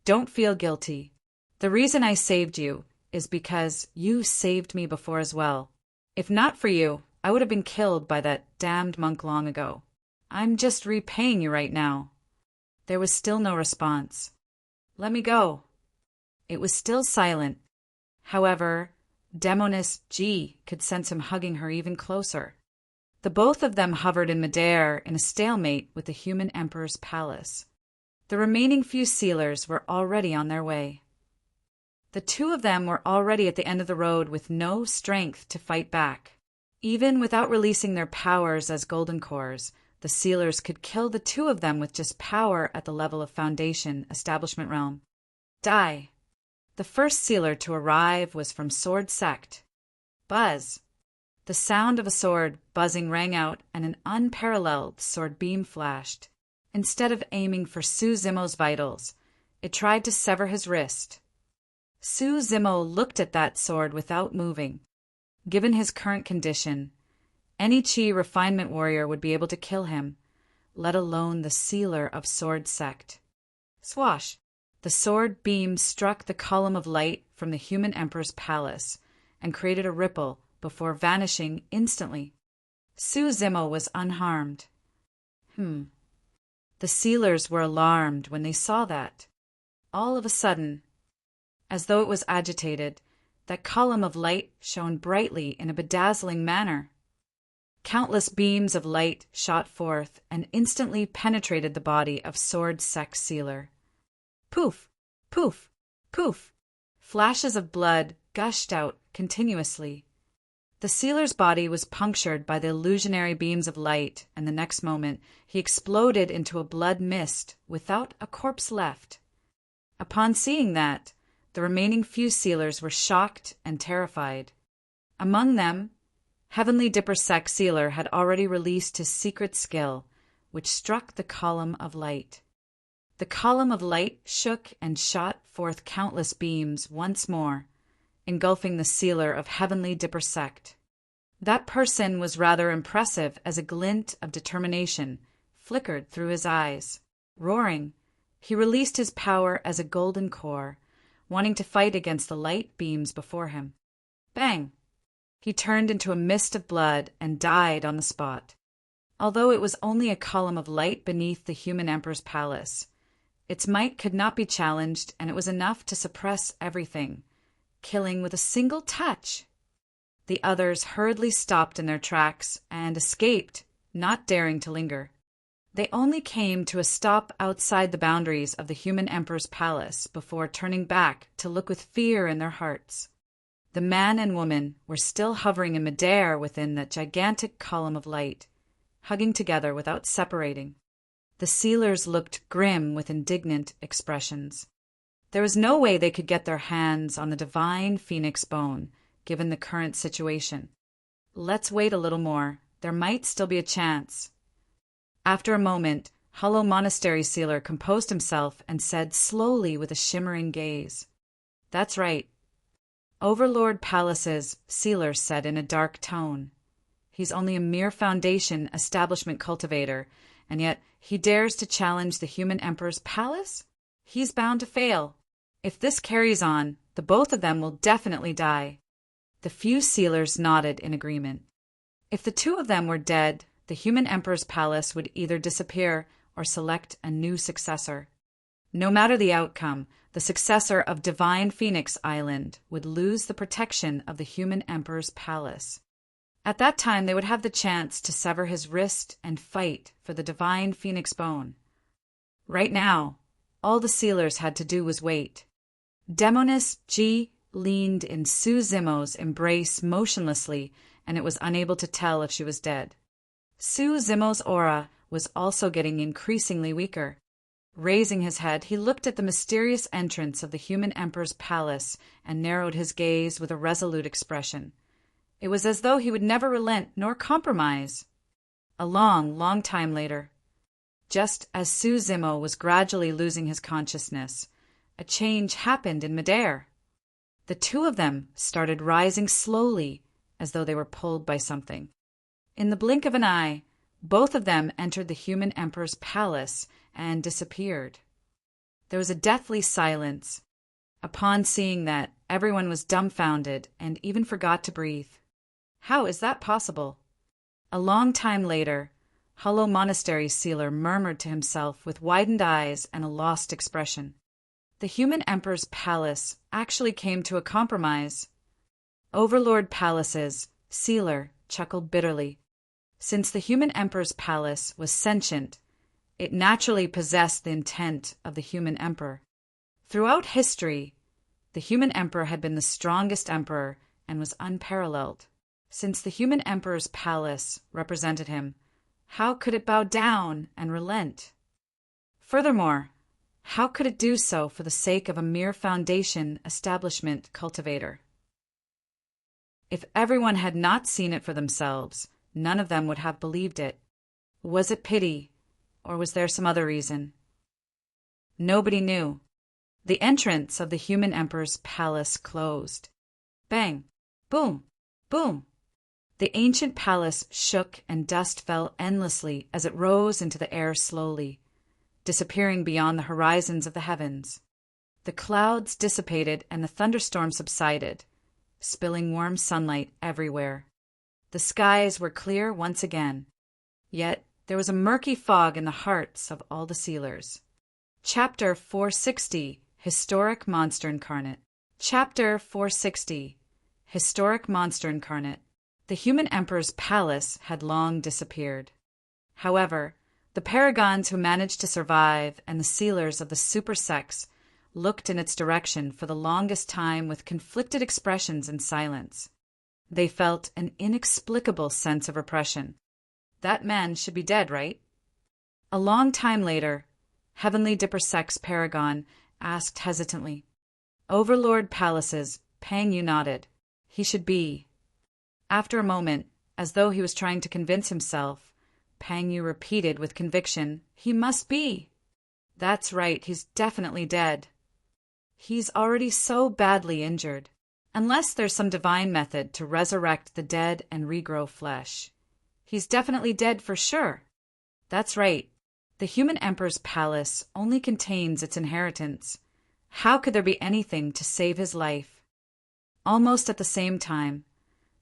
Don't feel guilty. The reason I saved you is because you saved me before as well. If not for you, I would have been killed by that damned monk long ago. I'm just repaying you right now. There was still no response. Let me go. It was still silent. However, Demonis G could sense him hugging her even closer. The both of them hovered in midair in a stalemate with the human emperor's palace. The remaining few sealers were already on their way. The two of them were already at the end of the road with no strength to fight back. Even without releasing their powers as golden cores, the sealers could kill the two of them with just power at the level of Foundation Establishment Realm. Die. The first sealer to arrive was from Sword Sect. Buzz. The sound of a sword buzzing rang out, and an unparalleled sword beam flashed. Instead of aiming for Suzimo's vitals, it tried to sever his wrist. Suzimo looked at that sword without moving. Given his current condition, any Chi refinement warrior would be able to kill him, let alone the sealer of Sword Sect. Swash! The sword beam struck the column of light from the human emperor's palace and created a ripple before vanishing instantly. Suzimo was unharmed. The sealers were alarmed when they saw that. All of a sudden, as though it was agitated, that column of light shone brightly in a bedazzling manner. Countless beams of light shot forth and instantly penetrated the body of Sword Sect sealer. Poof! Poof! Poof! Flashes of blood gushed out continuously. The sealer's body was punctured by the illusionary beams of light, and the next moment he exploded into a blood mist without a corpse left. Upon seeing that, the remaining few sealers were shocked and terrified. Among them, Heavenly Dipper Sect sealer had already released his secret skill, which struck the column of light. The column of light shook and shot forth countless beams once more, engulfing the sealer of Heavenly Dipper Sect. That person was rather impressive as a glint of determination flickered through his eyes. Roaring, he released his power as a golden core, wanting to fight against the light beams before him. Bang! He turned into a mist of blood and died on the spot. Although it was only a column of light beneath the human emperor's palace, its might could not be challenged, and it was enough to suppress everything, killing with a single touch. The others hurriedly stopped in their tracks and escaped, not daring to linger. They only came to a stop outside the boundaries of the human emperor's palace before turning back to look with fear in their hearts. The man and woman were still hovering in midair within that gigantic column of light, hugging together without separating. The sealers looked grim with indignant expressions. There was no way they could get their hands on the divine phoenix bone, given the current situation. Let's wait a little more. There might still be a chance. After a moment, Hollow Monastery sealer composed himself and said slowly with a shimmering gaze, "That's right." Overlord Palace's sealer said in a dark tone. He's only a mere foundation establishment cultivator, and yet he dares to challenge the human emperor's palace? He's bound to fail. If this carries on, the both of them will definitely die. The few sealers nodded in agreement. If the two of them were dead, the human emperor's palace would either disappear or select a new successor. No matter the outcome, the successor of Divine Phoenix Island would lose the protection of the human emperor's palace. At that time, they would have the chance to sever his wrist and fight for the Divine Phoenix Bone. Right now, all the sealers had to do was wait. Demoness G leaned in Sue Zimo's embrace motionlessly, and it was unable to tell if she was dead. Sue Zimo's aura was also getting increasingly weaker. Raising his head, he looked at the mysterious entrance of the human emperor's palace and narrowed his gaze with a resolute expression. It was as though he would never relent nor compromise. A long, long time later, just as Sue Zimo was gradually losing his consciousness, a change happened in midair. The two of them started rising slowly, as though they were pulled by something. In the blink of an eye, both of them entered the human emperor's palace and disappeared. There was a deathly silence. Upon seeing that, everyone was dumbfounded and even forgot to breathe. How is that possible? A long time later, Hollow Monastery Sealer murmured to himself with widened eyes and a lost expression. The human emperor's palace actually came to a compromise. Overlord Palace's Sealer chuckled bitterly. Since the human emperor's palace was sentient, it naturally possessed the intent of the human emperor. Throughout history, the human emperor had been the strongest emperor and was unparalleled. Since the human emperor's palace represented him, how could it bow down and relent? Furthermore, how could it do so for the sake of a mere foundation establishment cultivator? If everyone had not seen it for themselves, none of them would have believed it. Was it pity, or was there some other reason? Nobody knew. The entrance of the human emperor's palace closed. Bang! Boom! Boom! The ancient palace shook and dust fell endlessly as it rose into the air slowly, disappearing beyond the horizons of the heavens. The clouds dissipated and the thunderstorm subsided, spilling warm sunlight everywhere. The skies were clear once again, yet there was a murky fog in the hearts of all the sealers. Chapter 460, Historic Monster Incarnate. Chapter 460, Historic Monster Incarnate. The human emperor's palace had long disappeared. However, the paragons who managed to survive and the sealers of the super sex looked in its direction for the longest time with conflicted expressions and silence. They felt an inexplicable sense of oppression. That man should be dead, right? A long time later, Heavenly Dipper Sex Paragon asked hesitantly. Overlord Palaces, Pang Yu nodded. He should be. After a moment, as though he was trying to convince himself, Pang Yu repeated with conviction, he must be. That's right, he's definitely dead. He's already so badly injured. Unless there's some divine method to resurrect the dead and regrow flesh. He's definitely dead for sure. That's right. The human emperor's palace only contains its inheritance. How could there be anything to save his life? Almost at the same time,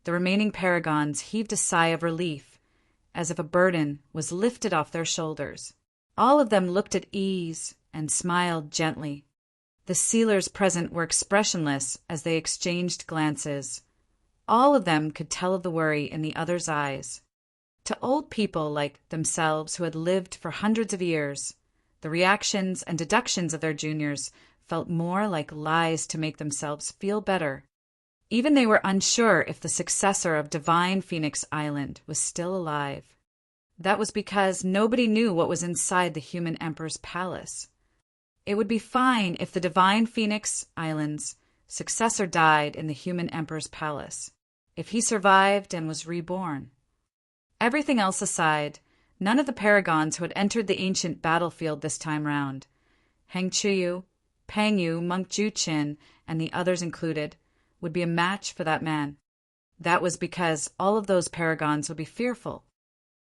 the remaining paragons heaved a sigh of relief, as if a burden was lifted off their shoulders. All of them looked at ease and smiled gently. The sealers present were expressionless as they exchanged glances. All of them could tell of the worry in the other's eyes. To old people like themselves who had lived for hundreds of years, the reactions and deductions of their juniors felt more like lies to make themselves feel better. Even they were unsure if the successor of Divine Phoenix Island was still alive. That was because nobody knew what was inside the human emperor's palace. It would be fine if the Divine Phoenix Island's successor died in the human emperor's palace, if he survived and was reborn. Everything else aside, none of the paragons who had entered the ancient battlefield this time round, Heng Chuyu, Pang Yu, Monk Ju Chin, and the others included, would be a match for that man. That was because all of those paragons would be fearful.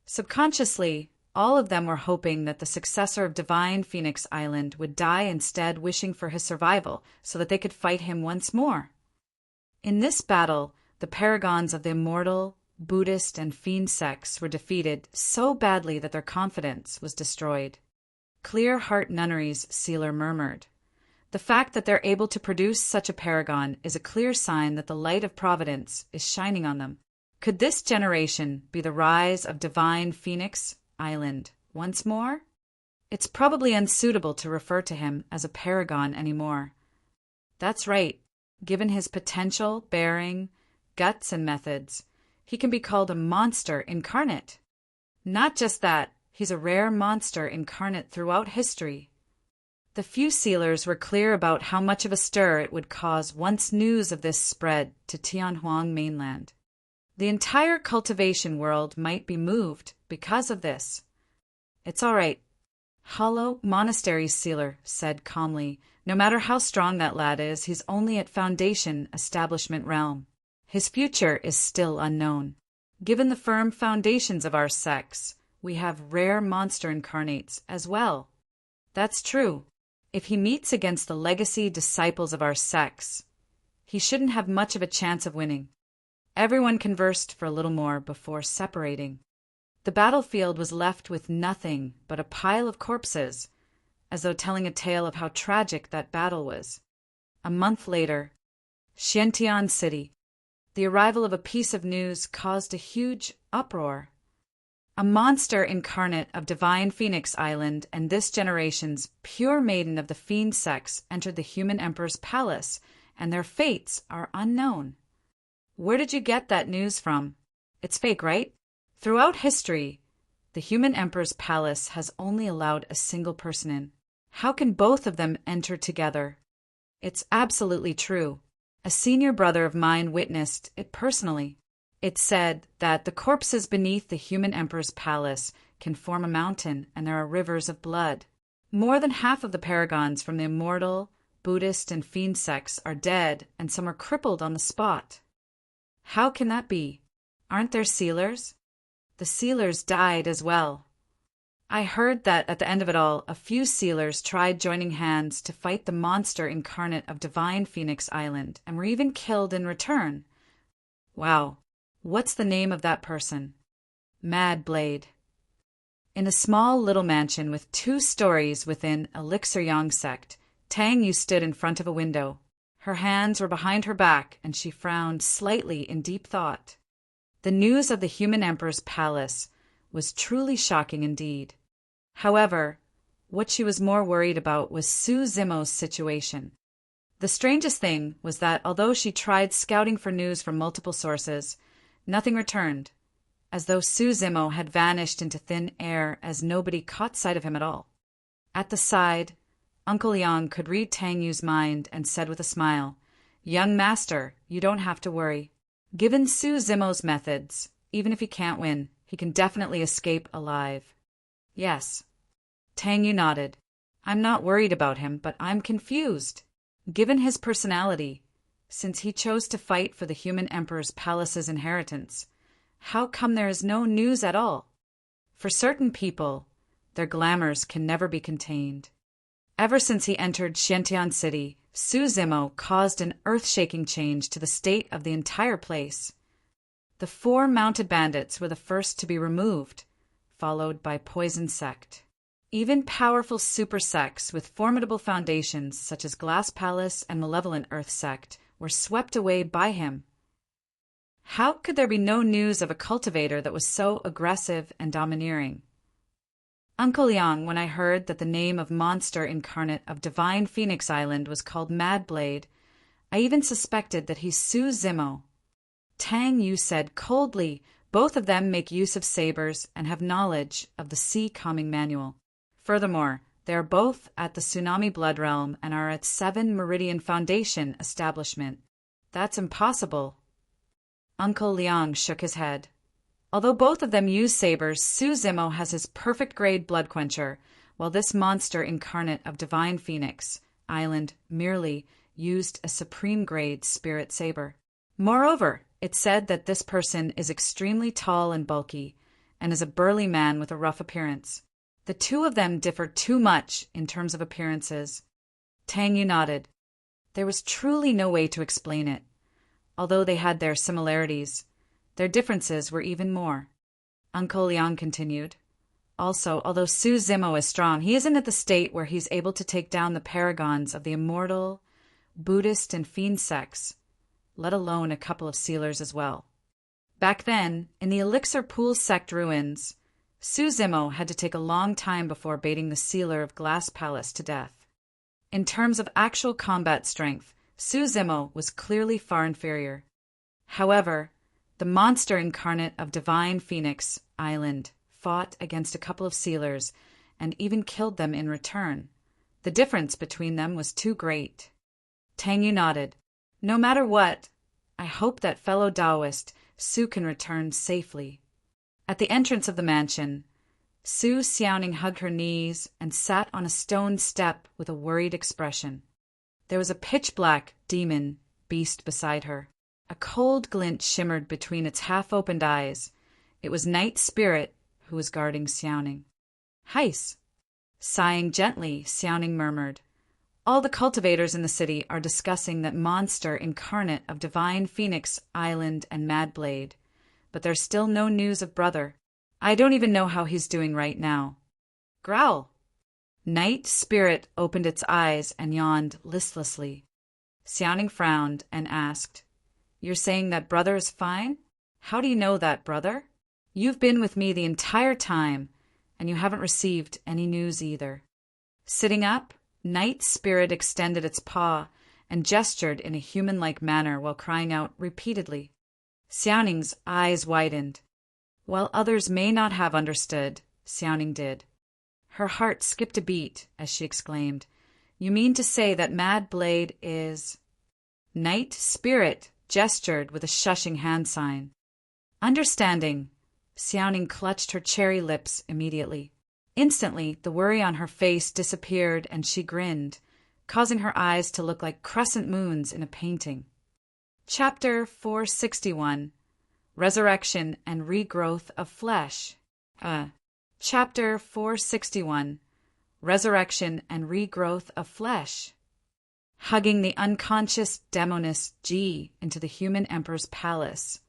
Subconsciously, all of them were hoping that the successor of Divine Phoenix Island would die instead, wishing for his survival so that they could fight him once more. In this battle, the paragons of the immortal, Buddhist, and fiend sects were defeated so badly that their confidence was destroyed. Clear Heart Nunnery's sealer murmured, "The fact that they're able to produce such a paragon is a clear sign that the light of Providence is shining on them. Could this generation be the rise of Divine Phoenix Island once more?" It's probably unsuitable to refer to him as a paragon anymore. That's right. Given his potential, bearing, guts, and methods, he can be called a monster incarnate. Not just that, he's a rare monster incarnate throughout history. The few sealers were clear about how much of a stir it would cause once news of this spread to Tianhuang mainland. The entire cultivation world might be moved because of this. "It's all right," Hollow Monastery's sealer said calmly. "No matter how strong that lad is, he's only at Foundation establishment realm. His future is still unknown. Given the firm foundations of our sects, we have rare monster incarnates as well." "That's true. If he meets against the legacy disciples of our sects, he shouldn't have much of a chance of winning." Everyone conversed for a little more before separating. The battlefield was left with nothing but a pile of corpses, as though telling a tale of how tragic that battle was. A month later, Xiantian City. The arrival of a piece of news caused a huge uproar. A monster incarnate of Divine Phoenix Island and this generation's pure maiden of the fiend sex entered the human emperor's palace, and their fates are unknown. Where did you get that news from? It's fake, right? Throughout history, the human emperor's palace has only allowed a single person in. How can both of them enter together? It's absolutely true. A senior brother of mine witnessed it personally. It said that the corpses beneath the human emperor's palace can form a mountain, and there are rivers of blood. More than half of the paragons from the immortal, Buddhist, and fiend sects are dead, and some are crippled on the spot. How can that be? Aren't there sealers? The sealers died as well. I heard that at the end of it all, a few sealers tried joining hands to fight the monster incarnate of Divine Phoenix Island, and were even killed in return. Wow. What's the name of that person? Mad Blade. In a small little mansion with 2 stories within Elixir Yang sect, Tang Yu stood in front of a window. Her hands were behind her back, and she frowned slightly in deep thought. The news of the human emperor's palace was truly shocking indeed. However, what she was more worried about was Su Zimo's situation. The strangest thing was that although she tried scouting for news from multiple sources, nothing returned, as though Su Zimo had vanished into thin air as nobody caught sight of him at all. At the side, Uncle Yang could read Tang Yu's mind and said with a smile, "Young master, you don't have to worry. Given Su Zimo's methods, even if he can't win, he can definitely escape alive." "Yes." Tang Yu nodded. "I'm not worried about him, but I'm confused. Given his personality, since he chose to fight for the human emperor's palace's inheritance, how come there is no news at all? For certain people, their glamours can never be contained. Ever since he entered Xiantian City, Su Zimo caused an earth-shaking change to the state of the entire place. The 4 mounted bandits were the first to be removed, followed by Poison Sect. Even powerful super sects with formidable foundations such as Glass Palace and Malevolent Earth Sect were swept away by him. How could there be no news of a cultivator that was so aggressive and domineering? Uncle Yang, when I heard that the name of monster incarnate of Divine Phoenix Island was called Mad Blade, I even suspected that he's Su Zimo. Tang Yu said coldly, both of them make use of sabers and have knowledge of the Sea Calming Manual. Furthermore, they are both at the Tsunami Blood Realm and are at 7 Meridian Foundation establishment. That's impossible. Uncle Liang shook his head. Although both of them use sabers, Su Zimo has his perfect grade blood quencher, while this monster incarnate of Divine Phoenix Island merely used a supreme grade spirit saber. Moreover, It's said that this person is extremely tall and bulky, and is a burly man with a rough appearance. The two of them differ too much in terms of appearances. Tang Yu nodded. There was truly no way to explain it. Although they had their similarities, their differences were even more. Uncle Liang continued. Also, although Su Zimo is strong, he isn't at the state where he's able to take down the paragons of the immortal, Buddhist, and fiend sects, let alone a couple of sealers as well. Back then, in the Elixir Pool sect ruins, Su Zimo had to take a long time before baiting the sealer of Glass Palace to death. In terms of actual combat strength, Su Zimo was clearly far inferior. However, the monster incarnate of Divine Phoenix Island fought against a couple of sealers and even killed them in return. The difference between them was too great. Tang Yu nodded. No matter what, I hope that fellow Taoist Su can return safely. At the entrance of the mansion, Su Xiaoning hugged her knees and sat on a stone step with a worried expression. There was a pitch-black demon beast beside her. A cold glint shimmered between its half-opened eyes. It was Night Spirit who was guarding Xiaoning. Heis. Sighing gently, Xiaoning murmured, all the cultivators in the city are discussing that monster incarnate of Divine Phoenix Island and Mad Blade, but there's still no news of brother. I don't even know how he's doing right now. Growl. Night Spirit opened its eyes and yawned listlessly. Xiaoning frowned and asked, You're saying that brother is fine? How do you know that, brother? You've been with me the entire time, and you haven't received any news either. Sitting up, Night Spirit extended its paw and gestured in a human-like manner while crying out repeatedly. Xiaoning's eyes widened. While others may not have understood, Xiaoning did. Her heart skipped a beat as she exclaimed, You mean to say that Mad Blade is... Night Spirit gestured with a shushing hand sign. Understanding, Xiaoning clutched her cherry lips immediately. Instantly, the worry on her face disappeared and she grinned, causing her eyes to look like crescent moons in a painting. Chapter 461 Resurrection and Regrowth of Flesh. Chapter 461 Resurrection and Regrowth of Flesh. Hugging the unconscious demoness Ji into the human emperor's palace,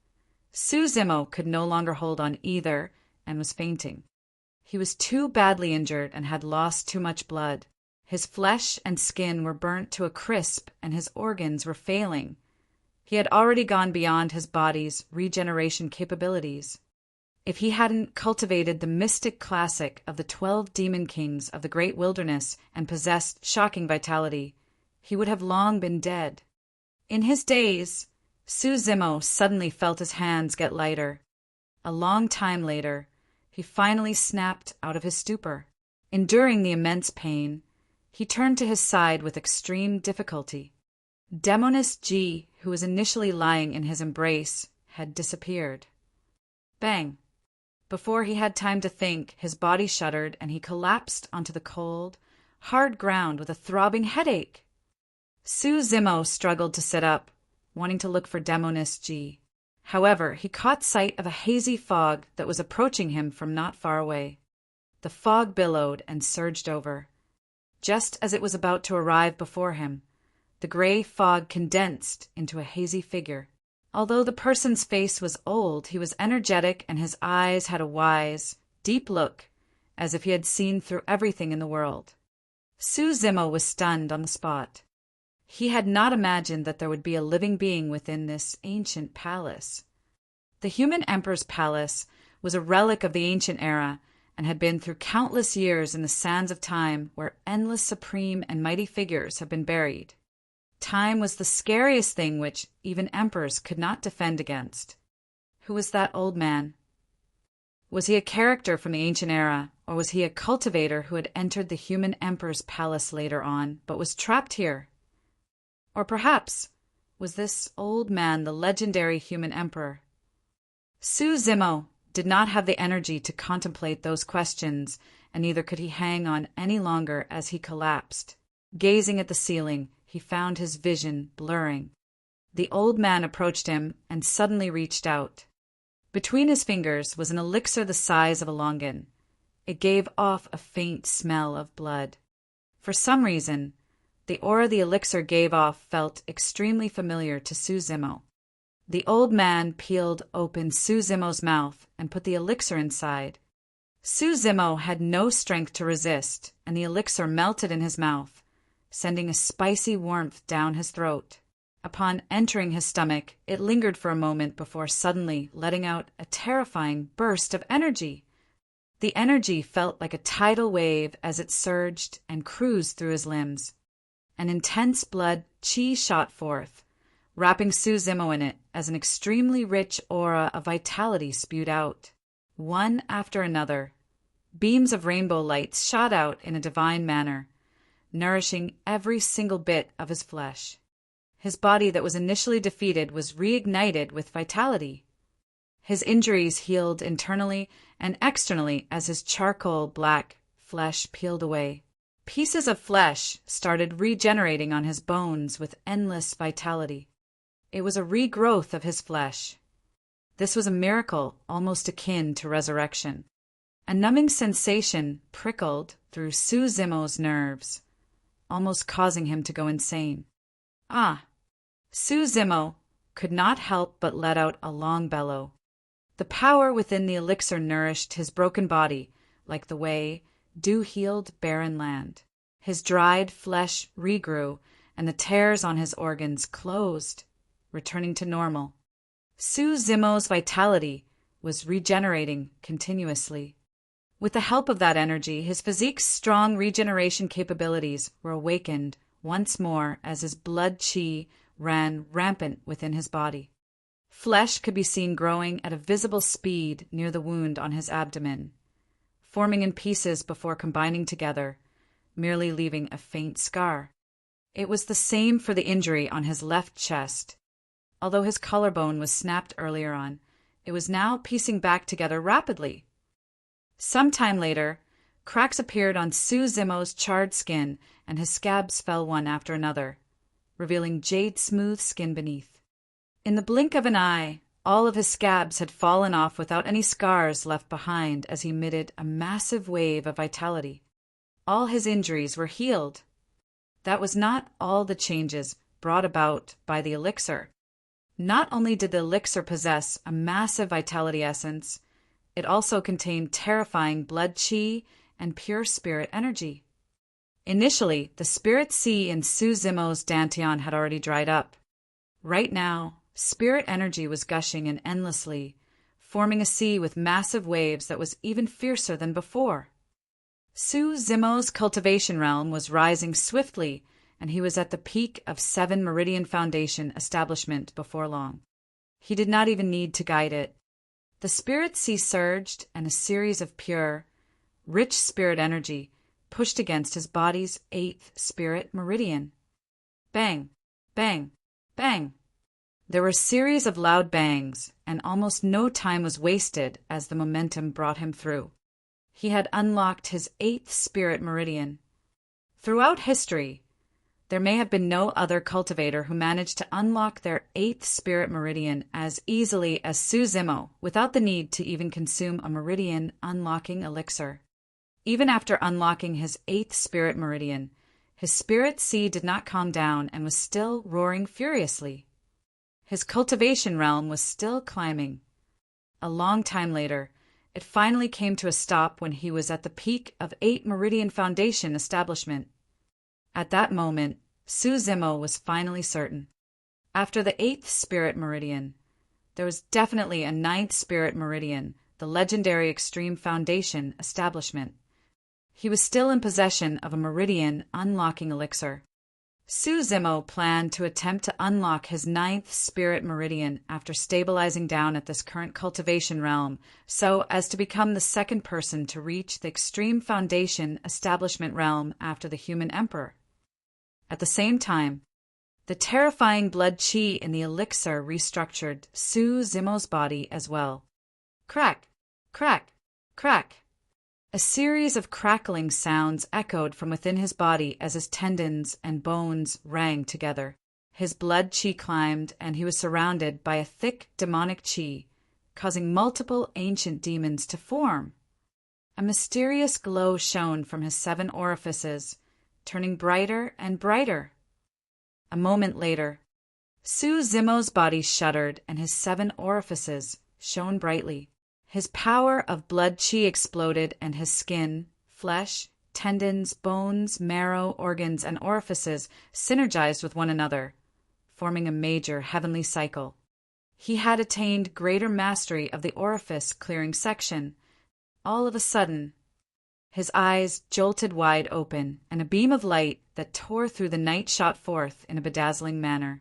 Su Zimo could no longer hold on either and was fainting. He was too badly injured and had lost too much blood. His flesh and skin were burnt to a crisp and his organs were failing. He had already gone beyond his body's regeneration capabilities. If he hadn't cultivated the mystic classic of the 12 demon kings of the great wilderness and possessed shocking vitality, he would have long been dead. In his daze, Su Zimo suddenly felt his hands get lighter. A long time later, he finally snapped out of his stupor. Enduring the immense pain, he turned to his side with extreme difficulty. Demoness Ji, who was initially lying in his embrace, had disappeared. Bang! Before he had time to think, his body shuddered and he collapsed onto the cold, hard ground with a throbbing headache. Su Zimo struggled to sit up, wanting to look for Demoness Ji. However, he caught sight of a hazy fog that was approaching him from not far away. The fog billowed and surged over. Just as it was about to arrive before him, the gray fog condensed into a hazy figure. Although the person's face was old, he was energetic and his eyes had a wise, deep look, as if he had seen through everything in the world. Su Zimo was stunned on the spot. He had not imagined that there would be a living being within this ancient palace. The human emperor's palace was a relic of the ancient era and had been through countless years in the sands of time where endless supreme and mighty figures have been buried. Time was the scariest thing which even emperors could not defend against. Who was that old man? Was he a character from the ancient era, or was he a cultivator who had entered the human emperor's palace later on, but was trapped here? Or perhaps, was this old man the legendary human emperor? Su Zimo did not have the energy to contemplate those questions, and neither could he hang on any longer as he collapsed. Gazing at the ceiling, he found his vision blurring. The old man approached him and suddenly reached out. Between his fingers was an elixir the size of a longan. It gave off a faint smell of blood. For some reason, the aura the elixir gave off felt extremely familiar to Su Zimo. The old man peeled open Su Zimo's mouth and put the elixir inside. Su Zimo had no strength to resist, and the elixir melted in his mouth, sending a spicy warmth down his throat. Upon entering his stomach, it lingered for a moment before suddenly letting out a terrifying burst of energy. The energy felt like a tidal wave as it surged and cruised through his limbs. An intense blood chi shot forth, wrapping Su Zimo in it as an extremely rich aura of vitality spewed out. One after another, beams of rainbow lights shot out in a divine manner, nourishing every single bit of his flesh. His body that was initially defeated was reignited with vitality. His injuries healed internally and externally as his charcoal black flesh peeled away. Pieces of flesh started regenerating on his bones with endless vitality. It was a regrowth of his flesh. This was a miracle almost akin to resurrection. A numbing sensation prickled through Su Zimo's nerves, almost causing him to go insane. Ah! Su Zimo could not help but let out a long bellow. The power within the elixir nourished his broken body like the way dew-healed barren land. His dried flesh regrew, and the tears on his organs closed, returning to normal. Su Zimo's vitality was regenerating continuously. With the help of that energy, his physique's strong regeneration capabilities were awakened once more as his blood chi ran rampant within his body. Flesh could be seen growing at a visible speed near the wound on his abdomen, forming in pieces before combining together, merely leaving a faint scar. It was the same for the injury on his left chest. Although his collarbone was snapped earlier on, it was now piecing back together rapidly. Some time later, cracks appeared on Su Zimo's charred skin, and his scabs fell one after another, revealing jade-smooth skin beneath. In the blink of an eye, all of his scabs had fallen off without any scars left behind as he emitted a massive wave of vitality. All his injuries were healed. That was not all the changes brought about by the elixir. Not only did the elixir possess a massive vitality essence, it also contained terrifying blood chi and pure spirit energy. Initially, the spirit sea in Su Zimo's dantian had already dried up. Right now, spirit energy was gushing in endlessly, forming a sea with massive waves that was even fiercer than before. Su Zimo's cultivation realm was rising swiftly, and he was at the peak of 7 Meridian Foundation establishment before long. He did not even need to guide it. The spirit sea surged, and a series of pure, rich spirit energy pushed against his body's 8th spirit meridian. Bang, bang, bang. There were a series of loud bangs, and almost no time was wasted as the momentum brought him through. He had unlocked his 8th spirit meridian. Throughout history, there may have been no other cultivator who managed to unlock their 8th spirit meridian as easily as Su Zimo without the need to even consume a meridian unlocking elixir. Even after unlocking his 8th spirit meridian, his spirit sea did not calm down and was still roaring furiously. His cultivation realm was still climbing. A long time later, it finally came to a stop when he was at the peak of 8 Meridian Foundation establishment. At that moment, Su Zimo was finally certain. After the 8th spirit meridian, there was definitely a 9th spirit meridian, the legendary Extreme Foundation establishment. He was still in possession of a meridian unlocking elixir. Su Zimo planned to attempt to unlock his 9th spirit meridian after stabilizing down at this current cultivation realm, so as to become the second person to reach the Extreme Foundation establishment realm after the human emperor. At the same time, the terrifying blood chi in the elixir restructured Su Zimo's body as well. Crack, crack, crack. A series of crackling sounds echoed from within his body as his tendons and bones rang together. His blood qi climbed, and he was surrounded by a thick demonic qi, causing multiple ancient demons to form. A mysterious glow shone from his 7 orifices, turning brighter and brighter. A moment later, Su Zimo's body shuddered and his 7 orifices shone brightly. His power of blood qi exploded and his skin, flesh, tendons, bones, marrow, organs, and orifices synergized with one another, forming a major heavenly cycle. He had attained greater mastery of the orifice-clearing section. All of a sudden, his eyes jolted wide open, and a beam of light that tore through the night shot forth in a bedazzling manner.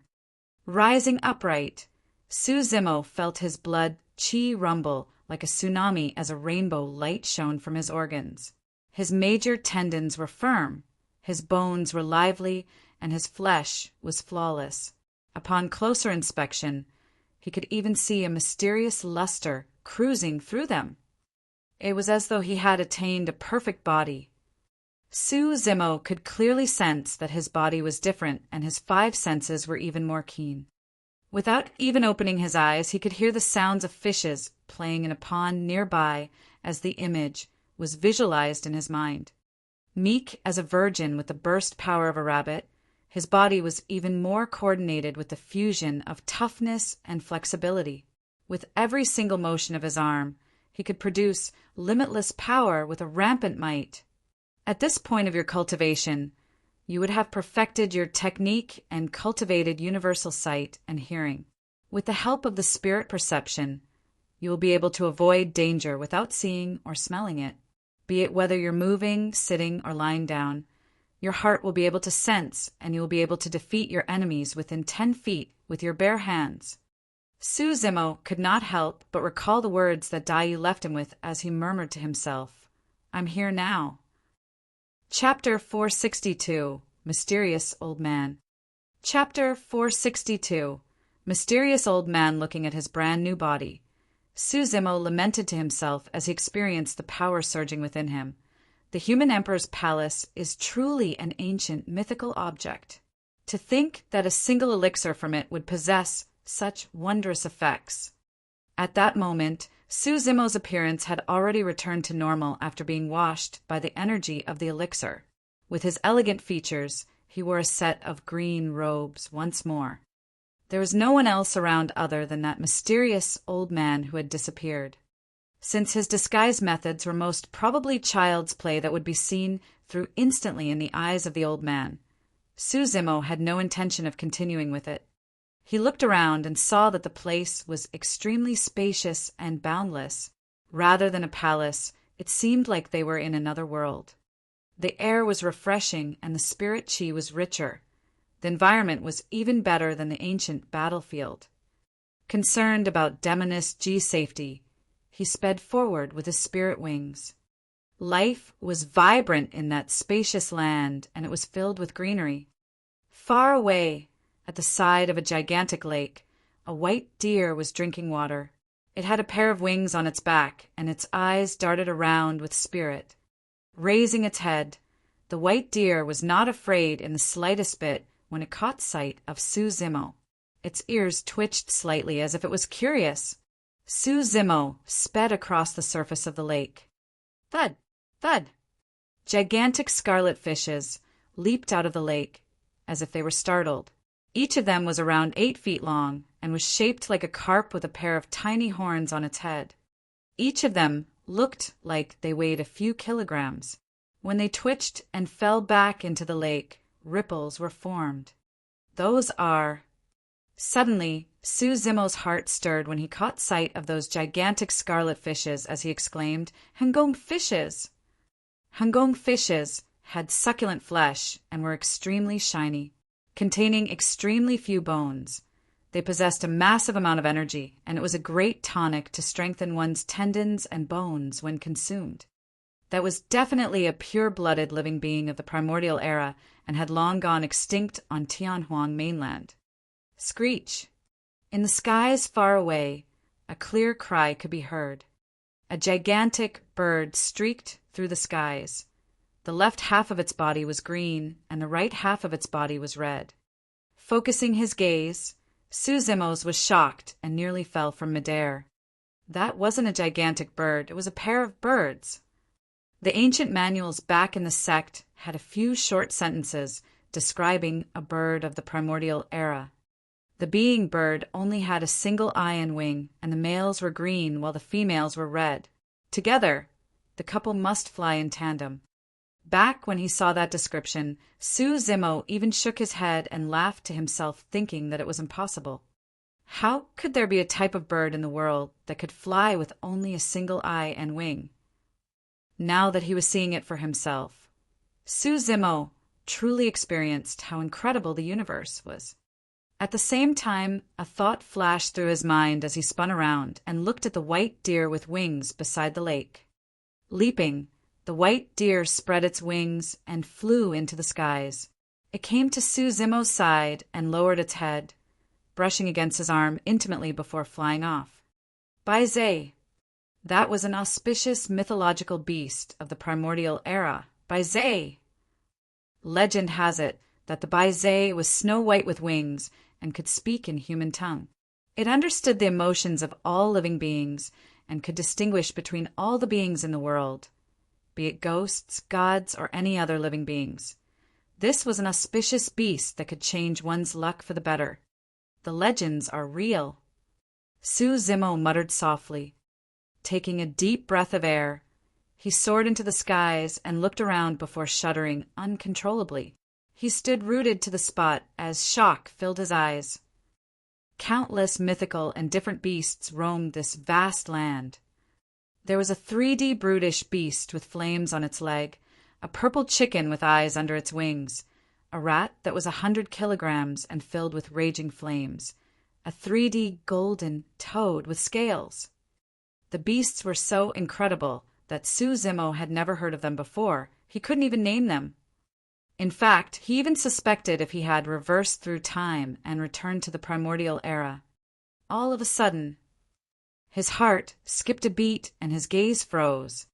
Rising upright, Su Zimo felt his blood qi rumble like a tsunami as a rainbow light shone from his organs. His major tendons were firm, his bones were lively, and his flesh was flawless. Upon closer inspection, he could even see a mysterious luster cruising through them. It was as though he had attained a perfect body. Su Zimo could clearly sense that his body was different, and his 5 senses were even more keen. Without even opening his eyes, he could hear the sounds of fishes playing in a pond nearby as the image was visualized in his mind. Meek as a virgin with the burst power of a rabbit, his body was even more coordinated with the fusion of toughness and flexibility. With every single motion of his arm, he could produce limitless power with a rampant might. At this point of your cultivation, you would have perfected your technique and cultivated universal sight and hearing. With the help of the spirit perception, you will be able to avoid danger without seeing or smelling it. Be it whether you're moving, sitting, or lying down, your heart will be able to sense, and you will be able to defeat your enemies within 10 feet with your bare hands. Su Zimo could not help but recall the words that Dai Yu left him with as he murmured to himself, "I'm here now." Chapter 462, Mysterious Old Man. Chapter 462, Mysterious Old Man Looking at His Brand New Body. Su Zimo lamented to himself as he experienced the power surging within him. The human emperor's palace is truly an ancient mythical object. To think that a single elixir from it would possess such wondrous effects. At that moment, Su Zimo's appearance had already returned to normal after being washed by the energy of the elixir. With his elegant features, he wore a set of green robes once more. There was no one else around other than that mysterious old man who had disappeared. Since his disguise methods were most probably child's play that would be seen through instantly in the eyes of the old man, Su Zimo had no intention of continuing with it. He looked around and saw that the place was extremely spacious and boundless. Rather than a palace, it seemed like they were in another world. The air was refreshing and the spirit qi was richer. The environment was even better than the ancient battlefield. Concerned about demonist G's safety, he sped forward with his spirit wings. Life was vibrant in that spacious land, and it was filled with greenery. Far away, at the side of a gigantic lake, a white deer was drinking water. It had a pair of wings on its back, and its eyes darted around with spirit. Raising its head, the white deer was not afraid in the slightest bit when it caught sight of Su Zimo. Its ears twitched slightly as if it was curious. Su Zimo sped across the surface of the lake. Thud! Thud! Gigantic scarlet fishes leaped out of the lake, as if they were startled. Each of them was around 8 feet long and was shaped like a carp with a pair of tiny horns on its head. Each of them looked like they weighed a few kilograms. When they twitched and fell back into the lake, ripples were formed. Those are... Suddenly, Su Zimo's heart stirred when he caught sight of those gigantic scarlet fishes as he exclaimed, "Hangong fishes!" Hangong fishes had succulent flesh and were extremely shiny, containing extremely few bones. They possessed a massive amount of energy, and it was a great tonic to strengthen one's tendons and bones when consumed. That was definitely a pure-blooded living being of the primordial era and had long gone extinct on Tianhuang mainland. Screech! In the skies far away, a clear cry could be heard. A gigantic bird streaked through the skies. The left half of its body was green, and the right half of its body was red. Focusing his gaze, Suzimo's was shocked and nearly fell from midair. That wasn't a gigantic bird, it was a pair of birds. The ancient manuals back in the sect had a few short sentences describing a bird of the primordial era. The being bird only had a single eye and wing, and the males were green while the females were red. Together, the couple must fly in tandem. Back when he saw that description, Suzimo even shook his head and laughed to himself, thinking that it was impossible. How could there be a type of bird in the world that could fly with only a single eye and wing? Now that he was seeing it for himself, Suzimo truly experienced how incredible the universe was. At the same time, a thought flashed through his mind as he spun around and looked at the white deer with wings beside the lake. Leaping, the white deer spread its wings and flew into the skies. It came to Suzimo's side and lowered its head, brushing against his arm intimately before flying off. Baizé! That was an auspicious mythological beast of the primordial era. Baizé! Legend has it that the Baizé was snow-white with wings and could speak in human tongue. It understood the emotions of all living beings and could distinguish between all the beings in the world, be it ghosts, gods, or any other living beings. This was an auspicious beast that could change one's luck for the better. The legends are real. Suzimo muttered softly. Taking a deep breath of air, he soared into the skies and looked around before shuddering uncontrollably. He stood rooted to the spot as shock filled his eyes. Countless mythical and different beasts roamed this vast land. There was a 3D brutish beast with flames on its leg, a purple chicken with eyes under its wings, a rat that was 100 kilograms and filled with raging flames, a 3D golden toad with scales. The beasts were so incredible that Suzimo had never heard of them before. He couldn't even name them. In fact, he even suspected if he had reversed through time and returned to the primordial era. All of a sudden, his heart skipped a beat and his gaze froze.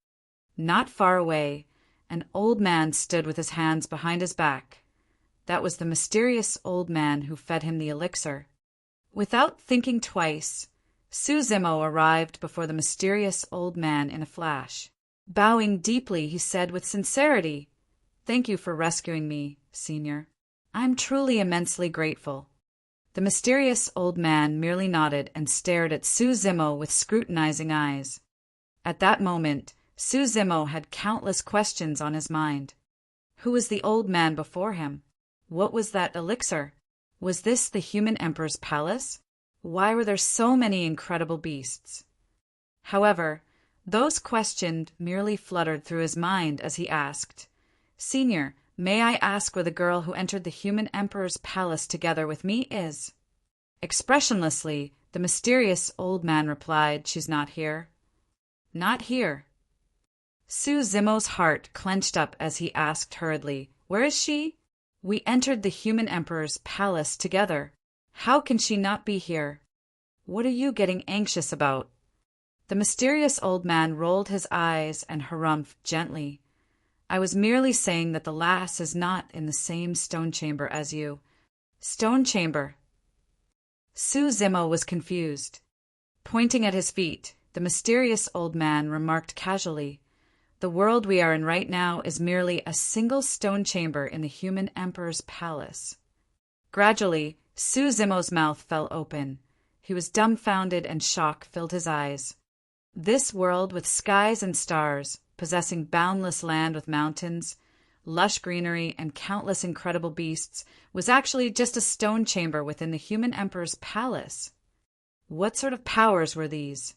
Not far away, an old man stood with his hands behind his back. That was the mysterious old man who fed him the elixir. Without thinking twice, Suzimo arrived before the mysterious old man in a flash. Bowing deeply, he said with sincerity, "Thank you for rescuing me, Senior. I'm truly immensely grateful." The mysterious old man merely nodded and stared at Suzimo with scrutinizing eyes. At that moment, Suzimo had countless questions on his mind. Who was the old man before him? What was that elixir? Was this the human emperor's palace? Why were there so many incredible beasts? However, those questions merely fluttered through his mind as he asked, "Senior, may I ask where the girl who entered the human emperor's palace together with me is?" Expressionlessly, the mysterious old man replied, "She's not here." "Not here." Suzimo's heart clenched up as he asked hurriedly, "Where is she?" "We entered the human emperor's palace together. How can she not be here? What are you getting anxious about?" The mysterious old man rolled his eyes and harumphed gently. "I was merely saying that the lass is not in the same stone chamber as you." "Stone chamber?" Suzimo was confused. Pointing at his feet, the mysterious old man remarked casually, "The world we are in right now is merely a single stone chamber in the human emperor's palace." Gradually, Suzimo's mouth fell open. He was dumbfounded and shock filled his eyes. This world with skies and stars, possessing boundless land with mountains, lush greenery, and countless incredible beasts, was actually just a stone chamber within the human emperor's palace. What sort of powers were these?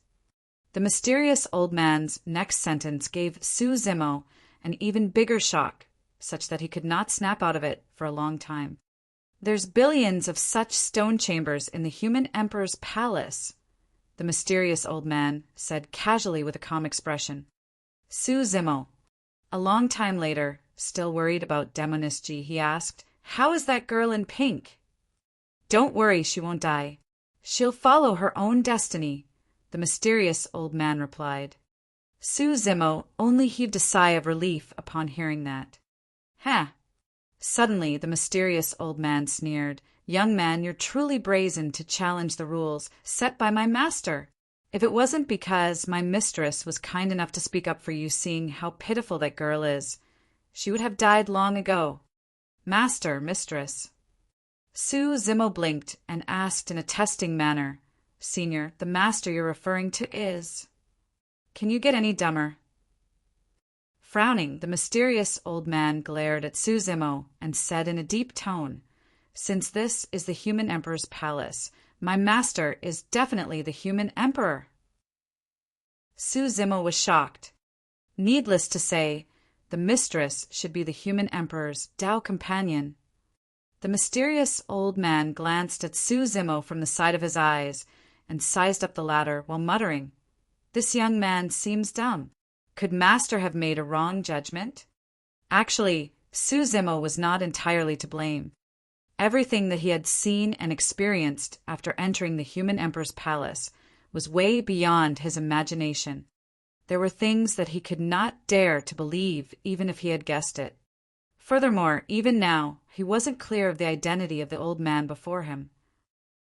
The mysterious old man's next sentence gave Suzimo an even bigger shock, such that he could not snap out of it for a long time. "There's billions of such stone chambers in the human emperor's palace," the mysterious old man said casually with a calm expression. Suzimo. A long time later, still worried about demonisgy, he asked, "How is that girl in pink?" "Don't worry, she won't die. She'll follow her own destiny," the mysterious old man replied. Suzimo only heaved a sigh of relief upon hearing that. "Huh." Suddenly, the mysterious old man sneered, Young man, you're truly brazen to challenge the rules set by my master. If it wasn't because my mistress was kind enough to speak up for you, seeing how pitiful that girl is, she would have died long ago. Master, mistress. Su Zimo blinked and asked in a testing manner, Senior, the master you're referring to is… Can you get any dumber? Frowning, the mysterious old man glared at Su Zimo and said in a deep tone, Since this is the human emperor's palace, my master is definitely the human emperor. Su Zimo was shocked. Needless to say, the mistress should be the human emperor's Tao companion. The mysterious old man glanced at Su Zimo from the side of his eyes and sized up the latter while muttering, This young man seems dumb. Could master have made a wrong judgment? Actually, Su Zimo was not entirely to blame. Everything that he had seen and experienced after entering the human emperor's palace was way beyond his imagination. There were things that he could not dare to believe even if he had guessed it. Furthermore, even now, he wasn't clear of the identity of the old man before him.